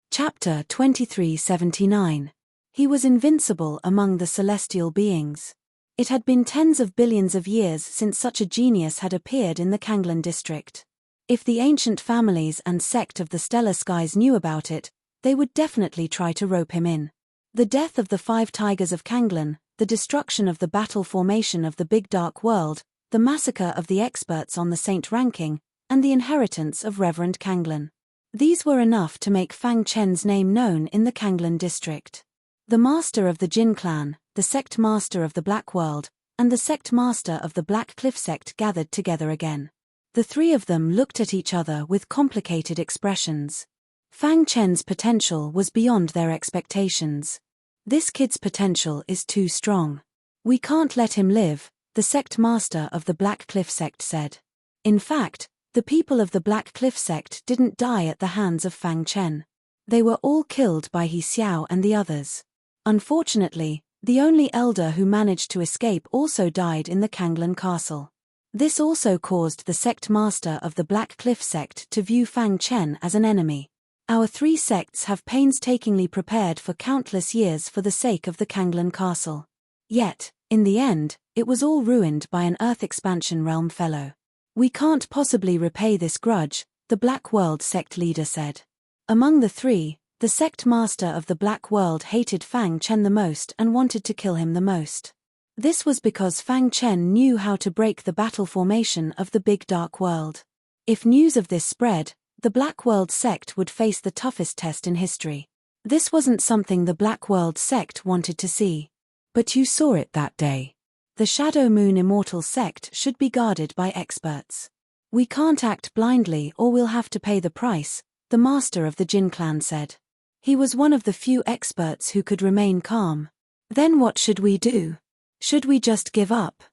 S1: Chapter 2379. He was invincible among the celestial beings. It had been tens of billions of years since such a genius had appeared in the Kanglen district. If the ancient families and sect of the stellar skies knew about it, they would definitely try to rope him in. The death of the 5 tigers of Kanglen, the destruction of the battle formation of the Big Dark World, the massacre of the experts on the Saint ranking, and the inheritance of Reverend Kanglen. These were enough to make Fang Chen's name known in the Kanglen district. The master of the Jin clan, the sect master of the Black World, and the sect master of the Black Cliff sect gathered together again. The 3 of them looked at each other with complicated expressions. Fang Chen's potential was beyond their expectations. This kid's potential is too strong. We can't let him live, the sect master of the Black Cliff sect said. In fact, the people of the Black Cliff sect didn't die at the hands of Fang Chen. They were all killed by He Xiao and the others. Unfortunately, the only elder who managed to escape also died in the Kanglen castle. This also caused the sect master of the Black Cliff sect to view Fang Chen as an enemy. Our 3 sects have painstakingly prepared for countless years for the sake of the Kanglen castle. Yet, in the end, it was all ruined by an Earth Expansion Realm fellow. We can't possibly repay this grudge, the Black World sect leader said. Among the three, the sect master of the Black World hated Fang Chen the most and wanted to kill him the most. This was because Fang Chen knew how to break the battle formation of the Big Dark World. If news of this spread, the Black World sect would face the toughest test in history. This wasn't something the Black World sect wanted to see. But you saw it that day. The Shadow Moon Immortal sect should be guarded by experts. We can't act blindly or we'll have to pay the price, the master of the Jin clan said. He was one of the few experts who could remain calm. Then what should we do? Should we just give up?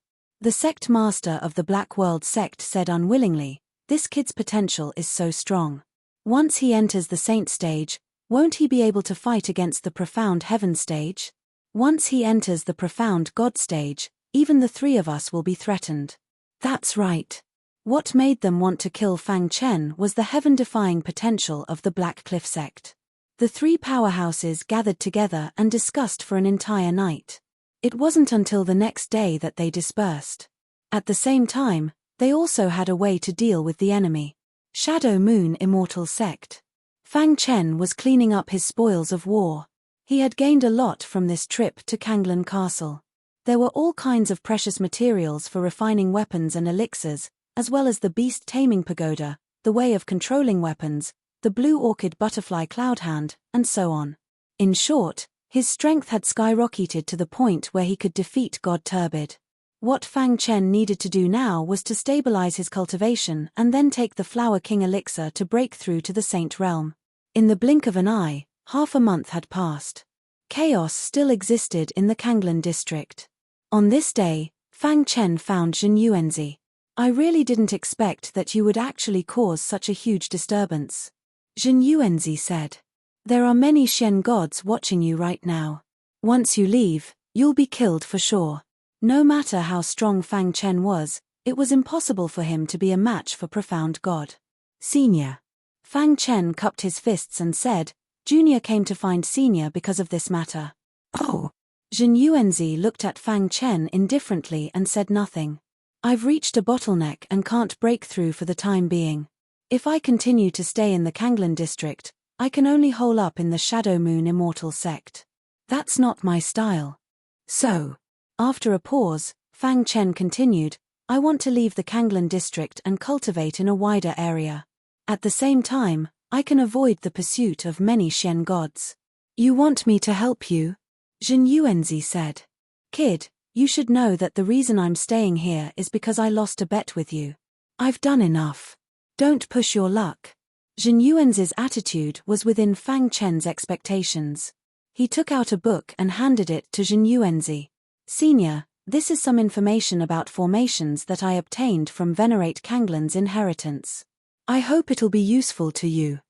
S1: The sect master of the Black World sect said unwillingly, this kid's potential is so strong. Once he enters the Saint stage, won't he be able to fight against the Profound Heaven stage? Once he enters the Profound God stage, even the three of us will be threatened. That's right. What made them want to kill Fang Chen was the heaven-defying potential of the Black Cliff sect. The three powerhouses gathered together and discussed for an entire night. It wasn't until the next day that they dispersed. At the same time, they also had a way to deal with the enemy. Shadow Moon Immortal sect. Fang Chen was cleaning up his spoils of war. He had gained a lot from this trip to Kanglan Castle. There were all kinds of precious materials for refining weapons and elixirs, as well as the beast taming pagoda, the way of controlling weapons, the blue orchid butterfly cloud hand, and so on. In short, his strength had skyrocketed to the point where he could defeat God Turbid. What Fang Chen needed to do now was to stabilize his cultivation and then take the Flower King elixir to break through to the Saint realm. In the blink of an eye, half a month had passed. Chaos still existed in the Kanglan district. On this day, Fang Chen found Jin Yuanzi. I really didn't expect that you would actually cause such a huge disturbance. Jin Yuanzi said. There are many Shen gods watching you right now. Once you leave, you'll be killed for sure. No matter how strong Fang Chen was, it was impossible for him to be a match for Profound God. Senior. Fang Chen cupped his fists and said, Junior came to find Senior because of this matter. Oh. Jin Yuanzi looked at Fang Chen indifferently and said nothing. I've reached a bottleneck and can't break through for the time being. If I continue to stay in the Kanglan district, I can only hole up in the Shadow Moon Immortal sect. That's not my style. So. After a pause, Fang Chen continued, I want to leave the Kanglan district and cultivate in a wider area. At the same time, I can avoid the pursuit of many Shen gods. You want me to help you? Jin Yuanzi said. Kid, you should know that the reason I'm staying here is because I lost a bet with you. I've done enough. Don't push your luck. Jin Yuanzi's attitude was within Fang Chen's expectations. He took out a book and handed it to Jin Yuanzi. Senior, this is some information about formations that I obtained from Venerate Kanglan's inheritance. I hope it'll be useful to you.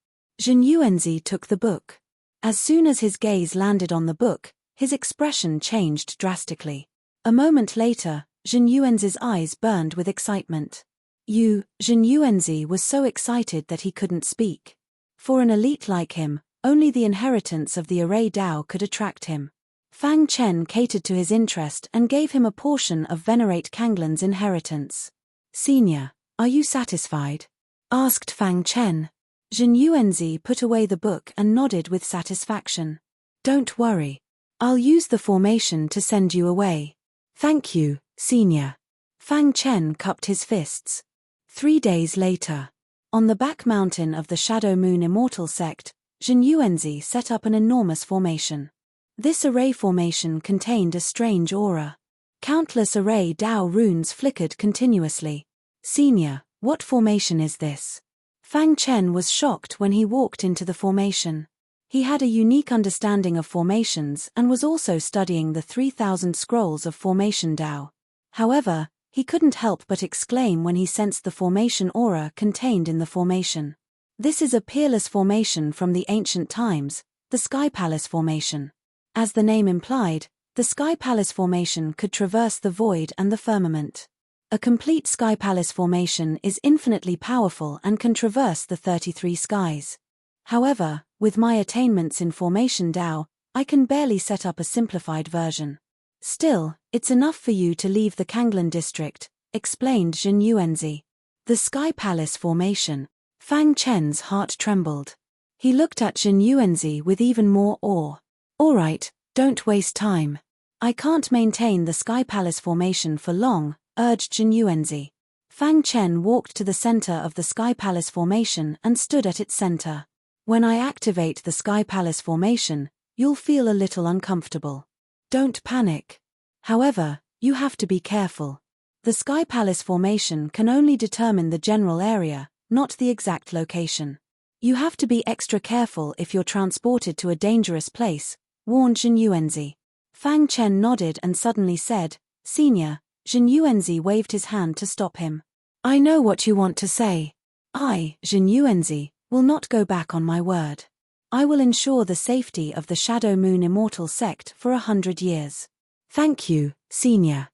S1: Jin Yuanzi took the book. As soon as his gaze landed on the book, his expression changed drastically. A moment later, Jin Yuanzi's eyes burned with excitement. Jin Yuanzi was so excited that he couldn't speak. For an elite like him, only the inheritance of the Array Dao could attract him. Fang Chen catered to his interest and gave him a portion of Venerate Kanglan's inheritance. Senior, are you satisfied? Asked Fang Chen. Jin Yuanzi put away the book and nodded with satisfaction. Don't worry. I'll use the formation to send you away. Thank you, Senior. Fang Chen cupped his fists. 3 days later. On the back mountain of the Shadow Moon Immortal sect, Jin Yuanzi set up an enormous formation. This array formation contained a strange aura. Countless Array Dao runes flickered continuously. Senior, what formation is this? Fang Chen was shocked when he walked into the formation. He had a unique understanding of formations and was also studying the 3,000 scrolls of Formation Dao. However, he couldn't help but exclaim when he sensed the formation aura contained in the formation. This is a peerless formation from the ancient times, the Sky Palace formation. As the name implied, the Sky Palace formation could traverse the void and the firmament. A complete Sky Palace formation is infinitely powerful and can traverse the 33 skies. However, with my attainments in Formation Dao, I can barely set up a simplified version. Still, it's enough for you to leave the Kanglan district, explained Jin Yuanzi. The Sky Palace Formation. Fang Chen's heart trembled. He looked at Jin Yuanzi with even more awe. All right, don't waste time. I can't maintain the Sky Palace Formation for long, urged Jin Yuanzi. Fang Chen walked to the center of the Sky Palace Formation and stood at its center. When I activate the Sky Palace Formation, you'll feel a little uncomfortable. Don't panic. However, you have to be careful. The Sky Palace Formation can only determine the general area, not the exact location. You have to be extra careful if you're transported to a dangerous place, warned Jin Yuanzi. Fang Chen nodded and suddenly said, Senior. Jin Yuanzi waved his hand to stop him. I know what you want to say. I, Jin Yuanzi, will not go back on my word. I will ensure the safety of the Shadow Moon Immortal Sect for 100 years. Thank you, Senior.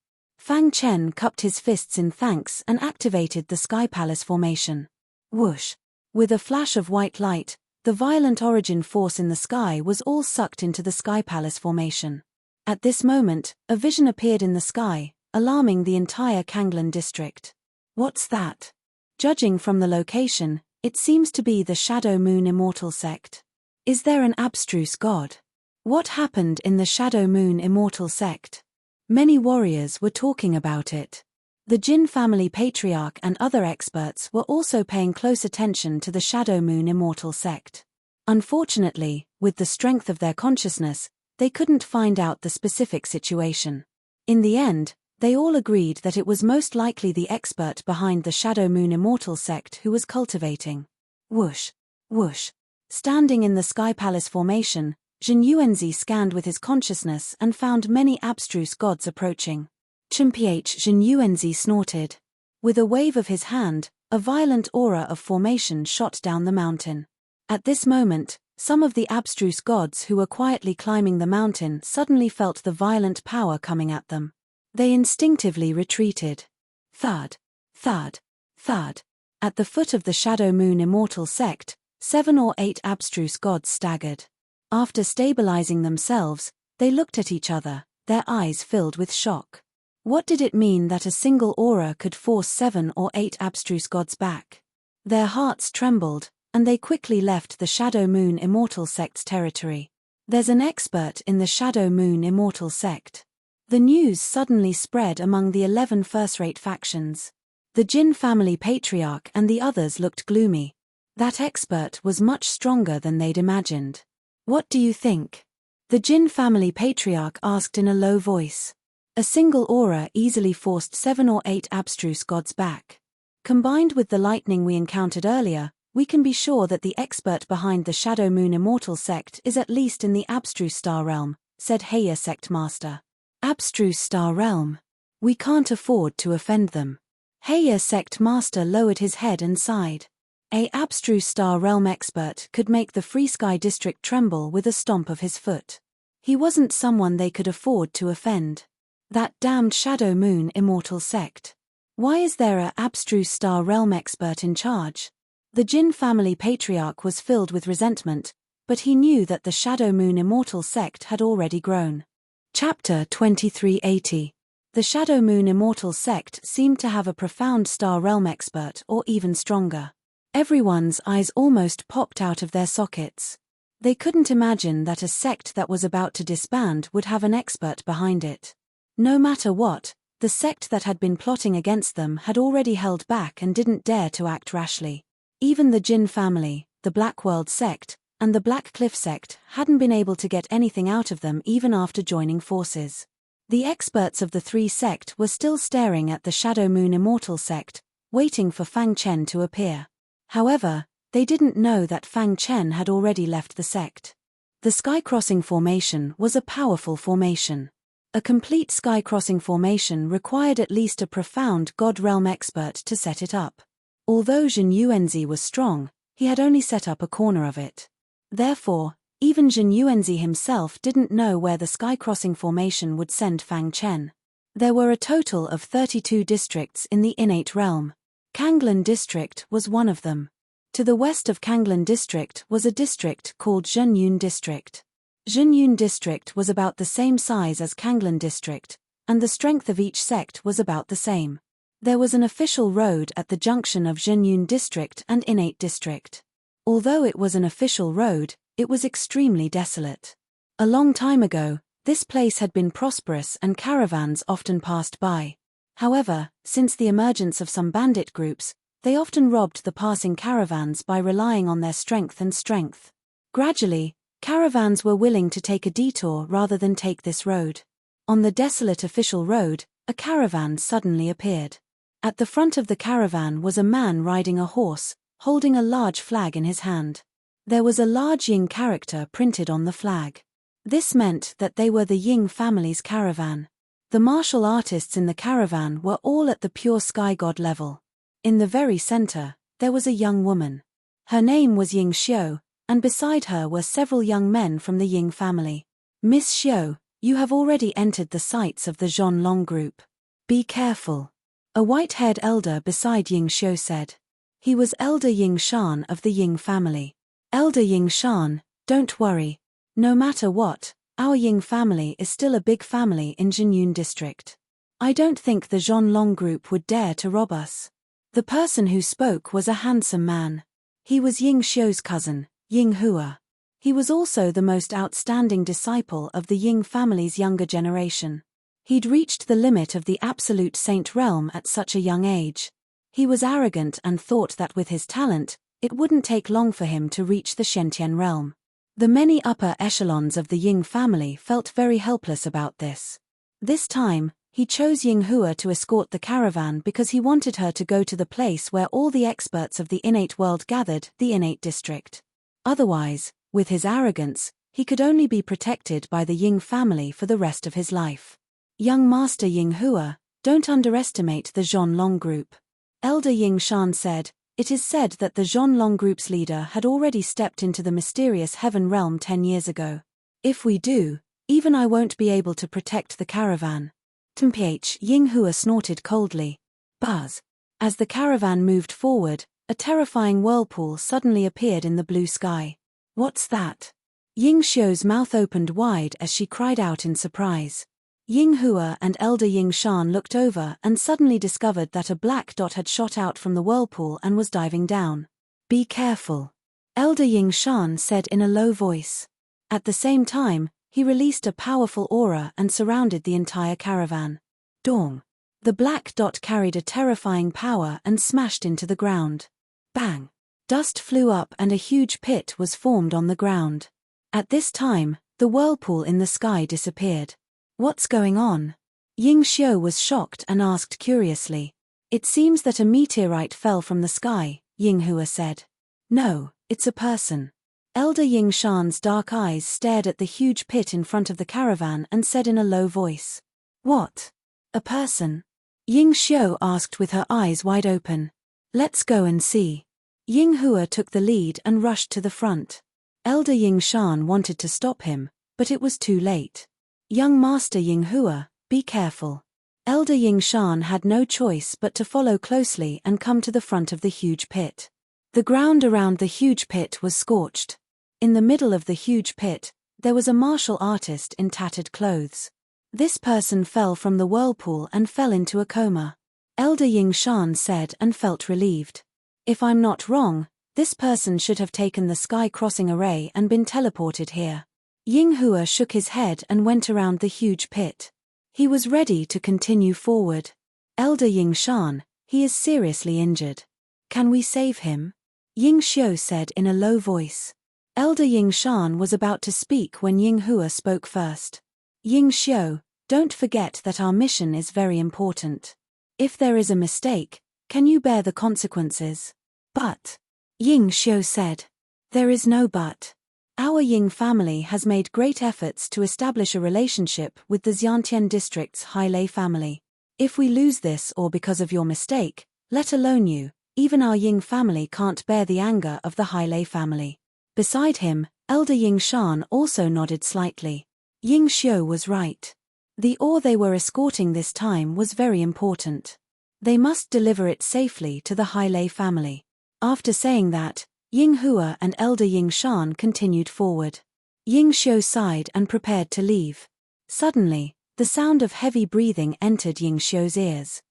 S1: Fang Chen cupped his fists in thanks and activated the Sky Palace Formation. Whoosh! With a flash of white light, the violent origin force in the sky was all sucked into the Sky Palace Formation. At this moment, a vision appeared in the sky, alarming the entire Kanglan district. What's that? Judging from the location, it seems to be the Shadow Moon Immortal Sect. Is there an abstruse god? What happened in the Shadow Moon Immortal Sect? Many warriors were talking about it. The Jin family patriarch and other experts were also paying close attention to the Shadow Moon Immortal Sect. Unfortunately, with the strength of their consciousness, they couldn't find out the specific situation. In the end, they all agreed that it was most likely the expert behind the Shadow Moon Immortal Sect who was cultivating. Whoosh! Whoosh! Standing in the Sky Palace Formation, Jin Yuanzi scanned with his consciousness and found many abstruse gods approaching. Chimph Jin Yuanzi snorted. With a wave of his hand, a violent aura of formation shot down the mountain. At this moment, some of the abstruse gods who were quietly climbing the mountain suddenly felt the violent power coming at them. They instinctively retreated. Thud, thud, thud. At the foot of the Shadow Moon Immortal Sect, 7 or 8 abstruse gods staggered. After stabilizing themselves, they looked at each other, their eyes filled with shock. What did it mean that a single aura could force 7 or 8 abstruse gods back? Their hearts trembled, and they quickly left the Shadow Moon Immortal Sect's territory. There's an expert in the Shadow Moon Immortal Sect. The news suddenly spread among the 11 first-rate factions. The Jin family patriarch and the others looked gloomy. That expert was much stronger than they'd imagined. What do you think? The Jin family patriarch asked in a low voice. A single aura easily forced 7 or 8 abstruse gods back. Combined with the lightning we encountered earlier, we can be sure that the expert behind the Shadow Moon Immortal Sect is at least in the abstruse star realm, said Heya Sect Master. Abstruse star realm. We can't afford to offend them. Heya Sect Master lowered his head and sighed. A abstruse star realm expert could make the Free Sky District tremble with a stomp of his foot. He wasn't someone they could afford to offend. That damned Shadow Moon Immortal Sect. Why is there a abstruse star realm expert in charge? The Jin family patriarch was filled with resentment, but he knew that the Shadow Moon Immortal Sect had already grown. Chapter 2380. The Shadow Moon Immortal Sect seemed to have a profound star realm expert or even stronger. Everyone's eyes almost popped out of their sockets. They couldn't imagine that a sect that was about to disband would have an expert behind it. No matter what, the sect that had been plotting against them had already held back and didn't dare to act rashly. Even the Jin family, the Black World Sect, and the Black Cliff Sect hadn't been able to get anything out of them even after joining forces. The experts of the 3 sect were still staring at the Shadow Moon Immortal Sect, waiting for Fang Chen to appear. However, they didn't know that Fang Chen had already left the sect. The sky-crossing formation was a powerful formation. A complete sky-crossing formation required at least a profound God realm expert to set it up. Although Jin Yuanzi was strong, he had only set up a corner of it. Therefore, even Jin Yuanzi himself didn't know where the sky-crossing formation would send Fang Chen. There were a total of 32 districts in the innate realm. Kanglan District was one of them. To the west of Kanglan District was a district called Zhenyun District. Zhenyun District was about the same size as Kanglan District, and the strength of each sect was about the same. There was an official road at the junction of Zhenyun District and Innate District. Although it was an official road, it was extremely desolate. A long time ago, this place had been prosperous and caravans often passed by. However, since the emergence of some bandit groups, they often robbed the passing caravans by relying on their strength. Gradually, caravans were willing to take a detour rather than take this road. On the desolate official road, a caravan suddenly appeared. At the front of the caravan was a man riding a horse, holding a large flag in his hand. There was a large Ying character printed on the flag. This meant that they were the Ying family's caravan. The martial artists in the caravan were all at the pure sky god level. In the very center, there was a young woman. Her name was Ying Xiu, and beside her were several young men from the Ying family. Miss Xiu, you have already entered the sights of the Zhonlong group. Be careful. A white-haired elder beside Ying Xiu said. He was Elder Ying Shan of the Ying family. Elder Ying Shan, don't worry. No matter what, our Ying family is still a big family in Zhenyun District. I don't think the Zhonlong group would dare to rob us. The person who spoke was a handsome man. He was Ying Xiu's cousin, Ying Hua. He was also the most outstanding disciple of the Ying family's younger generation. He'd reached the limit of the absolute saint realm at such a young age. He was arrogant and thought that with his talent, it wouldn't take long for him to reach the Shentian realm. The many upper echelons of the Ying family felt very helpless about this. This time, he chose Ying Hua to escort the caravan because he wanted her to go to the place where all the experts of the innate world gathered, the Innate District. Otherwise, with his arrogance, he could only be protected by the Ying family for the rest of his life. Young Master Ying Hua, don't underestimate the Zhonlong group. Elder Ying Shan said, it is said that the Zhonlong group's leader had already stepped into the mysterious heaven realm 10 years ago. If we do, even I won't be able to protect the caravan. Mph, Ying Hua snorted coldly. Buzz. As the caravan moved forward, a terrifying whirlpool suddenly appeared in the blue sky. What's that? Ying Xiu's mouth opened wide as she cried out in surprise. Ying Hua and Elder Ying Shan looked over and suddenly discovered that a black dot had shot out from the whirlpool and was diving down. Be careful. Elder Ying Shan said in a low voice. At the same time, he released a powerful aura and surrounded the entire caravan. Dong. The black dot carried a terrifying power and smashed into the ground. Bang. Dust flew up and a huge pit was formed on the ground. At this time, the whirlpool in the sky disappeared. What's going on? Ying Xiu was shocked and asked curiously. It seems that a meteorite fell from the sky, Ying Hua said. No, it's a person. Elder Ying Shan's dark eyes stared at the huge pit in front of the caravan and said in a low voice. What? A person? Ying Xiu asked with her eyes wide open. Let's go and see. Ying Hua took the lead and rushed to the front. Elder Ying Shan wanted to stop him, but it was too late. Young Master Ying Hua, be careful. Elder Ying Shan had no choice but to follow closely and come to the front of the huge pit. The ground around the huge pit was scorched. In the middle of the huge pit, there was a martial artist in tattered clothes. This person fell from the whirlpool and fell into a coma. Elder Ying Shan said and felt relieved. If I'm not wrong, this person should have taken the sky crossing array and been teleported here. Ying Hua shook his head and went around the huge pit. He was ready to continue forward. Elder Ying Shan, he is seriously injured. Can we save him? Ying Xiu said in a low voice. Elder Ying Shan was about to speak when Ying Hua spoke first. Ying Xiu, don't forget that our mission is very important. If there is a mistake, can you bear the consequences? But, Ying Xiu said. There is no but. Our Ying family has made great efforts to establish a relationship with the Xiantian district's Hailei family. If we lose this or because of your mistake, let alone you, even our Ying family can't bear the anger of the Hailei family. Beside him, Elder Ying Shan also nodded slightly. Ying Xiu was right. The ore they were escorting this time was very important. They must deliver it safely to the Hailei family. After saying that, Ying Hua and Elder Ying Shan continued forward. Ying Xiu sighed and prepared to leave. Suddenly, the sound of heavy breathing entered Ying Xiu's ears.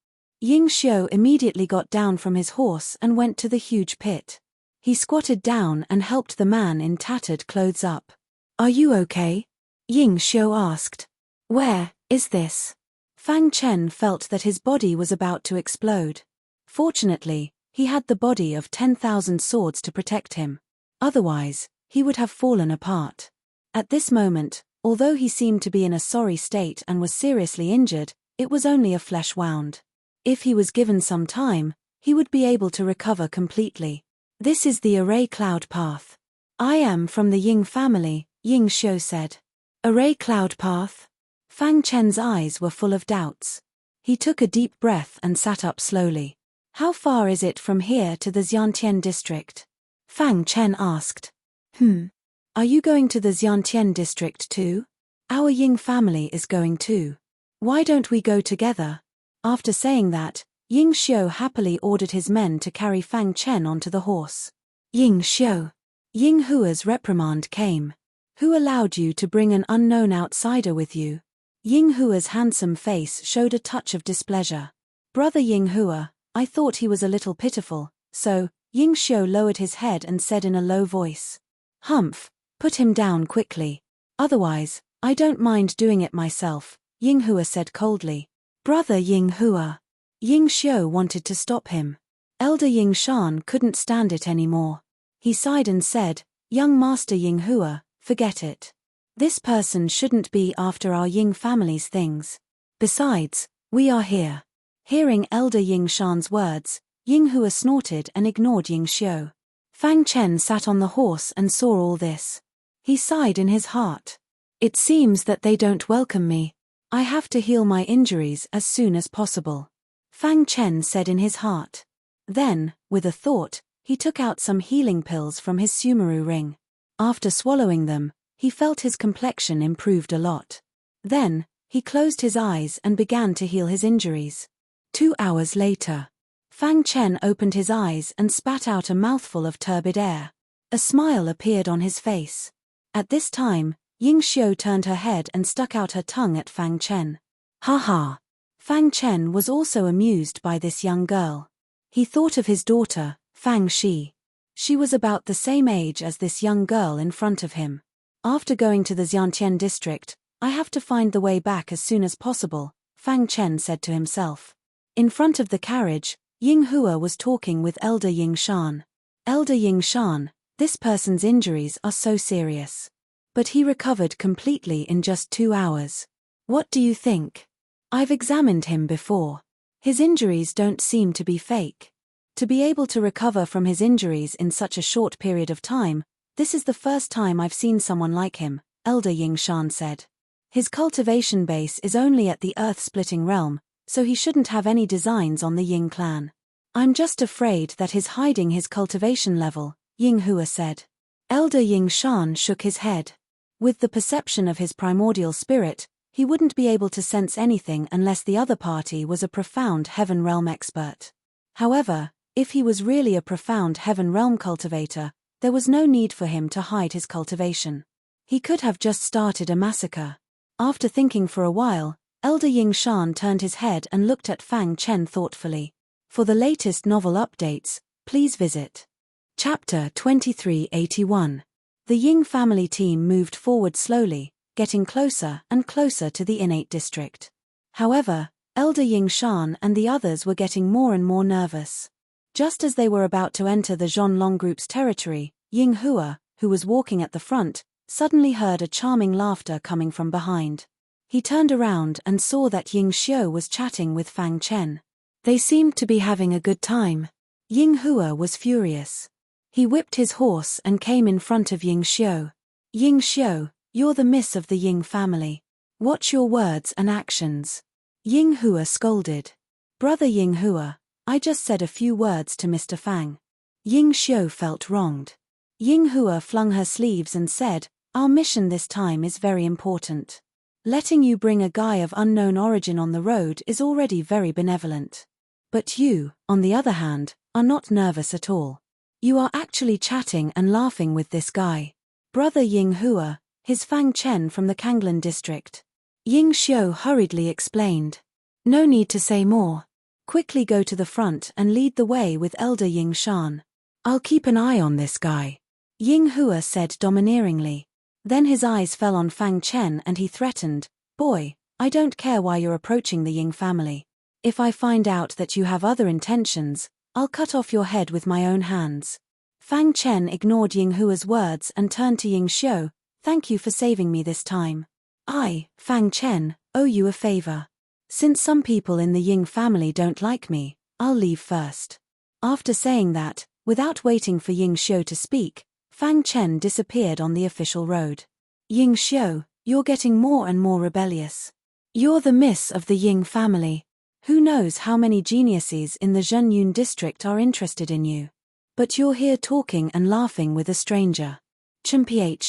S1: Ying Xiu immediately got down from his horse and went to the huge pit. He squatted down and helped the man in tattered clothes up. "Are you okay?" Ying Xiu asked. "Where is this?" Fang Chen felt that his body was about to explode. Fortunately, he had the body of 10,000 swords to protect him. Otherwise, he would have fallen apart. At this moment, although he seemed to be in a sorry state and was seriously injured, it was only a flesh wound. If he was given some time, he would be able to recover completely. "This is the Array Cloud Path. I am from the Ying family," Ying Xiu said. "Array Cloud Path?" Fang Chen's eyes were full of doubts. He took a deep breath and sat up slowly. "How far is it from here to the Xiantian district?" Fang Chen asked. Are you going to the Xiantian district too?" "Our Ying family is going too. Why don't we go together?" After saying that, Ying Xiu happily ordered his men to carry Fang Chen onto the horse. "Ying Xiu." Ying Hua's reprimand came. "Who allowed you to bring an unknown outsider with you?" Ying Hua's handsome face showed a touch of displeasure. "Brother Ying Hua, I thought he was a little pitiful, so," Ying Xiu lowered his head and said in a low voice. "Humph, put him down quickly. Otherwise, I don't mind doing it myself," Ying Hua said coldly. "Brother Ying Hua." Ying Xiu wanted to stop him. Elder Ying Shan couldn't stand it anymore. He sighed and said, "Young Master Ying Hua, forget it. This person shouldn't be after our Ying family's things. Besides, we are here." Hearing Elder Ying Shan's words, Ying Hua snorted and ignored Ying Xiu. Fang Chen sat on the horse and saw all this. He sighed in his heart. "It seems that they don't welcome me. I have to heal my injuries as soon as possible," Fang Chen said in his heart. Then, with a thought, he took out some healing pills from his Sumeru ring. After swallowing them, he felt his complexion improved a lot. Then, he closed his eyes and began to heal his injuries. 2 hours later, Fang Chen opened his eyes and spat out a mouthful of turbid air. A smile appeared on his face. At this time, Ying Xiu turned her head and stuck out her tongue at Fang Chen. "Ha ha!" Fang Chen was also amused by this young girl. He thought of his daughter, Fang Shi. She was about the same age as this young girl in front of him. After going to the Xiantian district, "I have to find the way back as soon as possible," Fang Chen said to himself. In front of the carriage, Ying Hua was talking with Elder Ying Shan. "Elder Ying Shan, this person's injuries are so serious. But he recovered completely in just 2 hours. What do you think? I've examined him before. His injuries don't seem to be fake. To be able to recover from his injuries in such a short period of time, this is the first time I've seen someone like him," Elder Ying Shan said. "His cultivation base is only at the earth-splitting realm, so he shouldn't have any designs on the Ying clan. I'm just afraid that he's hiding his cultivation level," Ying Hua said. Elder Ying Shan shook his head. With the perception of his primordial spirit, he wouldn't be able to sense anything unless the other party was a profound Heaven Realm expert. However, if he was really a profound Heaven Realm cultivator, there was no need for him to hide his cultivation. He could have just started a massacre. After thinking for a while, Elder Ying Shan turned his head and looked at Fang Chen thoughtfully. For the latest novel updates, please visit Chapter 2381. The Ying family team moved forward slowly, getting closer and closer to the innate district. However, Elder Ying Shan and the others were getting more and more nervous. Just as they were about to enter the Zhonlong group's territory, Ying Hua, who was walking at the front, suddenly heard a charming laughter coming from behind. He turned around and saw that Ying Xiu was chatting with Fang Chen. They seemed to be having a good time. Ying Hua was furious. He whipped his horse and came in front of Ying Xiu. "Ying Xiu, you're the miss of the Ying family. Watch your words and actions," Ying Hua scolded. "Brother Ying Hua, I just said a few words to Mr. Fang." Ying Xiu felt wronged. Ying Hua flung her sleeves and said, "Our mission this time is very important. Letting you bring a guy of unknown origin on the road is already very benevolent. But you, on the other hand, are not nervous at all. You are actually chatting and laughing with this guy. Brother Ying Hua, his Fang Chen from the Kanglan district." Ying Xiu hurriedly explained. "No need to say more. Quickly go to the front and lead the way with Elder Ying Shan. I'll keep an eye on this guy, Ying Hua said domineeringly. Then his eyes fell on Fang Chen and he threatened, Boy, I don't care why you're approaching the Ying family. If I find out that you have other intentions, I'll cut off your head with my own hands. Fang Chen ignored Ying Hua's words and turned to Ying Xiu. Thank you for saving me this time. I, Fang Chen, owe you a favor. Since some people in the Ying family don't like me, I'll leave first. After saying that, without waiting for Ying Xiu to speak, Fang Chen disappeared on the official road. Ying Xiu, you're getting more and more rebellious. You're the miss of the Ying family. Who knows how many geniuses in the Zhenyun district are interested in you. But you're here talking and laughing with a stranger. Ch,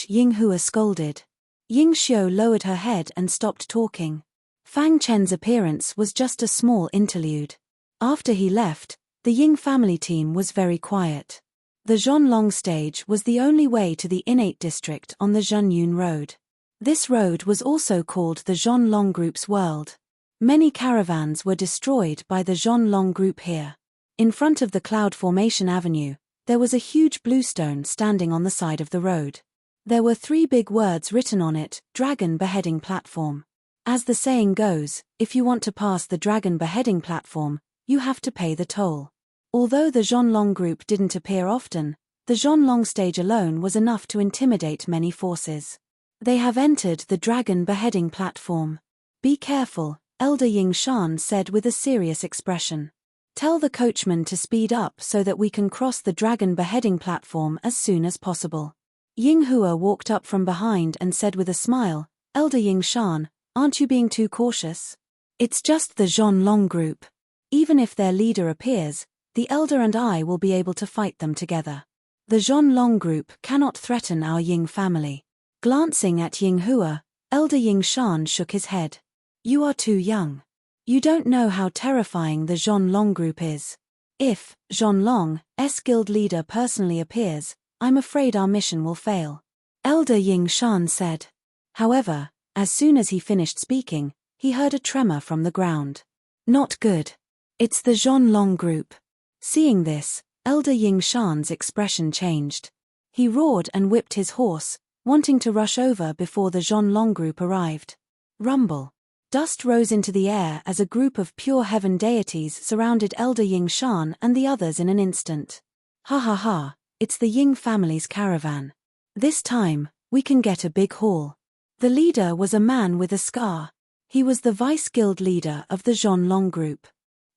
S1: Ying Hua scolded. Ying Xiu lowered her head and stopped talking. Fang Chen's appearance was just a small interlude. After he left, the Ying family team was very quiet. The Zhonlong stage was the only way to the innate district on the Zhenyun road. This road was also called the Zhonlong Group's world. Many caravans were destroyed by the Zhonlong Group here. In front of the Cloud Formation Avenue, there was a huge bluestone standing on the side of the road. There were 3 big words written on it, Dragon Beheading Platform. As the saying goes, if you want to pass the Dragon Beheading Platform, you have to pay the toll. Although the Zhonlong Group didn't appear often, the Zhonlong stage alone was enough to intimidate many forces. They have entered the Dragon Beheading Platform. Be careful, Elder Ying Shan said with a serious expression. Tell the coachman to speed up so that we can cross the Dragon Beheading Platform as soon as possible. Ying Hua walked up from behind and said with a smile, Elder Ying Shan, aren't you being too cautious? It's just the Zhonlong Group. Even if their leader appears, the Elder and I will be able to fight them together. The Zhonlong Group cannot threaten our Ying family. Glancing at Ying Hua, Elder Ying Shan shook his head. You are too young. You don't know how terrifying the Zhonlong Group is. If Zhonlong's guild leader personally appears, I'm afraid our mission will fail. Elder Ying Shan said. However, as soon as he finished speaking, he heard a tremor from the ground. Not good. It's the Zhonlong Group. Seeing this, Elder Ying Shan's expression changed. He roared and whipped his horse, wanting to rush over before the Zhonlong Group arrived. Rumble. Dust rose into the air as a group of pure heaven deities surrounded Elder Ying Shan and the others in an instant. Ha ha ha, it's the Ying family's caravan. This time, we can get a big haul. The leader was a man with a scar. He was the vice guild leader of the Zhonlong Group.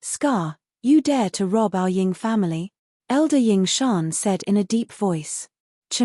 S1: Scar, you dare to rob our Ying family? Elder Ying Shan said in a deep voice. Ch,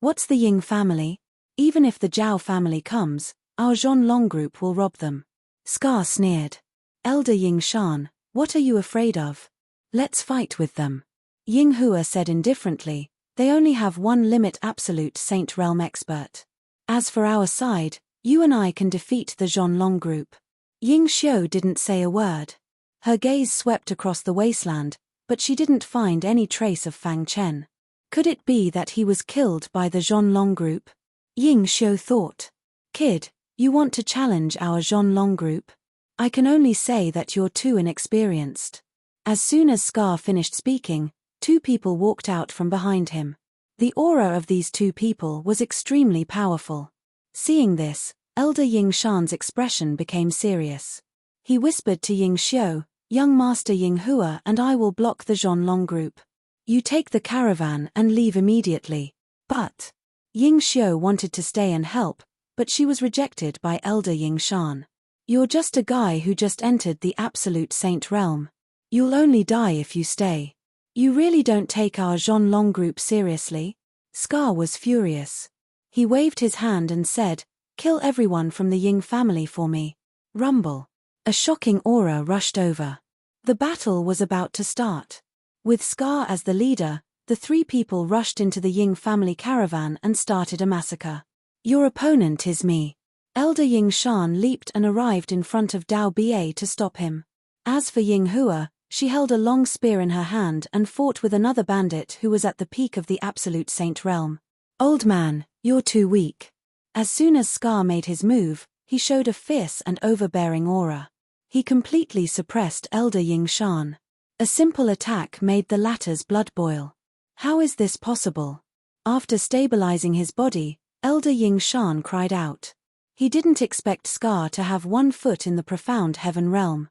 S1: what's the Ying family? Even if the Zhao family comes, our Zhonlong Group will rob them. Scar sneered. Elder Ying Shan, what are you afraid of? Let's fight with them. Ying Hua said indifferently, they only have one limit absolute Saint Realm expert. As for our side, you and I can defeat the Zhonlong Group. Ying Xiu didn't say a word. Her gaze swept across the wasteland, but she didn't find any trace of Fang Chen. Could it be that he was killed by the Zhonlong Group? Ying Xiu thought. Kid, you want to challenge our Zhonlong Group? I can only say that you're too inexperienced. As soon as Scar finished speaking, 2 people walked out from behind him. The aura of these 2 people was extremely powerful. Seeing this, Elder Ying Shan's expression became serious. He whispered to Ying Xiu, Young Master Ying Hua and I will block the Zhonlong Group. You take the caravan and leave immediately. But Ying Xiu wanted to stay and help, but she was rejected by Elder Ying Shan. You're just a guy who just entered the absolute saint realm. You'll only die if you stay. You really don't take our Zhonlong Group seriously? Scar was furious. He waved his hand and said, Kill everyone from the Ying family for me. Rumble. A shocking aura rushed over. The battle was about to start. With Scar as the leader, the 3 people rushed into the Ying family caravan and started a massacre. Your opponent is me. Elder Ying Shan leaped and arrived in front of Dao Ba to stop him. As for Ying Hua, she held a long spear in her hand and fought with another bandit who was at the peak of the absolute saint realm. Old man, you're too weak. As soon as Scar made his move, he showed a fierce and overbearing aura. He completely suppressed Elder Ying Shan. A simple attack made the latter's blood boil. How is this possible? After stabilizing his body, Elder Ying Shan cried out. He didn't expect Scar to have 1 foot in the profound heaven realm.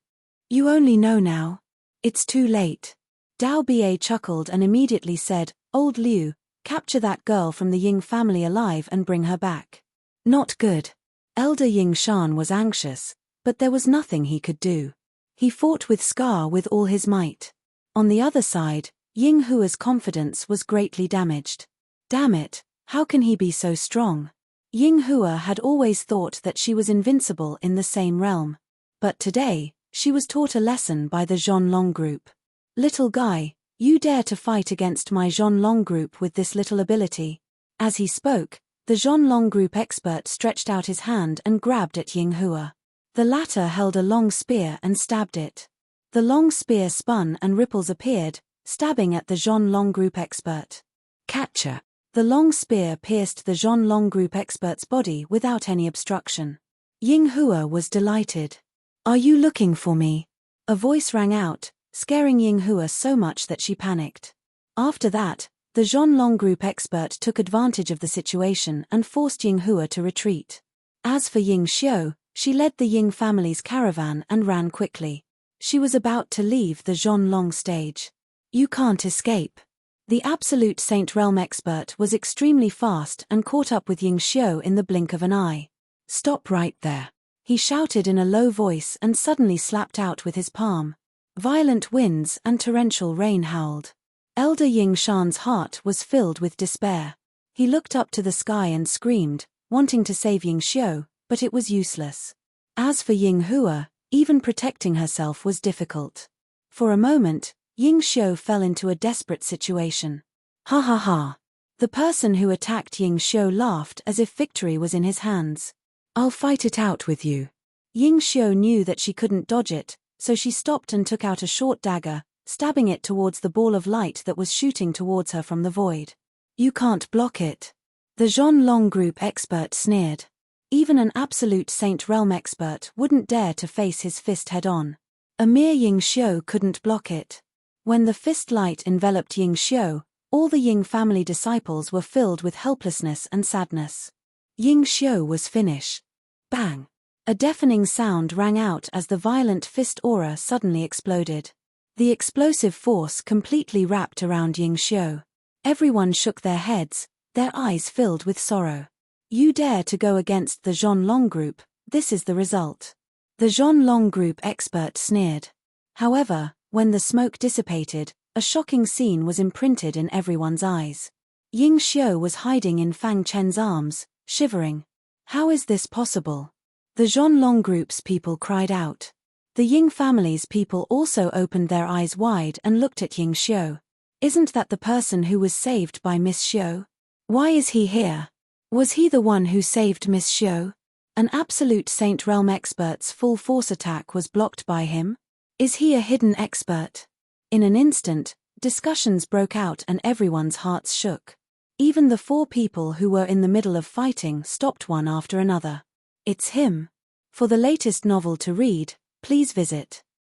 S1: You only know now. It's too late. Dao Ba chuckled and immediately said, Old Liu, capture that girl from the Ying family alive and bring her back. Not good. Elder Ying Shan was anxious, but there was nothing he could do. He fought with Scar with all his might. On the other side, Ying Hua's confidence was greatly damaged. Damn it, how can he be so strong? Ying Hua had always thought that she was invincible in the same realm. But today, she was taught a lesson by the Zhonlong group. Little guy, you dare to fight against my Zhonlong group with this little ability. As he spoke, the Zhonlong group expert stretched out his hand and grabbed at Ying Hua. The latter held a long spear and stabbed it. The long spear spun and ripples appeared, stabbing at the Zhonlong group expert. Catcher. The long spear pierced the Zhonlong group expert's body without any obstruction. Ying Hua was delighted. Are you looking for me? A voice rang out, scaring Ying Hua so much that she panicked. After that, the Zhonlong group expert took advantage of the situation and forced Ying Hua to retreat. As for Ying Xiu, she led the Ying family's caravan and ran quickly. She was about to leave the Zhonlong stage. You can't escape. The Absolute Saint Realm expert was extremely fast and caught up with Ying Xiu in the blink of an eye. Stop right there. He shouted in a low voice and suddenly slapped out with his palm. Violent winds and torrential rain howled. Elder Ying Shan's heart was filled with despair. He looked up to the sky and screamed, wanting to save Ying Xiu, but it was useless. As for Ying Hua, even protecting herself was difficult. For a moment, Ying Xiu fell into a desperate situation. Ha ha ha. The person who attacked Ying Xiu laughed as if victory was in his hands. I'll fight it out with you. Ying Xiu knew that she couldn't dodge it, so she stopped and took out a short dagger, stabbing it towards the ball of light that was shooting towards her from the void. You can't block it. The Zhonlong group expert sneered. Even an Absolute Saint Realm expert wouldn't dare to face his fist head-on. A mere Ying Xiu couldn't block it. When the fist light enveloped Ying Xiu, all the Ying family disciples were filled with helplessness and sadness. Ying Xiu was finished. Bang! A deafening sound rang out as the violent fist aura suddenly exploded. The explosive force completely wrapped around Ying Xiu. Everyone shook their heads, their eyes filled with sorrow. You dare to go against the Zhonlong group, this is the result. The Zhonlong group expert sneered. However, when the smoke dissipated, a shocking scene was imprinted in everyone's eyes. Ying Xiu was hiding in Fang Chen's arms, shivering. How is this possible? The Zhonlong group's people cried out. The Ying family's people also opened their eyes wide and looked at Ying Xiu. Isn't that the person who was saved by Miss Xiu? Why is he here? Was he the one who saved Miss Xiu? An Absolute Saint Realm expert's full force attack was blocked by him? Is he a hidden expert? In an instant, discussions broke out and everyone's hearts shook. Even the 4 people who were in the middle of fighting stopped one after another. It's him. For the latest novel to read, please visit